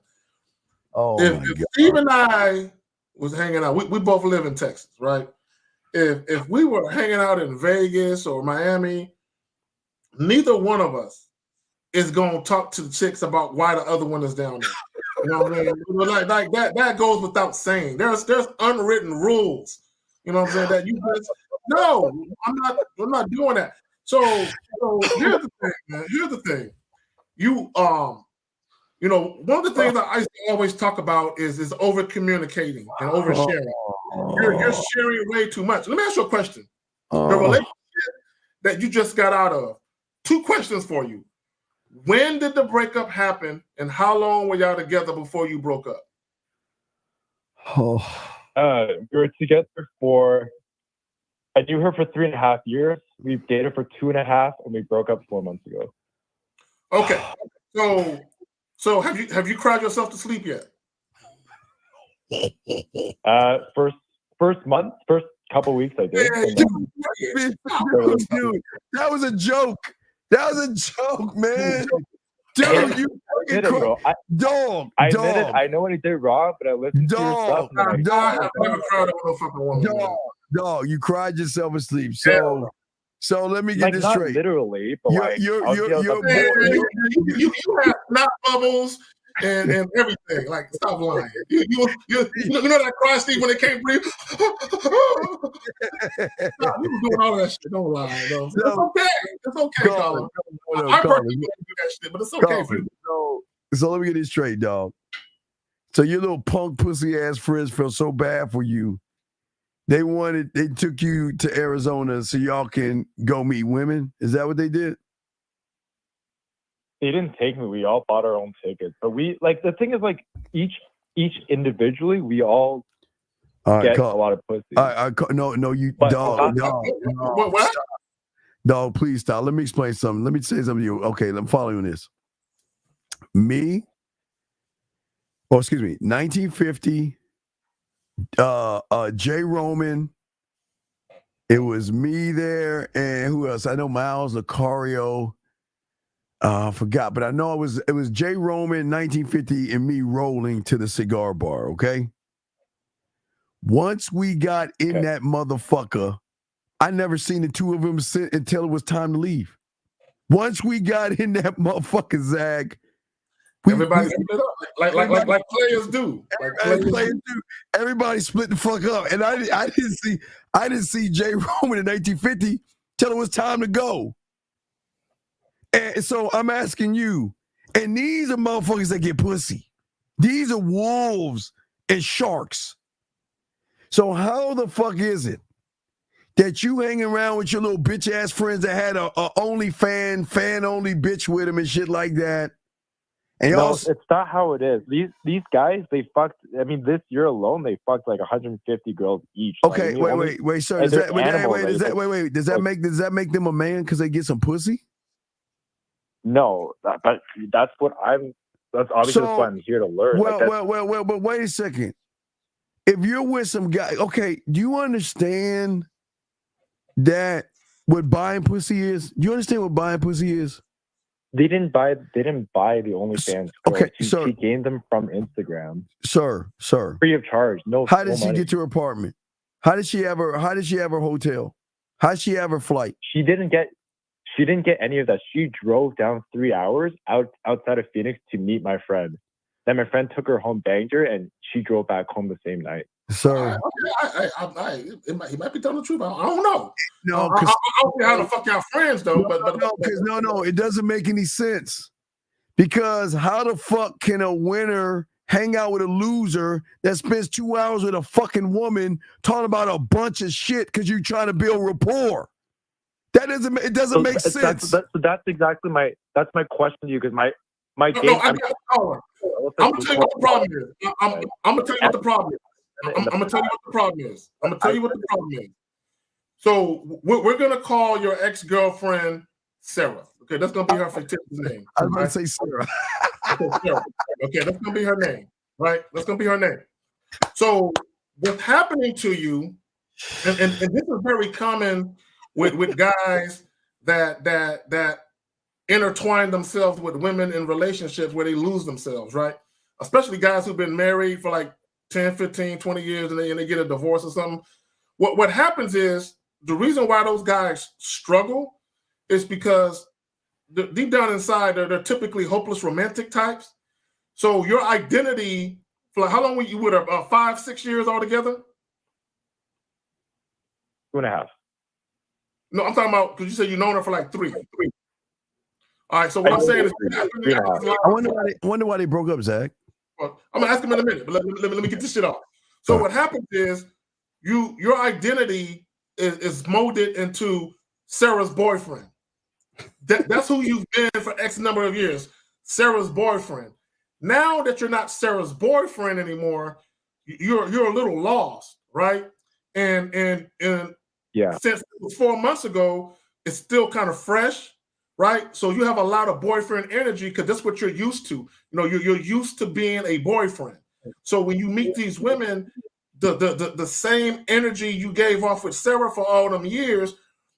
If Steve and I was hanging out, we both live in Texas, right? If we were hanging out in Vegas or Miami, neither one of us is going to talk to the chicks about why the other one is down there. You know what I mean? Like that goes without saying. There's unwritten rules. You know what I'm saying? That you just no, I'm not doing that. So here's the thing, man. Here's the thing. One of the things that I always talk about is over communicating and oversharing. You're sharing way too much. Let me ask you a question. The relationship that you just got out of. 2 questions for you. When did the breakup happen, and how long were y'all together before you broke up? We were together I knew her for 3.5 years. We dated for 2.5, and we broke up 4 months ago. Okay, so have you cried yourself to sleep yet? First month, first couple weeks I did. Dude, that was a joke. That was a joke, man. Dude, you fucking bro. Dog. I admit it. I know what I did wrong, but I listened to your stuff. I've never cried over no fucking woman. Dog, you cried yourself asleep. So let me get this not straight. Literally, but you have snot bubbles and everything. Like, stop lying. You know that cry, Steve, when they can't breathe? No, you were doing all that shit. Don't lie, though. It's okay. It's okay, Colin. I personally don't do that shit, but it's okay for you. So let me get this straight, dog. So your little punk pussy ass friends felt so bad for you. They took you to Arizona so y'all can go meet women. Is that what they did? They didn't take me. We all bought our own tickets. But the thing is, each individually, we all All right, get call. a lot of pussy. No, you But dog, What? stop. Dog, please stop. Let me explain something. Let me say something to you. Okay, I'm following this. Me, 1950, Jay Roman. It was me there, and who else? I know Miles Lucario. I forgot, but I know it was Jay Roman, 1950, and me rolling to the cigar bar, okay? Once we got in that motherfucker, I never seen the two of them sit until it was time to leave. Once we got in that motherfucker, Zag, everybody split up like players do. Everybody split the fuck up, and I didn't see Jay Roman in 1950 till it was time to go. And so I'm asking you, and these are motherfuckers that get pussy. These are wolves and sharks. So how the fuck is it that you hanging around with your little bitch ass friends that had a only fan only bitch with them and shit like that? And no, it's not how it is. These guys, they fucked. I mean, this year alone, they fucked like 150 girls each. Okay, wait, sir. Does that make them a man because they get some pussy? No, but that's what I'm. That's obviously what I'm here to learn. Well, but wait a second. If you're with some guy, okay, do you understand that what buying pussy is? Do you understand what buying pussy is? They didn't buy the OnlyFans. Okay, she gained them from Instagram. Sir. Free of charge. No. How did she money. get to her apartment? How did she have her hotel? How did she have her flight? She didn't get any of that. She drove down 3 hours outside of Phoenix to meet my friend. Then my friend took her home, banged her, and she drove back home the same night. Sir, he might be telling the truth. I don't know. No, I don't know how the fuck y'all friends though. No, it doesn't make any sense. Because how the fuck can a winner hang out with a loser that spends 2 hours with a fucking woman talking about a bunch of shit because you're trying to build rapport? That doesn't make sense. That's exactly my question to you, because my game. No, I'm gonna tell you what the problem is. I'm gonna tell you what the problem is. I'm gonna tell you what the problem is. So we're gonna call your ex-girlfriend Sarah. Okay, that's gonna be her fictitious name. I was going to say Sarah. Okay, that's gonna be her name, right? That's gonna be her name. So what's happening to you, and this is very common with guys that intertwine themselves with women in relationships where they lose themselves, right? Especially guys who've been married for like 10, 15, 20 years and they get a divorce or something. What happens is the reason why those guys struggle is because deep down inside, they're typically hopeless romantic types. So your identity, for like, how long were you with her? 5, 6 years altogether? 2.5. No, I'm talking about, because you said you known her for like 3. All right, so what I'm saying is, I wonder why they broke up, Zach. I'm gonna ask him in a minute, but let me get this shit off. So what happens is your identity is molded into Sarah's boyfriend. That's who you've been for X number of years, Sarah's boyfriend. Now that you're not Sarah's boyfriend anymore, you're a little lost, right? And yeah, since it was 4 months ago, it's still kind of fresh. Right, so you have a lot of boyfriend energy because that's what you're used to. You know, you're used to being a boyfriend. So when you meet these women, the same energy you gave off with Sarah for all them years,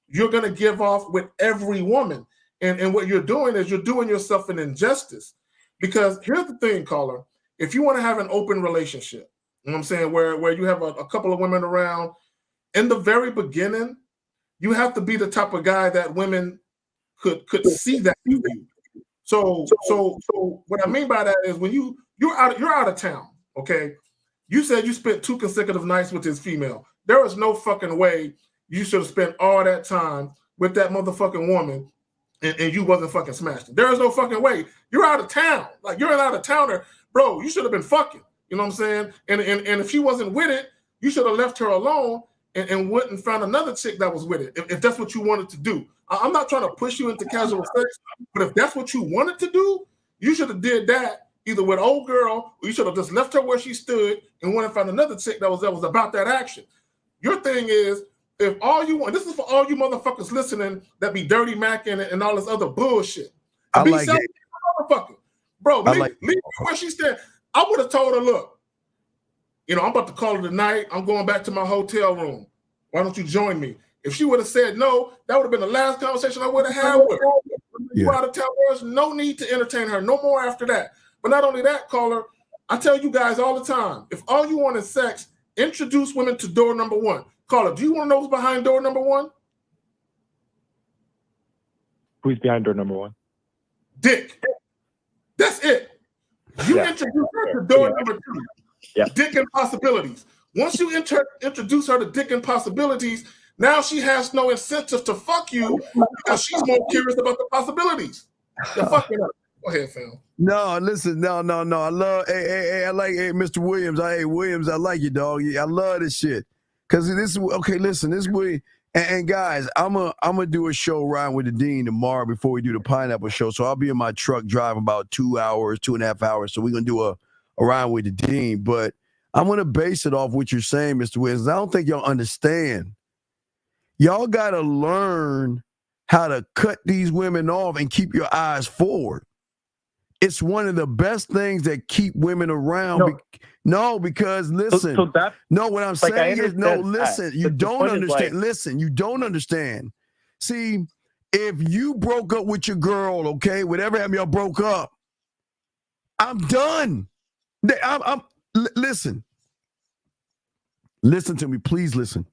you're gonna give off with every woman. And what you're doing is you're doing yourself an injustice. Because here's the thing, caller: if you want to have an open relationship, you know what I'm saying, where you have a couple of women around, in the very beginning, you have to be the type of guy that women could see that in you. So what I mean by that is when you're out of town, okay? You said you spent 2 consecutive nights with this female. There is no fucking way you should have spent all that time with that motherfucking woman and you wasn't fucking smashed. There is no fucking way. You're out of town. Like, you're an out of towner, bro. You should have been fucking. You know what I'm saying? And if she wasn't with it, you should have left her alone and went and found another chick that was with it, if that's what you wanted to do. I'm not trying to push you into casual sex, but if that's what you wanted to do, you should have did that either with old girl, or you should have just left her where she stood and went and found another chick that was about that action. Your thing is, if all you want, this is for all you motherfuckers listening that be dirty macking and all this other bullshit. I be like it. Motherfucker. Bro, leave her where she stand. I would have told her, look, I'm about to call it a night. I'm going back to my hotel room. Why don't you join me? If she would have said no, that would have been the last conversation I would have had with her. You out of town, there's no need to entertain her no more after that. But not only that, caller, I tell you guys all the time, if all you want is sex, introduce women to door number one. Caller, do you want to know who's behind door number one? Who's behind door number one? Dick. That's it. You introduce her to door number two. Yeah. Dick and possibilities. Once you introduce her to dick and possibilities, now she has no incentive to fuck you because she's more curious about the possibilities. You're fucking up. Go ahead, fam. No, listen, no. I love, I like, Mr. Williams. Williams, I like you, dog. I love this shit. Cause this is okay. Listen, this way, and guys, I'm gonna do a show riding with the Dean tomorrow before we do the Pineapple Show. So I'll be in my truck driving about 2 hours, 2.5 hours. So we're gonna do a ride with the Dean. But I'm gonna base it off what you're saying, Mr. Williams. I don't think y'all understand. Y'all gotta learn how to cut these women off and keep your eyes forward. It's one of the best things that keep women around. Because listen, what I'm saying is, listen, you don't understand. Listen, you don't understand. See, if you broke up with your girl, okay, whatever happened, y'all broke up, I'm done. Listen to me, please listen.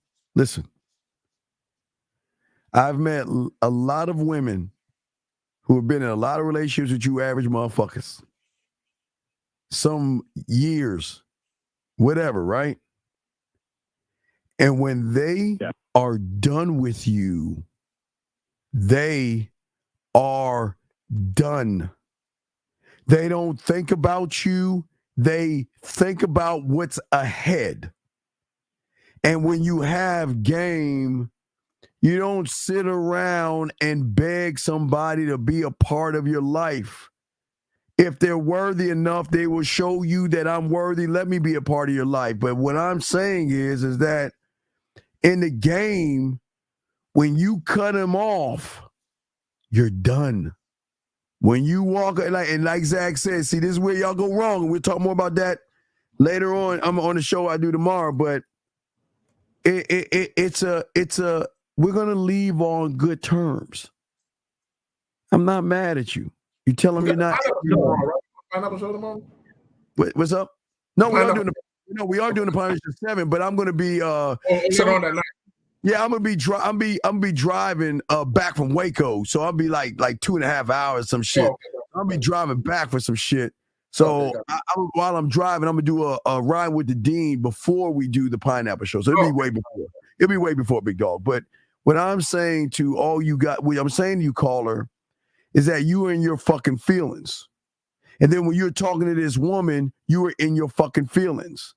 I've met a lot of women who have been in a lot of relationships with you average motherfuckers. Some years, whatever, right? And when they are done with you, they are done. They don't think about you. They think about what's ahead. And when you have game, you don't sit around and beg somebody to be a part of your life. If they're worthy enough, they will show you that I'm worthy. Let me be a part of your life. But what I'm saying is that in the game, when you cut them off, you're done. When you walk, like Zach said, see, this is where y'all go wrong. We'll talk more about that later on. I'm on the show I do tomorrow, but it's a we're gonna leave on good terms. I'm not mad at you. You tell them you're not. Pineapple Show tomorrow? What's up? No, we are doing the Pineapple Show 7, but I'm gonna be on that night. Yeah, I'm gonna be driving back from Waco, so I'll be like 2.5 hours, some shit. I'll be driving back for some shit. So while I'm driving, I'm gonna do a ride with the Dean before we do the Pineapple Show. So it'll be way before. It'll be way before, Big Dog. But what I'm saying to all you got, what I'm saying to you, caller, is that you are in your fucking feelings. And then when you're talking to this woman, you are in your fucking feelings.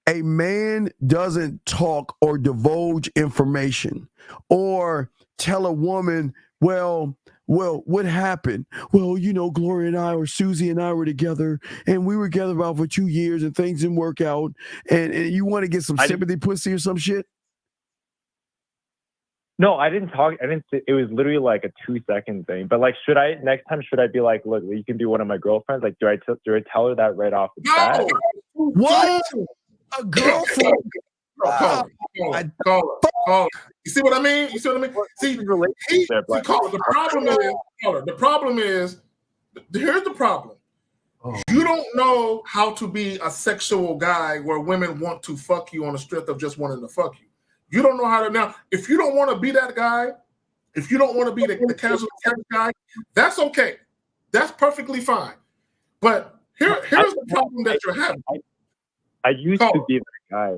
A man doesn't talk or divulge information or tell a woman, well, what happened? Well, Gloria and I, or Susie and I were together, and we were together about for 2 years, and things didn't work out, and you want to get some sympathy pussy or some shit? No, I didn't talk. It was literally like a 2-second thing. But next time, should I be like, look, you can be one of my girlfriends? Like, do I tell her that right off the bat? What? A girlfriend? Call. You see what I mean? See, the problem is, here's the problem. You don't know how to be a sexual guy where women want to fuck you on the strength of just wanting to fuck you. You don't know how to. Now, if you don't want to be that guy, if you don't want to be the casual guy, that's okay. That's perfectly fine. But here's the problem that you're having. I used to be that guy.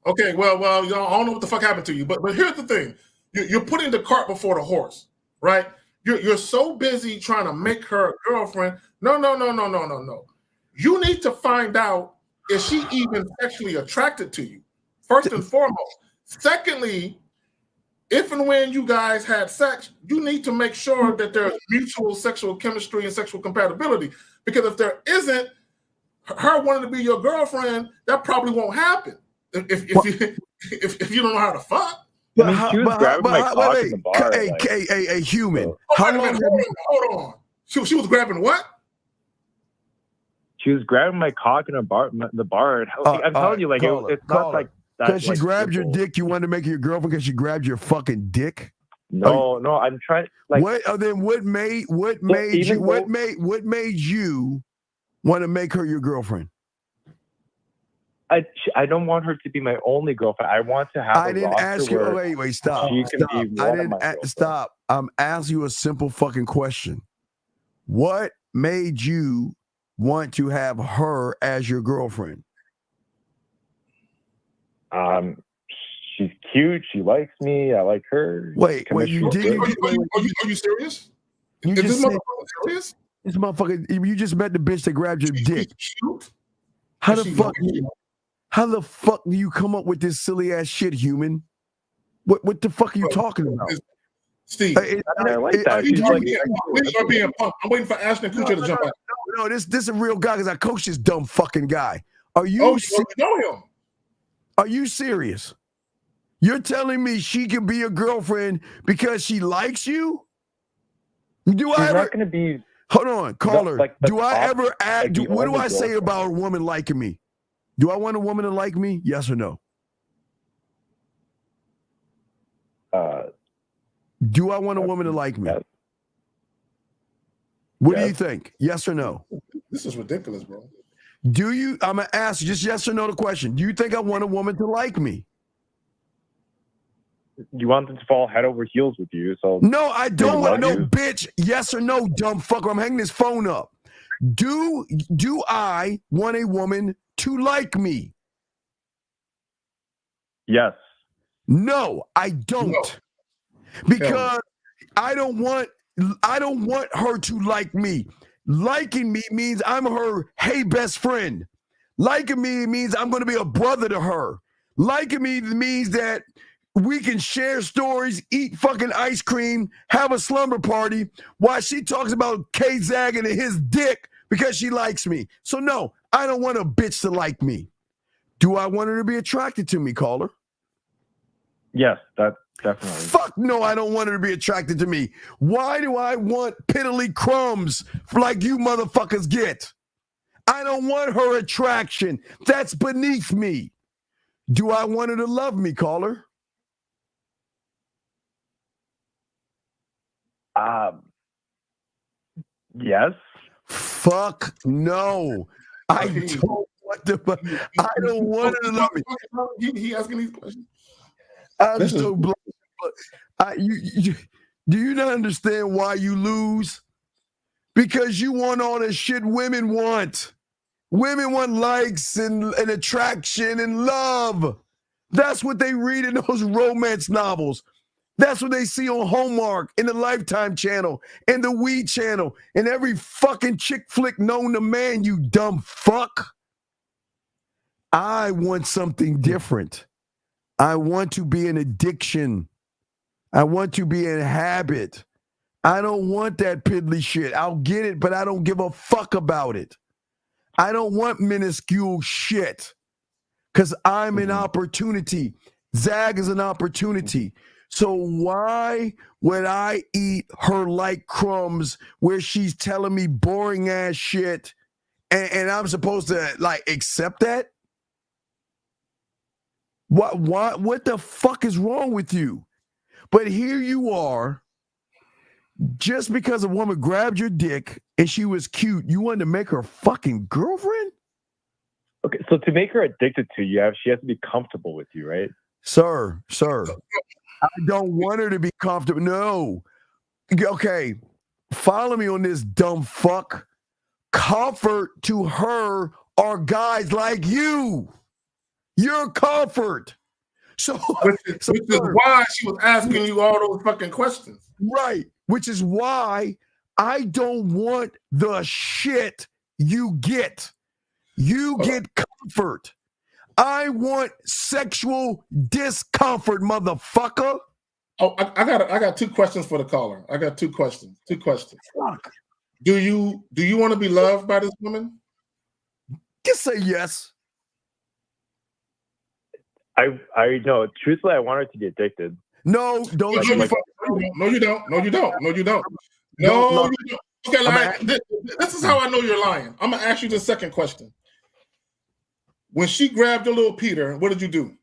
Okay, well, y'all, I don't know what the fuck happened to you, but here's the thing: you're putting the cart before the horse, right? You're so busy trying to make her a girlfriend. No. You need to find out if she even sexually attracted to you. First and foremost. Secondly, if and when you guys had sex, you need to make sure that there's mutual sexual chemistry and sexual compatibility. Because if there isn't, her wanting to be your girlfriend, that probably won't happen. If you don't know how to fuck. I mean, she was grabbing my cock in the bar. Hey, human. Oh, How wait a long? minute, hold on. She was grabbing what? She was grabbing my cock in the bar. I'm telling you, like it's not like that. Because she like, grabbed your simple. dick, you wanted to make her your girlfriend because she grabbed your fucking dick. No, I'm trying. Like, what? Then what made you want to make her your girlfriend? I don't want her to be my only girlfriend. I want to have. I didn't ask you. Oh, wait, stop. She can be I one didn't of my stop. I'm asking you a simple fucking question. What made you want to have her as your girlfriend? She's cute. She likes me. I like her. Wait, you did? Are you serious? You Is just this said, motherfucker serious? this motherfucker. You just met the bitch that grabbed your dick. Cute? How the fuck do you come up with this silly ass shit, human? What the fuck are you talking about? Steve, I like that. She's like, I'm waiting for Ashton Kutcher to jump out. No, this is a real guy because I coach this dumb fucking guy. Are you? Oh, you know him? Are you serious? You're telling me she can be a girlfriend because she likes you? She's not going to be. Hold on, caller. Do I top, ever ask? like, What do I say girlfriend. about a woman liking me? Do I want a woman to like me? Yes or no? Do I want a woman to like me? What do you think? Yes or no? This is ridiculous, bro. Do you? I'm gonna ask you just yes or no the question. Do you think I want a woman to like me? You want them to fall head over heels with you, so no, I don't want no you? bitch. Yes or no, dumb fucker. I'm hanging this phone up. Do I want a woman to like me? Yes. No, I don't. No. Because I don't want her to like me. Liking me means I'm her hey best friend. Liking me means I'm going to be a brother to her. Liking me means that we can share stories, eat fucking ice cream, have a slumber party while she talks about K-Zag and his dick because she likes me. So no, I don't want a bitch to like me. Do I want her to be attracted to me, caller? Yes, that definitely. Fuck no, I don't want her to be attracted to me. Why do I want piddly crumbs like you motherfuckers get? I don't want her attraction. That's beneath me. Do I want her to love me, caller? Yes. Fuck no. I don't want her to love me. He asking these questions. I'm so blown. Do you not understand why you lose? Because you want all the shit women want. Women want likes and attraction and love. That's what they read in those romance novels. That's what they see on Hallmark, in the Lifetime channel, in the Weed channel, in every fucking chick flick known to man, you dumb fuck. I want something different. I want to be an addiction. I want to be a habit. I don't want that piddly shit. I'll get it, but I don't give a fuck about it. I don't want minuscule shit because I'm an opportunity. Zag is an opportunity. So why would I eat her like crumbs where she's telling me boring ass shit and I'm supposed to like accept that? What the fuck is wrong with you? But here you are, just because a woman grabbed your dick and she was cute, you wanted to make her fucking girlfriend? Okay, so to make her addicted to you, she has to be comfortable with you, right? Sir, I don't want her to be comfortable. No. Okay, follow me on this, dumb fuck. Comfort to her are guys like you. You're comfort. So, which is why she was asking you all those fucking questions. Right. Which is why I don't want the shit you get. You get comfort. I want sexual discomfort, motherfucker. Oh, I got two questions for the caller. I got two questions. Fuck. Do you want to be loved by this woman? Just say yes. I know. Truthfully, I want her to be addicted. No, don't. No, you don't. Okay, like this is how I know you're lying. I'm gonna ask you the second question. When she grabbed your little Peter, what did you do?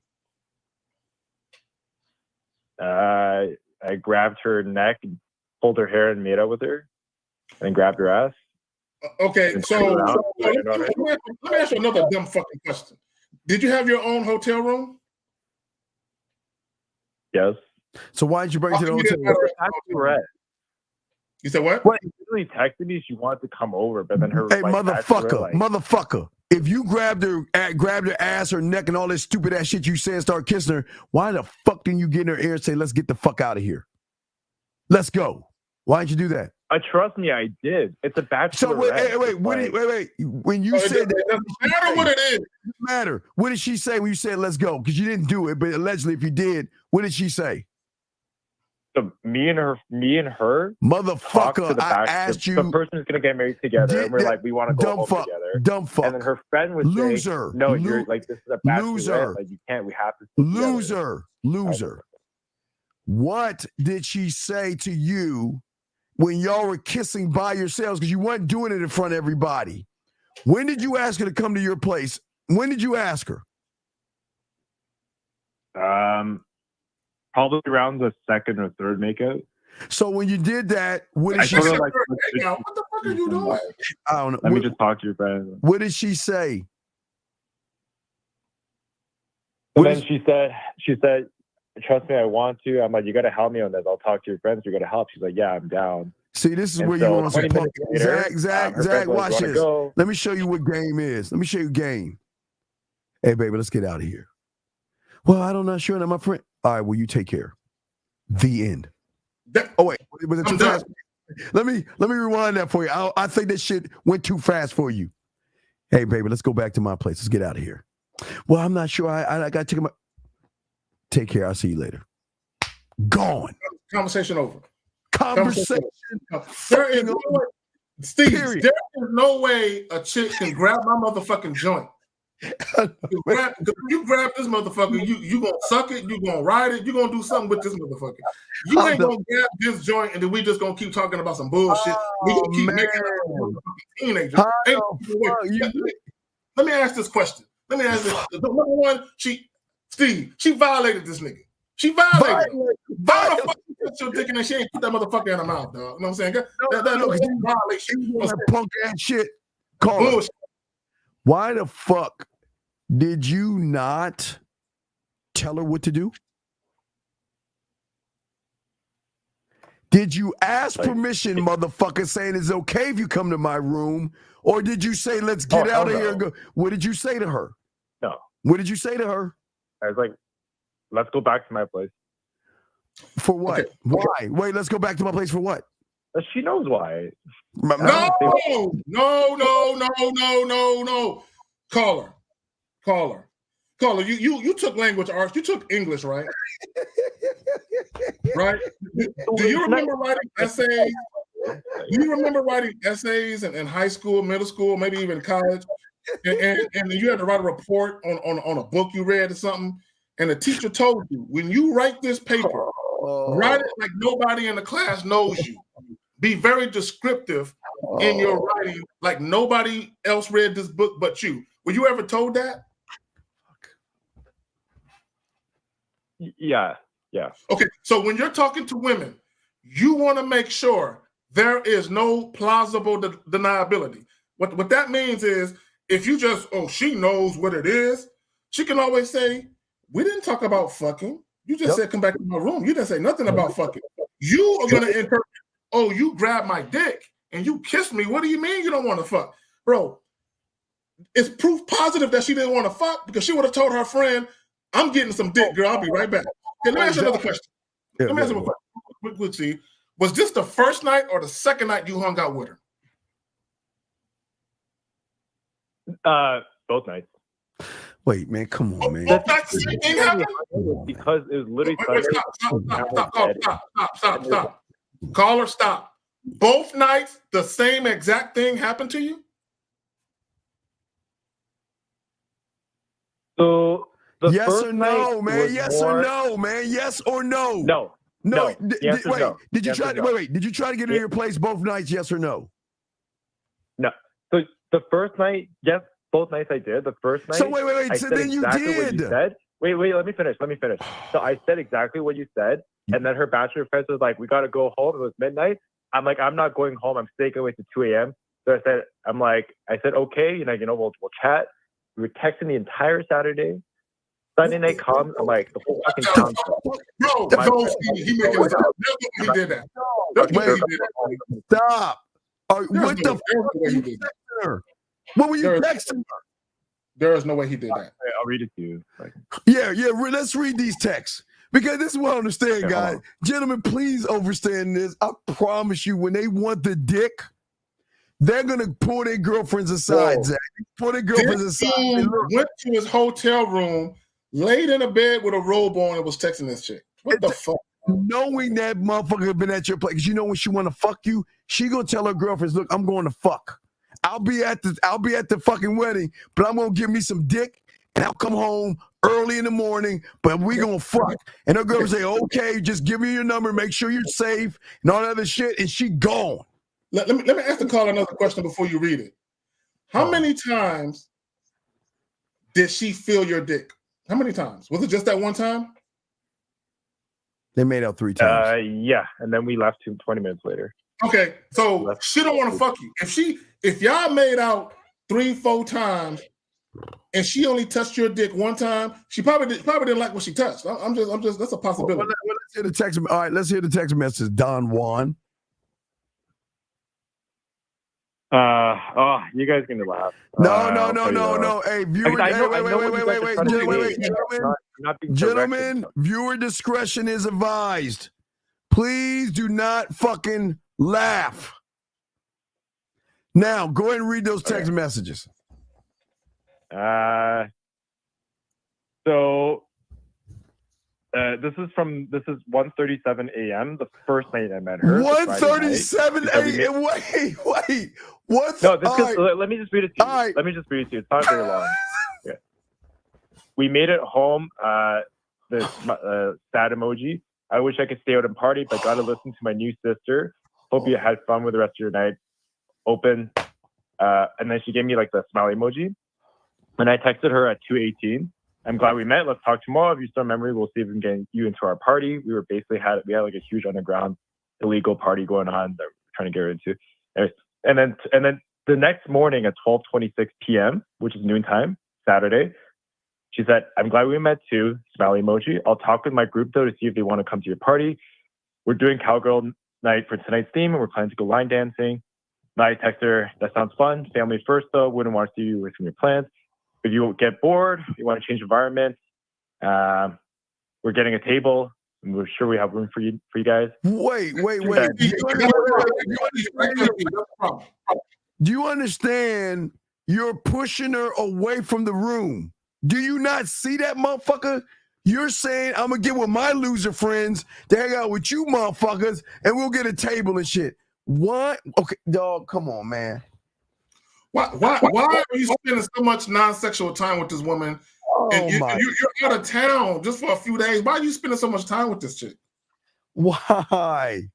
I grabbed her neck, and pulled her hair, and made out with her, and grabbed her ass. Okay, so let me ask you another dumb fucking question. Did you have your own hotel room? Yes. So why did you bring her to the hotel room? You said what? Well, she really texted me. She wanted to come over, but then her motherfucker. If you grabbed her ass, her neck, and all this stupid ass shit you said, and start kissing her, why the fuck didn't you get in her ear and say, "Let's get the fuck out of here. Let's go"? Why didn't you do that? Trust me, I did. It's a bachelor. So wait. When you said that, it doesn't matter what it is. It doesn't matter. What did she say when you said "let's go"? Because you didn't do it, but allegedly, if you did, what did she say? So me and her, motherfucker. I asked you. The person is gonna get married together, and we're like, we want to go home together. Dumb fuck. And then her friend would say, "No, you're like this is a bachelor. Like you can't. We have to." Loser. What did she say to you when y'all were kissing by yourselves? Because you weren't doing it in front of everybody. When did you ask her to come to your place? When did you ask her? Probably around the second or third makeout. So when you did that, what did she say? What the fuck are you doing? I don't know. Let me just talk to your friend. What did she say? And then she said, "Trust me, I want to." I'm like, "You got to help me on this. I'll talk to your friends. You got to help." She's like, "Yeah, I'm down." See, this is where you want to punk. Zach, watch this. Let me show you what game is. Let me show you game. Hey, baby, let's get out of here. Well, I'm not sure that my friend. All right, well, you take care. The end. Oh wait, was it too fast? Let me rewind that for you. I think that shit went too fast for you. Hey, baby, let's go back to my place. Let's get out of here. Well, I'm not sure. I got to take my. Take care. I'll see you later. Gone. Conversation over. Conversation. There is no way, Steve. Period. There is no way a chick can grab my motherfucking joint. You grab this motherfucker, you gonna suck it, you gonna ride it, you gonna do something with this motherfucker. You ain't gonna grab this joint and then we just gonna keep talking about some bullshit. We gonna keep making it teenagers. Let me ask this question. Let me ask this. Number one, she violated this nigga. She violated him. Why the fuck you put your dick in and she ain't put that motherfucker in her mouth, dog? You know what I'm saying? That violation. Punk ass shit. Bullshit. Why the fuck did you not tell her what to do? Did you ask permission, motherfucker, saying it's okay if you come to my room? Or did you say, let's get out of here and go? What did you say to her? No. What did you say to her? I was like, let's go back to my place. For what? Okay. Why? Wait, let's go back to my place for what? She knows why. No. Caller, you took language arts. You took English, right? Right? Do you remember writing essays? Do you remember writing essays in high school, middle school, maybe even college? And you had to write a report on a book you read or something, and the teacher told you, when you write this paper, write it like nobody in the class knows you. Be very descriptive in your writing, like nobody else read this book but you. Were you ever told that? Yeah. Okay, so when you're talking to women, you want to make sure there is no plausible deniability. What that means is, if you just, she knows what it is, she can always say, we didn't talk about fucking. You just said, come back to my room. You didn't say nothing about fucking. You are going to interpret, you grabbed my dick and you kissed me. What do you mean you don't want to fuck? Bro, it's proof positive that she didn't want to fuck, because she would have told her friend, I'm getting some dick, girl. I'll be right back. Okay, let me ask you another question. Let me ask you a question. Quick, Steve. Was this the first night or the second night you hung out with her? Both nights. Wait, man, come on, man. Both nights the same thing happened? Because it was literally Wait, stop. Caller, stop. Both nights the same exact thing happened to you? So the yes first or no, night man? was Yes more... or no, man? Yes or no? No. No. No. The answer is wait, no. did you The try? answer is no. Wait. Did you try to get in your place both nights? Yes or no? No. So the first night, yes, both nights I did. The first night, So wait. I So said then you exactly what you did. said. Wait, let me finish. So I said exactly what you said, and then her bachelor friends was like, "We got to go home." It was midnight. I'm like, "I'm not going home. I'm staying away to 2 a.m." So I said, "Okay, we'll chat." We were texting the entire Saturday. Sunday night comes. I'm like, the whole fucking town. Bro, he making this up. There's no way he did that. There's no way he did that. Stop. What the fuck were you texting her? What were you texting her? There is no way he did that. I'll read it to you. Yeah. Let's read these texts. Because this is what I understand, Okay, guys. Gentlemen, please understand this. I promise you, when they want the dick, they're going to pull their girlfriends aside, Zach. Pull their girlfriends aside. Dude went to his hotel room, laid in a bed with a robe on, and was texting this chick. What the fuck? Knowing that motherfucker had been at your place, you know when she want to fuck you, she gonna tell her girlfriends, "Look, I'm going to fuck. I'll be at the fucking wedding, but I'm gonna give me some dick, and I'll come home early in the morning, but we gonna fuck." And her girlfriend say, "Okay, just give me your number, make sure you're safe, and all that other shit," and she gone. Let me ask the caller another question before you read it. How many times did she feel your dick? How many times? Was it just that one time? They made out 3 times. Yeah, and then we left 20 minutes later. Okay, so she don't want to fuck you. If y'all made out 3-4 times, and she only touched your dick one time, she probably didn't like what she touched. I'm just that's a possibility. Well, let's hear the text. All right, let's hear the text message. Don Juan. You guys gonna laugh. No. Hey, viewer, wait. Gentlemen, viewer discretion is advised. Please do not fucking laugh. Now, go ahead and read those text messages. So this is 1:37 a.m. the first night I met her. 1:37 a.m. Wait. What? No, let me just read it to you. Right. Let me just read it to you. It's not very long. Yeah. We made it home. This sad emoji. I wish I could stay out and party, but gotta listen to my new sister. Hope you had fun with the rest of your night. Open. And then she gave me like the smiley emoji. And I texted her at 2:18. I'm glad we met. Let's talk tomorrow. If you still remember, we'll see if we can get you into our party. We had like a huge underground illegal party going on that we're trying to get her into. And then the next morning at 12:26 p.m., which is noontime, Saturday, she said, "I'm glad we met too." Smiley emoji. "I'll talk with my group though to see if they want to come to your party. We're doing cowgirl night for tonight's theme, and we're planning to go line dancing." And I text her, "That sounds fun. Family first though. Wouldn't want to see you away from your plans. If you get bored, you want to change environment, we're getting a table, and we're sure we have room for you guys." Wait. Do you understand? You're pushing her away from the room. Do you not see that, motherfucker? You're saying, "I'm going to get with my loser friends to hang out with you motherfuckers, and we'll get a table and shit." What? Okay, dog, come on, man. Why are you spending so much non-sexual time with this woman? And you're out of town just for a few days. Why are you spending so much time with this chick? Why?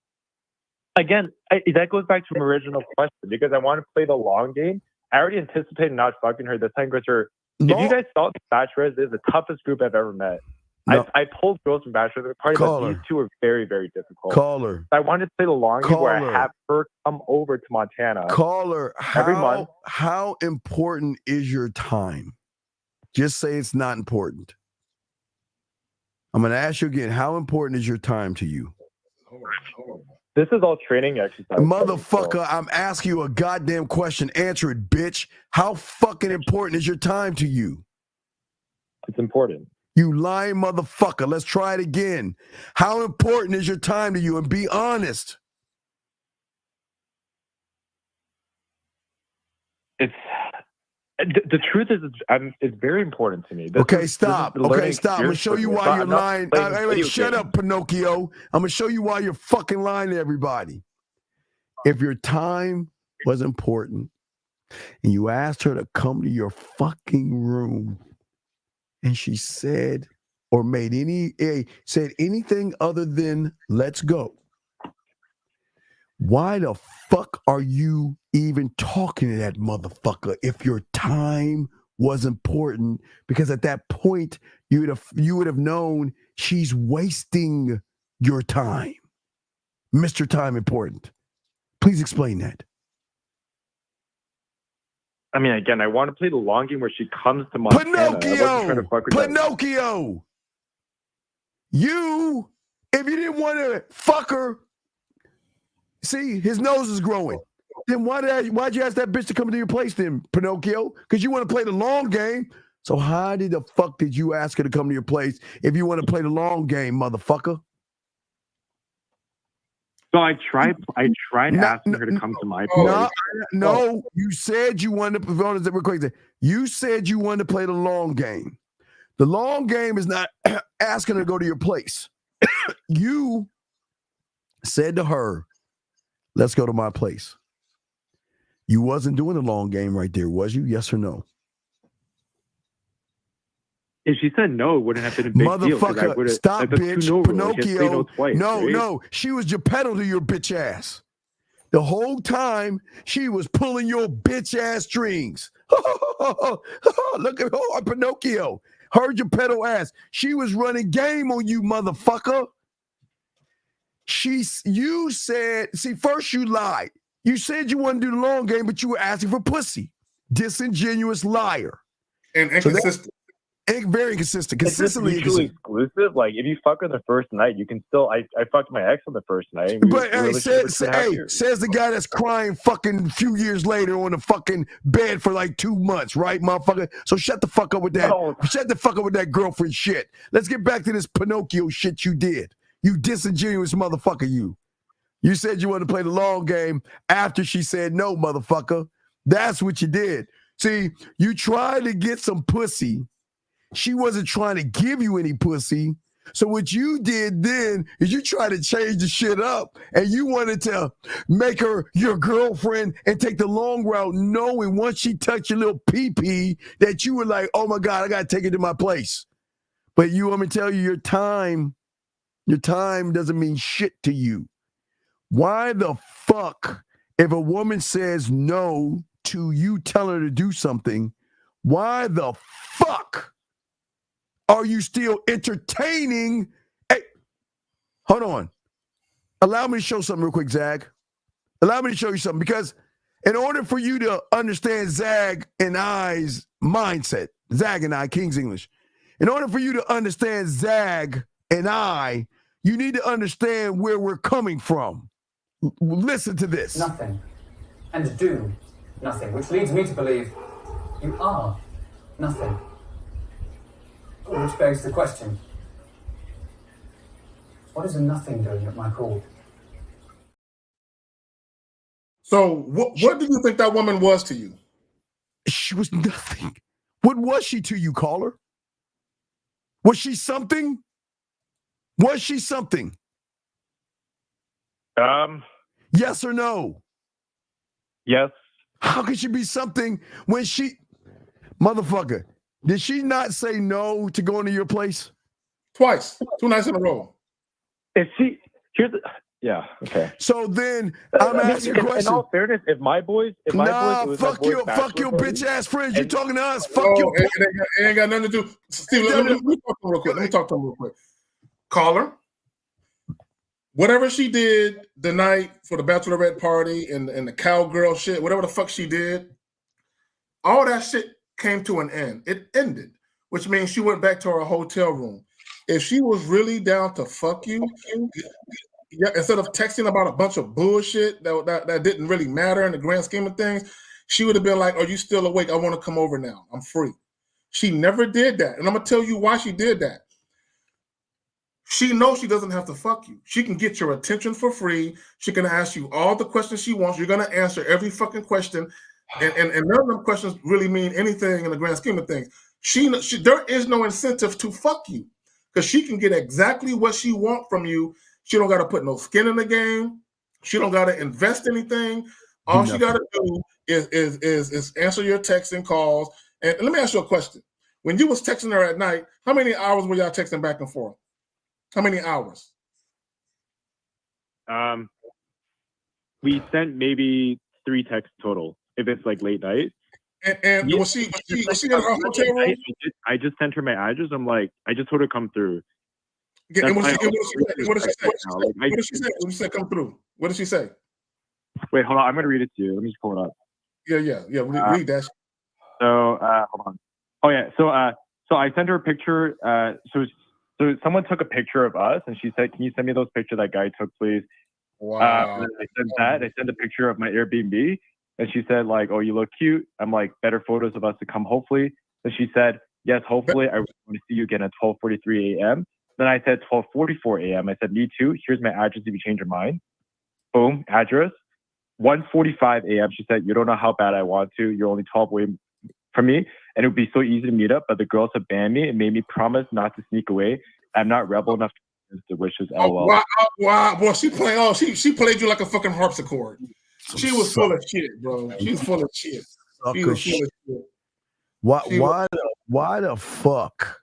Again, that goes back to my original question because I want to play the long game. I already anticipated not fucking her this time because if you guys saw the Bachelorette, this is the toughest group I've ever met. No. I pulled girls from Bachelor party, but these two are very, very difficult. Caller. I wanted to play the long game where I have her come over to Montana. Caller, every month. How important is your time? Just say it's not important. I'm going to ask you again. How important is your time to you? This is all training exercise. Motherfucker, I'm asking you a goddamn question. Answer it, bitch. How fucking important is your time to you? It's important. You lying motherfucker. Let's try it again. How important is your time to you? And be honest. It's The truth is, it's very important to me. Stop. Okay, stop. I'm gonna show you why you're lying. Hey, shut up, Pinocchio. I'm gonna show you why you're fucking lying to everybody. If your time was important and you asked her to come to your fucking room and she said or said anything other than let's go, why the fuck are you even talking to that motherfucker if your time was important? Because at that point you would have known she's wasting your time. Mr. Time Important. Please explain that. I mean, again, I want to play the long game where she comes to Montana. Pinocchio! You, if you didn't want to fuck her, see, his nose is growing. Then why'd you ask that bitch to come to your place then, Pinocchio? Because you want to play the long game. So how the fuck did you ask her to come to your place if you want to play the long game, motherfucker? So I tried asking her to come to my place. No, you said you wanted to. You said you wanted to play the long game. The long game is not asking her to go to your place. You said to her, let's go to my place. You wasn't doing the long game right there, was you? Yes or no? If she said no, it wouldn't have been a big deal. Motherfucker, stop, bitch. Pinocchio. Twice, No. She was Geppetto to your bitch ass. The whole time, she was pulling your bitch ass strings. Look at her, Pinocchio. Her Geppetto ass. She was running game on you, motherfucker. You said, first you lied. You said you wanted to do the long game, but you were asking for pussy. Disingenuous liar. And inconsistent. Very inconsistent. Is this mutually exclusive? Like, if you fuck her the first night, you can still. I fucked my ex on the first night. But says the guy that's crying fucking a few years later on the fucking bed for like 2 months, right, motherfucker? So shut the fuck up with that. No. Shut the fuck up with that girlfriend shit. Let's get back to this Pinocchio shit you did. You disingenuous motherfucker, you. You said you wanted to play the long game after she said no, motherfucker. That's what you did. See, you tried to get some pussy. She wasn't trying to give you any pussy. So what you did then is you tried to change the shit up and you wanted to make her your girlfriend and take the long route, knowing once she touched your little pee-pee that you were like, oh my God, I got to take it to my place. But you want me to tell you your time doesn't mean shit to you. Why the fuck, if a woman says no to you telling her to do something, why the fuck are you still entertaining? Hey, hold on. Allow me to show something real quick, Zag. Allow me to show you something, because in order for you to understand Zag and I's mindset, Zag and I, King's English, in order for you to understand Zag and I, you need to understand where we're coming from. Listen to this. Nothing. And do nothing, which leads me to believe you are nothing. Which begs the question, what is a nothing doing at my call? So what do you think that woman was to you? She was nothing. What was she to you, caller? Was she something? Was she something? Yes or no? Yes. How could she be something when she... Motherfucker, did she not say no to going to your place? Twice. 2 nights in a row. Yeah, okay. So then I'm asking a question. In all fairness, if my boys, fuck your bitch ass friends. You talking to us? Fuck your. It ain't got nothing to do. Steve, let me talk to him real quick. Caller. Whatever she did the night for the bachelorette party and the cowgirl shit, whatever the fuck she did, all that shit came to an end. It ended, which means she went back to her hotel room. If she was really down to fuck you, yeah, instead of texting about a bunch of bullshit that didn't really matter in the grand scheme of things, she would have been like, "Are you still awake? I want to come over now. I'm free." She never did that. And I'm going to tell you why she did that. She knows she doesn't have to fuck you. She can get your attention for free. She can ask you all the questions she wants. You're going to answer every fucking question. And none of them questions really mean anything in the grand scheme of things. There is no incentive to fuck you because she can get exactly what she wants from you. She don't got to put no skin in the game. She don't got to invest anything. All she got to do is answer your texts and calls. And let me ask you a question. When you was texting her at night, how many hours were y'all texting back and forth? How many hours? We sent maybe 3 texts total if it's like late night. And was she in her hotel room? I just sent her my address. I'm like, I just told her to come through. Yeah, and what did she say? What did she say? When you said come through, what did she say? Wait, hold on. I'm gonna read it to you. Let me just pull it up. Yeah. Read that. So hold on. Oh yeah. So I sent her a picture. So someone took a picture of us, and she said, "Can you send me those pictures that guy took, please?" Wow. And I sent that. I sent a picture of my Airbnb, and she said, like, "Oh, you look cute." I'm like, "Better photos of us to come, hopefully." And she said, "Yes, hopefully. I want to see you again at 12:43 a.m." Then I said 12:44 a.m. I said, "Me too. Here's my address if you change your mind." Boom, address. 1:45 a.m. She said, "You don't know how bad I want to. You're only 12 away from me, and it would be so easy to meet up, but the girls have banned me and made me promise not to sneak away. I'm not rebel enough to wishes. LOL." Wow, boy, she played. Oh, she played you like a fucking harpsichord. She was full of shit, bro. She was full of shit. She was full of shit. Why the fuck,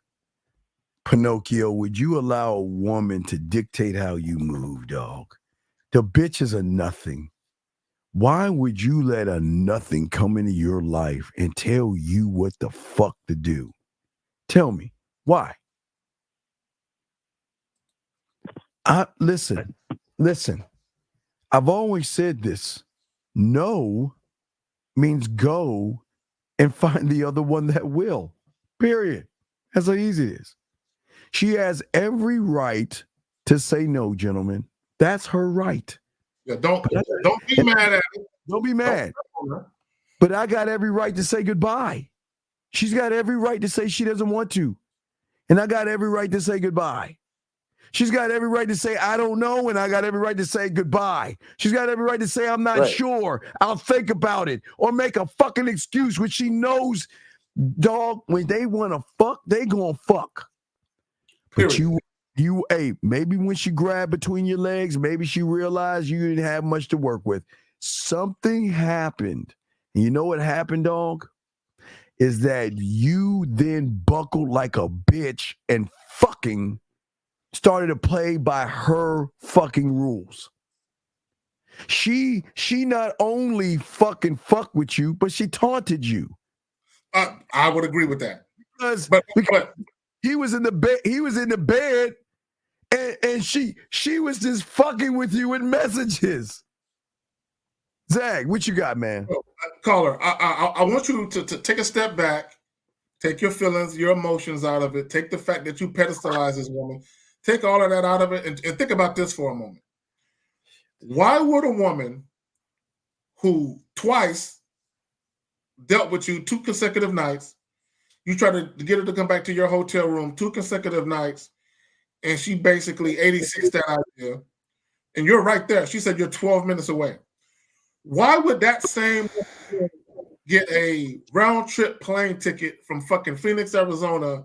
Pinocchio, would you allow a woman to dictate how you move, dog? The bitches are nothing. Why would you let a nothing come into your life and tell you what the fuck to do? Tell me, why? Listen. I've always said this. No means go and find the other one that will. Period. That's how easy it is. She has every right to say no, gentlemen. That's her right. Yeah, don't be mad at it. Don't be mad. But I got every right to say goodbye. She's got every right to say she doesn't want to. And I got every right to say goodbye. She's got every right to say, I don't know, and I got every right to say goodbye. She's got every right to say, I'm not sure. I'll think about it. Or make a fucking excuse when she knows, dog, when they want to fuck, they gonna fuck. But hey, maybe when she grabbed between your legs, maybe she realized you didn't have much to work with. Something happened. And you know what happened, dog? Is that you then buckled like a bitch and fucking started to play by her fucking rules. She not only fucking fucked with you, but she taunted you. I would agree with that. Because he was in the bed, and she was just fucking with you in messages. Zach, what you got, man? Caller, I want you to take a step back, take your feelings, your emotions out of it, take the fact that you pedestalize this woman, take all of that out of it, and think about this for a moment. Why would a woman who twice dealt with you 2 consecutive nights, you try to get her to come back to your hotel room 2 consecutive nights, and she basically 86 that idea, and you're right there. She said you're 12 minutes away. Why would that same woman get a round trip plane ticket from fucking Phoenix, Arizona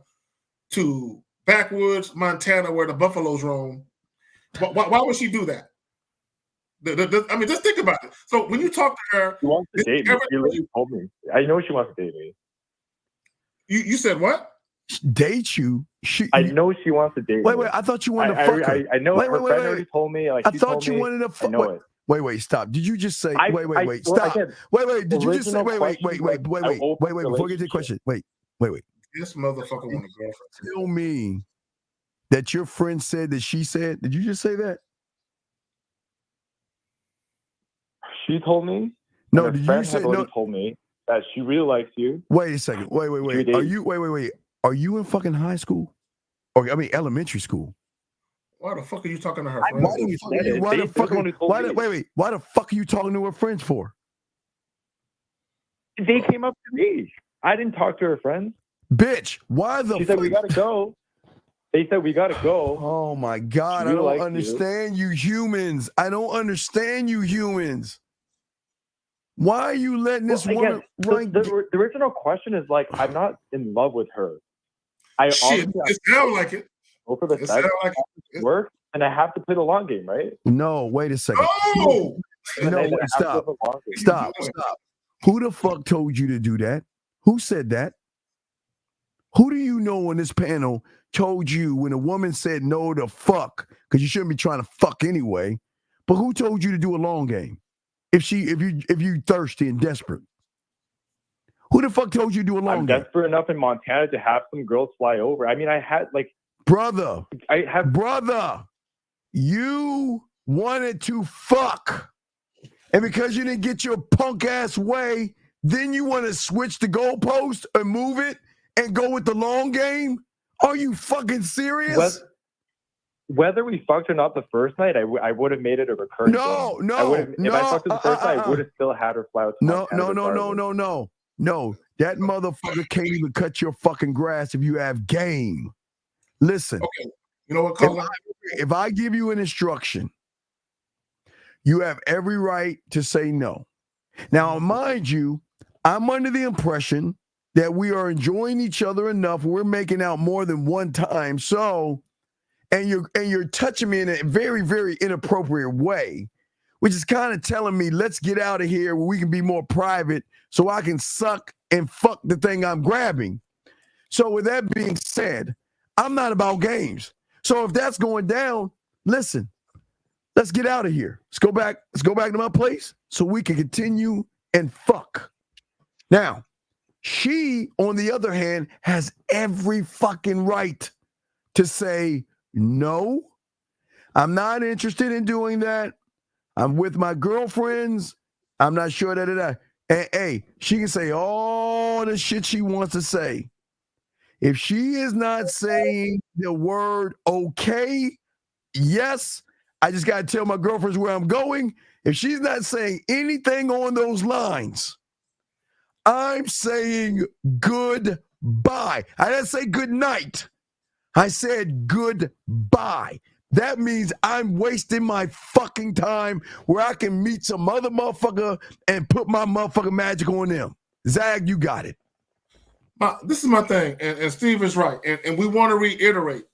to backwoods, Montana, where the buffaloes roam? Why would she do that? I mean, just think about it. So when you talk to her, she wants to date me. She literally told me. I know she wants to date me. You said what? Date you? I know she wants to date me. Wait, I thought you wanted to fuck her. I know her friend already told me. Like, I thought you wanted to fuck. I know it. Wait, stop. Did you just say, wait, stop. Wait, did you just say, wait, before we get to the question, wait. This motherfucker want a girlfriend. Tell me that your friend said that she said, did you just say that? She told me. No, did you say, no? Told me that she really likes you. Wait a second. Wait. Are you in fucking high school? Or, I mean, elementary school? Why the fuck are you talking to her Why friends? the fuck are you talking to her friends for? They came up to me. I didn't talk to her friends. Bitch, why the fuck? She said, we gotta go. They said, we gotta go. Oh my God, I don't understand you humans. I don't understand you humans. Why are you letting this woman rank? The original question is like, I'm not in love with her. Shit, it sounds like it. Go for the It sex, sound like it. work, and I have to play the long game, right? No, wait a second. No! No, wait, stop. Stop. Who the fuck told you to do that? Who said that? Who do you know on this panel told you when a woman said no to fuck, because you shouldn't be trying to fuck anyway, but who told you to do a long game? If you thirsty and desperate. Who the fuck told you to do a long I'm game? desperate enough in Montana to have some girls fly over. I mean, I had like Brother, brother, you wanted to fuck. And because you didn't get your punk ass way, then you want to switch the goalpost and move it and go with the long game? Are you fucking serious? Whether we fucked or not the first night, I would have made it a recurring thing. If I fucked her the first night, I would have still had her fly out to Montana. No. That motherfucker can't even cut your fucking grass if you have game. Listen. Okay. You know what, Colin? If I give you an instruction, you have every right to say no. Now, mind you, I'm under the impression that we are enjoying each other enough. We're making out more than one time. So, and you're touching me in a very, very inappropriate way, which is kind of telling me, let's get out of here where we can be more private so I can suck and fuck the thing I'm grabbing. So with that being said, I'm not about games. So if that's going down, listen, let's get out of here. Let's go back to my place so we can continue and fuck. Now, she, on the other hand, has every fucking right to say, no, I'm not interested in doing that. I'm with my girlfriends. I'm not sure that. And hey, she can say all the shit she wants to say. If she is not saying the word okay, yes, I just got to tell my girlfriends where I'm going. If she's not saying anything on those lines, I'm saying goodbye. I didn't say good night. I said goodbye. That means I'm wasting my fucking time where I can meet some other motherfucker and put my motherfucking magic on them. Zag, you got it. This is my thing, and Steve is right. And we want to reiterate,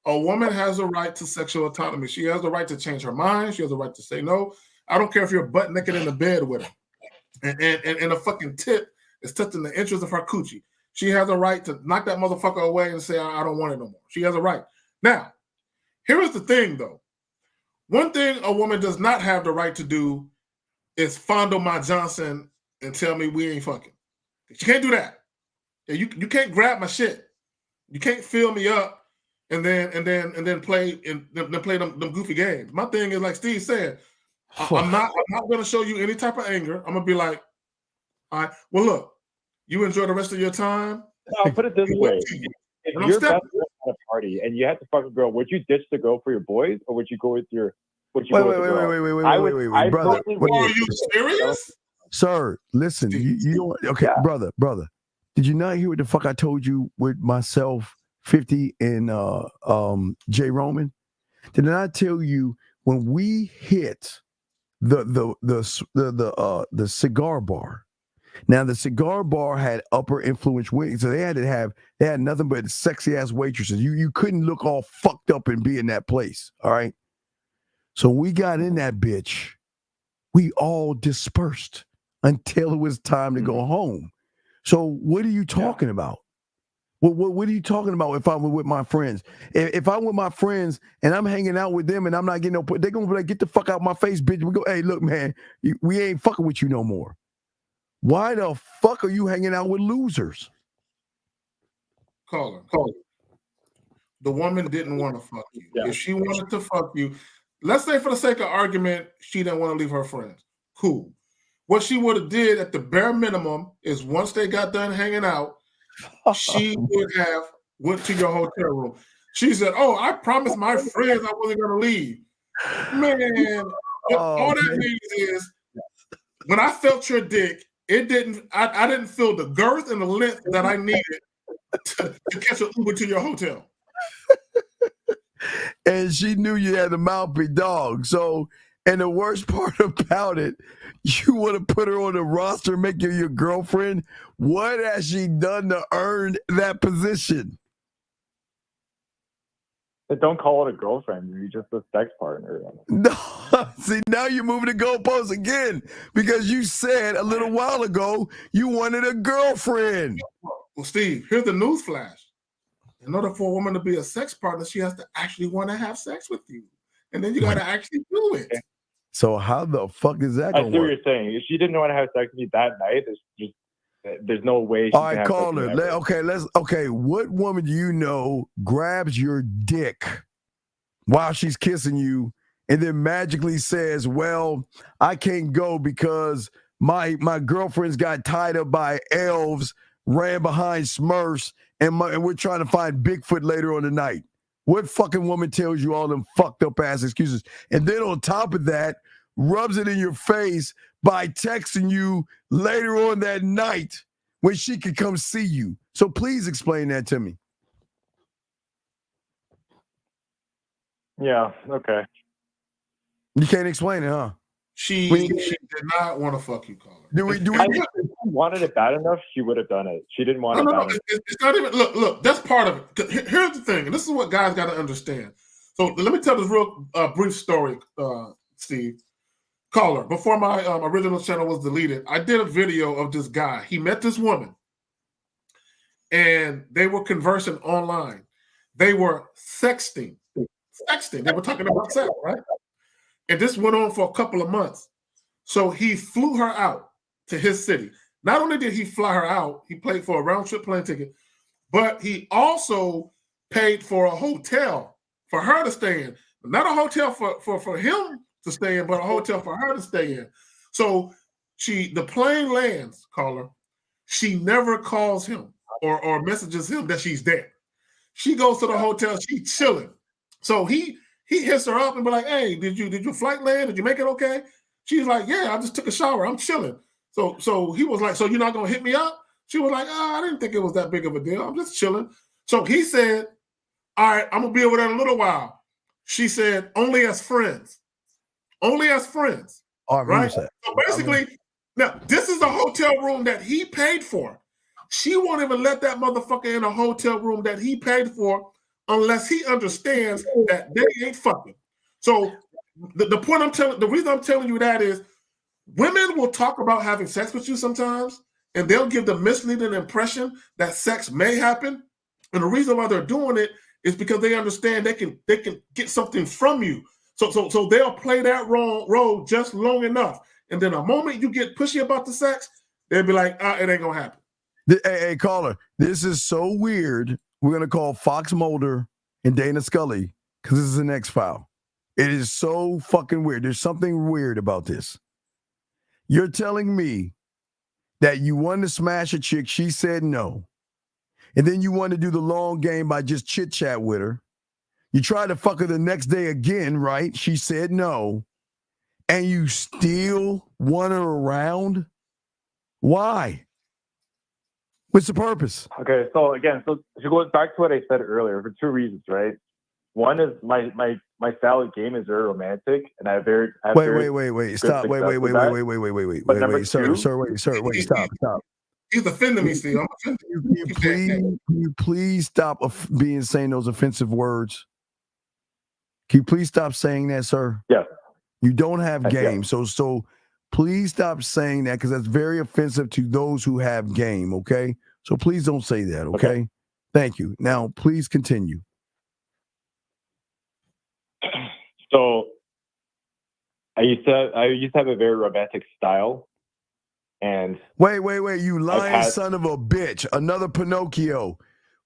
a woman has a right to sexual autonomy. She has the right to change her mind. She has the right to say no. I don't care if you're butt naked in the bed with her. And a fucking tip is touching the interest of her coochie. She has a right to knock that motherfucker away and say, I don't want it no more. She has a right. Now, here is the thing, though. One thing a woman does not have the right to do is fondle my Johnson and tell me we ain't fucking. She can't do that. You can't grab my shit. You can't fill me up and then play them goofy games. My thing is, like Steve said, I'm not going to show you any type of anger. I'm going to be like, all right, well, look, you enjoy the rest of your time. I'll put it this way. If you're best friend at a party and you had to fuck a girl, would you ditch the girl for your boys, or would you go with your? Wait, brother. Are you serious? Sir, listen, you don't. Okay, brother. Did you not hear what the fuck I told you with myself, 50 and Jay Roman? Did I not tell you when we hit the cigar bar? Now the cigar bar had upper influence wings, so they had nothing but sexy ass waitresses. You couldn't look all fucked up and be in that place. All right. So we got in that bitch. We all dispersed until it was time to go home. So what are you talking about? What are you talking about if I'm with my friends? If I'm with my friends and I'm hanging out with them and I'm not getting no, they're going to be like, get the fuck out of my face, bitch. We go, hey, look, man, we ain't fucking with you no more. Why the fuck are you hanging out with losers? Call her. The woman didn't want to fuck you. Yeah. If she wanted to fuck you, let's say for the sake of argument, she didn't want to leave her friends. Cool. What she would have did at the bare minimum is once they got done hanging out, she would have went to your hotel room. She said, oh, I promised my friends I wasn't going to leave. Man, all that means is when I felt your dick, I didn't feel the girth and the length that I needed to catch an Uber to your hotel. And she knew you had a mouthy dog. So, And the worst part about it, you want to put her on the roster, make her your girlfriend. What has she done to earn that position? But don't call it a girlfriend. You're just a sex partner. No, see, now you're moving the goalposts again because you said a little while ago you wanted a girlfriend. Well, Steve, here's the news flash. In order for a woman to be a sex partner, she has to actually want to have sex with you. And then you got to actually do it. So how the fuck is that I going see to what work? you're saying. If she didn't want to have sex with you that night, there's no way she All can right, have call sex her. with you ever. Okay, what woman do you know grabs your dick while she's kissing you and then magically says, well, I can't go because my girlfriend's got tied up by elves, ran behind Smurfs, and we're trying to find Bigfoot later on the night. What fucking woman tells you all them fucked up ass excuses? And then on top of that, rubs it in your face by texting you later on that night when she could come see you. So please explain that to me. Yeah, okay. You can't explain it, huh? She did not want to fuck you, caller. If she wanted it bad enough, she would have done it. She didn't want it bad enough. It's not even. Look. That's part of it. Here's the thing, and this is what guys got to understand. So let me tell this real brief story, Steve. Caller, before my original channel was deleted, I did a video of this guy. He met this woman, and they were conversing online. They were sexting. They were talking about sex, right? And this went on for a couple of months. So he flew her out to his city. Not only did he fly her out, he paid for a round trip plane ticket, but he also paid for a hotel for her to stay in. Not a hotel for him to stay in, but a hotel for her to stay in. So the plane lands, caller. She never calls him or messages him that she's there. She goes to the hotel, she's chilling. So he hits her up and be like, hey, did your flight land? Did you make it okay? She's like, yeah, I just took a shower. I'm chilling. So he was like, so you're not going to hit me up? She was like, I didn't think it was that big of a deal. I'm just chilling. So he said, all right, I'm going to be over there in a little while. She said, only as friends. Only as friends. I remember right? that. So basically, now this is a hotel room that he paid for. She won't even let that motherfucker in a hotel room that he paid for unless he understands that they ain't fucking. So the point the reason I'm telling you that is women will talk about having sex with you sometimes, and they'll give the misleading impression that sex may happen. And the reason why they're doing it is because they understand they can get something from you. So they'll play that role just long enough. And then the moment you get pushy about the sex, they'll be like, it ain't gonna happen. Hey, caller, this is so weird. We're going to call Fox Mulder and Dana Scully because this is an X-File. It is so fucking weird. There's something weird about this. You're telling me that you wanted to smash a chick, she said no. And then you wanted to do the long game by just chit-chat with her. You tried to fuck her the next day again, right? She said no. And you still want her around? Why? What's the purpose? Okay, so again, she goes back to what I said earlier for two reasons, right? One is my style of game is very romantic, and I have very Wait. Stop. Wait. Sir, stop. He's offending me, Steve. I'm offended. Can you please stop saying those offensive words? Can you please stop saying that, sir? Yeah. You don't have game, yeah. so please stop saying that because that's very offensive to those who have game, okay? So please don't say that, okay? Thank you. Now, please continue. So, I used to have a very romantic style, and wait, you lying son of a bitch, another Pinocchio.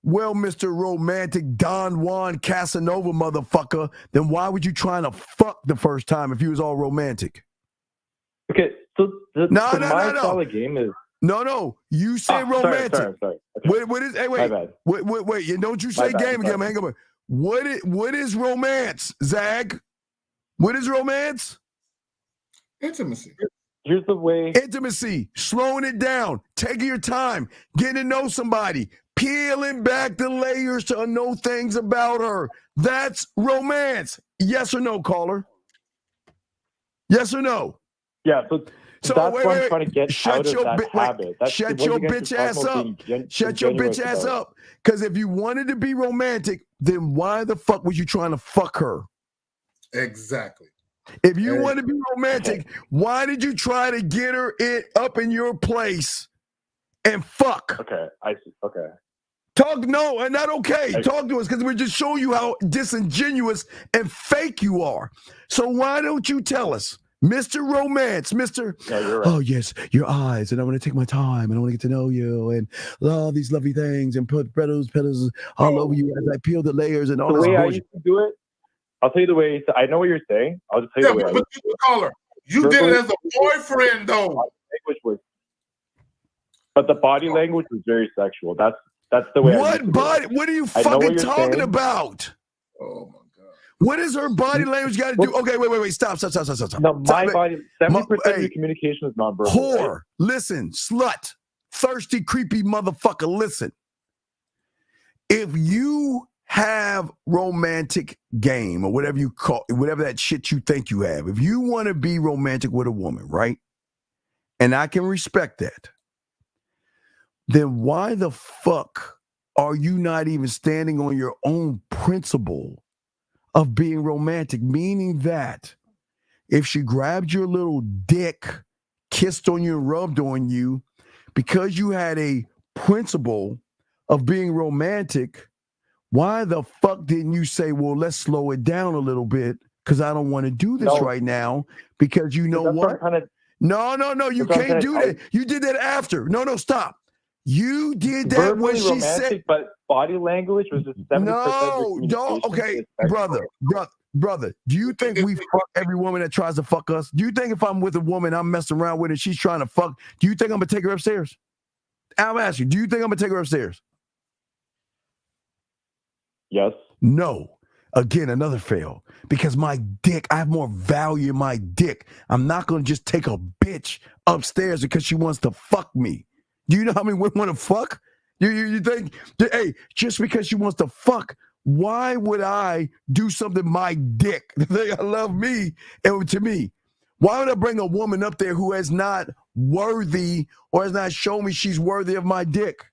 Well, Mr. Romantic Don Juan Casanova motherfucker, then why would you trying to fuck the first time if you was all romantic? Okay, so my style of game is no. You said romantic. Sorry. Okay. What is? Hey, wait. My bad. Wait. Don't you say game again? Hang on. What is romance, Zag? What is romance? Intimacy. Here's the way. Intimacy. Slowing it down. Taking your time. Getting to know somebody. Peeling back the layers to know things about her. That's romance. Yes or no, caller? Yes or no? Yeah, so that's what I'm trying to get Shut out your of that habit. Shut your bitch ass up. Shut your bitch ass up. Because if you wanted to be romantic, then why the fuck was you trying to fuck her? Exactly. If you want to be romantic, why did you try to get her up in your place and fuck? Okay, I see. Okay. Talk not okay. Talk to us because we're just showing you how disingenuous and fake you are. So why don't you tell us, Mr. Romance, Mr. No, you're right. Oh yes, your eyes, and I want to take my time, and I want to get to know you, and all these lovely things, and put petals all over you as I peel the layers and all The this way I bullshit. used to do it, I'll tell you the way. I know what you're saying. I'll just tell you the way. But caller, you did it as a boyfriend, though. But the body language was very sexual. That's the way. What body? What are you fucking talking about? Oh my God! What is her body language got to do? Okay, wait. Stop. No, my body. 70% of your communication is nonverbal. Whore, right? listen, slut, thirsty, creepy motherfucker. Listen, if you have romantic game or whatever you call it, whatever that shit you think you have, if you want to be romantic with a woman, right? And I can respect that. Then why the fuck are you not even standing on your own principle of being romantic? Meaning that if she grabbed your little dick, kissed on you and rubbed on you, because you had a principle of being romantic, why the fuck didn't you say, well, let's slow it down a little bit because I don't want to do this right now because you know what? No, you can't do that. You did that after. No, stop. You did that when she said. But body language was just 70% of your communication. Okay, brother. Do you think we fuck every woman that tries to fuck us? Do you think if I'm with a woman I'm messing around with and she's trying to fuck, do you think I'm gonna take her upstairs? I'll ask you. Do you think I'm gonna take her upstairs? Yes. No. Again, another fail. Because my dick, I have more value in my dick. I'm not gonna just take a bitch upstairs because she wants to fuck me. Do you know how many women want to fuck? You think, hey, just because she wants to fuck, why would I do something my dick? They love me and to me. Why would I bring a woman up there who is not worthy or has not shown me she's worthy of my dick?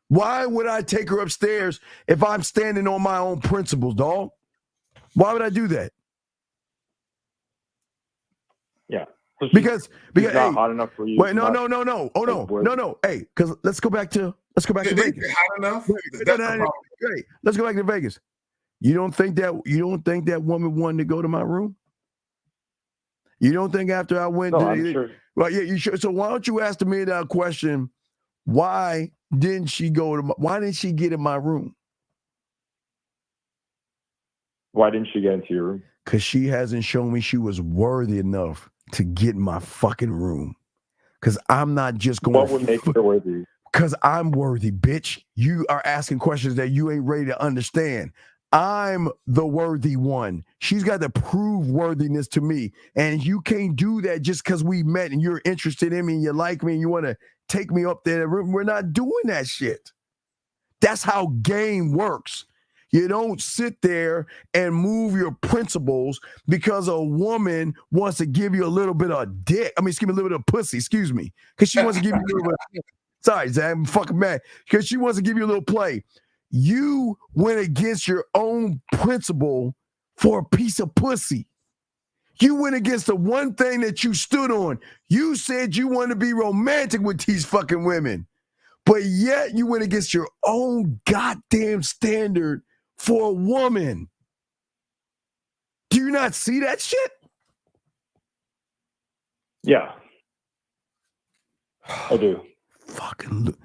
Why would I take her upstairs if I'm standing on my own principles, dog? Why would I do that? Yeah. Because not hey, hot enough for you. Wait, no. Oh no. Hey, because let's go back to Vegas. Hot enough? Hey, let's go back to Vegas. You don't think that woman wanted to go to my room? You don't think after I went? No, I'm sure. Well, yeah, you sure. So why don't you ask the $1 million question? Why didn't she why didn't she get in my room? Why didn't she get into your room? Because she hasn't shown me she was worthy enough to get in my fucking room. Because I'm not just going. What would make her worthy? Because I'm worthy, bitch. You are asking questions that you ain't ready to understand. I'm the worthy one. She's got to prove worthiness to me. And you can't do that just because we met and you're interested in me and you like me and you want to take me up there. We're not doing that shit. That's how game works. You don't sit there and move your principles because a woman wants to give you a little bit of dick. I mean, excuse me, a little bit of pussy, excuse me. Because she wants to give you a little bit of sorry, Zach, I'm fucking mad. Because she wants to give you a little play. You went against your own principle for a piece of pussy. You went against the one thing that you stood on. You said you want to be romantic with these fucking women. But yet you went against your own goddamn standard for a woman. Do you not see that shit? Yeah. I do. Fucking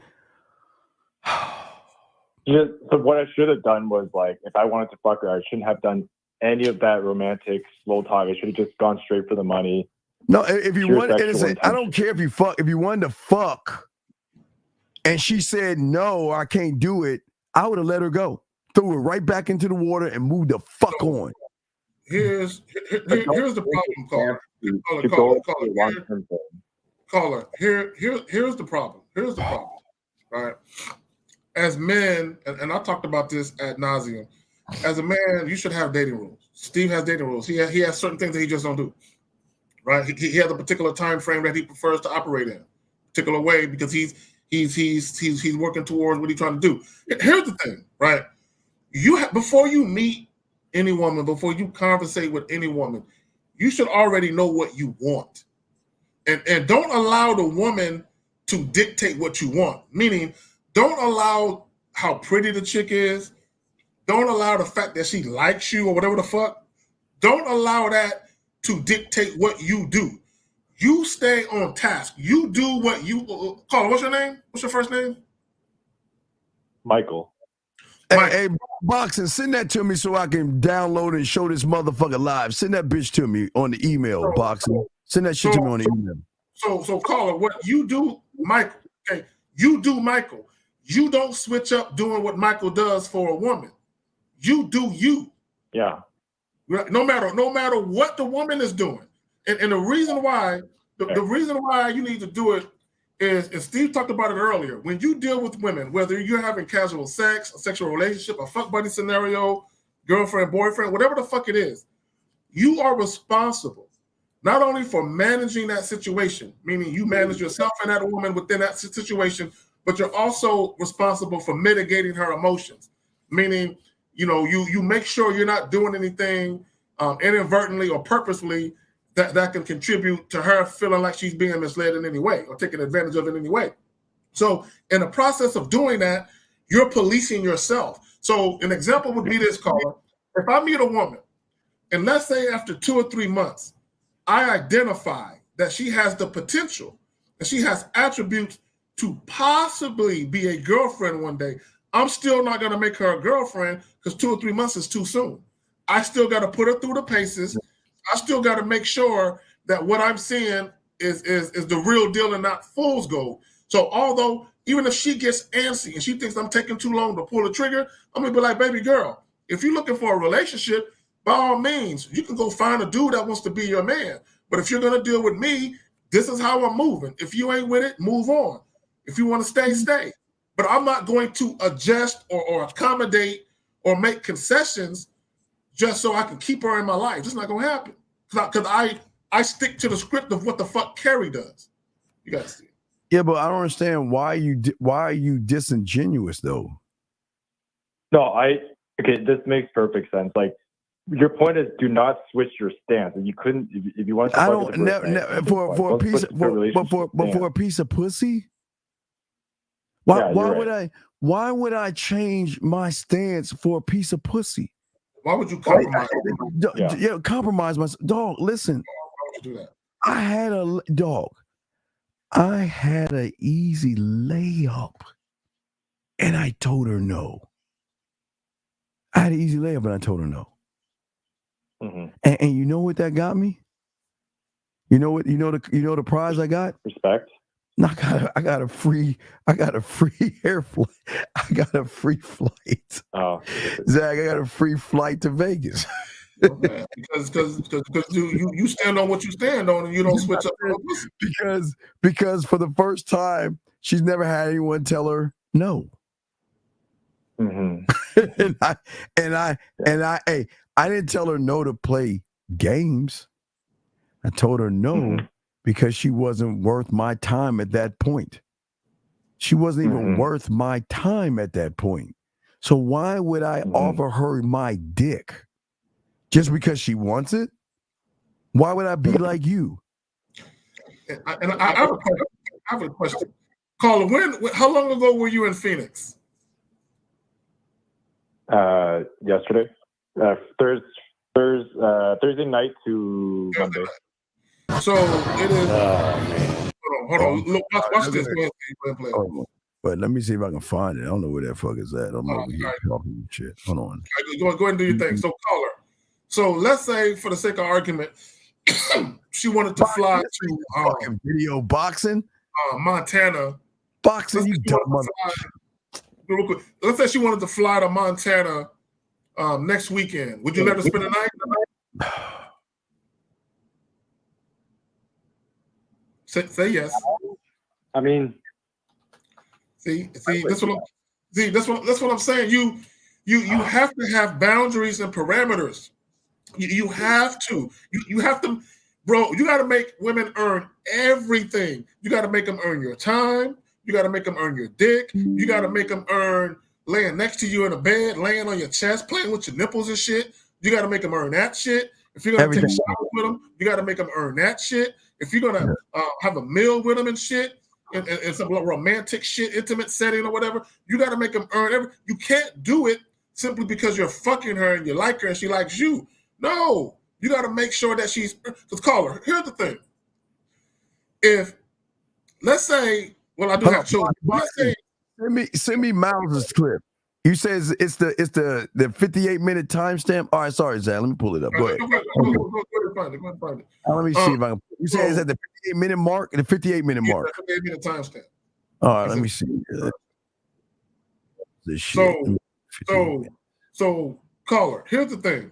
so what I should have done was, like, if I wanted to fuck her, I shouldn't have done any of that romantic slow talk. I should have just gone straight for the money. No, if you want, I don't care if you fuck. If you wanted to fuck, and she said no, I can't do it, I would have let her go, threw her right back into the water, and moved the fuck on. Here's the problem, caller. Here's the problem. Here's the problem. Right. As men, and I talked about this ad nauseum. As a man, you should have dating rules. Steve has dating rules. He has certain things that he just don't do. right? He has a particular time frame that he prefers to operate in, particular way, because he's working towards what he's trying to do. Here's the thing, right? Before you meet any woman, before you conversate with any woman, you should already know what you want, and don't allow the woman to dictate what you want. Meaning, don't allow how pretty the chick is. Don't allow the fact that she likes you or whatever the fuck. Don't allow that to dictate what you do. You stay on task. You do what you... Caller, what's your name? What's your first name? Michael. Hey, Boxing, send that to me so I can download and show this motherfucker live. Send that bitch to me on the email, Boxing. Send that shit to me on the email. So caller, what you do, Michael, okay, you do Michael. You don't switch up doing what Michael does for a woman. You do you. Yeah. No matter what the woman is doing. And the reason why, the reason why you need to do it is, and Steve talked about it earlier, when you deal with women, whether you're having casual sex, a sexual relationship, a fuck buddy scenario, girlfriend, boyfriend, whatever the fuck it is, you are responsible not only for managing that situation, meaning you manage yourself and that woman within that situation, but you're also responsible for mitigating her emotions, meaning, you make sure you're not doing anything inadvertently or purposely that can contribute to her feeling like she's being misled in any way or taken advantage of in any way. So in the process of doing that, you're policing yourself. So an example would be this, caller. If I meet a woman, and let's say after 2 or 3 months, I identify that she has the potential and she has attributes to possibly be a girlfriend one day, I'm still not going to make her a girlfriend because 2 or 3 months is too soon. I still got to put her through the paces. I still got to make sure that what I'm seeing is the real deal and not fool's gold. So although even if she gets antsy and she thinks I'm taking too long to pull the trigger, I'm going to be like, baby girl, if you're looking for a relationship, by all means, you can go find a dude that wants to be your man. But if you're going to deal with me, this is how I'm moving. If you ain't with it, move on. If you want to stay, stay. But I'm not going to adjust or accommodate or make concessions just so I can keep her in my life. It's not going to happen. Because I stick to the script of what the fuck Carrie does. You got to see it. Yeah, but I don't understand why are you disingenuous though? No, okay, this makes perfect sense. Like, your point is, do not switch your stance. You couldn't if you want to. I don't for a piece of pussy. Why would I change my stance for a piece of pussy? Why would you compromise? Compromise myself. Dog, listen. Why would you do that? I had an easy layup, and I told her no. I had an easy layup, and I told her no. Mm-hmm. And you know what that got me? You know the prize I got? Respect. No, I got a free air flight. I got a free flight. Oh, Zach, I got a free flight to Vegas. Okay. Because you stand on what you stand on and you don't switch up. Because for the first time, she's never had anyone tell her no. Mm-hmm. I didn't tell her no to play games. I told her no because she wasn't worth my time at that point. She wasn't even worth my time at that point. So why would I offer her my dick just because she wants it? Why would I be like you? I have a question. Caller, how long ago were you in Phoenix? Yesterday. Thursday night to Monday. So it is. Hold on. Look, watch this. But let me see if I can find it. I don't know where that fuck is at. I'm over here talking shit. Hold on. Go ahead and do your thing. So, caller. So let's say, for the sake of argument, she wanted to fly to fucking video boxing, Montana. Boxing, you dumb mother. Real quick. Let's say she wanted to fly to Montana next weekend. Would you let her spend the night? Say yes. I mean, that's what I'm saying. You have to have boundaries and parameters. You have to. You have to. Bro, you got to make women earn everything. You got to make them earn your time. You got to make them earn your dick. You got to make them earn laying next to you in a bed, laying on your chest, playing with your nipples and shit. You got to make them earn that shit. If you're going to take showers with them, you got to make them earn that shit. If you're going to have a meal with them and shit, and some romantic shit, intimate setting or whatever, you got to make them earn everything. You can't do it simply because you're fucking her and you like her and she likes you. No. You got to make sure that she's, because caller, here's the thing. If, let's say, well, I do have children. Let's say, send me Miles' clip. You say it's the 58-minute timestamp. All right, sorry, Zach. Let me pull it up. Go ahead. Go ahead and find it. Let me see if I can. You say it's at the 58-minute mark. The 58-minute mark. 58-minute timestamp. All right, let me see. This shit. So, caller, here's the thing.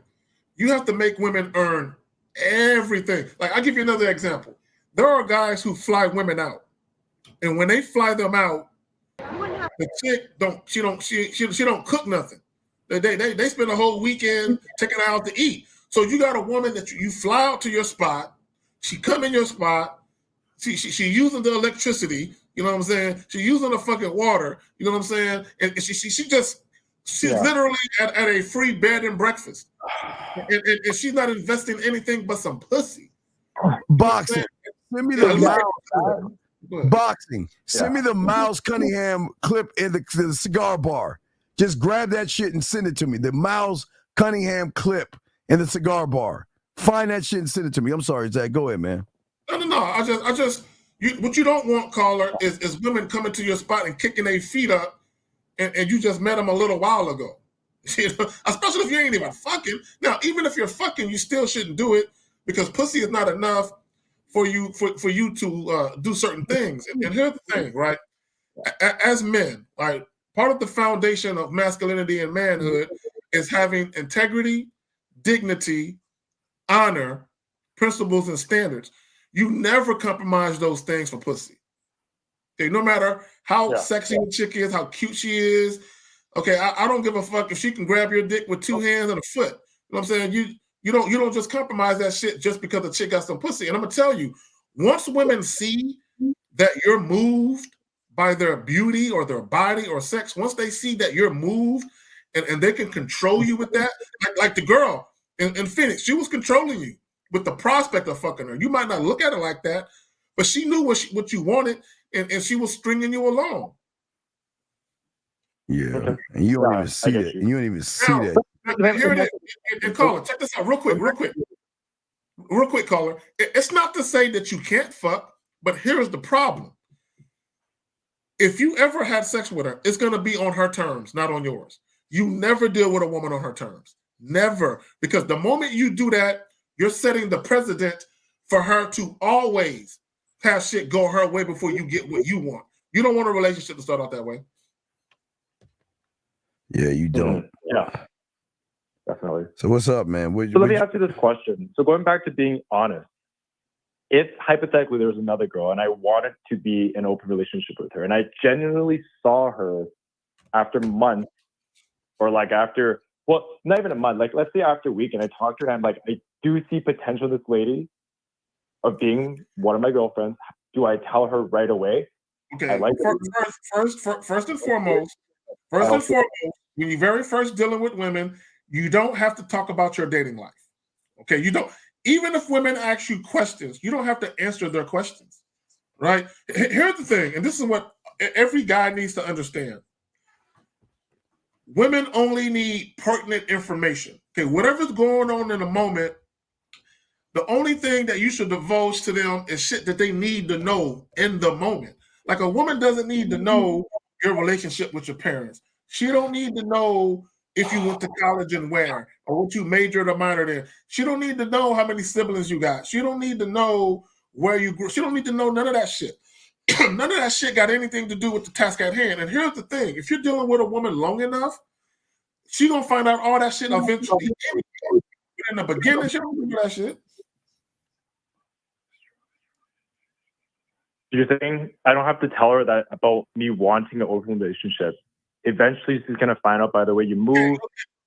You have to make women earn everything. Like, I'll give you another example. There are guys who fly women out, and when they fly them out, the chick don't cook nothing. They spend a whole weekend taking her out to eat. So you got a woman that you fly out to your spot. She come in your spot. She using the electricity. You know what I'm saying? She using the fucking water. You know what I'm saying? And she's literally at a free bed and breakfast. And she's not investing anything but some pussy. Boxing. Send me the Miles. Boxing. Send me the Miles Cunningham clip in the cigar bar. Just grab that shit and send it to me. The Miles Cunningham clip in the cigar bar. Find that shit and send it to me. I'm sorry, Zach. Go ahead, man. No. I just what you don't want, caller, is women coming to your spot and kicking their feet up, and you just met them a little while ago. You know? Especially if you ain't even fucking. Now, even if you're fucking, you still shouldn't do it because pussy is not enough for you to do certain things. And here's the thing, right? As men, right, part of the foundation of masculinity and manhood is having integrity, dignity, honor, principles, and standards. You never compromise those things for pussy. Okay, no matter how sexy the chick is, how cute she is. Okay, I don't give a fuck if she can grab your dick with 2 hands and a foot. You know what I'm saying? You don't just compromise that shit just because the chick got some pussy. And I'm gonna tell you, once women see that you're moved by their beauty or their body or sex, once they see that you're moved and they can control you with that, like the girl in Phoenix, she was controlling you with the prospect of fucking her. You might not look at her like that, but she knew what you wanted, and she was stringing you along. Yeah, and you don't even see that. You don't even see that. Here it is. And caller, check this out real quick, caller. It's not to say that you can't fuck, but here's the problem. If you ever had sex with her, it's going to be on her terms, not on yours. You never deal with a woman on her terms. Never. Because the moment you do that, you're setting the precedent for her to always have shit go her way before you get what you want. You don't want a relationship to start out that way. Yeah, you don't. Yeah, definitely. So what's up, man? So let me ask you this question. So going back to being honest, if hypothetically there was another girl and I wanted to be in an open relationship with her, and I genuinely saw her after months, or like after, well, not even a month, like let's say after a week, and I talked to her and I'm like, I do see potential in this lady of being one of my girlfriends. Do I tell her right away? Okay. First and foremost, when you're very first dealing with women, you don't have to talk about your dating life. Okay, you don't. Even if women ask you questions, you don't have to answer their questions, right? Here's the thing, and this is what every guy needs to understand. Women only need pertinent information. Okay, whatever's going on in the moment, the only thing that you should divulge to them is shit that they need to know in the moment. Like a woman doesn't need to know your relationship with your parents. She don't need to know if you went to college and where, or what you majored or minored in. She don't need to know how many siblings you got. She don't need to know where you grew. She don't need to know none of that shit. None of that shit got anything to do with the task at hand. And here's the thing. If you're dealing with a woman long enough, she gonna find out all that shit eventually. In the beginning, she don't do that shit. You're saying I don't have to tell her that about me wanting an open relationship. Eventually, she's gonna find out by the way you move.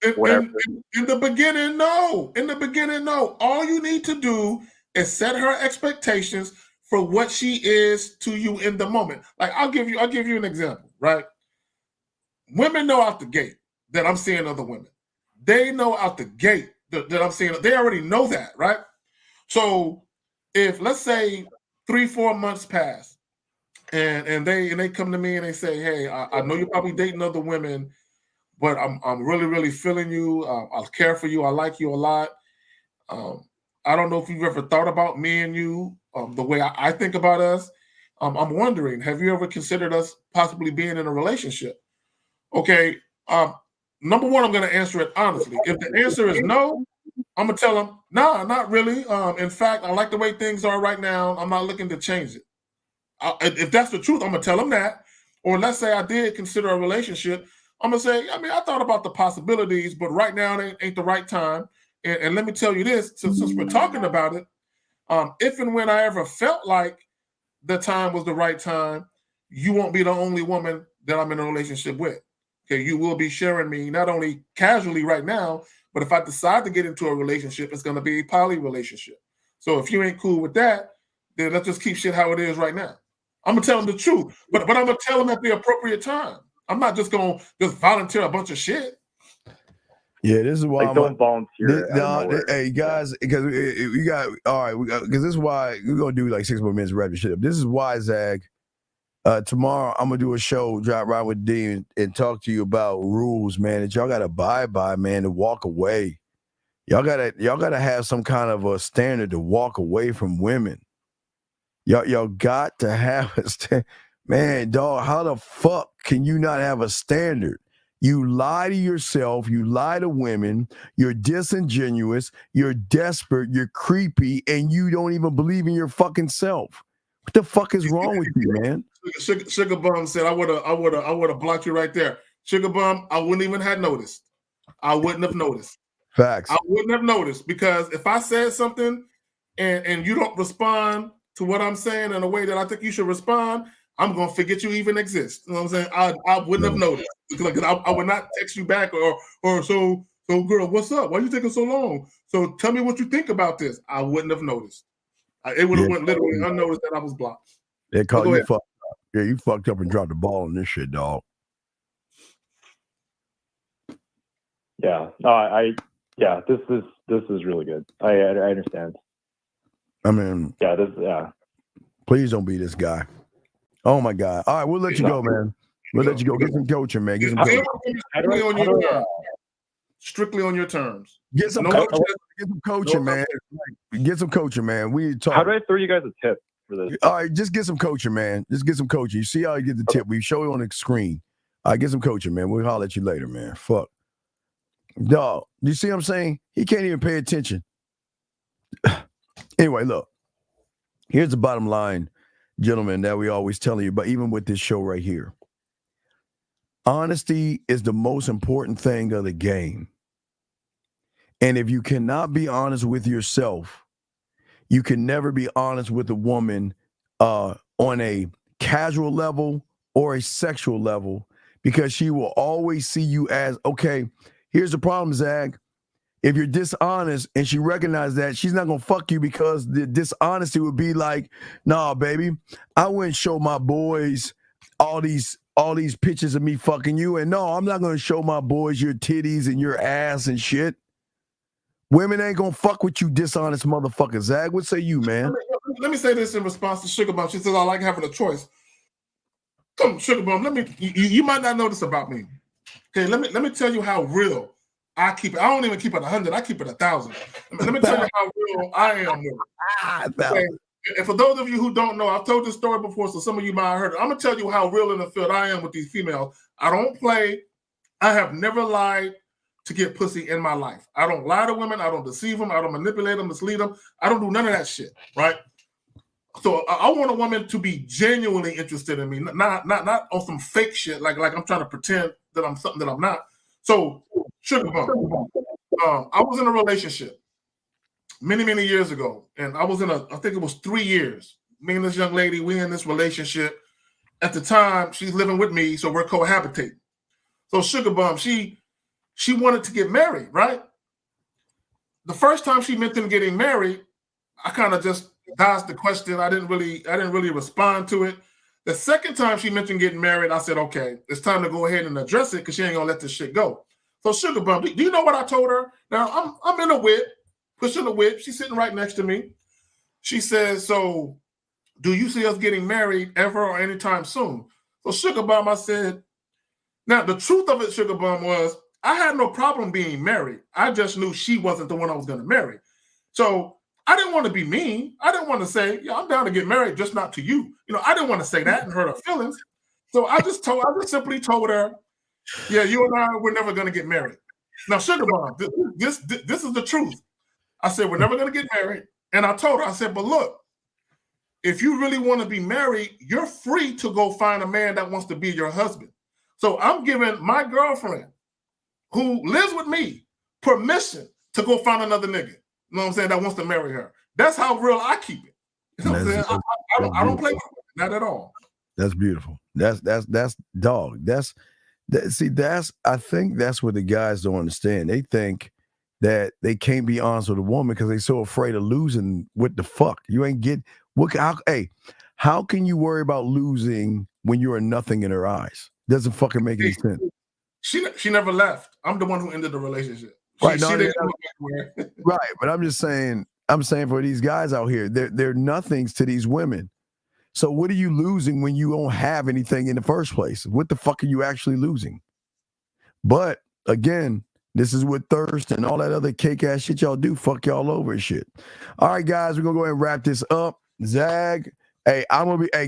In the beginning, no. In the beginning, no. All you need to do and set her expectations for what she is to you in the moment. Like I'll give you an example, right? Women know out the gate that I'm seeing other women. They know out the gate that I'm seeing. They already know that, right? So if let's say 3-4 months pass, and they come to me and they say, "Hey, I know you're probably dating other women, but I'm really really feeling you. I care for you. I like you a lot. I don't know if you've ever thought about me and you the way I think about us. I'm wondering, have you ever considered us possibly being in a relationship?" Okay. Number one, I'm going to answer it honestly. If the answer is no, I'm going to tell them, nah, not really. In fact, I like the way things are right now. I'm not looking to change it. If that's the truth, I'm going to tell them that. Or let's say I did consider a relationship. I'm going to say, I mean, I thought about the possibilities, but right now it ain't the right time. And let me tell you this, since we're talking about it, if and when I ever felt like the time was the right time, you won't be the only woman that I'm in a relationship with. Okay, you will be sharing me not only casually right now, but if I decide to get into a relationship, it's going to be a poly relationship. So if you ain't cool with that, then let's just keep shit how it is right now. I'm gonna tell them the truth, but I'm gonna tell them at the appropriate time. I'm not just gonna just volunteer a bunch of shit. Yeah, this is why Like, don't volunteer. Hey guys, because we got all right. Because this is why we're gonna do like 6 more minutes to wrap this shit up. This is why, Zag. Tomorrow I'm gonna do a show, drop right with D, and talk to you about rules, man, that y'all gotta abide by, man, to walk away. Y'all gotta have some kind of a standard to walk away from women. Y'all got to have a standard. Man, dog, how the fuck can you not have a standard? You lie to yourself, you lie to women, you're disingenuous, you're desperate, you're creepy, and you don't even believe in your fucking self. What the fuck is wrong with you, man? Sugar Bum said, I would have blocked you right there. Sugar Bum, I wouldn't even have noticed. I wouldn't have noticed. Facts. I wouldn't have noticed, because if I said something and you don't respond to what I'm saying in a way that I think you should respond, I'm gonna forget you even exist. You know what I'm saying? I wouldn't have noticed, because I would not text you back or so girl, what's up? Why you taking so long? So tell me what you think about this. I wouldn't have noticed. It would have went literally unnoticed that I was blocked. They call you fucked up. Yeah, you fucked up and dropped the ball on this shit, dog. Yeah. No, this is really good. I understand. I mean, please don't be this guy. Oh my God. All right, we'll let you go, man. We'll let you go. Get some coaching, man. Get some coaching. Strictly on your terms. Get some coaching. Get some coaching, man. Get some coaching, man. We need to talk. How do I throw you guys a tip for this? All right, just get some coaching, man. Just get some coaching. You see how you get the tip. We show you on the screen. All right, get some coaching, man. We'll holler at you later, man. Fuck. Dog, you see what I'm saying? He can't even pay attention. Anyway, look. Here's the bottom line, gentlemen, that we always tell you, but even with this show right here. Honesty is the most important thing of the game. And if you cannot be honest with yourself, you can never be honest with a woman on a casual level or a sexual level, because she will always see you as, okay, here's the problem, Zag. If you're dishonest and she recognizes that, she's not going to fuck you, because the dishonesty would be like, nah, baby, I wouldn't show my boys all these pictures of me fucking you. And no, I'm not going to show my boys your titties and your ass and shit. Women ain't going to fuck with you dishonest motherfuckers. Zag, what say you, man? Let me say this in response to Sugar Bum. She says, I like having a choice. Come, Sugar Bum, you might not know this about me. Okay, let me tell you how real I keep it. I don't even keep it 100. I keep it 1,000. Let me tell you how real I am with it. Okay? And for those of you who don't know, I've told this story before, so some of you might have heard it. I'm going to tell you how real in the field I am with these females. I don't play. I have never lied to get pussy in my life. I don't lie to women. I don't deceive them. I don't manipulate them, mislead them. I don't do none of that shit, right? So I want a woman to be genuinely interested in me, not on some fake shit, like I'm trying to pretend that I'm something that I'm not. So, Sugar Bum, I was in a relationship many, many years ago, and I was I think it was 3 years. Me and this young lady, we in this relationship. At the time, she's living with me, so we're cohabitating. So, Sugar Bum, she wanted to get married, right? The first time she mentioned getting married, I kind of just dodged the question. I didn't really respond to it. The second time she mentioned getting married, I said, okay, it's time to go ahead and address it because she ain't gonna let this shit go. So Sugar Bum, do you know what I told her? Now I'm in a whip, pushing the whip. She's sitting right next to me. She says, so do you see us getting married ever or anytime soon? So Sugar Bum, I said, now the truth of it, Sugar Bum, was I had no problem being married. I just knew she wasn't the one I was gonna marry. So I didn't want to be mean. I didn't want to say, yeah, I'm down to get married, just not to you. I didn't want to say that and hurt her feelings. So I just simply told her, yeah, you and I, we're never going to get married. Now, Sugar Bomb, this is the truth. I said, we're never going to get married. And I told her, I said, but look, if you really want to be married, you're free to go find a man that wants to be your husband. So I'm giving my girlfriend, who lives with me, permission to go find another nigga. You know what I'm saying? That wants to marry her. That's how real I keep it. You know what I'm saying? I don't play with it, not at all. That's beautiful. That's dog. I think that's what the guys don't understand. They think that they can't be honest with a woman because they're so afraid of losing. What the fuck? You ain't get what? How can you worry about losing when you're a nothing in her eyes? Doesn't fucking make any sense. She never left. I'm the one who ended the relationship. Right, right, but I'm just saying. I'm saying for these guys out here, they're nothings to these women. So what are you losing when you don't have anything in the first place? What the fuck are you actually losing? But again, this is what thirst and all that other cake ass shit y'all do. Fuck y'all over and shit. All right, guys, we're gonna go ahead and wrap this up. Zag, hey,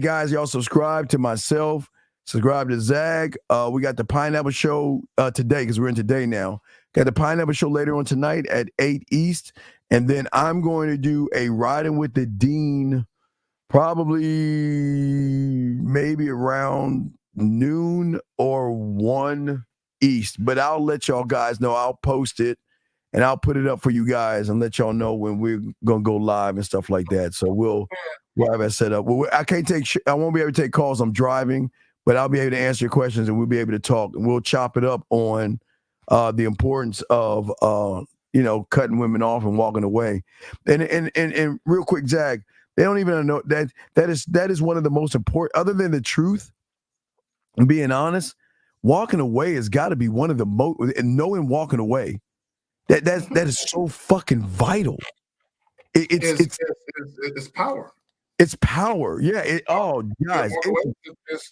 guys, y'all subscribe to myself. Subscribe to Zag. We got the Pineapple Show today because we're in today now. Got the Pineapple Show later on tonight at 8 East. And then I'm going to do a Riding with the Dean probably maybe around noon or 1 East. But I'll let y'all guys know. I'll post it and I'll put it up for you guys and let y'all know when we're going to go live and stuff like that. So we'll have that set up. Well, I won't be able to take calls. I'm driving, but I'll be able to answer your questions and we'll be able to talk. And we'll chop it up on the importance of cutting women off and walking away. And real quick, Zag, they don't even know that is one of the most important, other than the truth and being honest. Walking away has got to be one of the most, and knowing walking away, that is so fucking vital. It's power. It's power. Yeah. Guys,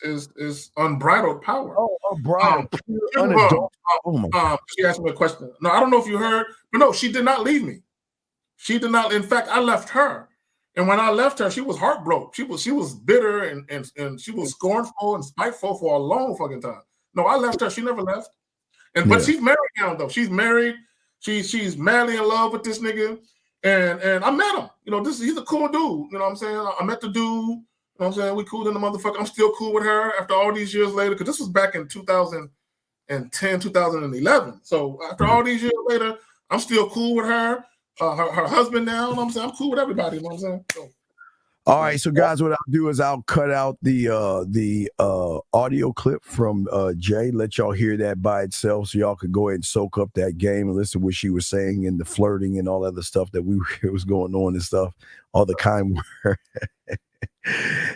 it's unbridled power. Oh, unbridled. Unadulterated. She asked me a question. No, I don't know if you heard, but no, she did not leave me. She did not. In fact, I left her, and when I left her, she was heartbroken. She was bitter and she was scornful and spiteful for a long fucking time. No, I left her. She never left. But she's married now, though. She's married. She's madly in love with this nigga. And I met him. He's a cool dude. You know what I'm saying? I met the dude. You know what I'm saying? We cool in the motherfucker. I'm still cool with her after all these years later, because this was back in 2010, 2011. So after all these years later, I'm still cool with her. Her husband now. You know what I'm saying? I'm cool with everybody. You know what I'm saying? So, all right, so guys, what I'll do is I'll cut out the audio clip from Jay, let y'all hear that by itself, so y'all could go ahead and soak up that game and listen to what she was saying and the flirting and all that other stuff that was going on and stuff, all the kind word.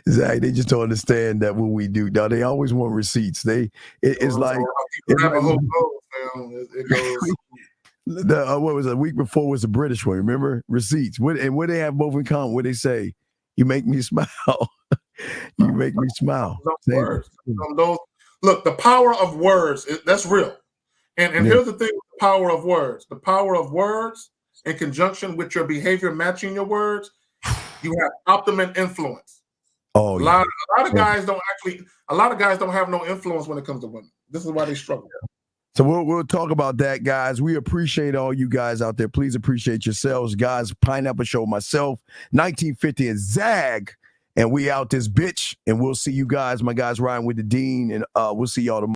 Zach, they just don't understand that what we do. Now they always want receipts. It's like what was it, a week before was the British one. Remember receipts? What they have both in common? What they say? You make me smile. You make me smile. Words. Look, the power of words, that's real. And here's the thing with the power of words. The power of words in conjunction with your behavior matching your words, you have optimum influence. Oh, a lot of guys don't have no influence when it comes to women. This is why they struggle. So we'll talk about that, guys. We appreciate all you guys out there. Please appreciate yourselves, guys. Pineapple Show, myself, 1950 and Zag, and we out this bitch. And we'll see you guys, my guys, riding with the Dean, and we'll see y'all tomorrow.